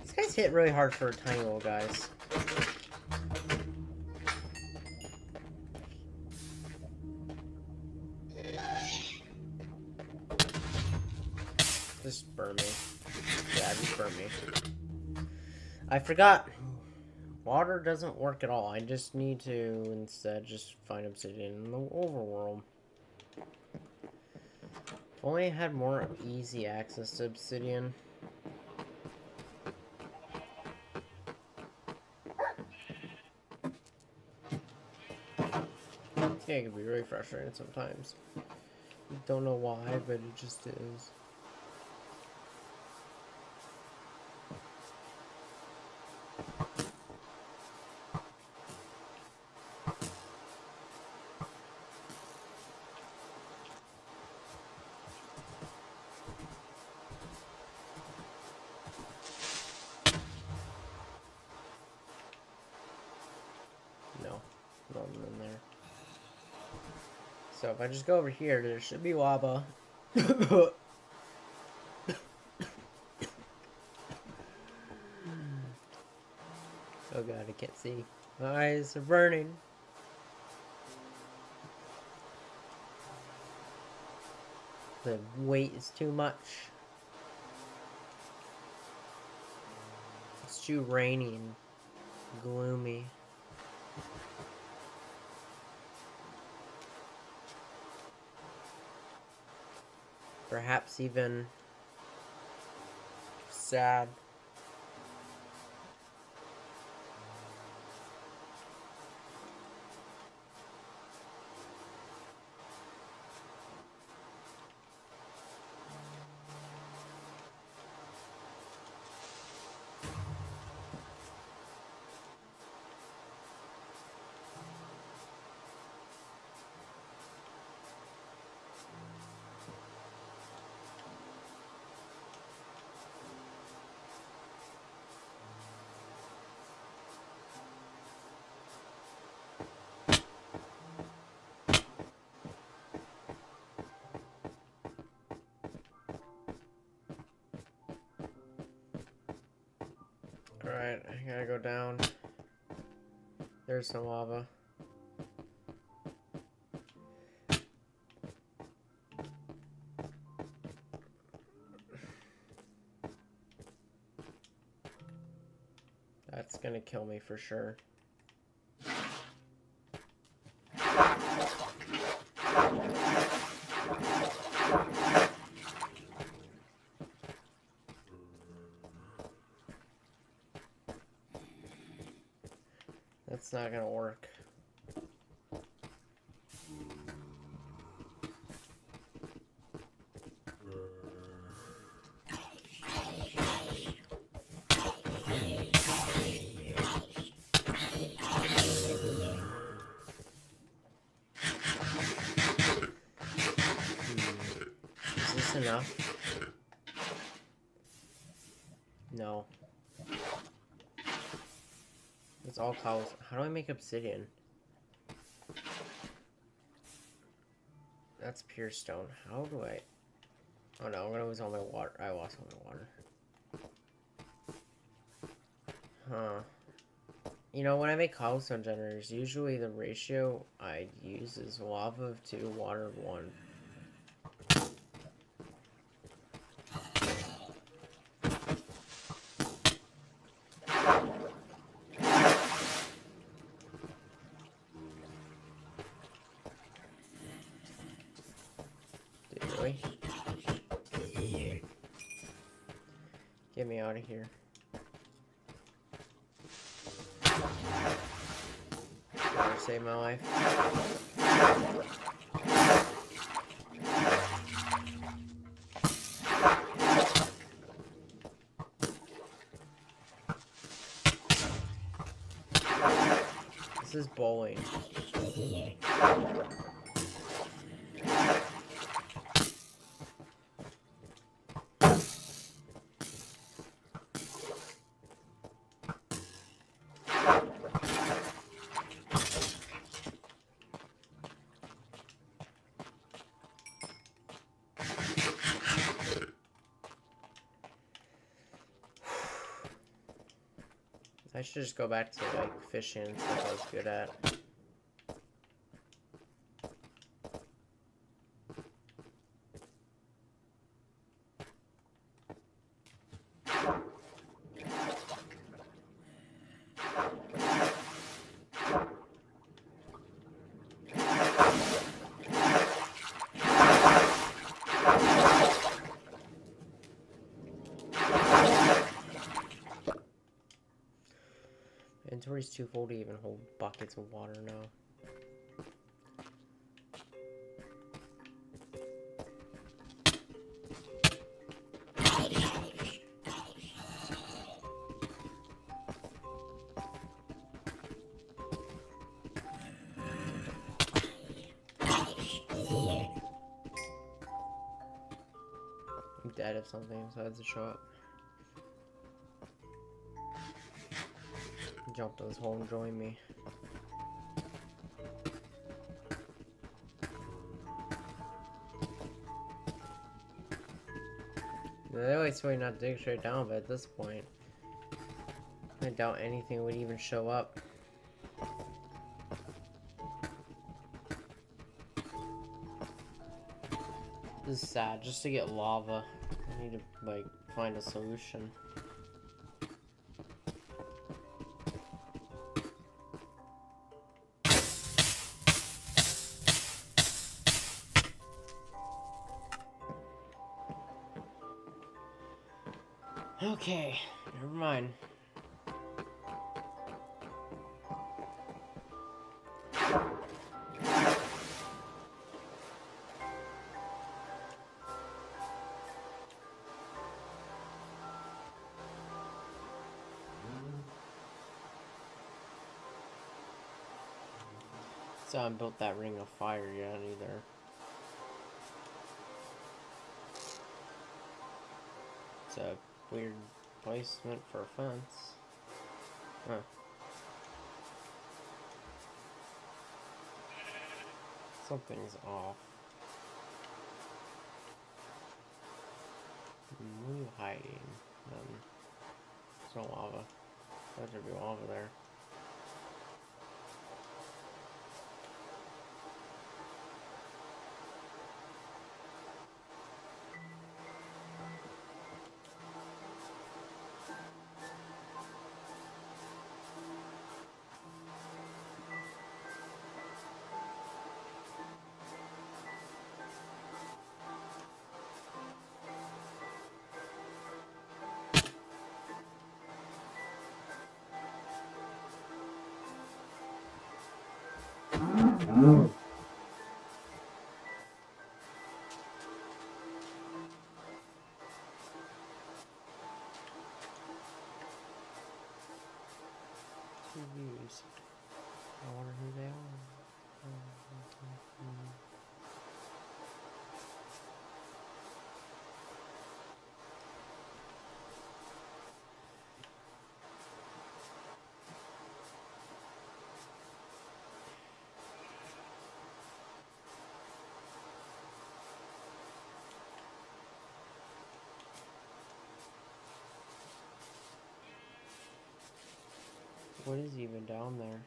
Speaker 1: These guys hit really hard for tiny little guys. Just burn me. Yeah, just burn me. I forgot. Water doesn't work at all. I just need to instead just find obsidian in the overworld. If only I had more easy access to obsidian. Yeah, it can be really frustrating sometimes. Don't know why, but it just is. No, nothing in there. So if I just go over here, there should be lava. Oh god, I can't see. My eyes are burning. The weight is too much. It's too rainy and gloomy. Perhaps even sad. Alright, I gotta go down. There's some lava. That's gonna kill me for sure. That's not gonna work. Is this enough? No. It's all cows. How do I make obsidian? That's pure stone. How do I... Oh no, I'm gonna lose all my water. I lost all my water. Huh. You know, when I make cobblestone generators, usually the ratio I use is lava of 2, water of 1. Really? Get me out of here. Gotta save my life. This is bowling. I should just go back to like fishing and stuff I was good at. Inventory's too full to even hold buckets of water now. I'm dead if something decides to show up. Jump this hole and join me. They always told you not to dig straight down, but at this point, I doubt anything would even show up. This is sad, just to get lava. I need to, like, find a solution. Okay, never mind. So I haven't built that ring of fire yet either. It's a weird placement for a fence. Huh. Something's off. What are you hiding? There's no lava. There should be lava there. Devious. I wonder who they are. What is even down there?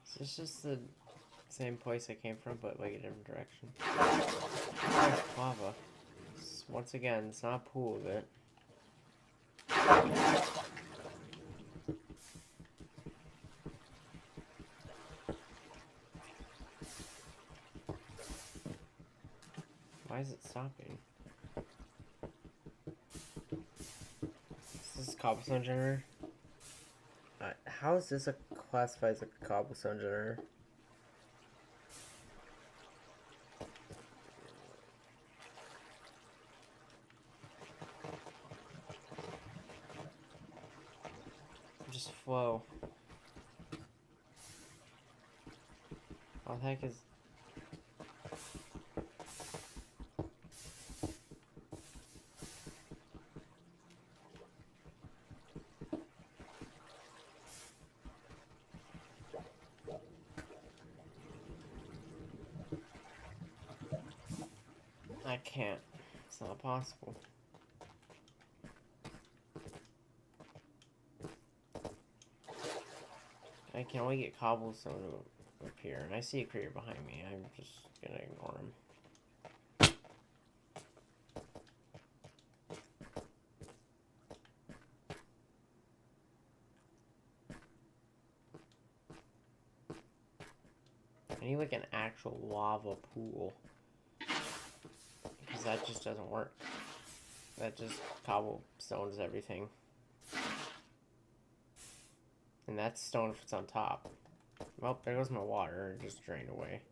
Speaker 1: Is this just the same place I came from, but like a different direction? Oh, lava. Once again, it's not a pool of it. Why is it stopping? Is this a cobblestone generator? How is this classified as a cobblestone generator? Just flow. How the heck is... I can't. It's not possible. I can only get cobblestone up here, and I see a creeper behind me. I'm just gonna ignore him. I need like an actual lava pool. Because that just doesn't work. That just cobblestones everything. And that's stone if it's on top. Well, there goes my water. It just drained away.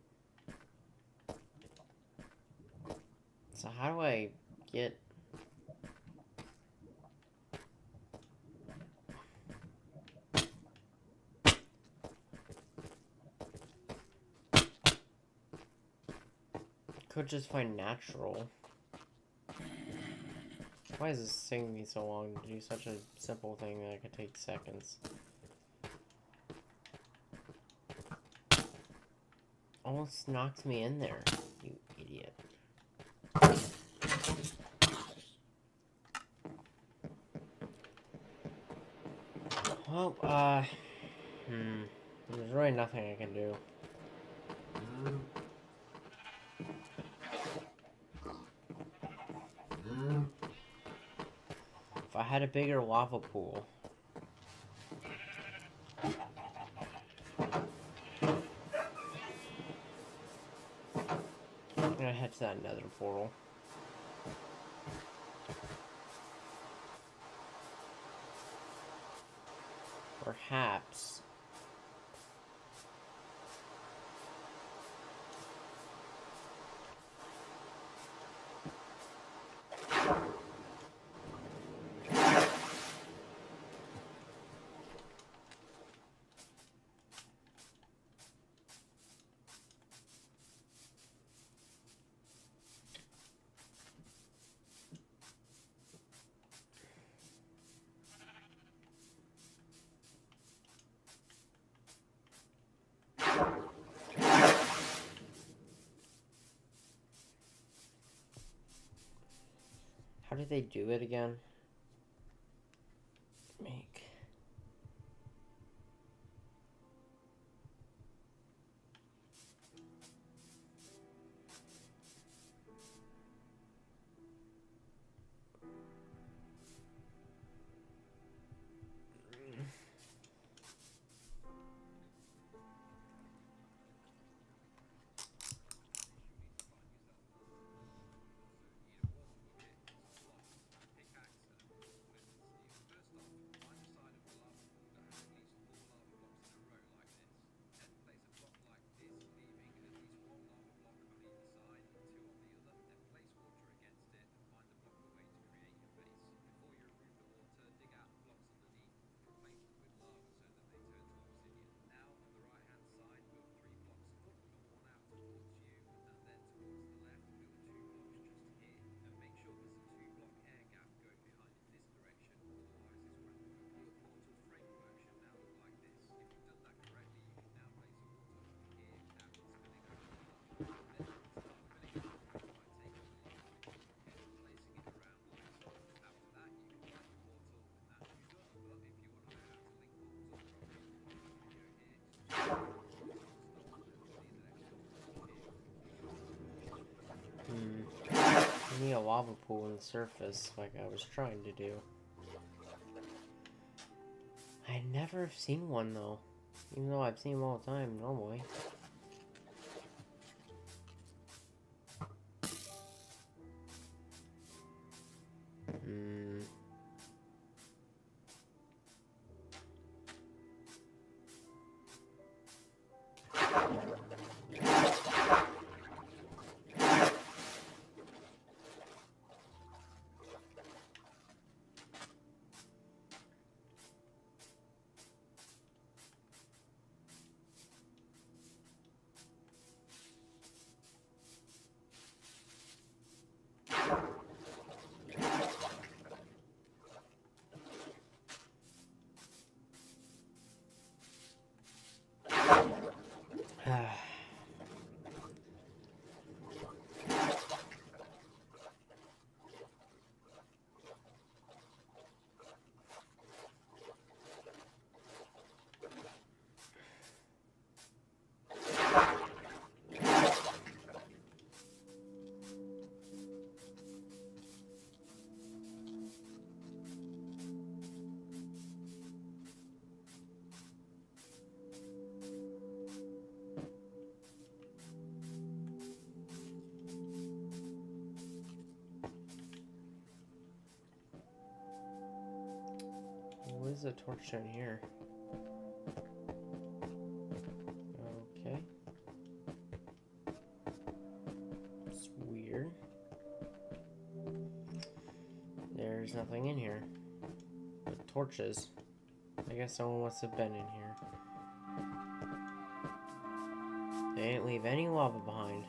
Speaker 1: So how do I get... Could just find natural. Why is this taking me so long to do such a simple thing that could take seconds? Almost knocked me in there, you idiot. Well, there's really nothing I can do. If I had a bigger lava pool. I'm gonna head to that nether portal. Perhaps. How did they do it again? Make. I need a lava pool on the surface, like I was trying to do. I never have seen one though, even though I've seen them all the time normally. is a torch down here? Okay. It's weird. There's nothing in here. But torches. I guess someone must have been in here. They didn't leave any lava behind.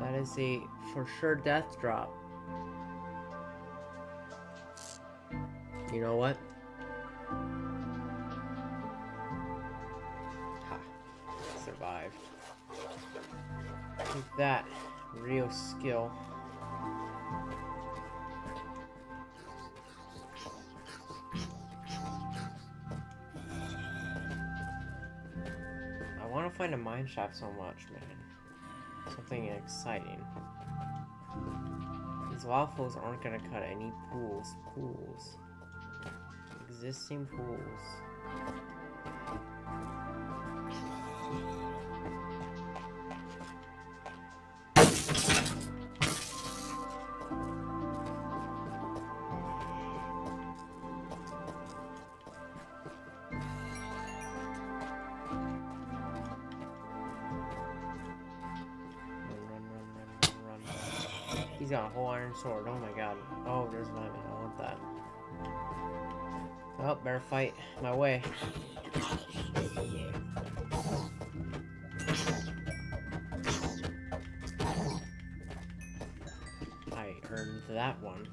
Speaker 1: That is a for sure death drop. You know what? Ha. Survived. Take that. Real skill. I want to find a mine shaft so much, man. Something exciting. These waffles aren't gonna cut any pools. Existing pools. Run. He's got a whole iron sword. Oh my god. Oh, there's my man. I want that. Oh, better fight my way. I earned that one.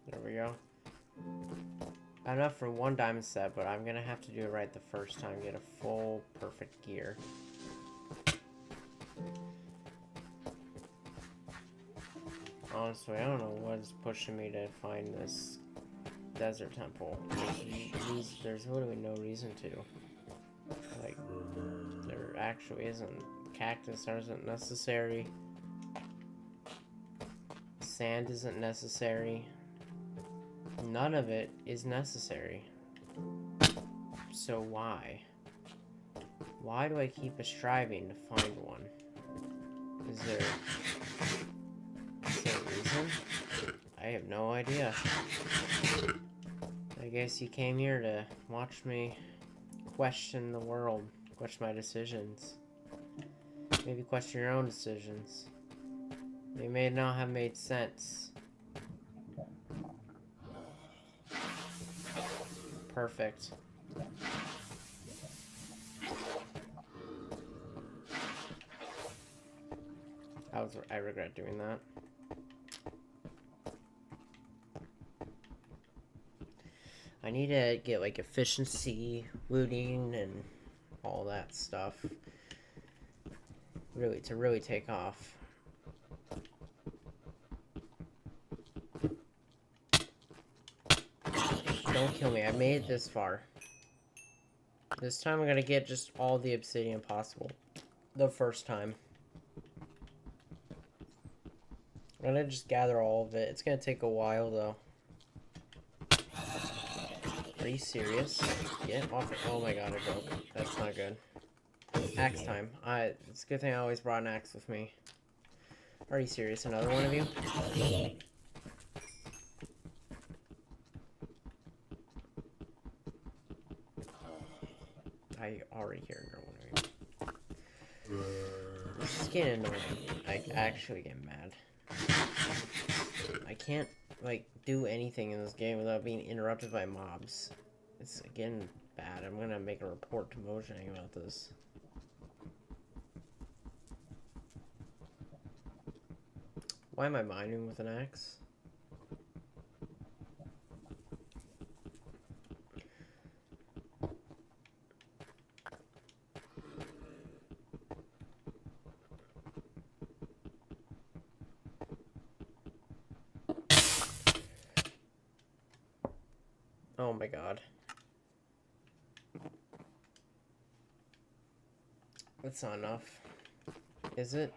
Speaker 1: There we go. Enough for one diamond set, but I'm gonna have to do it right the first time. Get a full perfect gear. Honestly, I don't know what's pushing me to find this desert temple. There's literally no reason to. Like, there actually isn't. Cactus isn't necessary. Sand isn't necessary. None of it is necessary. So why? Why do I keep striving to find one? Is there a reason? I have no idea. I guess you came here to watch me question the world, question my decisions. Maybe question your own decisions. They may not have made sense. Perfect. I regret doing that. I need to get like efficiency, looting, and all that stuff. To really take off. Don't kill me. I made it this far. This time I'm gonna get just all the obsidian possible. The first time. I'm gonna just gather all of it. It's gonna take a while though. Are you serious? Get off it. Oh my god, I broke. That's not good. Axe time. It's a good thing I always brought an axe with me. Are you serious? Another one of you? I already hear another one of you. This is getting annoying. I actually get mad. I can't, like, do anything in this game without being interrupted by mobs. It's getting bad. I'm gonna make a report to Mojang about this. Why am I mining with an axe? Oh my god. That's not enough. Is it?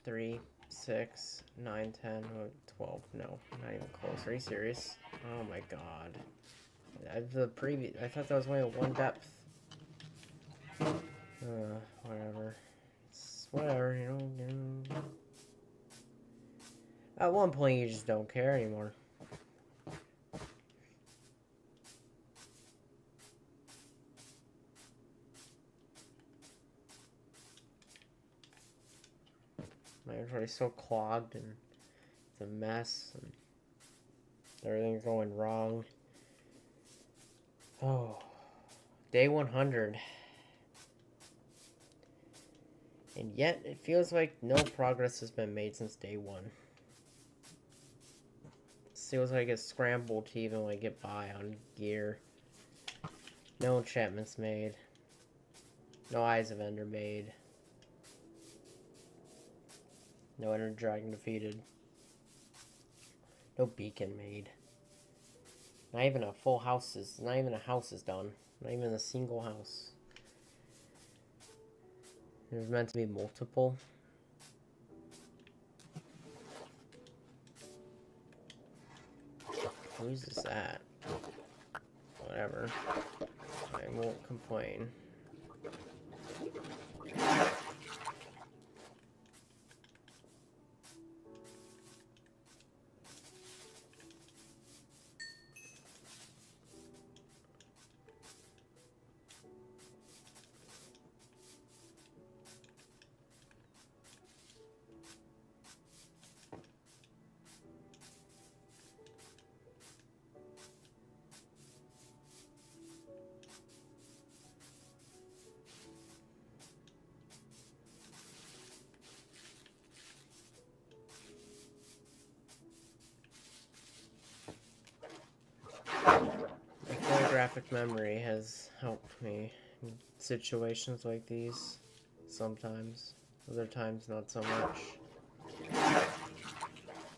Speaker 1: 3, 6, 9, 10, 12. No, not even close. Are you serious? Oh my god. I thought that was only 1 depth. Whatever. It's whatever, you know. At one point, you just don't care anymore. My inventory's so clogged and it's a mess and everything's going wrong. Oh, day 100. And yet, it feels like no progress has been made since day 1. It feels like it's scrambled to even like get by on gear. No enchantments made. No Eyes of Ender made. No Ender Dragon defeated. No beacon made. Not even a full house is, not even a house is done. Not even a single house. There's meant to be multiple. Whose is that? Whatever. I won't complain. Photographic memory has helped me in situations like these sometimes. Other times not so much. At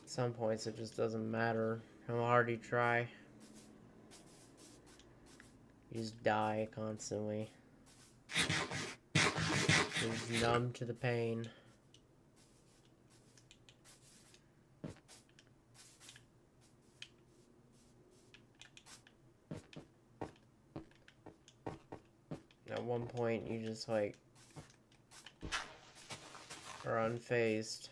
Speaker 1: some points it just doesn't matter how hard you try. You just die constantly. You're just numb to the pain. At one point, you just, like, are unfazed.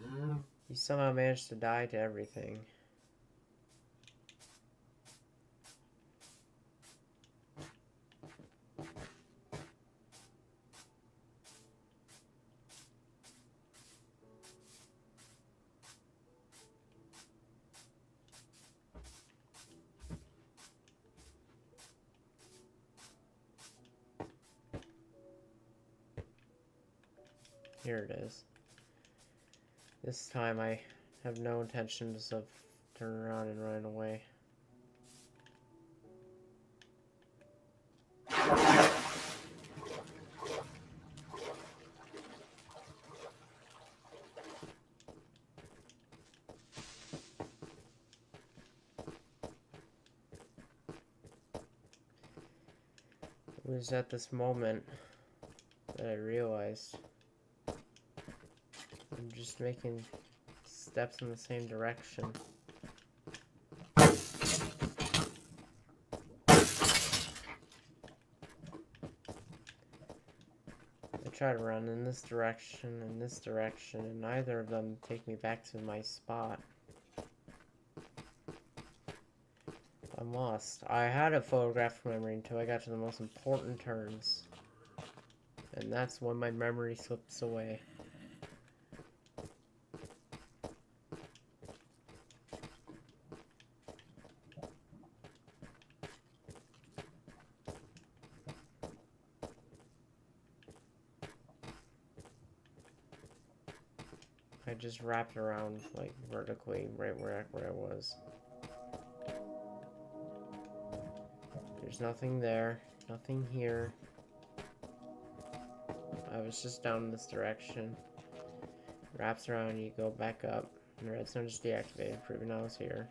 Speaker 1: You somehow managed to die to everything. Here it is. This time I have no intentions of turning around and running away. It was at this moment that I realized I'm just making steps in the same direction. I try to run in this direction and this direction, and neither of them take me back to my spot. I'm lost. I had a photographic memory until I got to the most important turns. And that's when my memory slips away. I just wrapped around, like, vertically, right where I was. There's nothing there, nothing here. I was just down in this direction. Wraps around, you go back up. And the redstone just deactivated, proving I was here.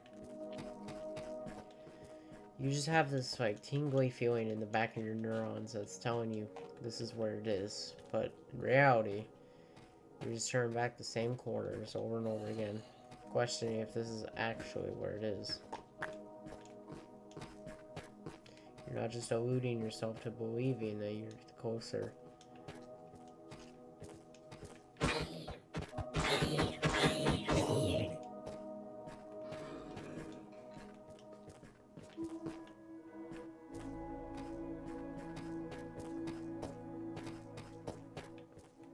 Speaker 1: You just have this like tingly feeling in the back of your neurons that's telling you this is where it is. But in reality, you're just turning back the same corners over and over again, questioning if this is actually where it is. You're not just eluding yourself to believing that you're closer.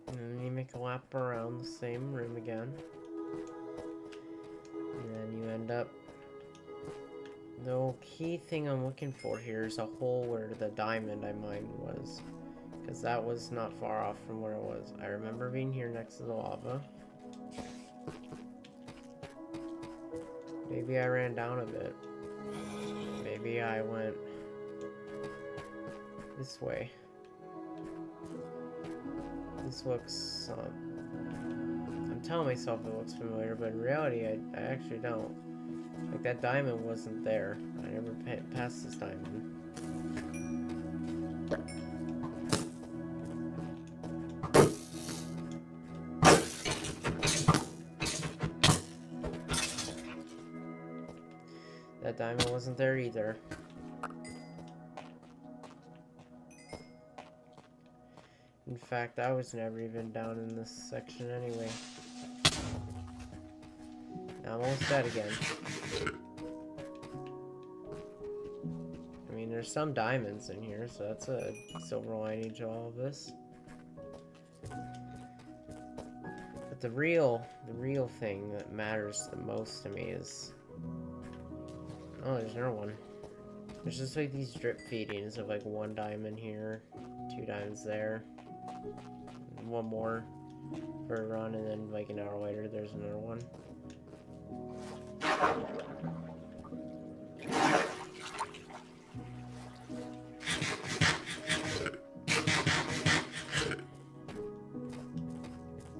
Speaker 1: And then you make a lap around the same room again. And then you end up... The key thing I'm looking for here is a hole where the diamond I mined was. Because that was not far off from where it was. I remember being here next to the lava. Maybe I ran down a bit. Maybe I went this way. This looks... I'm telling myself it looks familiar, but in reality I actually don't. Like, that diamond wasn't there. I never passed this diamond. That diamond wasn't there either. In fact, I was never even down in this section anyway. Now I'm almost dead again. I mean, there's some diamonds in here, so that's a silver lining to all of this. But the real thing that matters the most to me is... Oh, there's another one. There's just like these drip feedings of like 1 diamond here, 2 diamonds there, 1 more for a run, and then like an hour later there's another one.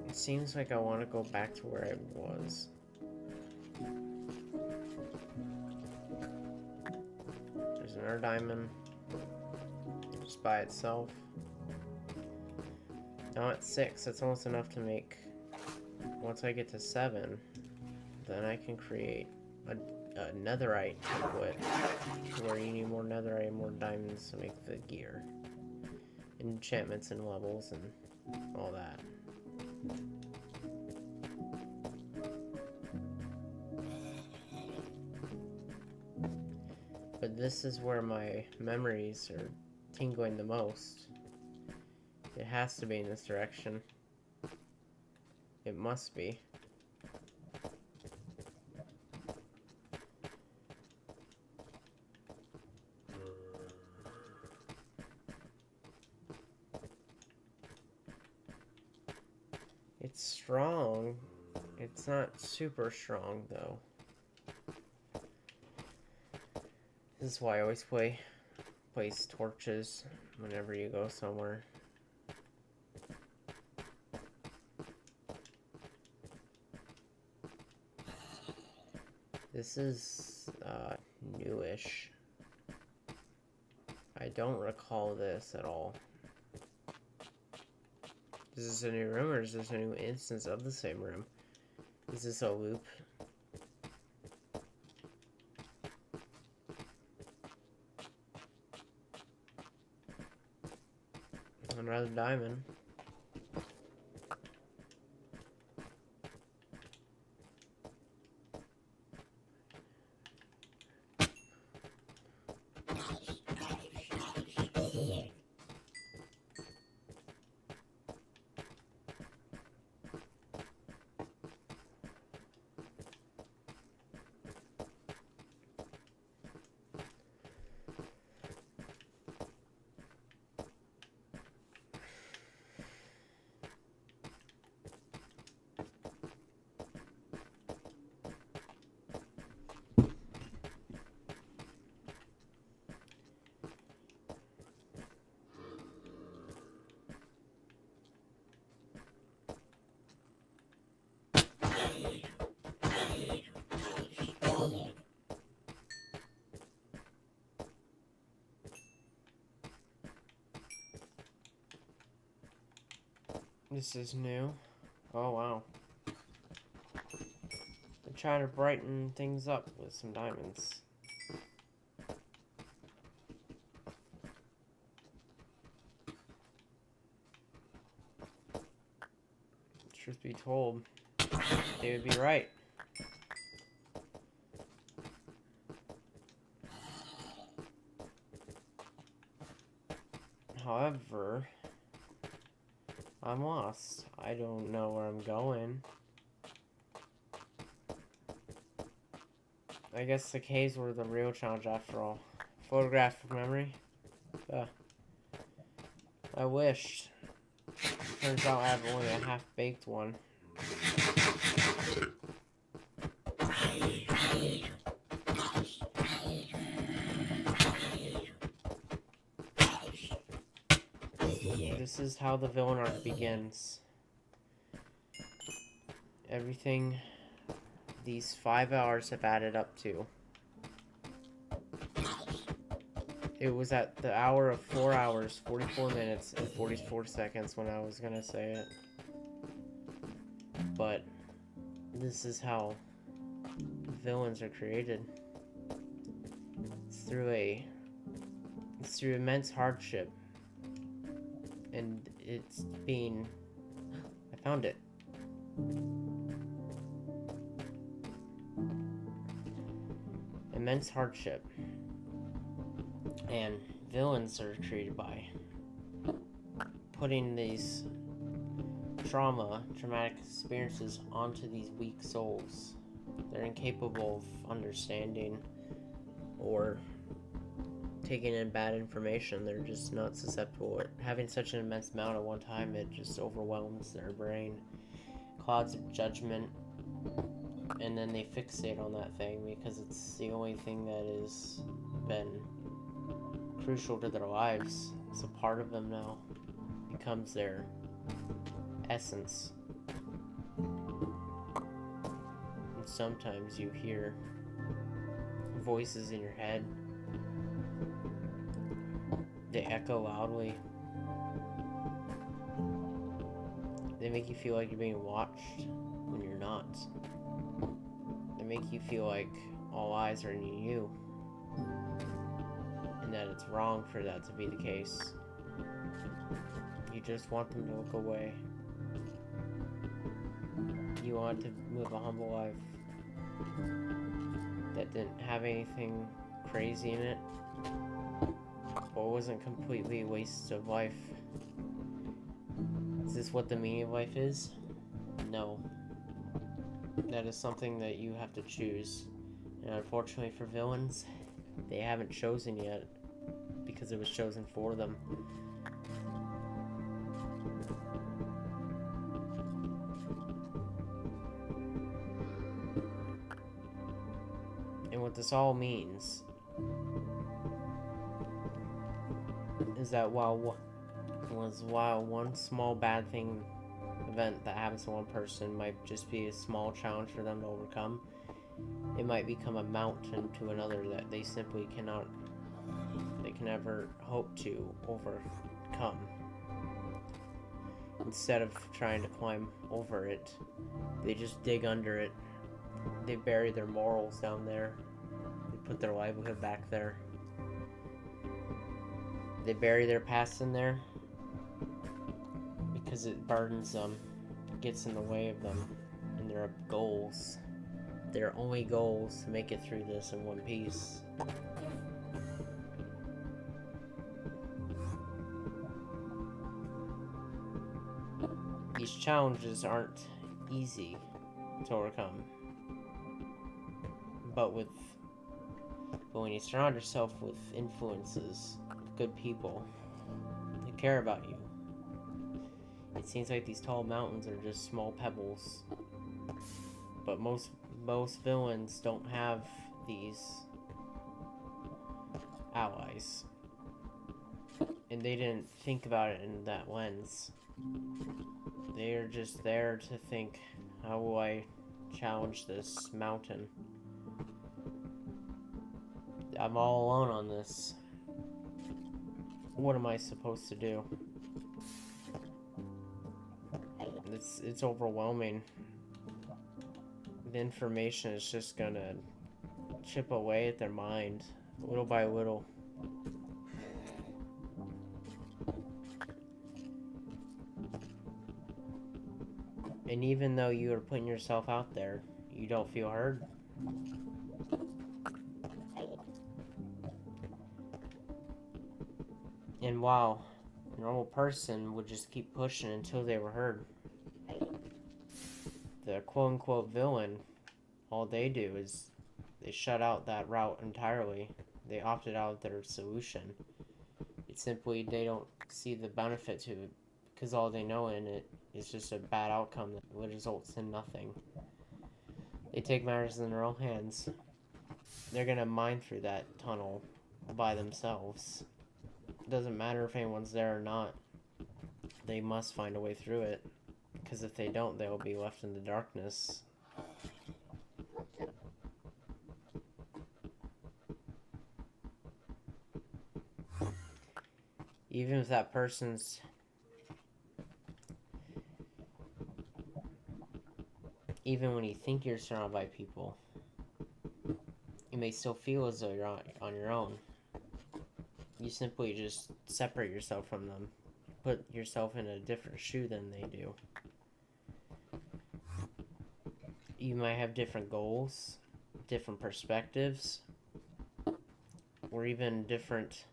Speaker 1: It seems like I want to go back to where I was. There's another diamond just by itself. Now at 6, that's almost enough to make... Once I get to 7, then I can create a netherite template where you need more netherite and more diamonds to make the gear. Enchantments and levels and all that. But this is where my memories are tingling the most. It has to be in this direction. It must be. It's strong. It's not super strong, though. This is why I always place torches whenever you go somewhere. This is newish. I don't recall this at all. Is this a new room, or is this a new instance of the same room? Is this a loop? Another diamond. This is new. Oh, wow. They're trying to brighten things up with some diamonds. Truth be told, they would be right. However, I'm lost. I don't know where I'm going. I guess the caves were the real challenge after all. Photographic memory? I wished. Turns out I have only a half-baked one. This is how the villain arc begins. Everything these 5 hours have added up to. It was at the hour of 4 hours, 44 minutes, and 44 seconds when I was gonna say it. But this is how villains are created. It's through immense hardship. And it's being... I found it. Immense hardship. And villains are created by putting these traumatic experiences onto these weak souls. They're incapable of understanding or taking in bad information. They're just not susceptible. Having such an immense amount at one time, it just overwhelms their brain, clouds of judgment, and then they fixate on that thing because it's the only thing that has been crucial to their lives. It's a part of them now. It becomes their essence. And sometimes you hear voices in your head. They echo loudly. They make you feel like you're being watched when you're not. They make you feel like all eyes are on you. And that it's wrong for that to be the case. You just want them to look away. You want to live a humble life that didn't have anything crazy in it, or wasn't completely a waste of life. Is this what the meaning of life is? No. That is something that you have to choose. And unfortunately for villains, they haven't chosen yet, because it was chosen for them. And what this all means is that while one small bad event that happens to one person might just be a small challenge for them to overcome, it might become a mountain to another that they simply can never hope to overcome. Instead of trying to climb over it, they just dig under it. They bury their morals down there. They put their livelihood back there. They bury their past in there because it burdens them, gets in the way of them, and their goals. Their only goals to make it through this in one piece. These challenges aren't easy to overcome, but when you surround yourself with influences, good people who care about you, it seems like these tall mountains are just small pebbles. But most villains don't have these allies, and they didn't think about it in that lens. They are just there to think, how will I challenge this mountain? I'm all alone on this. What am I supposed to do? It's overwhelming. The information is just gonna chip away at their mind, little by little. And even though you are putting yourself out there, you don't feel heard. And while a normal person would just keep pushing until they were heard, the quote-unquote villain, all they do is they shut out that route entirely. They opted out their solution. It's simply they don't see the benefit to it because all they know in it is just a bad outcome that results in nothing. They take matters in their own hands. They're gonna mine through that tunnel by themselves. It doesn't matter if anyone's there or not. They must find a way through it, because if they don't, they will be left in the darkness. Even if that person's even when you think you're surrounded by people, you may still feel as though you're on your own. You simply just separate yourself from them, put yourself in a different shoe than they do. You might have different goals, different perspectives, or even different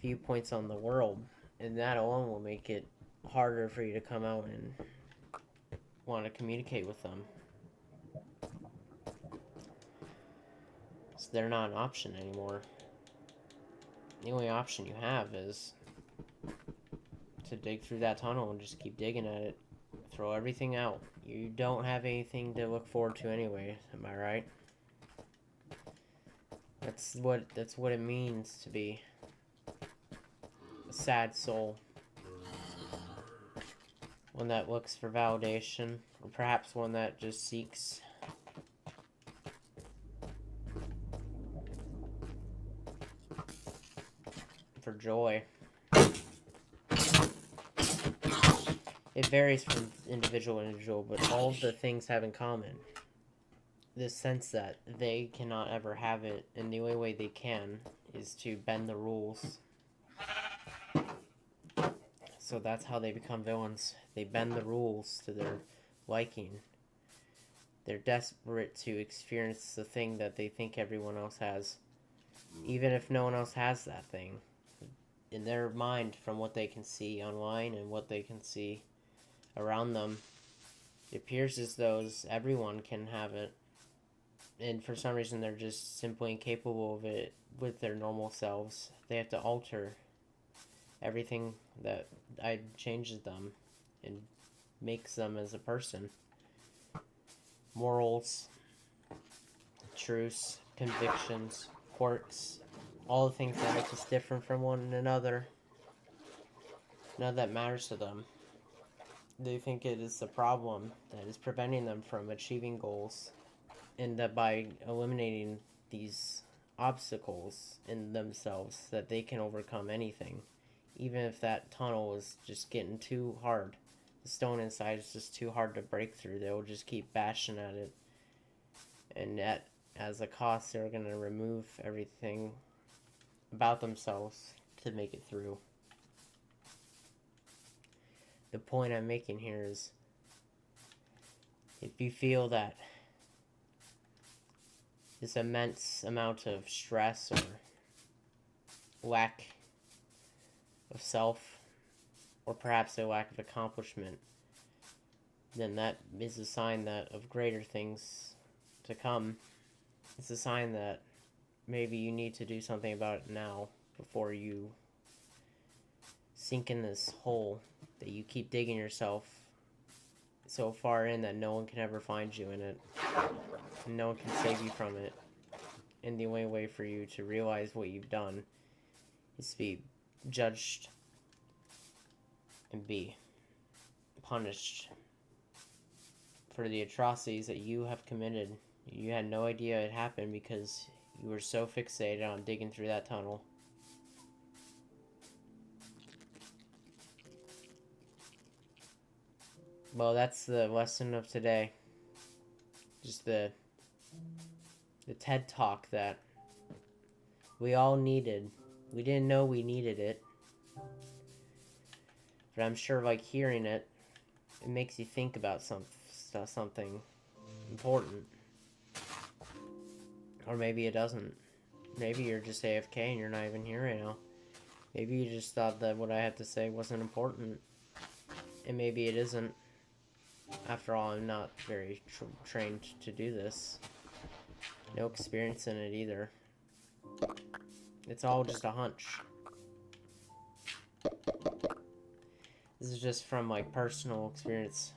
Speaker 1: viewpoints on the world, and that alone will make it harder for you to come out and want to communicate with them. So they're not an option anymore. The only option you have is to dig through that tunnel and just keep digging at it. Throw everything out. You don't have anything to look forward to anyway, am I right? That's what it means to be a sad soul. One that looks for validation, or perhaps one that just seeks for joy. It varies from individual to individual, but all of the things have in common this sense that they cannot ever have it, and the only way they can is to bend the rules. So that's how they become villains. They bend the rules to their liking. They're desperate to experience the thing that they think everyone else has, even if no one else has that thing. In their mind, from what they can see online and what they can see around them, it appears as though everyone can have it, and for some reason they're just simply incapable of it with their normal selves. They have to alter everything that changes them and makes them as a person. Morals, truths, convictions, quirks, all the things that make us different from one another. None of that matters to them. They think it is the problem that is preventing them from achieving goals, and that by eliminating these obstacles in themselves, that they can overcome anything. Even if that tunnel is just getting too hard, the stone inside is just too hard to break through, they will just keep bashing at it, and as a cost, they're going to remove everything about themselves to make it through. The point I'm making here is, if you feel that this immense amount of stress or lack of self, or perhaps a lack of accomplishment, then that is a sign that of greater things to come. It's a sign that maybe you need to do something about it now before you sink in this hole that you keep digging yourself so far in that no one can ever find you in it, and no one can save you from it. And the only way for you to realize what you've done is to be judged and be punished for the atrocities that you have committed. You had no idea it happened because you were so fixated on digging through that tunnel. Well, that's the lesson of today. Just the TED Talk that we all needed. We didn't know we needed it. But I'm sure, like, hearing it, it makes you think about something important. Or maybe it doesn't. Maybe you're just AFK and you're not even here right now. Maybe you just thought that what I had to say wasn't important. And maybe it isn't. After all, I'm not very trained to do this. No experience in it either. It's all just a hunch. This is just from, like, personal experience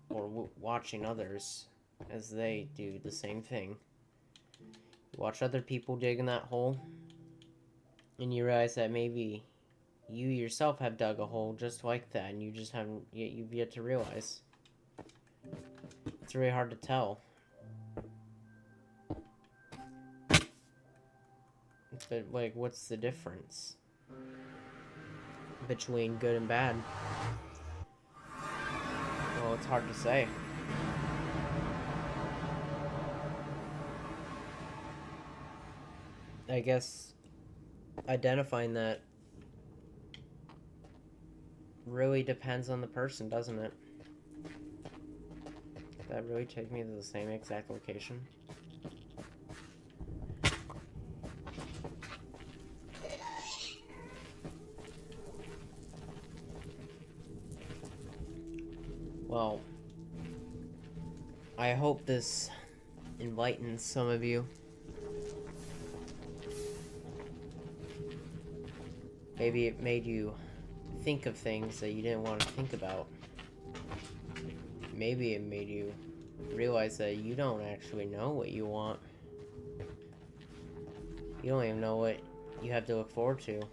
Speaker 1: or watching others as they do the same thing. You watch other people dig in that hole, and you realize that maybe you yourself have dug a hole just like that, and you just haven't you've yet to realize. It's really hard to tell. But, like, what's the difference between good and bad? Well, it's hard to say. I guess identifying that really depends on the person, doesn't it? Did that really take me to the same exact location? Well, I hope this enlightens some of you. Maybe it made you think of things that you didn't want to think about. Maybe it made you realize that you don't actually know what you want. You don't even know what you have to look forward to.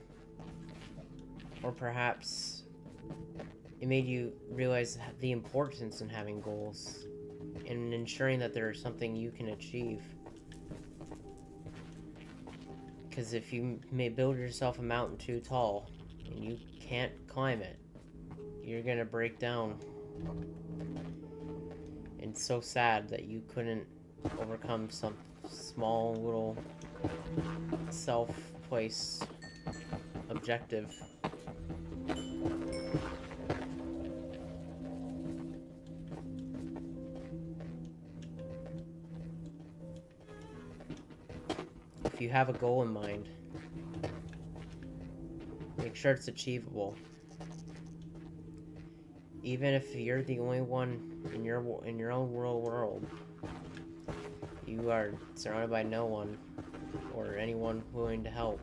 Speaker 1: Or perhaps it made you realize the importance in having goals and ensuring that there's something you can achieve. Because if you may build yourself a mountain too tall and you can't climb it, you're gonna break down. And it's so sad that you couldn't overcome some small little self-placed objective. If you have a goal in mind, make sure it's achievable. Even if you're the only one in your own world, you are surrounded by no one or anyone willing to help,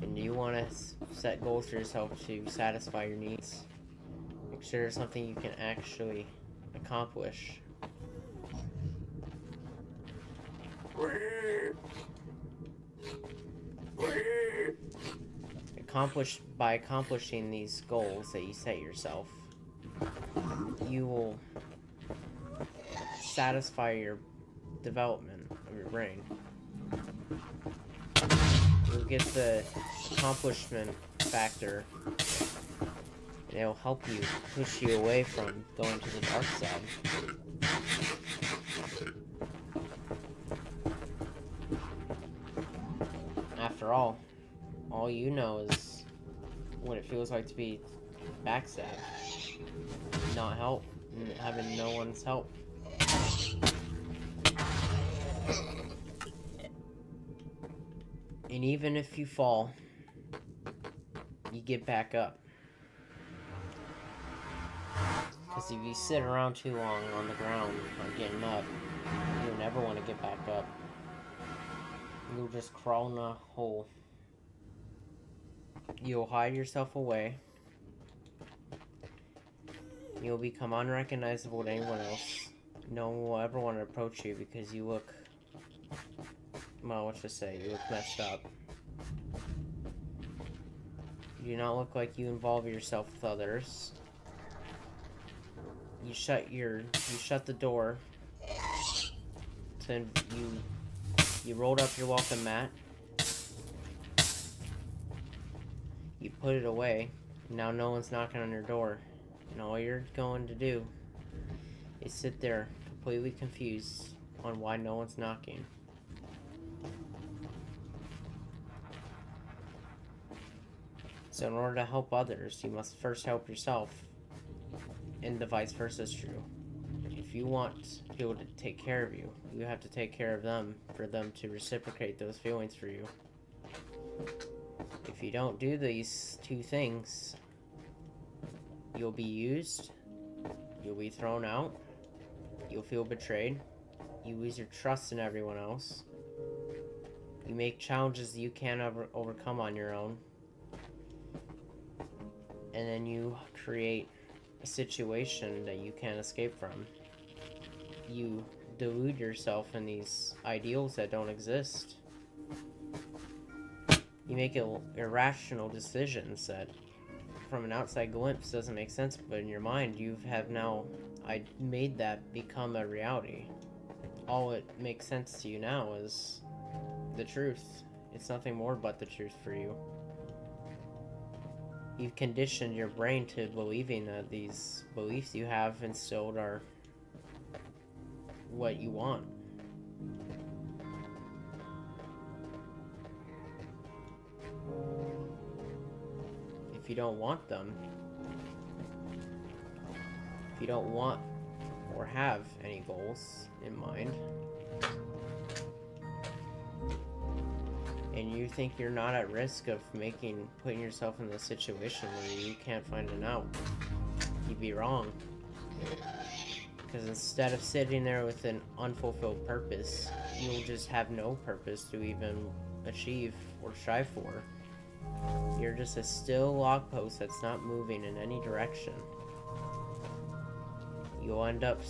Speaker 1: and you want to set goals for yourself to satisfy your needs. Make sure there's something you can actually accomplish. By accomplishing these goals that you set yourself, you will satisfy your development of your brain. You'll get the accomplishment factor, and it'll help you push you away from going to the dark side. After all you know is what it feels like to be backstabbed, not help, and having no one's help. And even if you fall, you get back up. Because if you sit around too long on the ground or getting up, you'll never want to get back up. You'll just crawl in a hole. You'll hide yourself away. You'll become unrecognizable to anyone else. No one will ever want to approach you because you look, well, let's just say you look messed up. You do not look like you involve yourself with others. You shut the door. So you rolled up your welcome mat. You put it away. Now no one's knocking on your door. And all you're going to do is sit there completely confused on why no one's knocking. So in order to help others, you must first help yourself. And the vice versa is true. If you want people to take care of you, you have to take care of them for them to reciprocate those feelings for you. If you don't do these two things, you'll be used, you'll be thrown out, you'll feel betrayed, you lose your trust in everyone else, you make challenges that you can't overcome on your own, and then you create a situation that you can't escape from. You delude yourself in these ideals that don't exist. You make irrational decisions that from an outside glimpse doesn't make sense, but in your mind you have now made that become a reality. All it makes sense to you now is the truth. It's nothing more but the truth for you. You've conditioned your brain to believing that these beliefs you have instilled are what you want. If you don't want them, if you don't want or have any goals in mind, and you think you're not at risk of putting yourself in this situation where you can't find an out, you'd be wrong. Because instead of sitting there with an unfulfilled purpose, you'll just have no purpose to even achieve or strive for. You're just a still log post that's not moving in any direction. You'll end up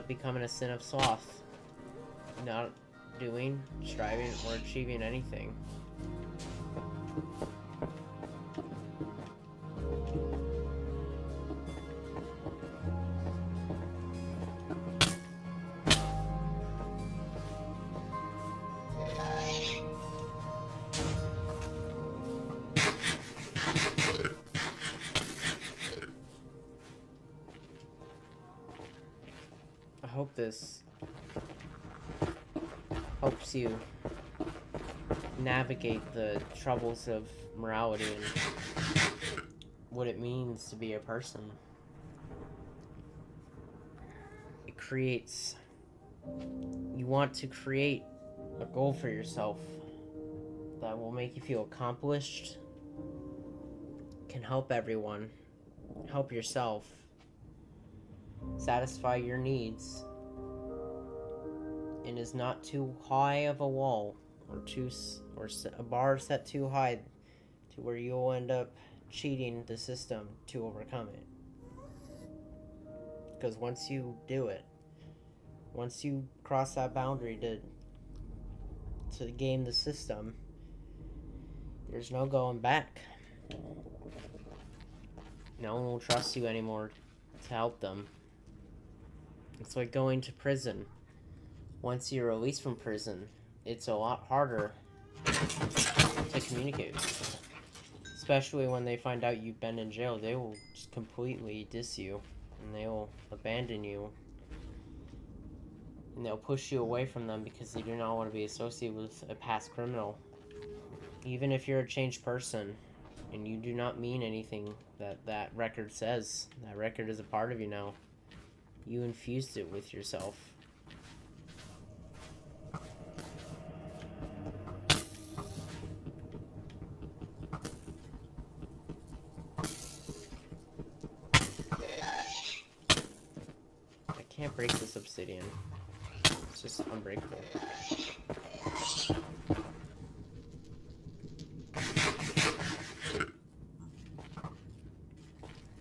Speaker 1: becoming a sin of sloth, not doing, striving, or achieving anything. I hope this helps you navigate the troubles of morality and what it means to be a person. It creates... You want to create a goal for yourself that will make you feel accomplished, can help everyone, help yourself, satisfy your needs, and is not too high of a wall or a bar set too high to where you'll end up cheating the system to overcome it. Because once you do it, once you cross that boundary to game the system, there's no going back. No one will trust you anymore to help them. It's like going to prison. Once you're released from prison, it's a lot harder to communicate with you. Especially when they find out you've been in jail, they will just completely diss you, and they will abandon you, and they'll push you away from them because they do not want to be associated with a past criminal. Even if you're a changed person, and you do not mean anything that record says, that record is a part of you now. You infused it with yourself. I can't break this obsidian. It's just unbreakable.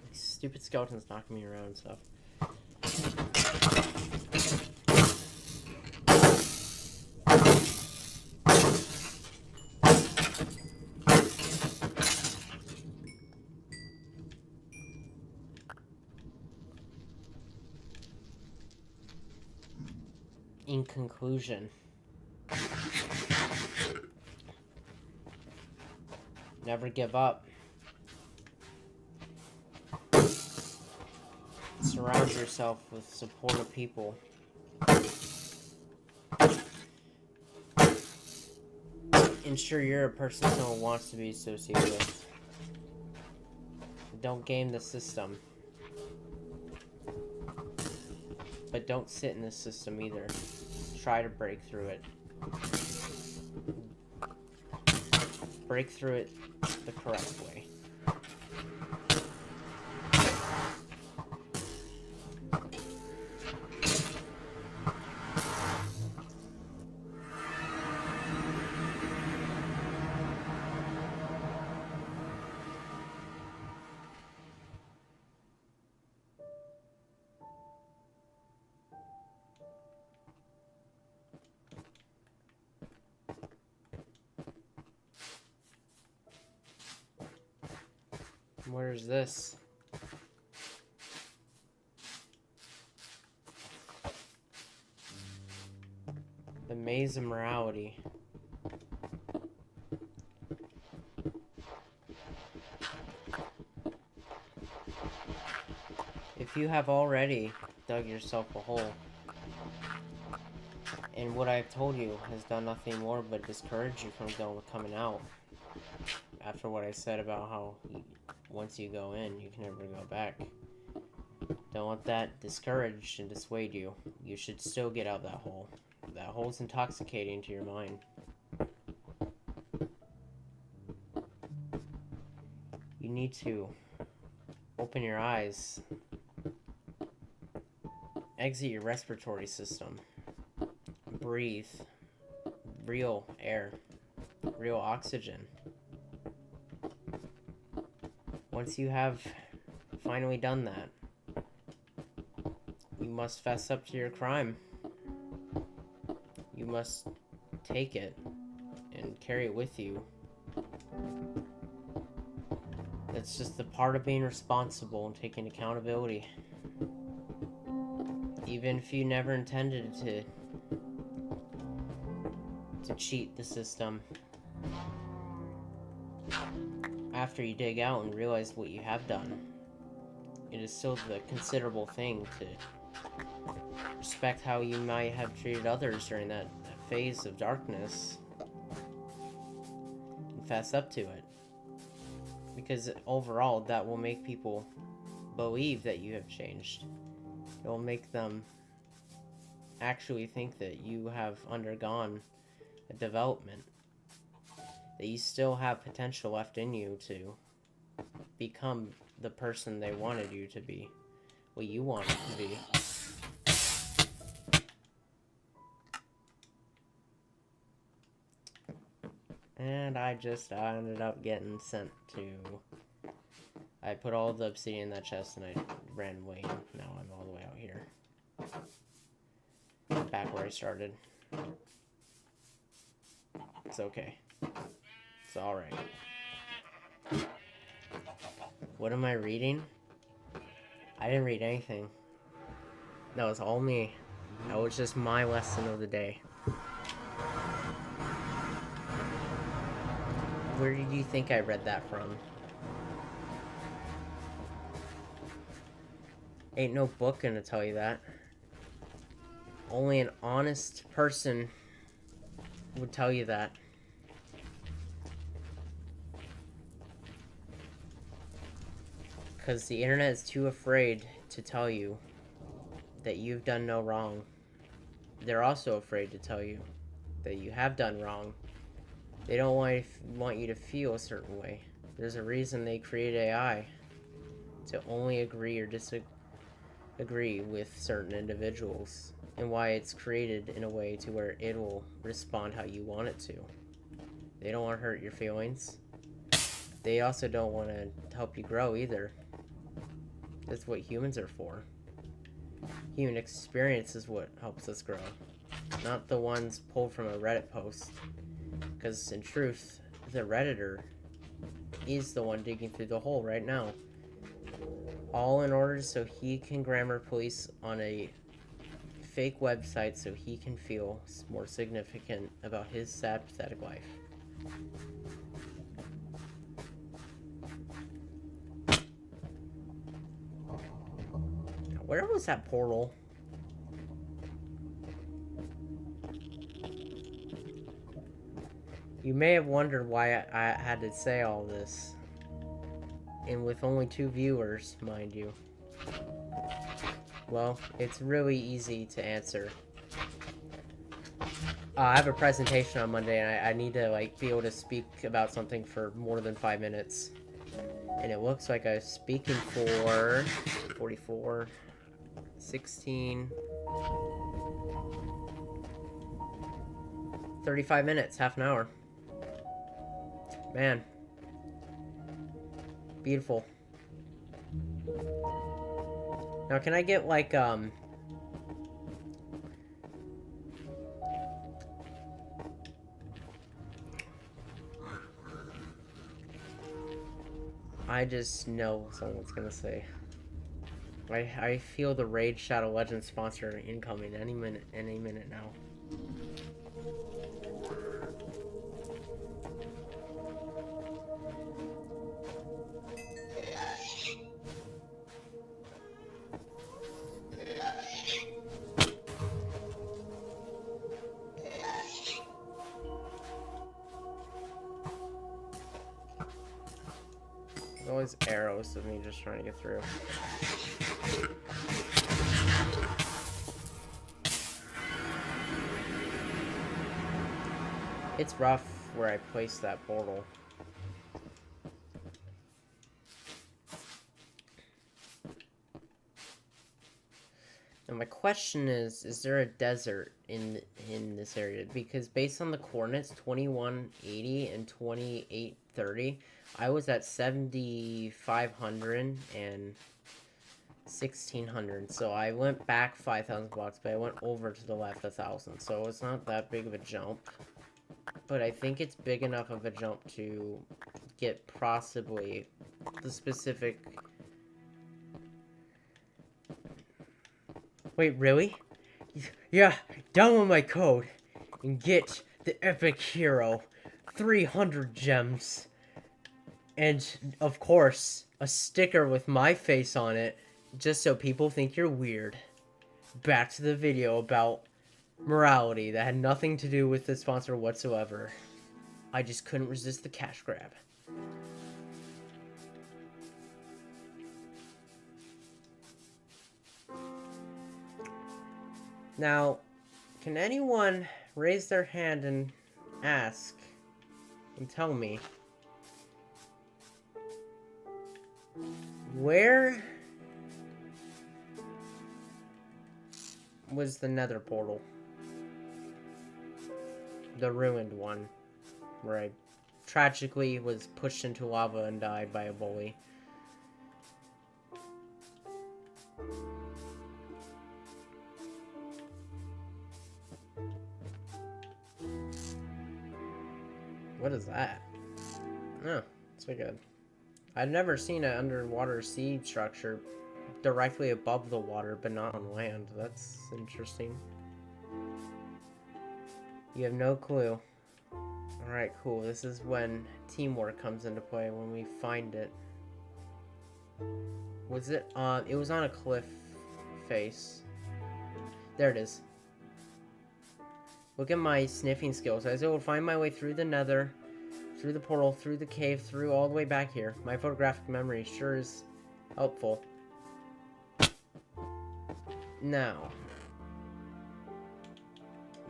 Speaker 1: These stupid skeletons knocking me around and stuff. In conclusion, never give up. Surround yourself with supportive people. Ensure you're a person someone wants to be associated with. Don't game the system. But don't sit in the system either. Try to break through it. Break through it the correct way. Where's this? The maze of morality. If you have already dug yourself a hole, and what I've told you has done nothing more but discourage you from coming out, after what I said about how once you go in, you can never go back. Don't let that discourage and dissuade you. You should still get out of that hole. That hole's intoxicating to your mind. You need to open your eyes. Exit your respiratory system. Breathe. Real air. Real oxygen. Once you have finally done that, you must fess up to your crime. You must take it and carry it with you. That's just the part of being responsible and taking accountability. Even if you never intended to cheat the system. After you dig out and realize what you have done, it is still the considerable thing to respect how you might have treated others during that phase of darkness and fess up to it. Because overall, that will make people believe that you have changed. It will make them actually think that you have undergone a development. That you still have potential left in you to become the person they wanted you to be. What you wanted to be. And I ended up getting sent to... I put all the obsidian in that chest and I ran away. Now I'm all the way out here. Back where I started. It's okay. It's alright. What am I reading? I didn't read anything. That was all me. That was just my lesson of the day. Where did you think I read that from? Ain't no book gonna tell you that. Only an honest person would tell you that. Because the internet is too afraid to tell you that you've done no wrong. They're also afraid to tell you that you have done wrong. They don't want you to feel a certain way. There's a reason they create AI. To only agree or disagree with certain individuals. And why it's created in a way to where it will respond how you want it to. They don't want to hurt your feelings. They also don't want to help you grow either. That's what humans are for. Human experience is what helps us grow. Not the ones pulled from a Reddit post. Because in truth, the Redditor is the one digging through the hole right now. All in order so he can grammar police on a fake website so he can feel more significant about his sad, pathetic life. Where was that portal? You may have wondered why I had to say all this. And with only 2 viewers, mind you. Well, it's really easy to answer. I have a presentation on Monday, and I need to, like, be able to speak about something for more than 5 minutes. And it looks like I was speaking for 44, 16, 35 minutes, half an hour. Man. Beautiful. Now, can I get, like, I just know someone's gonna say. I feel the Raid Shadow Legends sponsor incoming any minute now. There's always arrows of me just trying to get through. It's rough where I placed that portal. Now my question is there a desert in this area? Because based on the coordinates 2180 and 2830, I was at 7500 and 1600. So I went back 5000 blocks, but I went over to the left 1000. So it's not that big of a jump. But I think it's big enough of a jump to get possibly the specific... Wait, really? Yeah, download my code and get the epic hero 300 gems. And, of course, a sticker with my face on it, just so people think you're weird. Back to the video about morality that had nothing to do with the sponsor whatsoever. I just couldn't resist the cash grab. Now, can anyone raise their hand and ask and tell me where was the Nether portal? The ruined one, where I tragically was pushed into lava and died by a bully. What is that? Oh, it's like a... I've never seen an underwater sea structure directly above the water, but not on land. That's interesting. You have no clue. Alright, cool. This is when teamwork comes into play, when we find it. Was it on... It was on a cliff face. There it is. Look at my sniffing skills. I was able to find my way through the nether, through the portal, through the cave, through all the way back here. My photographic memory sure is helpful. Now,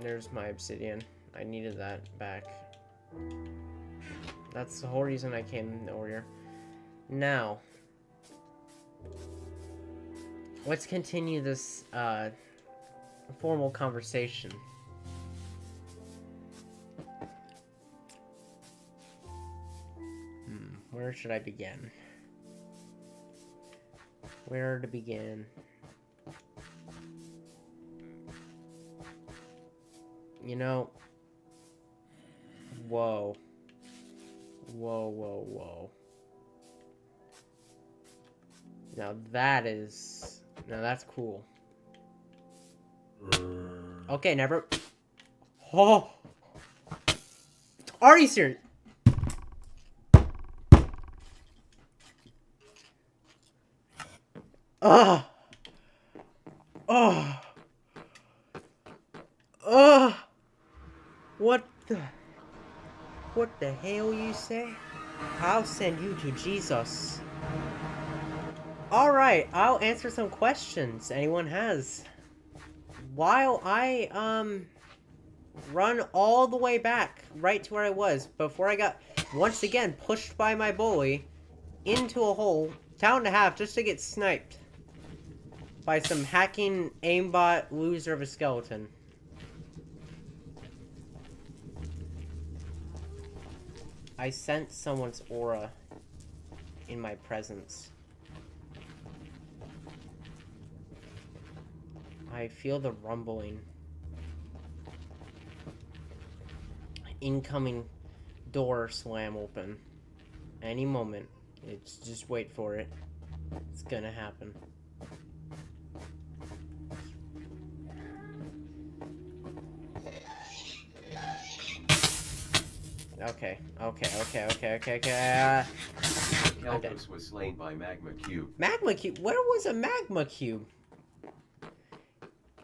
Speaker 1: there's my obsidian. I needed that back. That's the whole reason I came over here. Now, let's continue this formal conversation. Where should I begin? Where to begin? You know... Whoa. Whoa, whoa, whoa. Now that is... Now that's cool. Okay, never... Oh! Are you serious? Ugh! Oh. Oh. What the hell you say? I'll send you to Jesus. Alright, I'll answer some questions anyone has. While I, run all the way back, right to where I was, before I got, once again, pushed by my bully into a hole, down to half, just to get sniped by some hacking aimbot loser of a skeleton. I sense someone's aura in my presence. I feel the rumbling. Incoming door slam open. Any moment. It's just wait for it. It's gonna happen. Okay.
Speaker 2: Kelkos was slain by Magma Cube.
Speaker 1: Magma Cube? What was a Magma Cube?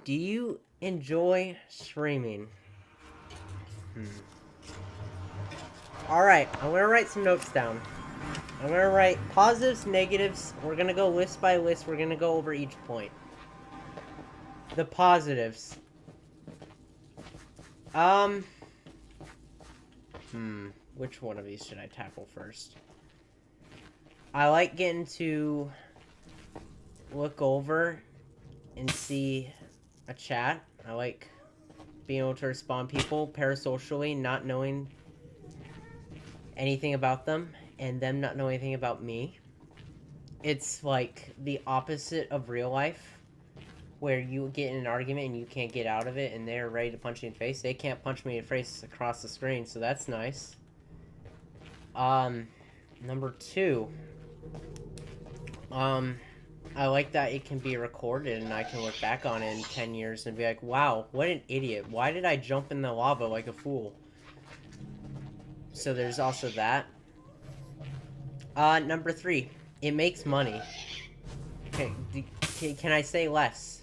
Speaker 1: Do you enjoy streaming? Alright, I'm gonna write some notes down. I'm gonna write positives, negatives. We're gonna go list by list. We're gonna go over each point. The positives. Which one of these should I tackle first? I like getting to look over and see a chat. I like being able to respond people parasocially, not knowing anything about them, and them not knowing anything about me. It's like the opposite of real life, where you get in an argument and you can't get out of it, and they're ready to punch you in the face. They can't punch me in the face across the screen, so that's nice. Number 2. I like that it can be recorded and I can look back on it in 10 years and be like, wow, what an idiot. Why did I jump in the lava like a fool? So there's also that. Number 3. It makes money. Okay, can I say less?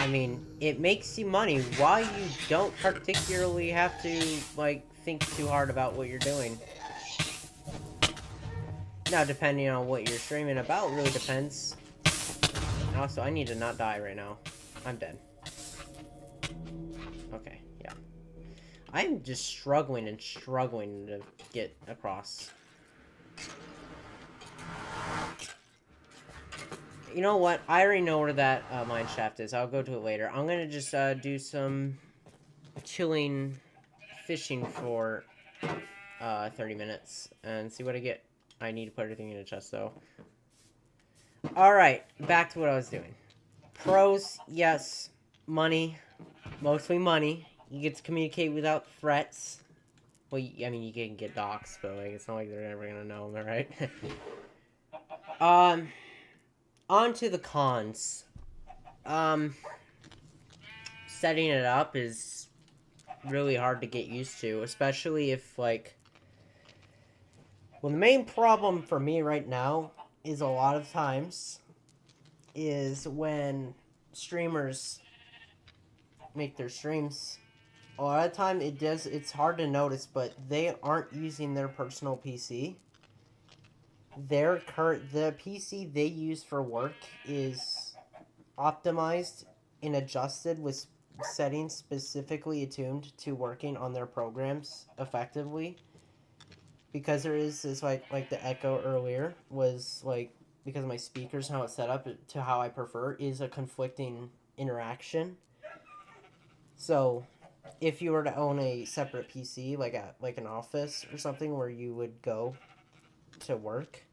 Speaker 1: I mean, it makes you money while you don't particularly have to, like, think too hard about what you're doing. Now, depending on what you're streaming about, really depends. Also, I need to not die right now. I'm dead. Okay, yeah. I'm just struggling to get across. You know what? I already know where that mine shaft is. I'll go to it later. I'm gonna just do some chilling fishing for 30 minutes and see what I get. I need to put everything in a chest, though. Alright, back to what I was doing. Pros, yes. Money. Mostly money. You get to communicate without threats. Well, I mean, you can get doxxed, but, like, it's not like they're ever gonna know, am I right? On to the cons. Setting it up is really hard to get used to, especially if, like... Well, the main problem for me right now is a lot of times is when streamers make their streams. A lot of time it's hard to notice, but they aren't using their personal PC. The PC they use for work is optimized and adjusted with settings specifically attuned to working on their programs effectively. Because there is this, like the echo earlier was, like, because of my speakers, how it's set up to how I prefer, is a conflicting interaction. So, if you were to own a separate PC, like an office or something where you would go to work,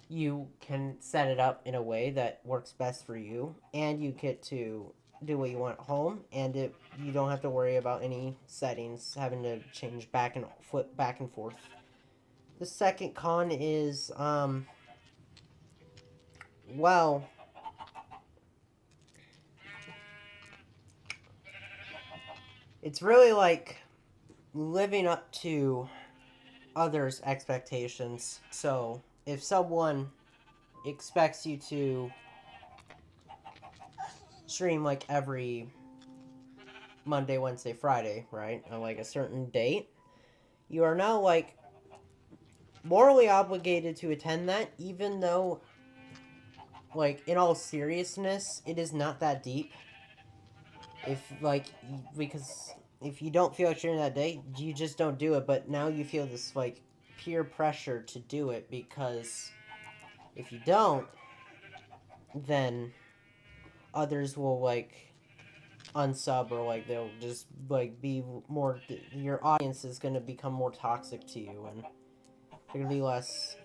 Speaker 1: you can set it up in a way that works best for you, and you get to do what you want at home, and you don't have to worry about any settings having to change flip back and forth. The second con is well, it's really like living up to others' expectations. So if someone expects you to stream like every Monday, Wednesday, Friday, right? On like a certain date, you are now like morally obligated to attend that, even though, like, in all seriousness, it is not that deep. Because if you don't feel like sharing that day, you just don't do it. But now you feel this, like, peer pressure to do it, because if you don't, then others will, like, unsub, or, like, they'll just, like, be more... Your audience is going to become more toxic to you, and they're going to be less...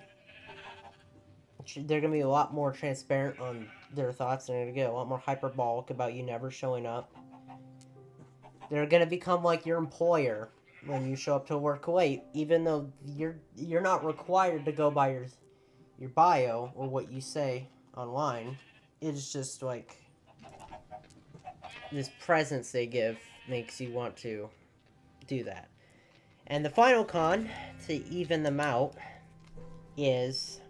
Speaker 1: They're going to be a lot more transparent on their thoughts, and they're going to get a lot more hyperbolic about you never showing up. They're gonna become like your employer when you show up to work late, even though you're not required to go by your bio or what you say online. It's just like this presence they give makes you want to do that. And the final con, to even them out, is,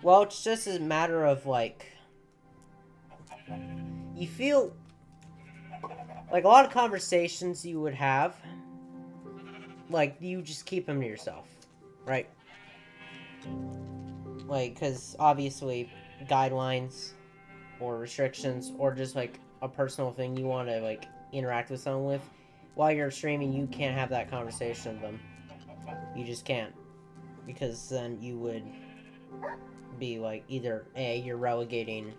Speaker 1: well, it's just a matter of like, you feel like a lot of conversations you would have, like, you just keep them to yourself, right? Like, because obviously guidelines or restrictions or just like a personal thing you want to like interact with someone with, while you're streaming, you can't have that conversation with them. You just can't, because then you would be like, either A, you're relegating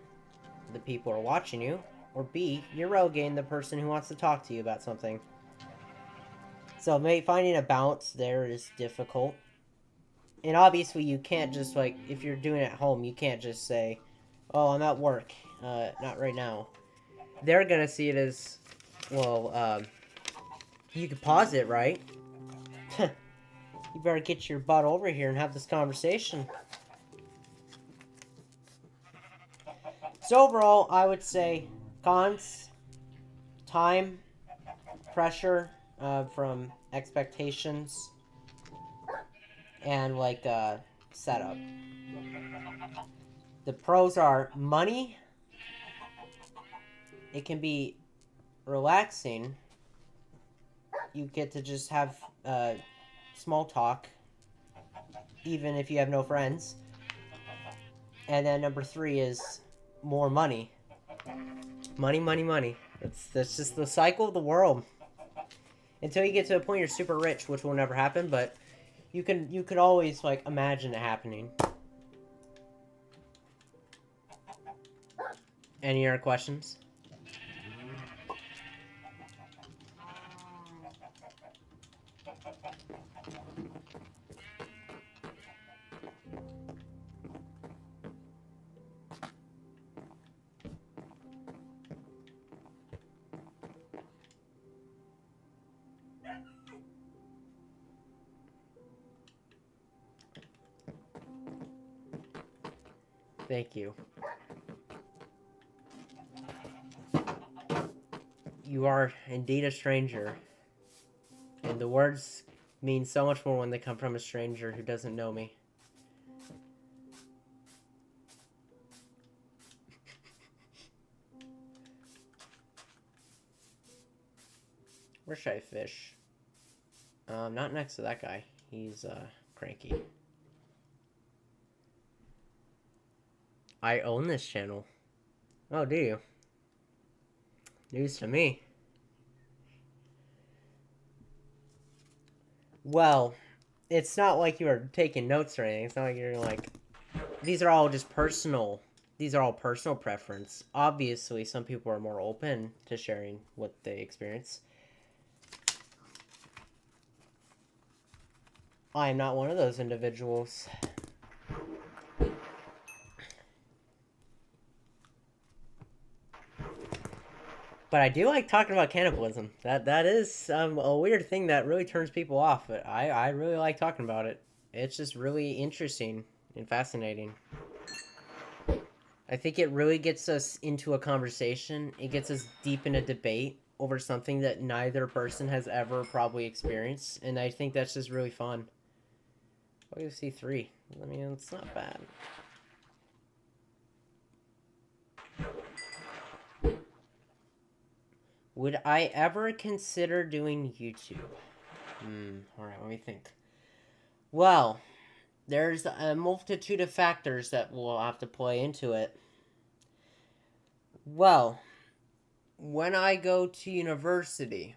Speaker 1: the people who are watching you, or B, you're relegating the person who wants to talk to you about something. So finding a balance there is difficult. And obviously you can't just, like, if you're doing it at home, you can't just say, oh, I'm at work, not right now. They're gonna see it as, well, you could pause it, right? You better get your butt over here and have this conversation. So overall, I would say cons: time, pressure from expectations, and like setup. The pros are money. It can be relaxing. You get to just have small talk, even if you have no friends. And then number 3 is more money. Money, money, money. That's just the cycle of the world. Until you get to a point you're super rich, which will never happen, but you could always like imagine it happening. Any other questions? Thank you. You are indeed a stranger. And the words mean so much more when they come from a stranger who doesn't know me. Where should I fish? Not next to that guy. He's, cranky. I own this channel. Oh, do you? News to me. Well, it's not like you are taking notes or anything. It's not like you're like... These are all just personal. These are all personal preference. Obviously, some people are more open to sharing what they experience. I am not one of those individuals. But I do like talking about cannibalism. That is a weird thing that really turns people off. But I really like talking about it. It's just really interesting and fascinating. I think it really gets us into a conversation. It gets us deep in a debate over something that neither person has ever probably experienced. And I think that's just really fun. What do you see? 3? I mean, it's not bad. Would I ever consider doing YouTube? Alright, let me think. Well, there's a multitude of factors that will have to play into it. Well, when I go to university,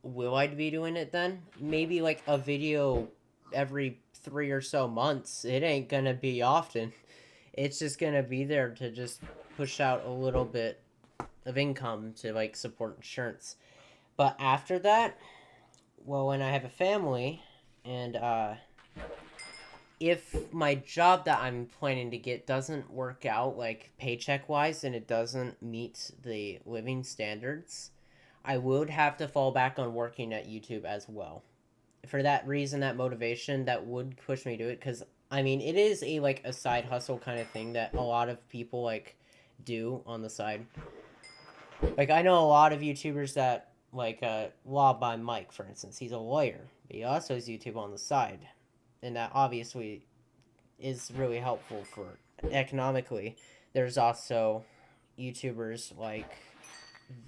Speaker 1: will I be doing it then? Maybe like a video every 3 or so months. It ain't gonna be often. It's just gonna be there to just push out a little bit of income to like support insurance. But after that, well, when I have a family, and if my job that I'm planning to get doesn't work out like paycheck wise and it doesn't meet the living standards, I would have to fall back on working at YouTube as well. For that reason, that motivation, that would push me to it, because I mean, it is a like a side hustle kind of thing that a lot of people like do on the side. Like, I know a lot of YouTubers that, like, Law by Mike, for instance. He's a lawyer, but he also has YouTube on the side. And that obviously is really helpful for economically. There's also YouTubers like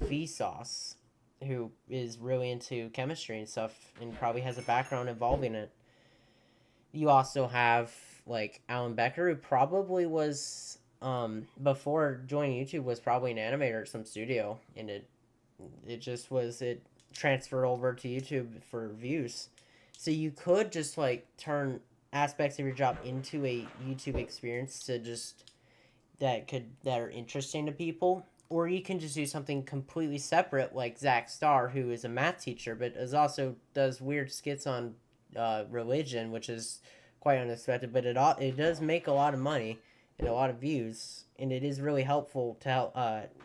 Speaker 1: Vsauce, who is really into chemistry and stuff, and probably has a background involving it. You also have, like, Alan Becker, who probably was... before joining YouTube was probably an animator at some studio, and it transferred over to YouTube for views. So you could just like turn aspects of your job into a YouTube experience to just that are interesting to people, or you can just do something completely separate, like Zach Starr, who is a math teacher but does weird skits on religion, which is quite unexpected, but it does make a lot of money and a lot of views, and it is really helpful to help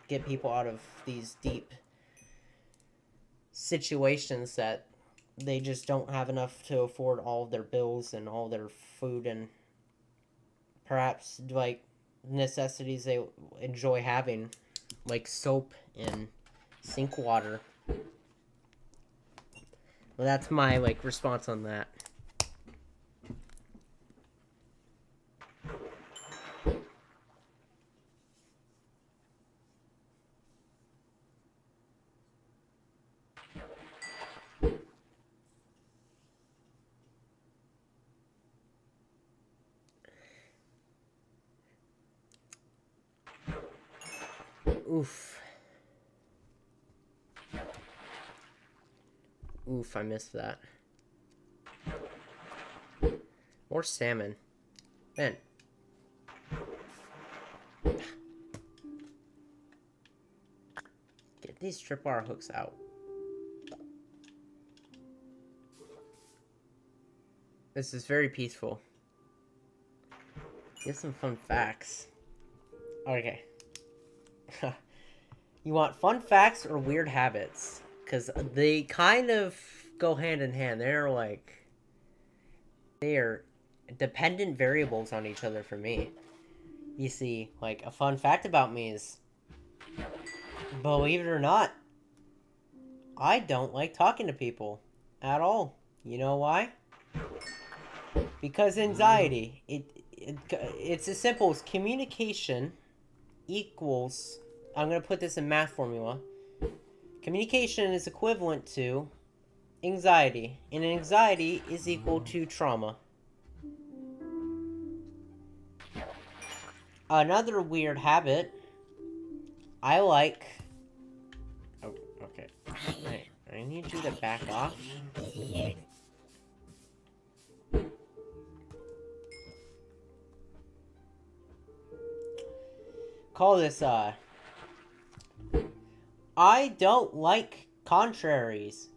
Speaker 1: get people out of these deep situations that they just don't have enough to afford all of their bills and all their food and perhaps like necessities they enjoy having, like soap and sink water. Well, that's my like response on that. Oof. Oof, I missed that. More salmon. Man. Get these tripwire hooks out. This is very peaceful. Get some fun facts. Okay. You want fun facts or weird habits? Because they kind of go hand in hand. They are dependent variables on each other for me. You see, like, a fun fact about me is, believe it or not, I don't like talking to people at all. You know why? Because anxiety. It's as simple as communication equals... I'm going to put this in math formula. Communication is equivalent to anxiety, and anxiety is equal to trauma. Another weird habit, I like... Oh, okay. Hey, I need you to back off. Call this, I don't like contrarians.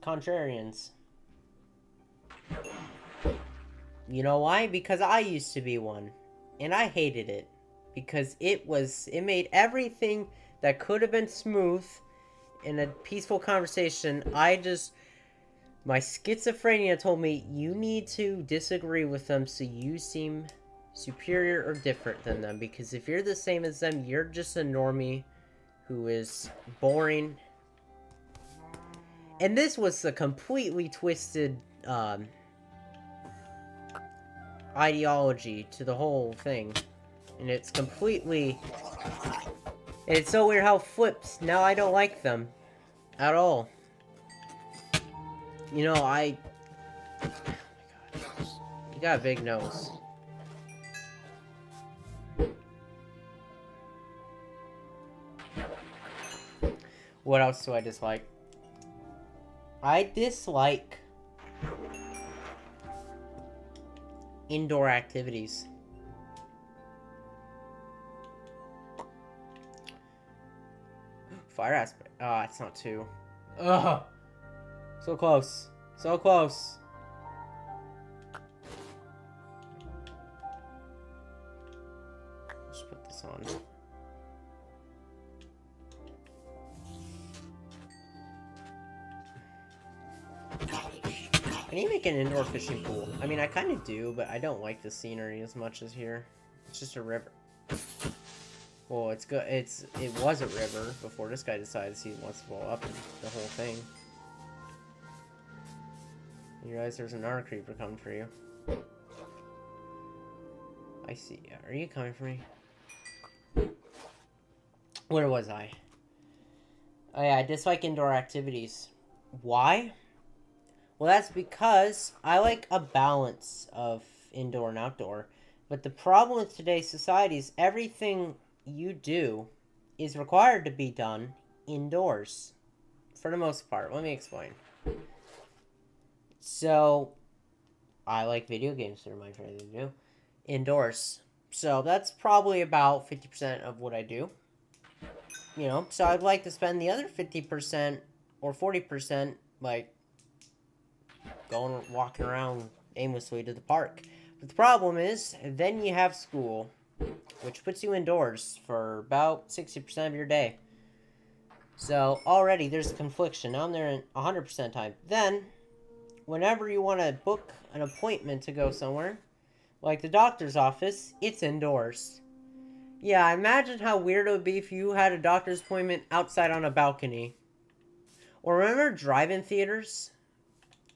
Speaker 1: You know why? Because I used to be one. And I hated it. Because it made everything that could have been smooth in a peaceful conversation, my schizophrenia told me, you need to disagree with them so you seem superior or different than them. Because if you're the same as them, you're just a normie who is boring. And this was a completely twisted ideology to the whole thing. And it's completely... And it's so weird how it flips. Now I don't like them. At all. You know, I... Oh my god. You got a big nose. What else do I dislike? I dislike indoor activities. Fire aspect. Ah, it's not two. Ugh. So close. So close. Let's put this on. I need to make an indoor fishing pool. I mean, I kind of do, but I don't like the scenery as much as here. It's just a river. Well, it's good. It was a river before this guy decides he wants to blow up the whole thing. You realize there's another creeper coming for you. I see. Are you coming for me? Where was I? Oh yeah, I dislike indoor activities. Why? Well, that's because I like a balance of indoor and outdoor. But the problem with today's society is everything you do is required to be done indoors. For the most part. Let me explain. So, I like video games. They're my favorite thing to do. Indoors. So, that's probably about 50% of what I do. You know, so I'd like to spend the other 50% or 40%, like, walking around aimlessly to the park. But the problem is, then you have school, which puts you indoors for about 60% of your day. So, already there's a confliction. Now I'm there in 100% time. Then, whenever you want to book an appointment to go somewhere, like the doctor's office, it's indoors. Yeah, imagine how weird it would be if you had a doctor's appointment outside on a balcony. Or remember drive-in theaters?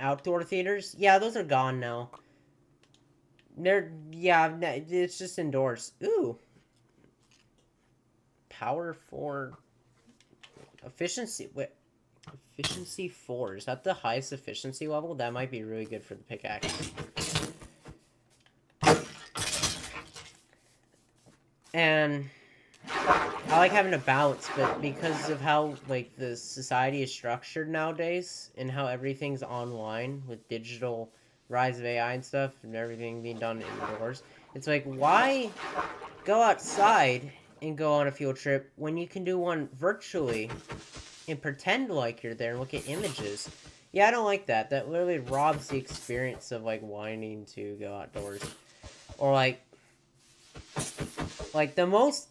Speaker 1: Outdoor theaters? Yeah, those are gone now. It's just indoors. Ooh. Power 4. Efficiency. Wait. Efficiency 4. Is that the highest efficiency level? That might be really good for the pickaxe. And I like having a balance, but because of how, like, the society is structured nowadays and how everything's online with digital rise of AI and stuff and everything being done indoors, it's like, why go outside and go on a field trip when you can do one virtually and pretend like you're there and look at images? Yeah, I don't like that. That literally robs the experience of, like, wanting to go outdoors. Or, like, the most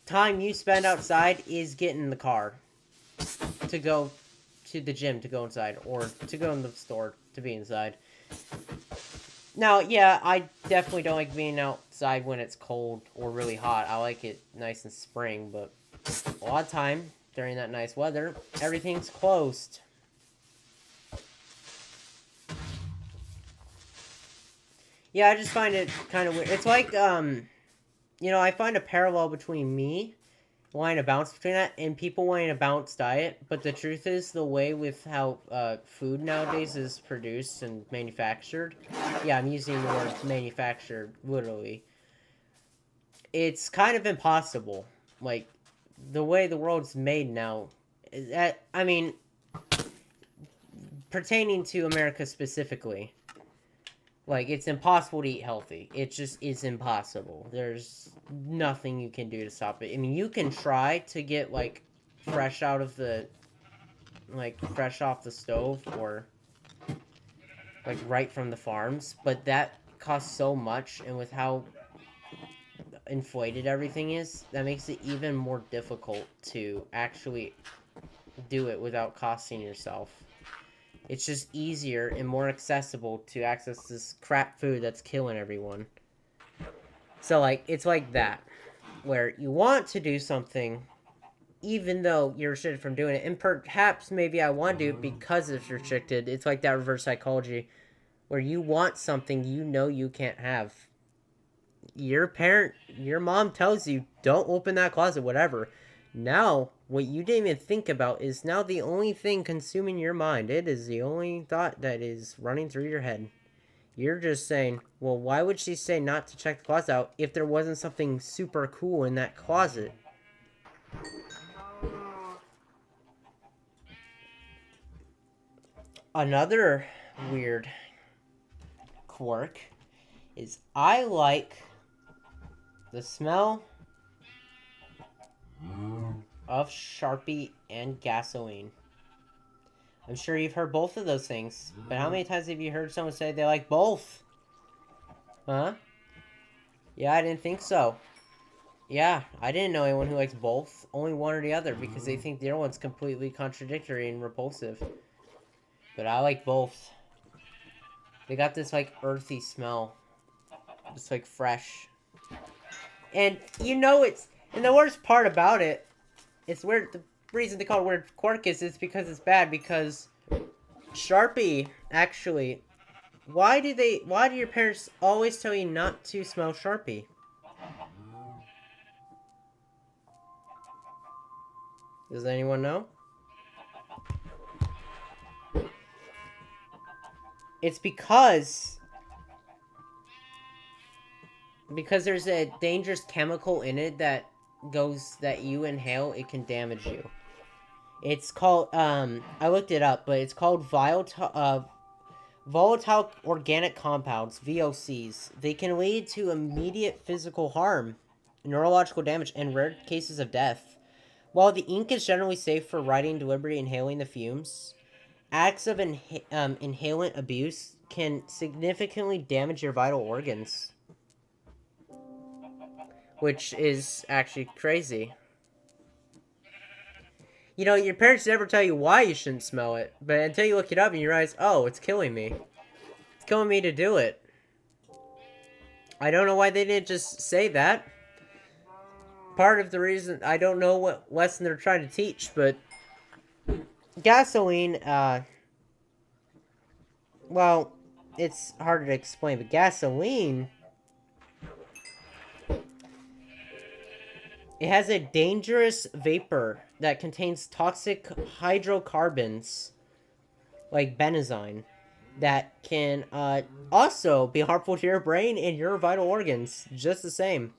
Speaker 1: time you spend outside is getting in the car to go to the gym to go inside, or to go in the store to be inside. Now, yeah, I definitely don't like being outside when it's cold or really hot. I like it nice and spring, but a lot of time during that nice weather, everything's closed. Yeah, I just find it kind of weird. It's like, you know, I find a parallel between me wanting to bounce between that and people wanting a balanced diet. But the truth is, the way with how food nowadays is produced and manufactured. Yeah, I'm using the word manufactured literally. It's kind of impossible. Like, the way the world's made now. I mean, pertaining to America specifically. Like, it's impossible to eat healthy. It just is impossible. There's nothing you can do to stop it. I mean, you can try to get, like, fresh off the stove or, like, right from the farms. But that costs so much, and with how inflated everything is, that makes it even more difficult to actually do it without costing yourself. It's just easier and more accessible to access this crap food that's killing everyone. So, like, it's like that. Where you want to do something, even though you're restricted from doing it. And perhaps maybe I want to do it because it's restricted. It's like that reverse psychology. Where you want something you know you can't have. Your mom tells you, don't open that closet, whatever. Now, what you didn't even think about is now the only thing consuming your mind. It is the only thought that is running through your head. You're just saying, well, why would she say not to check the closet out if there wasn't something super cool in that closet? Another weird quirk is I like the smell of Sharpie and gasoline. I'm sure you've heard both of those things, but how many times have you heard someone say they like both? Huh? Yeah, I didn't think so. Yeah, I didn't know anyone who likes both. Only one or the other, because they think the other one's completely contradictory and repulsive. But I like both. They got this, like, earthy smell. It's, like, fresh. And, you know, and the worst part about it, it's weird, the reason they call it weird quirk is because it's bad, because Sharpie, actually, why do your parents always tell you not to smell Sharpie? Does anyone know? It's because there's a dangerous chemical in it that you inhale, it can damage you. It's called, I looked it up, but it's called volatile organic compounds, VOCs. They can lead to immediate physical harm, neurological damage, and rare cases of death. While the ink is generally safe for writing, deliberately inhaling the fumes, acts of inhalant abuse can significantly damage your vital organs. Which is actually crazy. You know, your parents never tell you why you shouldn't smell it, but until you look it up and you realize, oh, it's killing me. It's killing me to do it. I don't know why they didn't just say that. Part of the reason, I don't know what lesson they're trying to teach, but gasoline, well, it's harder to explain, but gasoline, it has a dangerous vapor that contains toxic hydrocarbons, like benzene, that can also be harmful to your brain and your vital organs, just the same.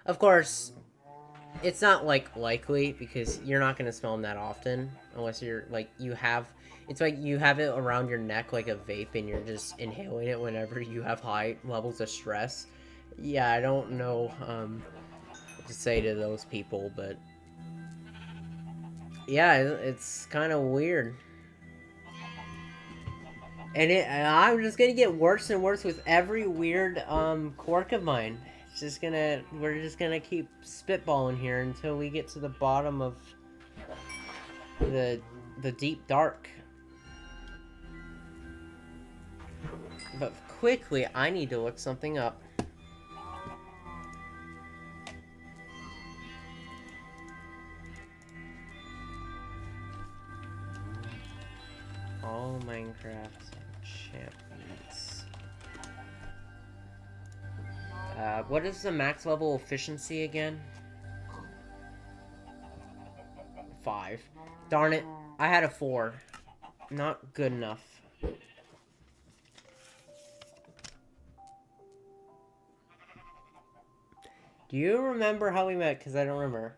Speaker 1: Of course, it's not, like, likely, because you're not going to smell them that often, unless you're, like, it's like you have it around your neck like a vape, and you're just inhaling it whenever you have high levels of stress. Yeah, I don't know what to say to those people, but yeah, it's kind of weird. And I'm just gonna get worse and worse with every weird quirk of mine. We're just gonna keep spitballing here until we get to the bottom of the deep dark. But quickly, I need to look something up. All Minecraft champions. What is the max level efficiency again? 5. Darn it, I had a 4. Not good enough. Do you remember how we met? Because I don't remember.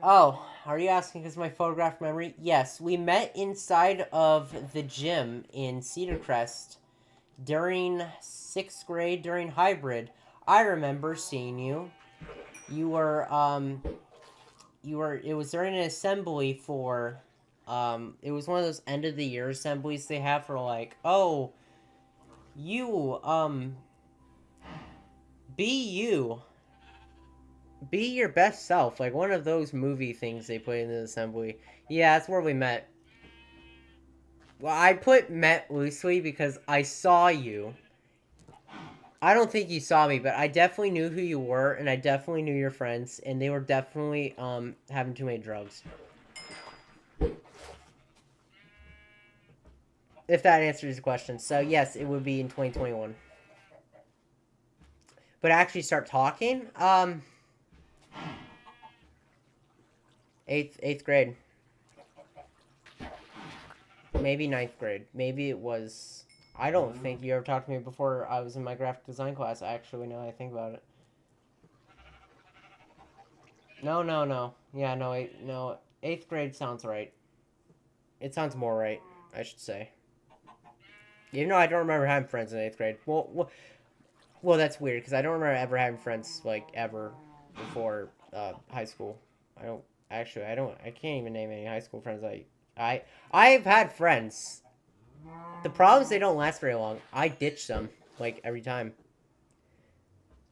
Speaker 1: Oh, are you asking because of my photograph memory? Yes, we met inside of the gym in Cedar Crest during 6th grade, during hybrid. I remember seeing you. It was during an assembly for, it was one of those end of the year assemblies they have for, like, oh, you, be your best self, like one of those movie things they put in the assembly. Yeah, that's where we met. Well, I put met loosely because I saw you. I don't think you saw me, but I definitely knew who you were, and I definitely knew your friends, and they were definitely having too many drugs. If that answers the question. So yes, it would be in 2021. But actually start talking? Eighth grade. Maybe ninth grade. Maybe it was... I don't think you ever talked to me before I was in my graphic design class, actually, now I think about it. No. Yeah, no. Eighth grade sounds right. It sounds more right, I should say. Even though I don't remember having friends in eighth grade. Well, that's weird, because I don't remember ever having friends, like, ever before high school. I can't even name any high school friends. I've had friends. The problem is they don't last very long. I ditch them, like, every time.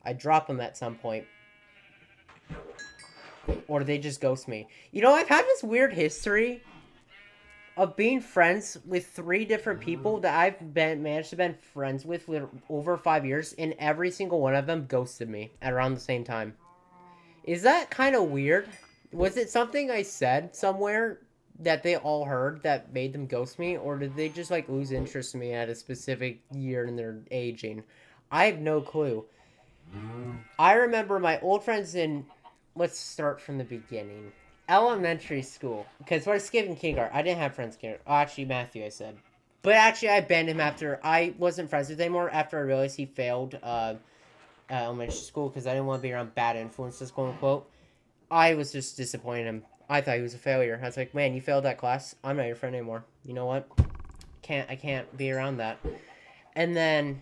Speaker 1: I drop them at some point. Or they just ghost me. You know, I've had this weird history of being friends with 3 different people that I've managed to be friends with for over 5 years, and every single one of them ghosted me at around the same time. Is that kind of weird? Was it something I said somewhere that they all heard that made them ghost me, or did they just like lose interest in me at a specific year in their aging? I have no clue. I remember my old friends in... Let's start from the beginning. Elementary school. Because we're skipping kindergarten. I didn't have friends in kindergarten. Oh, actually, Matthew, I said. But actually, I banned him after... I wasn't friends with him anymore after I realized he failed elementary school because I didn't want to be around bad influences, quote unquote. I was just disappointed in him. I thought he was a failure. I was like, man, you failed that class. I'm not your friend anymore. You know what? I can't be around that. And then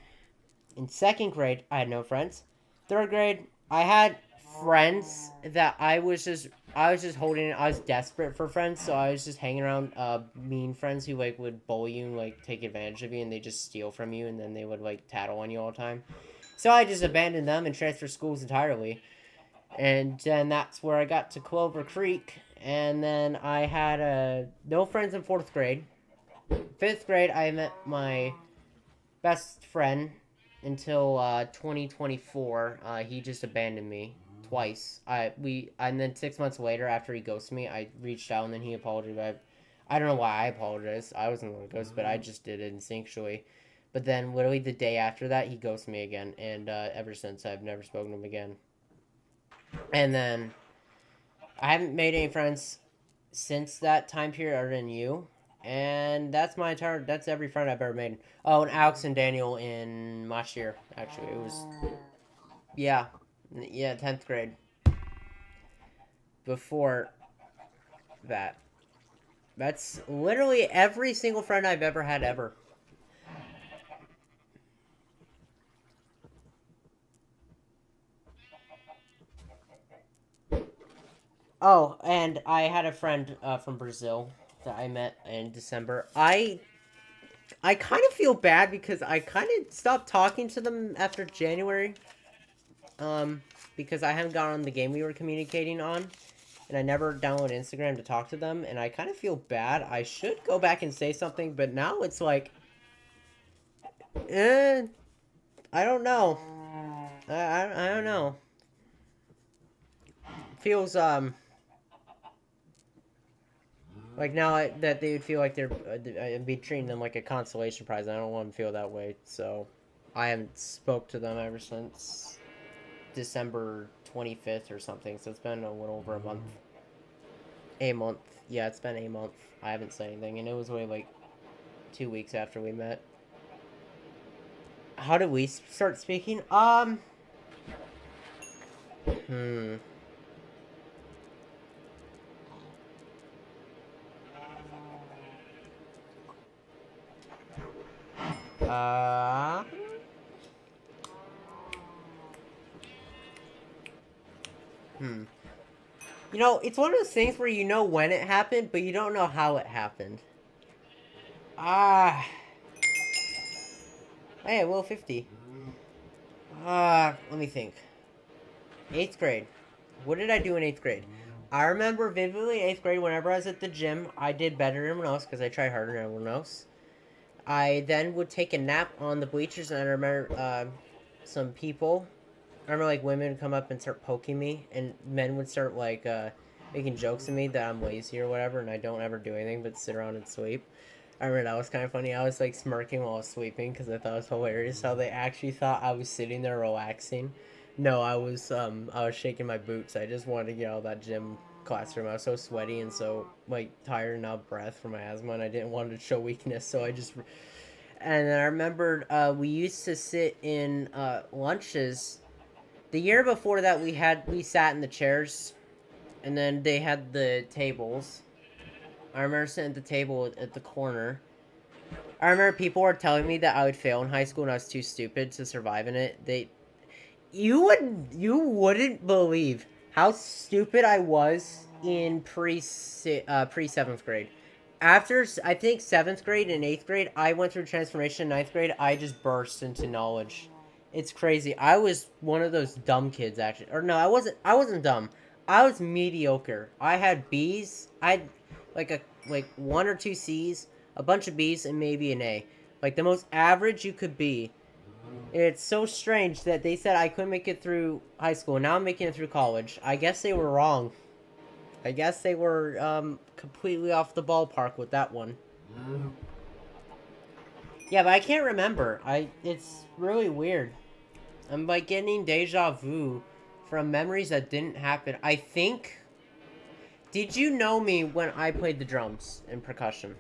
Speaker 1: in 2nd grade, I had no friends. 3rd grade, I had friends that I was just holding. I was desperate for friends, so I was just hanging around mean friends who like would bully you and like take advantage of you, and they just steal from you, and then they would like tattle on you all the time. So I just abandoned them and transferred schools entirely. And then that's where I got to Clover Creek, and then I had no friends in 4th grade. 5th grade, I met my best friend until 2024. He just abandoned me twice. And then 6 months later, after he ghosted me, I reached out and then he apologized. I don't know why I apologized. I wasn't the one to ghost, but I just did it instinctually. But then literally the day after that, he ghosted me again, and ever since I've never spoken to him again. And then I haven't made any friends since that time period other than you. And that's that's every friend I've ever made. Oh, and Alex and Daniel in last year, actually. It was, yeah, 10th grade. Before that. That's literally every single friend I've ever had ever. Oh, and I had a friend from Brazil that I met in December. I kind of feel bad because I kind of stopped talking to them after January. Because I haven't gotten on the game we were communicating on. And I never downloaded Instagram to talk to them. And I kind of feel bad. I should go back and say something. But now it's like... I don't know. I don't know. Feels, like, now that they would feel like I'd be treating them like a consolation prize. I don't want them to feel that way, so I haven't spoke to them ever since December 25th or something, so it's been a little over a month. A month. Yeah, it's been a month. I haven't said anything, and it was only, like, 2 weeks after we met. How did we start speaking? You know, it's one of those things where you know when it happened, but you don't know how it happened. Hey, Will 50. Let me think. 8th grade. What did I do in 8th grade? I remember vividly 8th grade, whenever I was at the gym, I did better than everyone else because I tried harder than everyone else. I then would take a nap on the bleachers, and I remember some people... I remember, like, women would come up and start poking me, and men would start, like, making jokes at me that I'm lazy or whatever, and I don't ever do anything but sit around and sleep. I remember that was kind of funny. I was, like, smirking while I was sleeping because I thought it was hilarious how they actually thought I was sitting there relaxing. No, I was shaking my boots. I just wanted to get out of that gym classroom. I was so sweaty and so like tired and out of breath from my asthma, and I didn't want to show weakness, so I just. And then I remembered we used to sit in lunches. The year before that, we sat in the chairs, and then they had the tables. I remember sitting at the table at the corner. I remember people were telling me that I would fail in high school and I was too stupid to survive in it. You wouldn't believe how stupid I was in pre 7th grade. After I think 7th grade and 8th grade, I went through transformation. 9th grade, I just burst into knowledge. It's crazy. I was one of those dumb kids actually. Or no, I wasn't. I wasn't dumb. I was mediocre. I had B's. I had like 1 or 2 C's, a bunch of B's, and maybe an A. Like the most average you could be. It's so strange that they said I couldn't make it through high school. Now I'm making it through college. I guess they were wrong. I guess they were completely off the ballpark with that one. Yeah, but I can't remember. It's really weird. I'm like getting deja vu from memories that didn't happen. I think. Did you know me when I played the drums and percussion?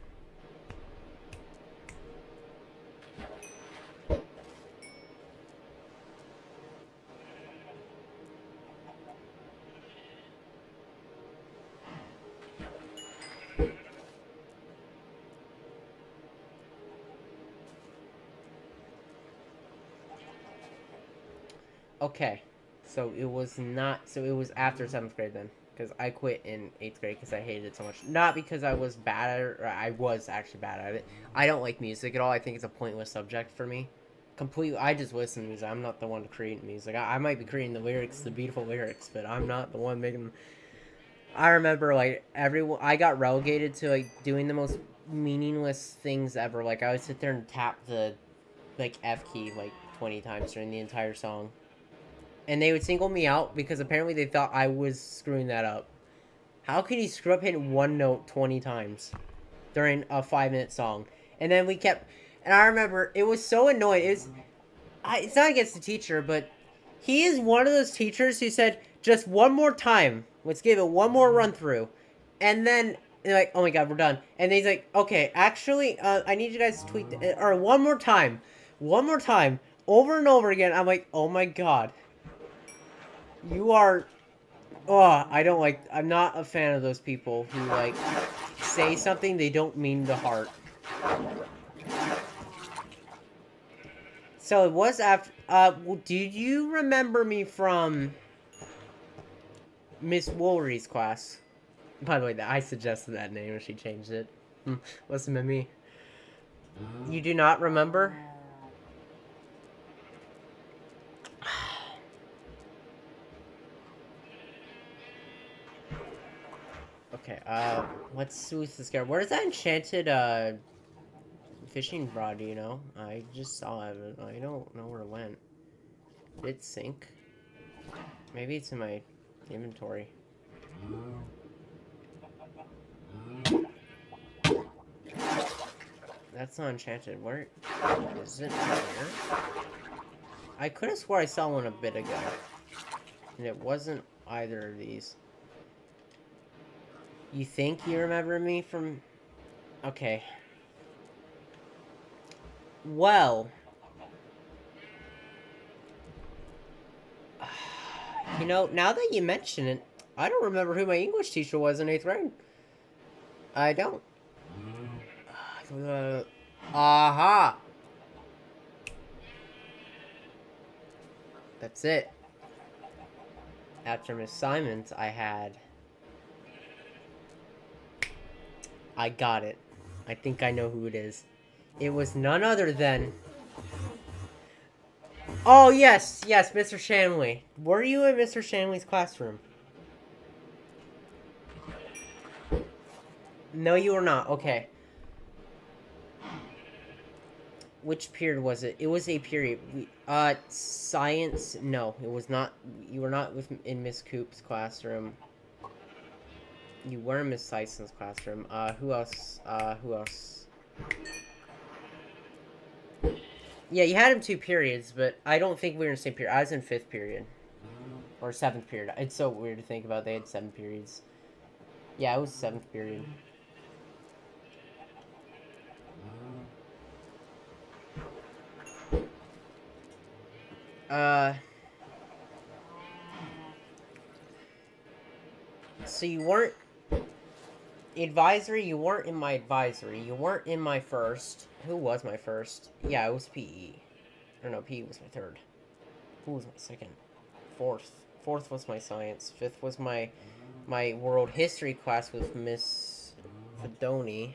Speaker 1: Okay, so it was after 7th grade then, because I quit in 8th grade because I hated it so much. Not because I was bad at it, or I was actually bad at it. I don't like music at all. I think it's a pointless subject for me. Completely, I just listen to music. I'm not the one to create music. I might be creating the lyrics, the beautiful lyrics, but I'm not the one making them. I remember, like, I got relegated to, like, doing the most meaningless things ever. Like, I would sit there and tap the, like, F key, like, 20 times during the entire song. And they would single me out because apparently they thought I was screwing that up. How could he screw up hitting one note 20 times during a 5-minute song? And then we kept... And I remember, it was so annoying. It's not against the teacher, but he is one of those teachers who said, just one more time. Let's give it one more run through. And then, they're like, oh my god, we're done. And then he's like, okay, actually, I need you guys to tweak... Or one more time. One more time. Over and over again. I'm like, oh my god. You are... Oh, I'm not a fan of those people who, like, say something they don't mean to heart. So it was after... did you remember me from Miss Woolery's class? By the way, I suggested that name and she changed it. Listen to me. You do not remember? Okay, let's see what's this guy. Where's that enchanted, fishing rod, do you know? I just saw it, but I don't know where it went. Did it sink? Maybe it's in my inventory. That's not enchanted. Where is it? Here? I could have swore I saw one a bit ago. And it wasn't either of these. You think you remember me from... Okay. Well. You know, now that you mention it, I don't remember who my English teacher was in 8th grade. I don't. Aha! That's it. After Miss Simons, I got it. I think I know who it is. It was none other than... Oh, yes, Mr. Shanley. Were you in Mr. Shanley's classroom? No, you were not. Okay. Which period was it? It was a period. Science... No, it was not... You were not in Miss Coop's classroom. You were in Miss Syson's classroom. Who else? Yeah, you had him 2 periods, but I don't think we were in the same period. I was in 5th period. Or 7th period. It's so weird to think about. They had 7 periods. Yeah, it was 7th period. So you weren't advisory, you weren't in my advisory, you weren't in my first. Who was my first? Yeah, it was PE. Or no, PE was my third. Who was my second? Fourth. Fourth was my science. Fifth was my world history class with Miss Fedoni.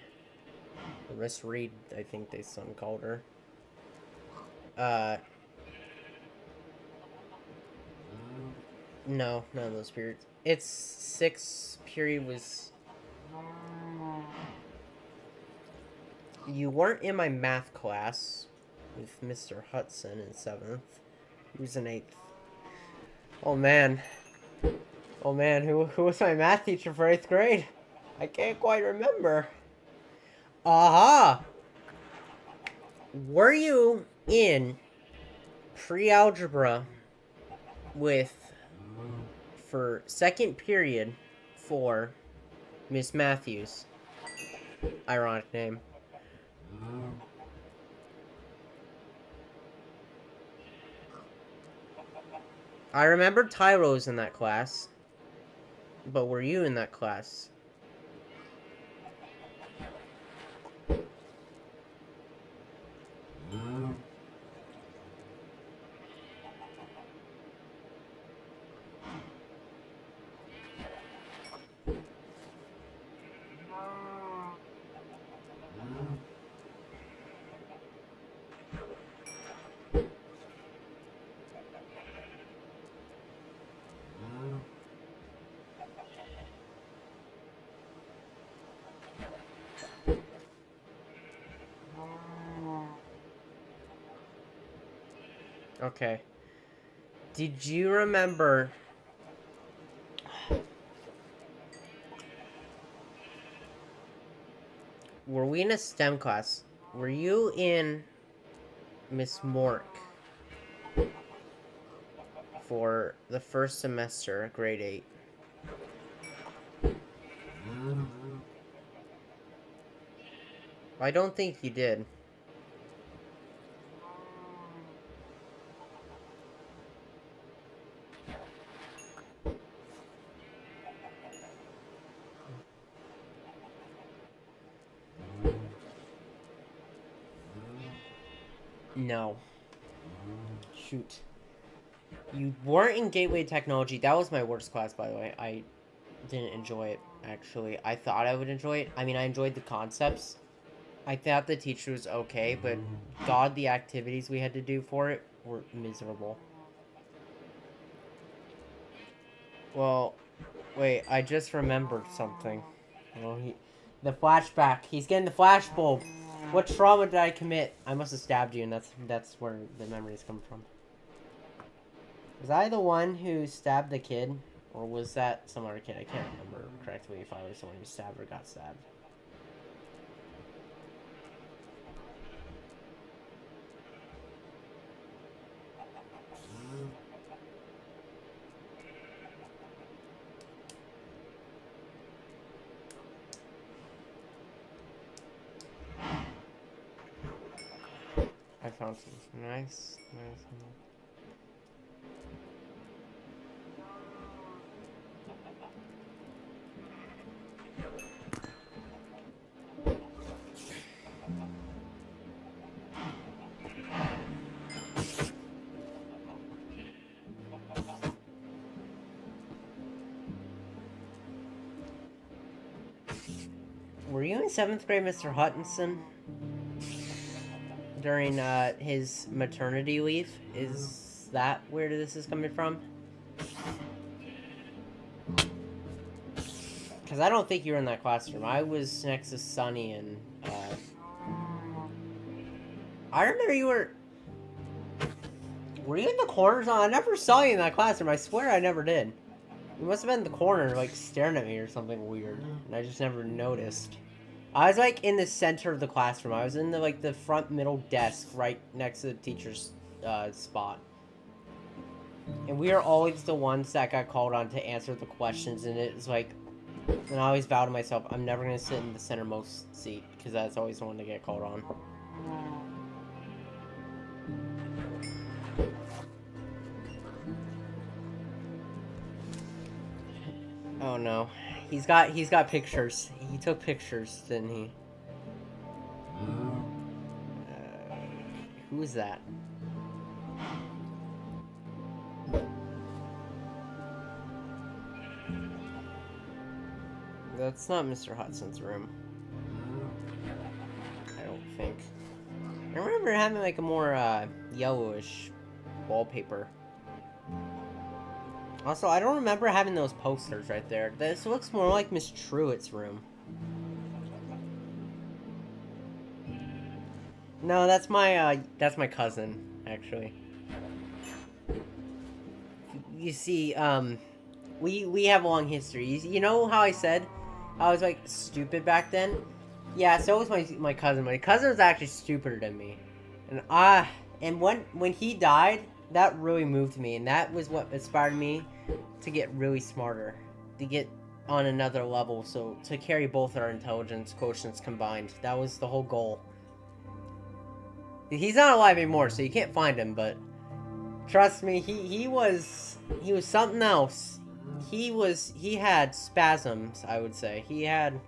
Speaker 1: Or Miss Reed, I think they some called her. No, none of those periods. Its 6th period was... You weren't in my math class with Mr. Hudson in 7th. He was in 8th. Oh man. Oh man, who was my math teacher for 8th grade? I can't quite remember. Aha! Were you in pre-algebra for 2nd period for Miss Matthews? Ironic name. I remember Tyro was in that class. But were you in that class? Okay. Did you remember... Were we in a STEM class? Were you in Miss Mork for the first semester, grade 8? I don't think you did. No. Shoot. You weren't in Gateway Technology. That was my worst class, by the way. I didn't enjoy it, actually. I thought I would enjoy it. I mean, I enjoyed the concepts. I thought the teacher was okay, but God, the activities we had to do for it were miserable. Well, wait, I just remembered something. Well, the flashback. He's getting the flashbulb. What trauma did I commit? I must have stabbed you, and that's where the memories come from. Was I the one who stabbed the kid? Or was that some other kid? I can't remember correctly if I was the one who stabbed or got stabbed. I found some nice. Were you in 7th grade, Mr. Hutchinson? During his maternity leave? Is that where this is coming from? Because I don't think you were in that classroom. I was next to Sunny and... I remember you were... Were you in the corner? I never saw you in that classroom. I swear I never did. You must have been in the corner, like, staring at me or something weird. And I just never noticed. I was, like, in the center of the classroom. I was in the, like, the front middle desk right next to the teacher's spot. And we are always the ones that got called on to answer the questions. And it was, like, And I always vow to myself, I'm never going to sit in the centermost seat, because that's always the one to get called on. Oh no. He's got pictures. He took pictures, didn't he? Who is that? That's not Mr. Hudson's room. I don't think. I remember having like a more yellowish wallpaper. Also, I don't remember having those posters right there. This looks more like Miss Truitt's room. No, that's my cousin, actually. You see, we have a long history. You know how I said I was like stupid back then? Yeah, so was my cousin. My cousin was actually stupider than me. And when he died, that really moved me, and that was what inspired me to get really smarter, to get on another level, so to carry both our intelligence quotients combined. That was the whole goal. He's not alive anymore, so you can't find him, but trust me, he was something else. He had spasms, I would say. He had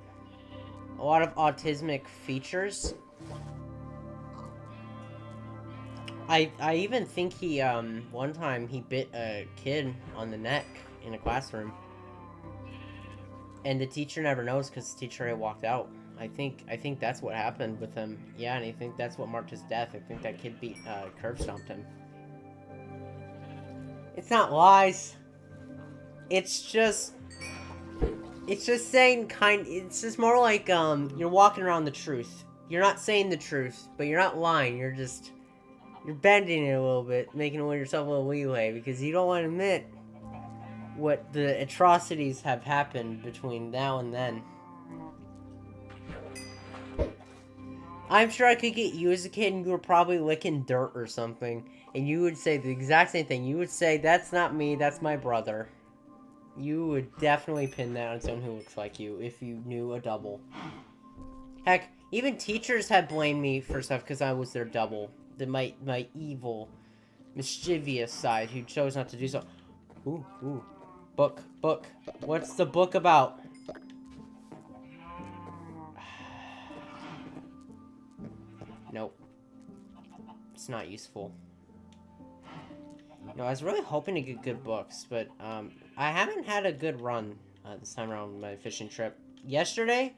Speaker 1: a lot of autismic features. I even think he, one time he bit a kid on the neck in a classroom. And the teacher never knows because the teacher had walked out. I think that's what happened with him. Yeah, and I think that's what marked his death. I think that kid curb stomped him. It's not lies. It's just saying it's just more like, you're walking around the truth. You're not saying the truth, but you're not lying. You're bending it a little bit, making yourself a little leeway, because you don't want to admit what the atrocities have happened between now and then. I'm sure I could get you as a kid and you were probably licking dirt or something, and you would say the exact same thing. You would say, that's not me, that's my brother. You would definitely pin that on someone who looks like you if you knew a double. Heck, even teachers have blamed me for stuff because I was their double. My evil, mischievous side who chose not to do so. Ooh. Book. What's the book about? Nope. It's not useful. No, I was really hoping to get good books, but I haven't had a good run this time around my fishing trip. Yesterday,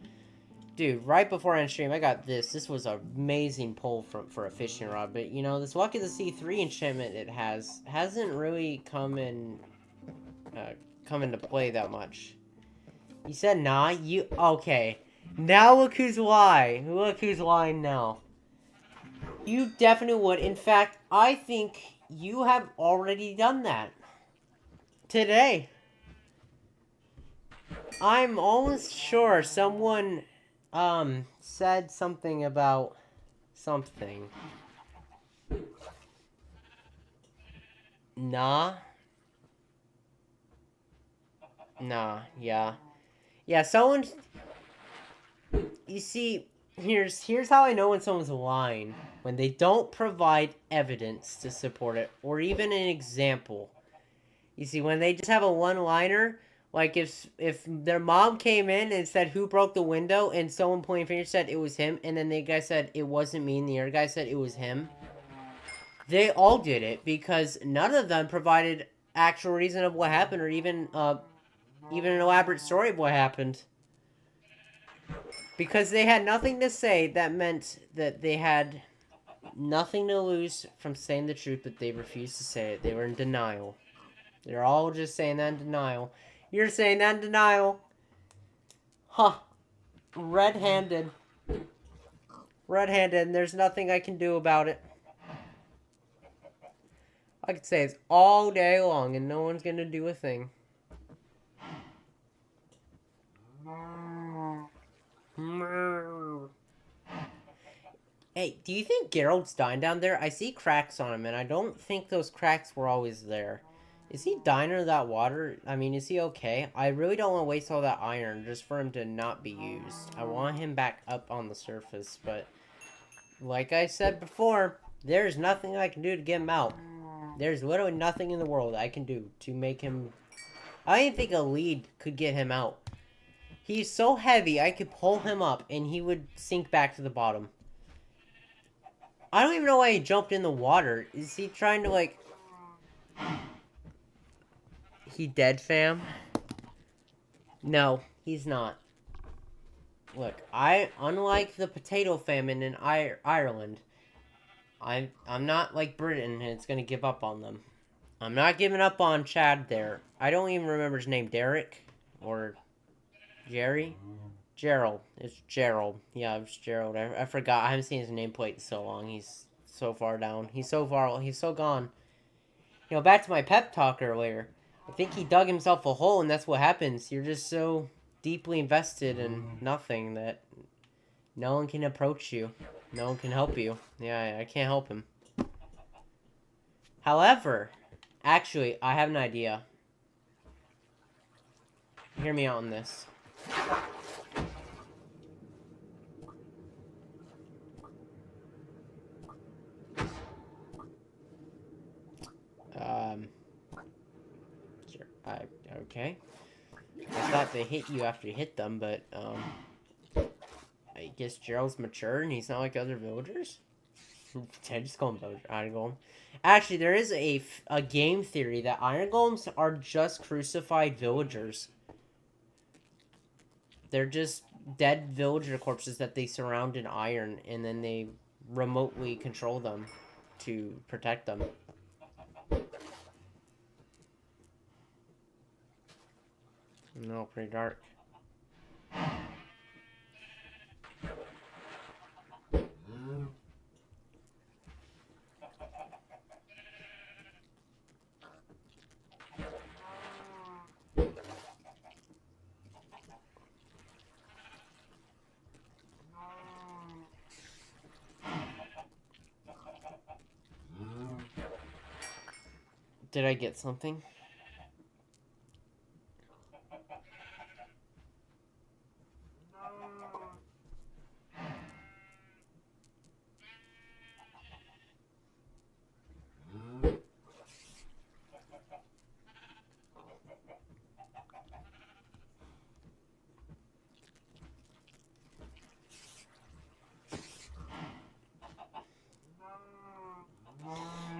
Speaker 1: dude, right before end stream, I got this. This was an amazing pull for a fishing rod, but you know, this Lucky the Sea 3 enchantment it hasn't really come into play that much. You said nah, okay. Now look who's lying. Look who's lying now. You definitely would. In fact, I think you have already done that. Today. I'm almost sure someone said something about something. Nah, yeah. Yeah, someone... You see, here's how I know when someone's lying. When they don't provide evidence to support it, or even an example. You see, when they just have a one-liner, like if their mom came in and said, who broke the window, and someone pointing fingers said it was him, and then the guy said it wasn't me, and the other guy said it was him, they all did it, because none of them provided actual reason of what happened, or even an elaborate story of what happened. Because they had nothing to say, that meant that they had nothing to lose from saying the truth, but they refused to say it. They were in denial. They're all just saying that in denial. You're saying that in denial. Huh. Red-handed. Red-handed, and there's nothing I can do about it. I could say it's all day long, and no one's gonna do a thing. Hey, do you think Geralt's dying down there? I see cracks on him, and I don't think those cracks were always there. Is he dying under that water? I mean, is he okay? I really don't want to waste all that iron just for him to not be used. I want him back up on the surface, but like I said before, there's nothing I can do to get him out. There's literally nothing in the world I can do to make him... I didn't think a lead could get him out. He's so heavy, I could pull him up and he would sink back to the bottom. I don't even know why he jumped in the water. Is he trying to, like... He dead, fam? No, he's not. Look, unlike the potato famine in Ireland, I'm not like Britain and it's gonna give up on them. I'm not giving up on Chad there. I don't even remember his name. Derek? Or Jerry? Gerald. It's Gerald. Yeah, it's Gerald. I forgot. I haven't seen his nameplate in so long. He's so far down. He's so gone. You know, back to my pep talk earlier. I think he dug himself a hole and that's what happens. You're just so deeply invested in nothing that no one can approach you. No one can help you. Yeah, I can't help him. However, actually, I have an idea. Hear me out on this. Sure. Okay. I thought they hit you after you hit them, but, I guess Gerald's mature and he's not like other villagers? I just call him Iron Golem. Actually, there is a game theory that Iron Golems are just crucified villagers. They're just dead villager corpses that they surround in iron, and then they remotely control them to protect them. No, pretty dark. Did I get something?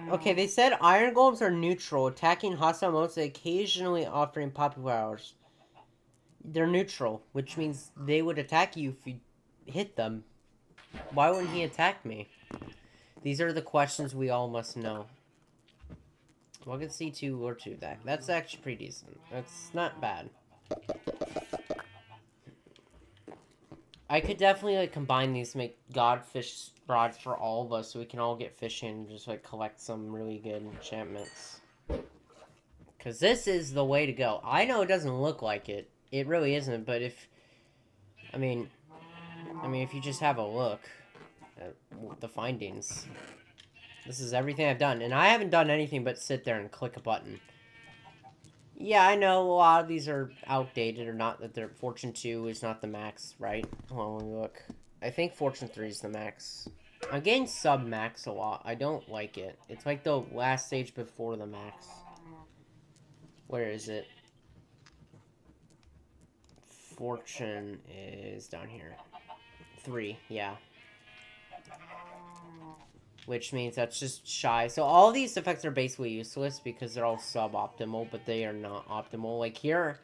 Speaker 1: Okay, they said Iron Golems are neutral, attacking hostile modes and occasionally offering poppy flowers. They're neutral, which means they would attack you if you hit them. Why wouldn't he attack me? These are the questions we all must know. Well, I can see 2 or 2 that. That's actually pretty decent. That's not bad. I could definitely like combine these to make godfish rods for all of us so we can all get fishing and just like collect some really good enchantments. Because this is the way to go. I know it doesn't look like it. It really isn't, but if... I mean, if you just have a look at the findings. This is everything I've done. And I haven't done anything but sit there and click a button. Yeah, I know a lot of these are outdated or not, that their Fortune 2 is not the max, right? Hold on, let me look. I think Fortune 3 is the max. I'm getting sub-max a lot. I don't like it. It's like the last stage before the max. Where is it? Fortune is down here. 3, yeah. Which means that's just shy. So all these effects are basically useless because they're all suboptimal, but they are not optimal. Like here,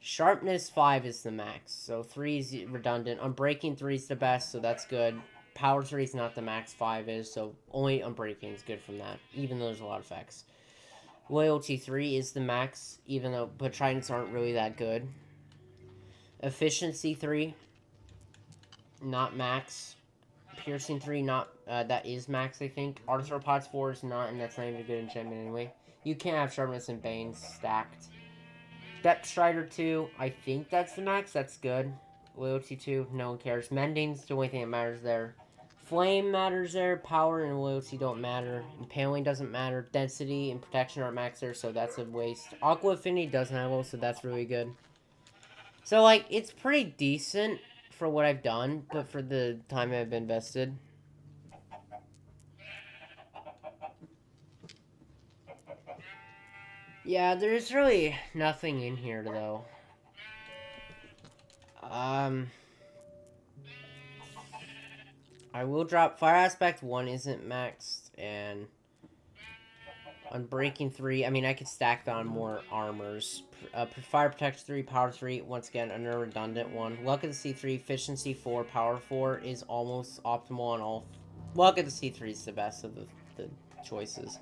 Speaker 1: sharpness 5 is the max. So 3 is redundant. Unbreaking 3 is the best, so that's good. Power 3 is not the max, 5 is, so only Unbreaking is good from that, even though there's a lot of effects. Loyalty 3 is the max, even though, but tridents aren't really that good. Efficiency 3, not max. Piercing 3, not, that is max, I think. Arthropods 4 is not, and that's not even a good enchantment anyway. You can't have Sharpness and Bane stacked. Depth Strider 2, I think that's the max, that's good. Loyalty 2, no one cares. Mending's the only thing that matters there. Flame matters there. Power and loyalty don't matter. Impaling doesn't matter. Density and protection aren't maxed there, so that's a waste. Aqua Affinity doesn't have those, so that's really good. So, like, it's pretty decent for what I've done, but for the time I've invested. Yeah, there's really nothing in here, though. I will drop Fire Aspect 1 isn't maxed, and Unbreaking 3, I mean, I could stack on more armors. Fire Protection 3, Power 3, once again, another redundant one. Luck of the Sea 3, Efficiency 4, Power 4 is almost optimal on all. Luck of the Sea 3 is the best of the choices.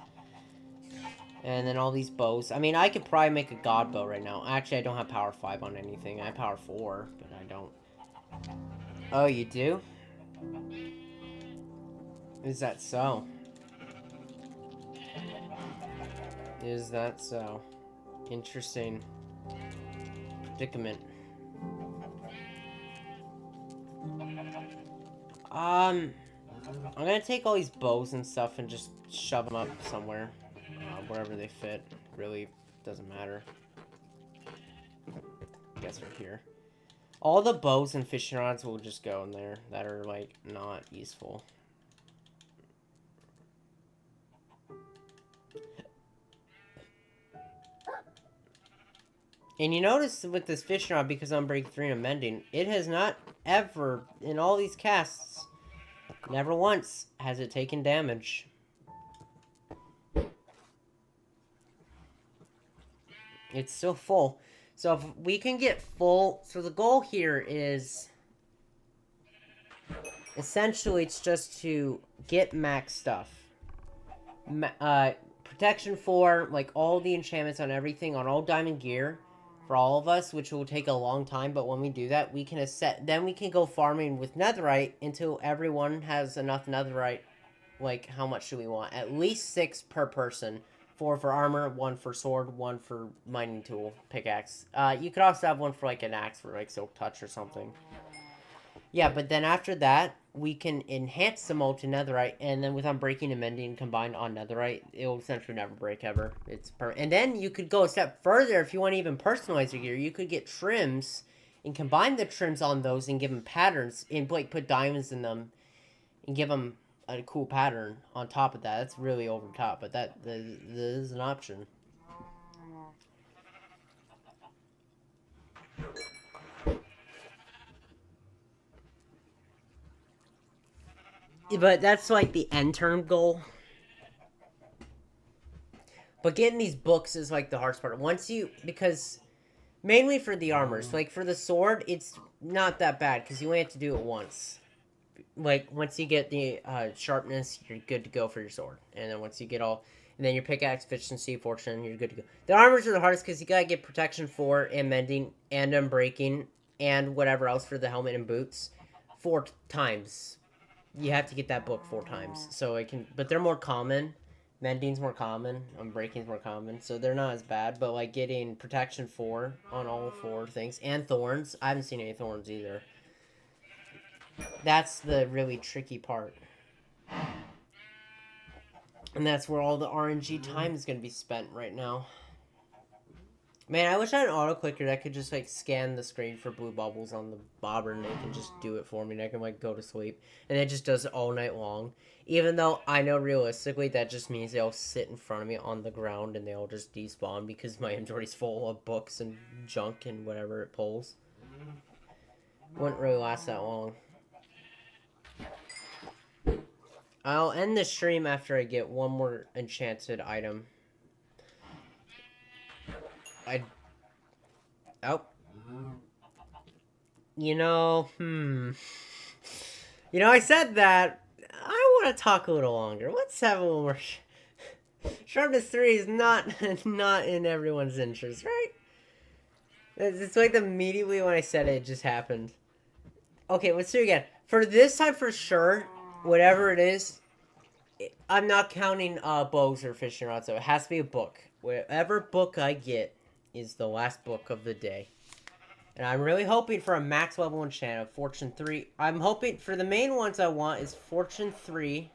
Speaker 1: And then all these bows. I mean, I could probably make a God bow right now. Actually, I don't have Power 5 on anything. I have Power 4, but I don't. Oh, you do? Is that so? Is that so? Interesting predicament. I'm gonna take all these bows and stuff and just shove them up somewhere. Wherever they fit. Really doesn't matter. I guess right here. All the bows and fishing rods will just go in there that are, like, not useful. And you notice with this fishing rod, because I'm breaking 3 and mending, it has not ever, in all these casts, never once has it taken damage. It's still full. So if we can get full... So the goal here is... Essentially, it's just to get max stuff. Protection 4, like all the enchantments on everything, on all diamond gear, for all of us, which will take a long time, but when we do that, we can then we can go farming with netherite until everyone has enough netherite. Like, how much do we want? At least 6 per person. 4 for armor, 1 for sword, 1 for mining tool, pickaxe. You could also have 1 for, like, an axe for, like, silk touch or something. Yeah, but then after that, we can enhance them all to netherite, and then with Unbreaking and Mending combined on netherite, it will essentially never break ever. And then you could go a step further if you want to even personalize your gear. You could get trims and combine the trims on those and give them patterns, and, like, put diamonds in them and give them a cool pattern on top of that. That's really over the top, but that is an option. But that's like the end term goal. But getting these books is like the hardest part. Because mainly for the armors, like for the sword, it's not that bad because you only have to do it once. Like, once you get the sharpness, you're good to go for your sword. And then once you get all... And then your pickaxe, efficiency, fortune, you're good to go. The armors are the hardest because you gotta get protection 4 and mending and unbreaking and whatever else for the helmet and boots 4 times. You have to get that book 4 times. So it can... But they're more common. Mending's more common. Unbreaking's more common. So they're not as bad. But, like, getting protection 4 on all 4 things. And thorns. I haven't seen any thorns either. That's the really tricky part. And that's where all the RNG time is going to be spent right now. Man, I wish I had an auto-clicker that could just, like, scan the screen for blue bubbles on the bobber and they can just do it for me and I can, like, go to sleep. And it just does it all night long. Even though I know realistically that just means they all sit in front of me on the ground and they all just despawn because my inventory's full of books and junk and whatever it pulls. Wouldn't really last that long. I'll end the stream after I get one more enchanted item. Oh. You know, I said that. I want to talk a little longer. Let's have a little more... Sharpness 3 is not in everyone's interest, right? It's like immediately when I said it, it just happened. Okay, let's do it again. For this time, for sure... Whatever it is, I'm not counting bows or fishing rods, so it has to be a book. Whatever book I get is the last book of the day. And I'm really hoping for a max level enchant of Fortune 3. I'm hoping for the main ones I want is Fortune 3.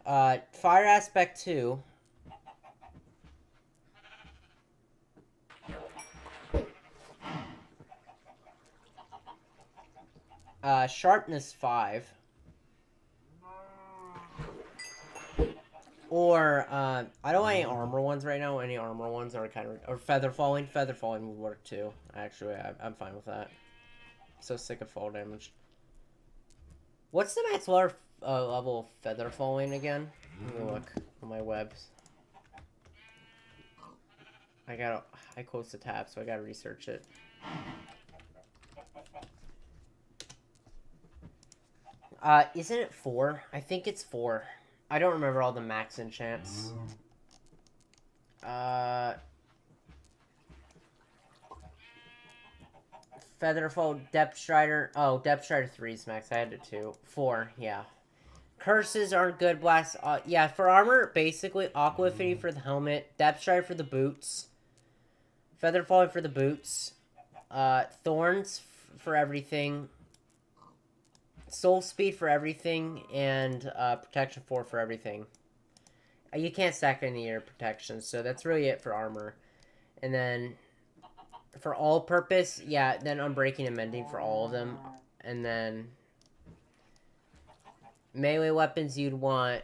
Speaker 1: Fire Aspect 2. Sharpness 5. Or, I don't want any armor ones right now. Any armor ones are kind of... Or Feather Falling. Feather Falling would work too. Actually, I'm fine with that. I'm so sick of fall damage. What's the max level of Feather Falling again? Let me look on my webs. I closed the tab, so I gotta research it. Isn't it 4? I think it's 4. I don't remember all the max enchants. Featherfall, Depth Strider. Oh, Depth Strider 3 is max. I had it 2. 4, yeah. Curses aren't good. Blast. Yeah, for armor, basically, Aqua Affinity for the helmet, Depth Strider for the boots, Featherfall for the boots, Thorns for everything, Soul Speed for everything, and Protection 4 for everything. You can't stack any of your protections, so that's really it for armor. And then for all purpose, yeah, then Unbreaking and Mending for all of them. And then melee weapons you'd want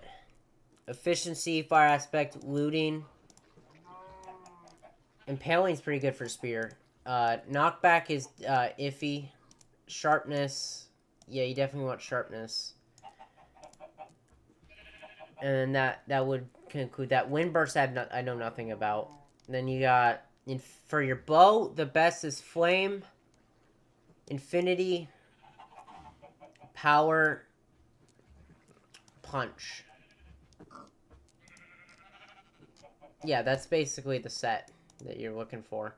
Speaker 1: Efficiency, Fire Aspect, Looting. Impaling's pretty good for Spear. Knockback is iffy. Sharpness. Yeah, you definitely want Sharpness. And that would conclude that. Windburst I know nothing about. Then you got, for your bow, the best is Flame, Infinity, Power, Punch. Yeah, that's basically the set that you're looking for.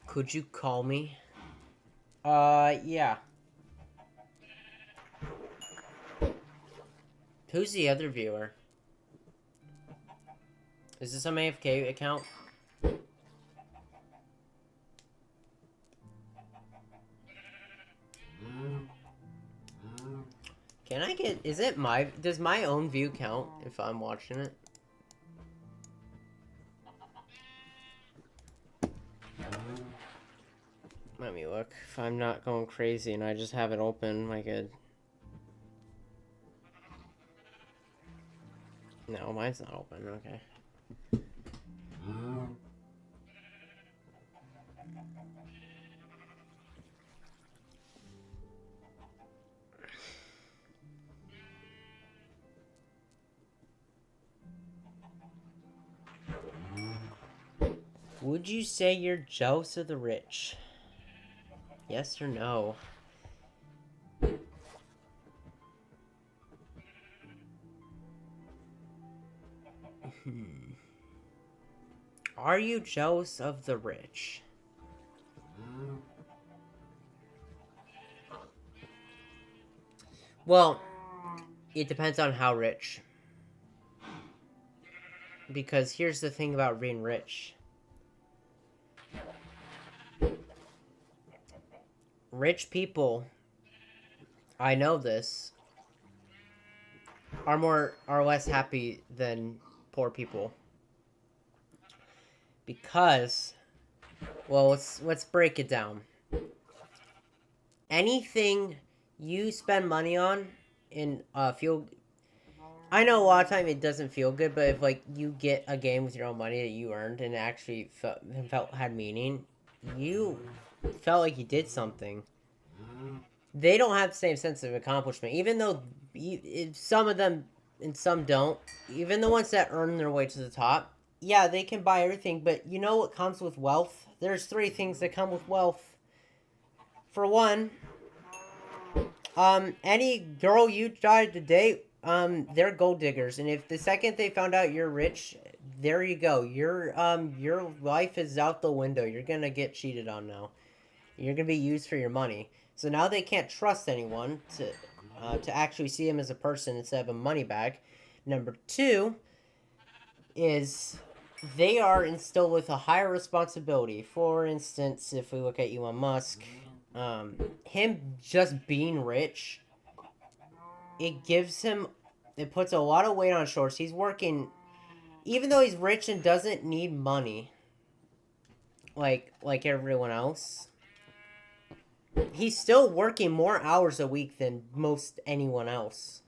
Speaker 1: Could you call me? Yeah. Who's the other viewer? Is this some AFK account? Can I get... Is it my... Does my own view count if I'm watching it? Let me look. If I'm not going crazy and I just have it open, I could... No, mine's not open. Okay. Would you say you're jealous of the rich? Yes or no? Are you jealous of the rich? Well, it depends on how rich. Because here's the thing about being rich. Rich people, I know this, are less happy than poor people. Because, well, let's break it down. Anything you spend money on in feel, I know a lot of time it doesn't feel good, but if like you get a game with your own money that you earned and it actually had meaning, you felt like you did something. They don't have the same sense of accomplishment, even though some of them and some don't. Even the ones that earn their way to the top, yeah, they can buy everything, but you know what comes with wealth? There's 3 things that come with wealth. For one, any girl you try to date, they're gold diggers, and if the second they found out you're rich, there you go. Your life is out the window. You're gonna get cheated on now. You're gonna be used for your money. So now they can't trust anyone to actually see him as a person instead of a money bag. Number 2, is they are instilled with a higher responsibility. For instance, if we look at Elon Musk, him just being rich, it puts a lot of weight on his shoulders. He's working, even though he's rich and doesn't need money, like everyone else. He's still working more hours a week than most anyone else.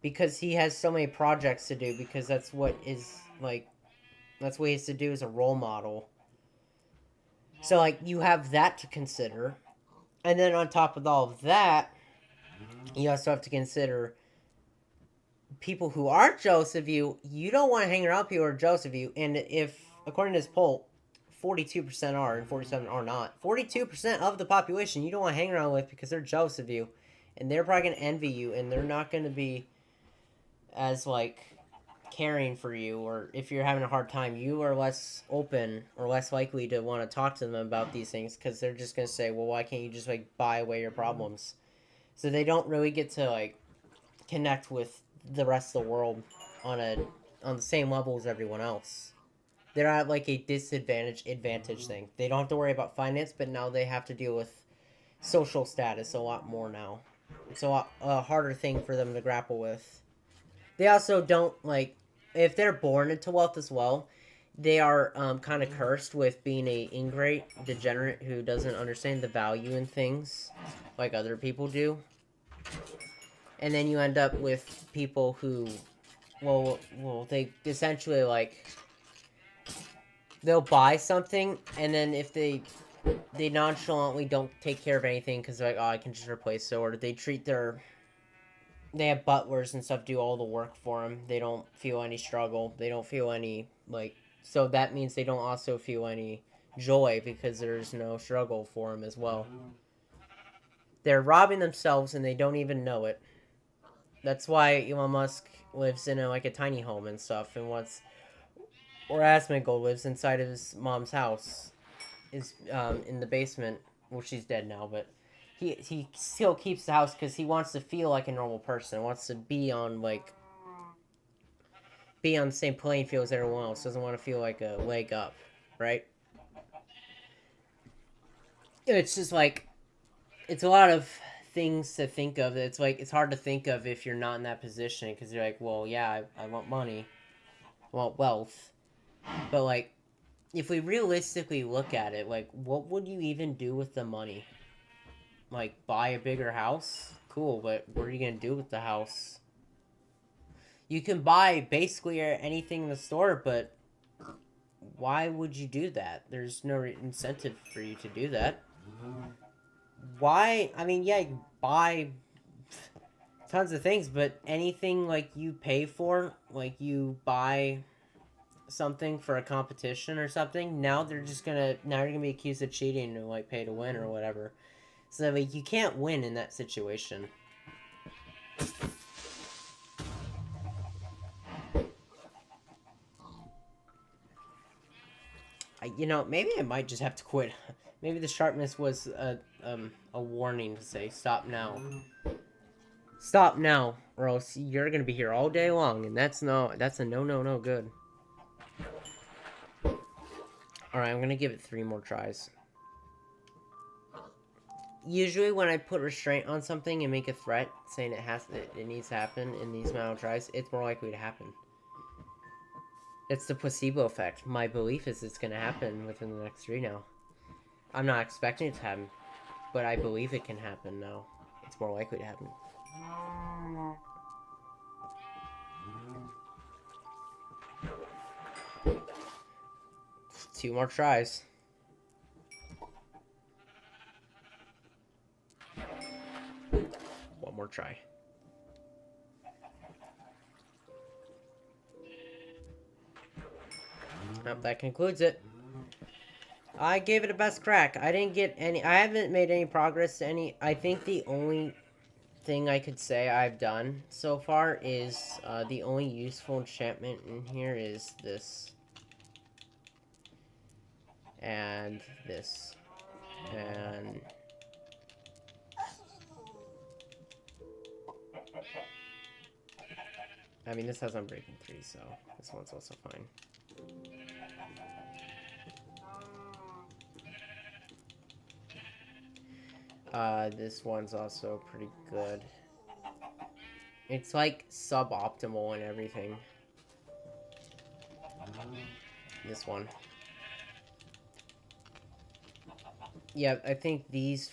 Speaker 1: Because he has so many projects to do, because that's what he has to do as a role model. So, like, you have that to consider. And then on top of all of that, you also have to consider people who are jealous of you. You don't want to hang around people who are jealous of you. And if, according to this poll, 42% are and 47% are not. 42% of the population you don't want to hang around with because they're jealous of you. And they're probably going to envy you, and they're not going to be as, like, caring for you, or if you're having a hard time, you are less open or less likely to want to talk to them about these things, because they're just going to say, well, why can't you just, like, buy away your problems? So they don't really get to, like, connect with the rest of the world on the same level as everyone else. They're at, like, a advantage thing. They don't have to worry about finance, but now they have to deal with social status a lot more now. It's a lot harder thing for them to grapple with. They also don't, like, if they're born into wealth as well, they are kind of cursed with being a ingrate, degenerate who doesn't understand the value in things like other people do. And then you end up with people who, well, they essentially, like, they'll buy something, and then if they nonchalantly don't take care of anything because they're like, oh, I can just replace it, or they have butlers and stuff do all the work for them. They don't feel any struggle. They don't feel any, like, so that means they don't also feel any joy because there's no struggle for them as well. They're robbing themselves and they don't even know it. That's why Elon Musk lives in a tiny home and stuff, and or Asmongold lives inside of his mom's house, is in the basement. Well, she's dead now, but he still keeps the house because he wants to feel like a normal person. Wants to be on the same playing field as everyone else. Doesn't want to feel like a leg up, right? It's just like, it's a lot of things to think of. It's like, it's hard to think of if you're not in that position, because you're like, well, yeah, I want money, I want wealth, but, like, if we realistically look at it, like, what would you even do with the money? Like, buy a bigger house? Cool, but what are you gonna do with the house? You can buy basically anything in the store, but why would you do that? There's no incentive for you to do that. Why? I mean, yeah, you buy tons of things, but anything, like, you pay for, like, you buy something for a competition or something, now you're gonna be accused of cheating and, like, pay to win or whatever. So, like, you can't win in that situation. Maybe I might just have to quit. Maybe the sharpness was a warning to say, stop now. Stop now, or else you're gonna be here all day long, and that's a no good. Alright, I'm gonna give it 3 more tries. Usually when I put restraint on something and make a threat saying it needs to happen in these amount of tries, it's more likely to happen. It's the placebo effect. My belief is it's gonna happen within the next 3 now. I'm not expecting it to happen, but I believe it can happen now. It's more likely to happen. Two more tries. One more try. Nope, that concludes it. I gave it a best crack. I haven't made any progress to any. I think the only thing I could say I've done so far is the only useful enchantment in here is this. And this. And I mean, this has Unbreaking 3, so this one's also fine. This one's also pretty good. It's like suboptimal and everything. This one. Yeah, I think these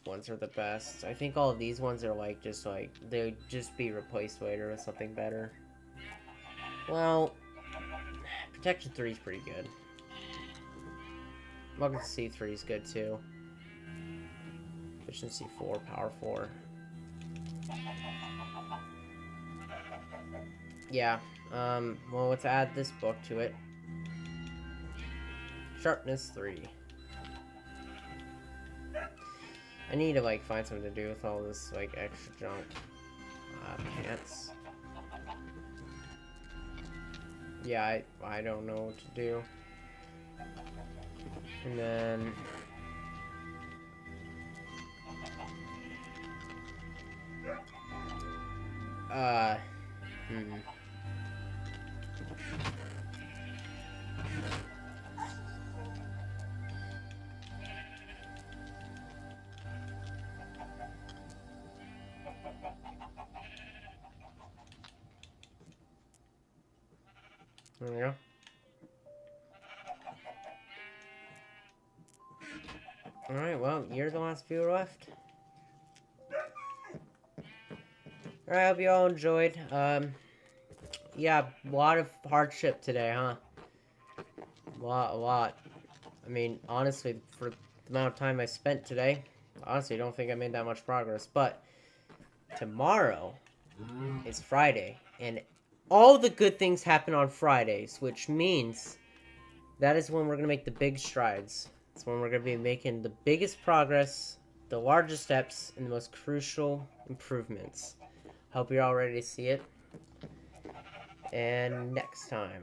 Speaker 1: ones are the best. I think all of these ones are like just like they'd just be replaced later with something better. Well, Protection 3 is pretty good. Welcome to C3 is good too. Efficiency 4, Power 4. Yeah. Well, let's add this book to it. Sharpness 3. I need to like find something to do with all this like extra junk. Pants. Yeah, I don't know what to do. And then there we go. Alright, well, you're the last viewer left. Alright, I hope you all enjoyed. Yeah, a lot of hardship today, huh? A lot. I mean, honestly, for the amount of time I spent today, honestly, I don't think I made that much progress. But tomorrow is Friday, and all the good things happen on Fridays, which means that is when we're going to make the big strides. It's when we're going to be making the biggest progress, the largest steps, and the most crucial improvements. Hope you're all ready to see it. And next time,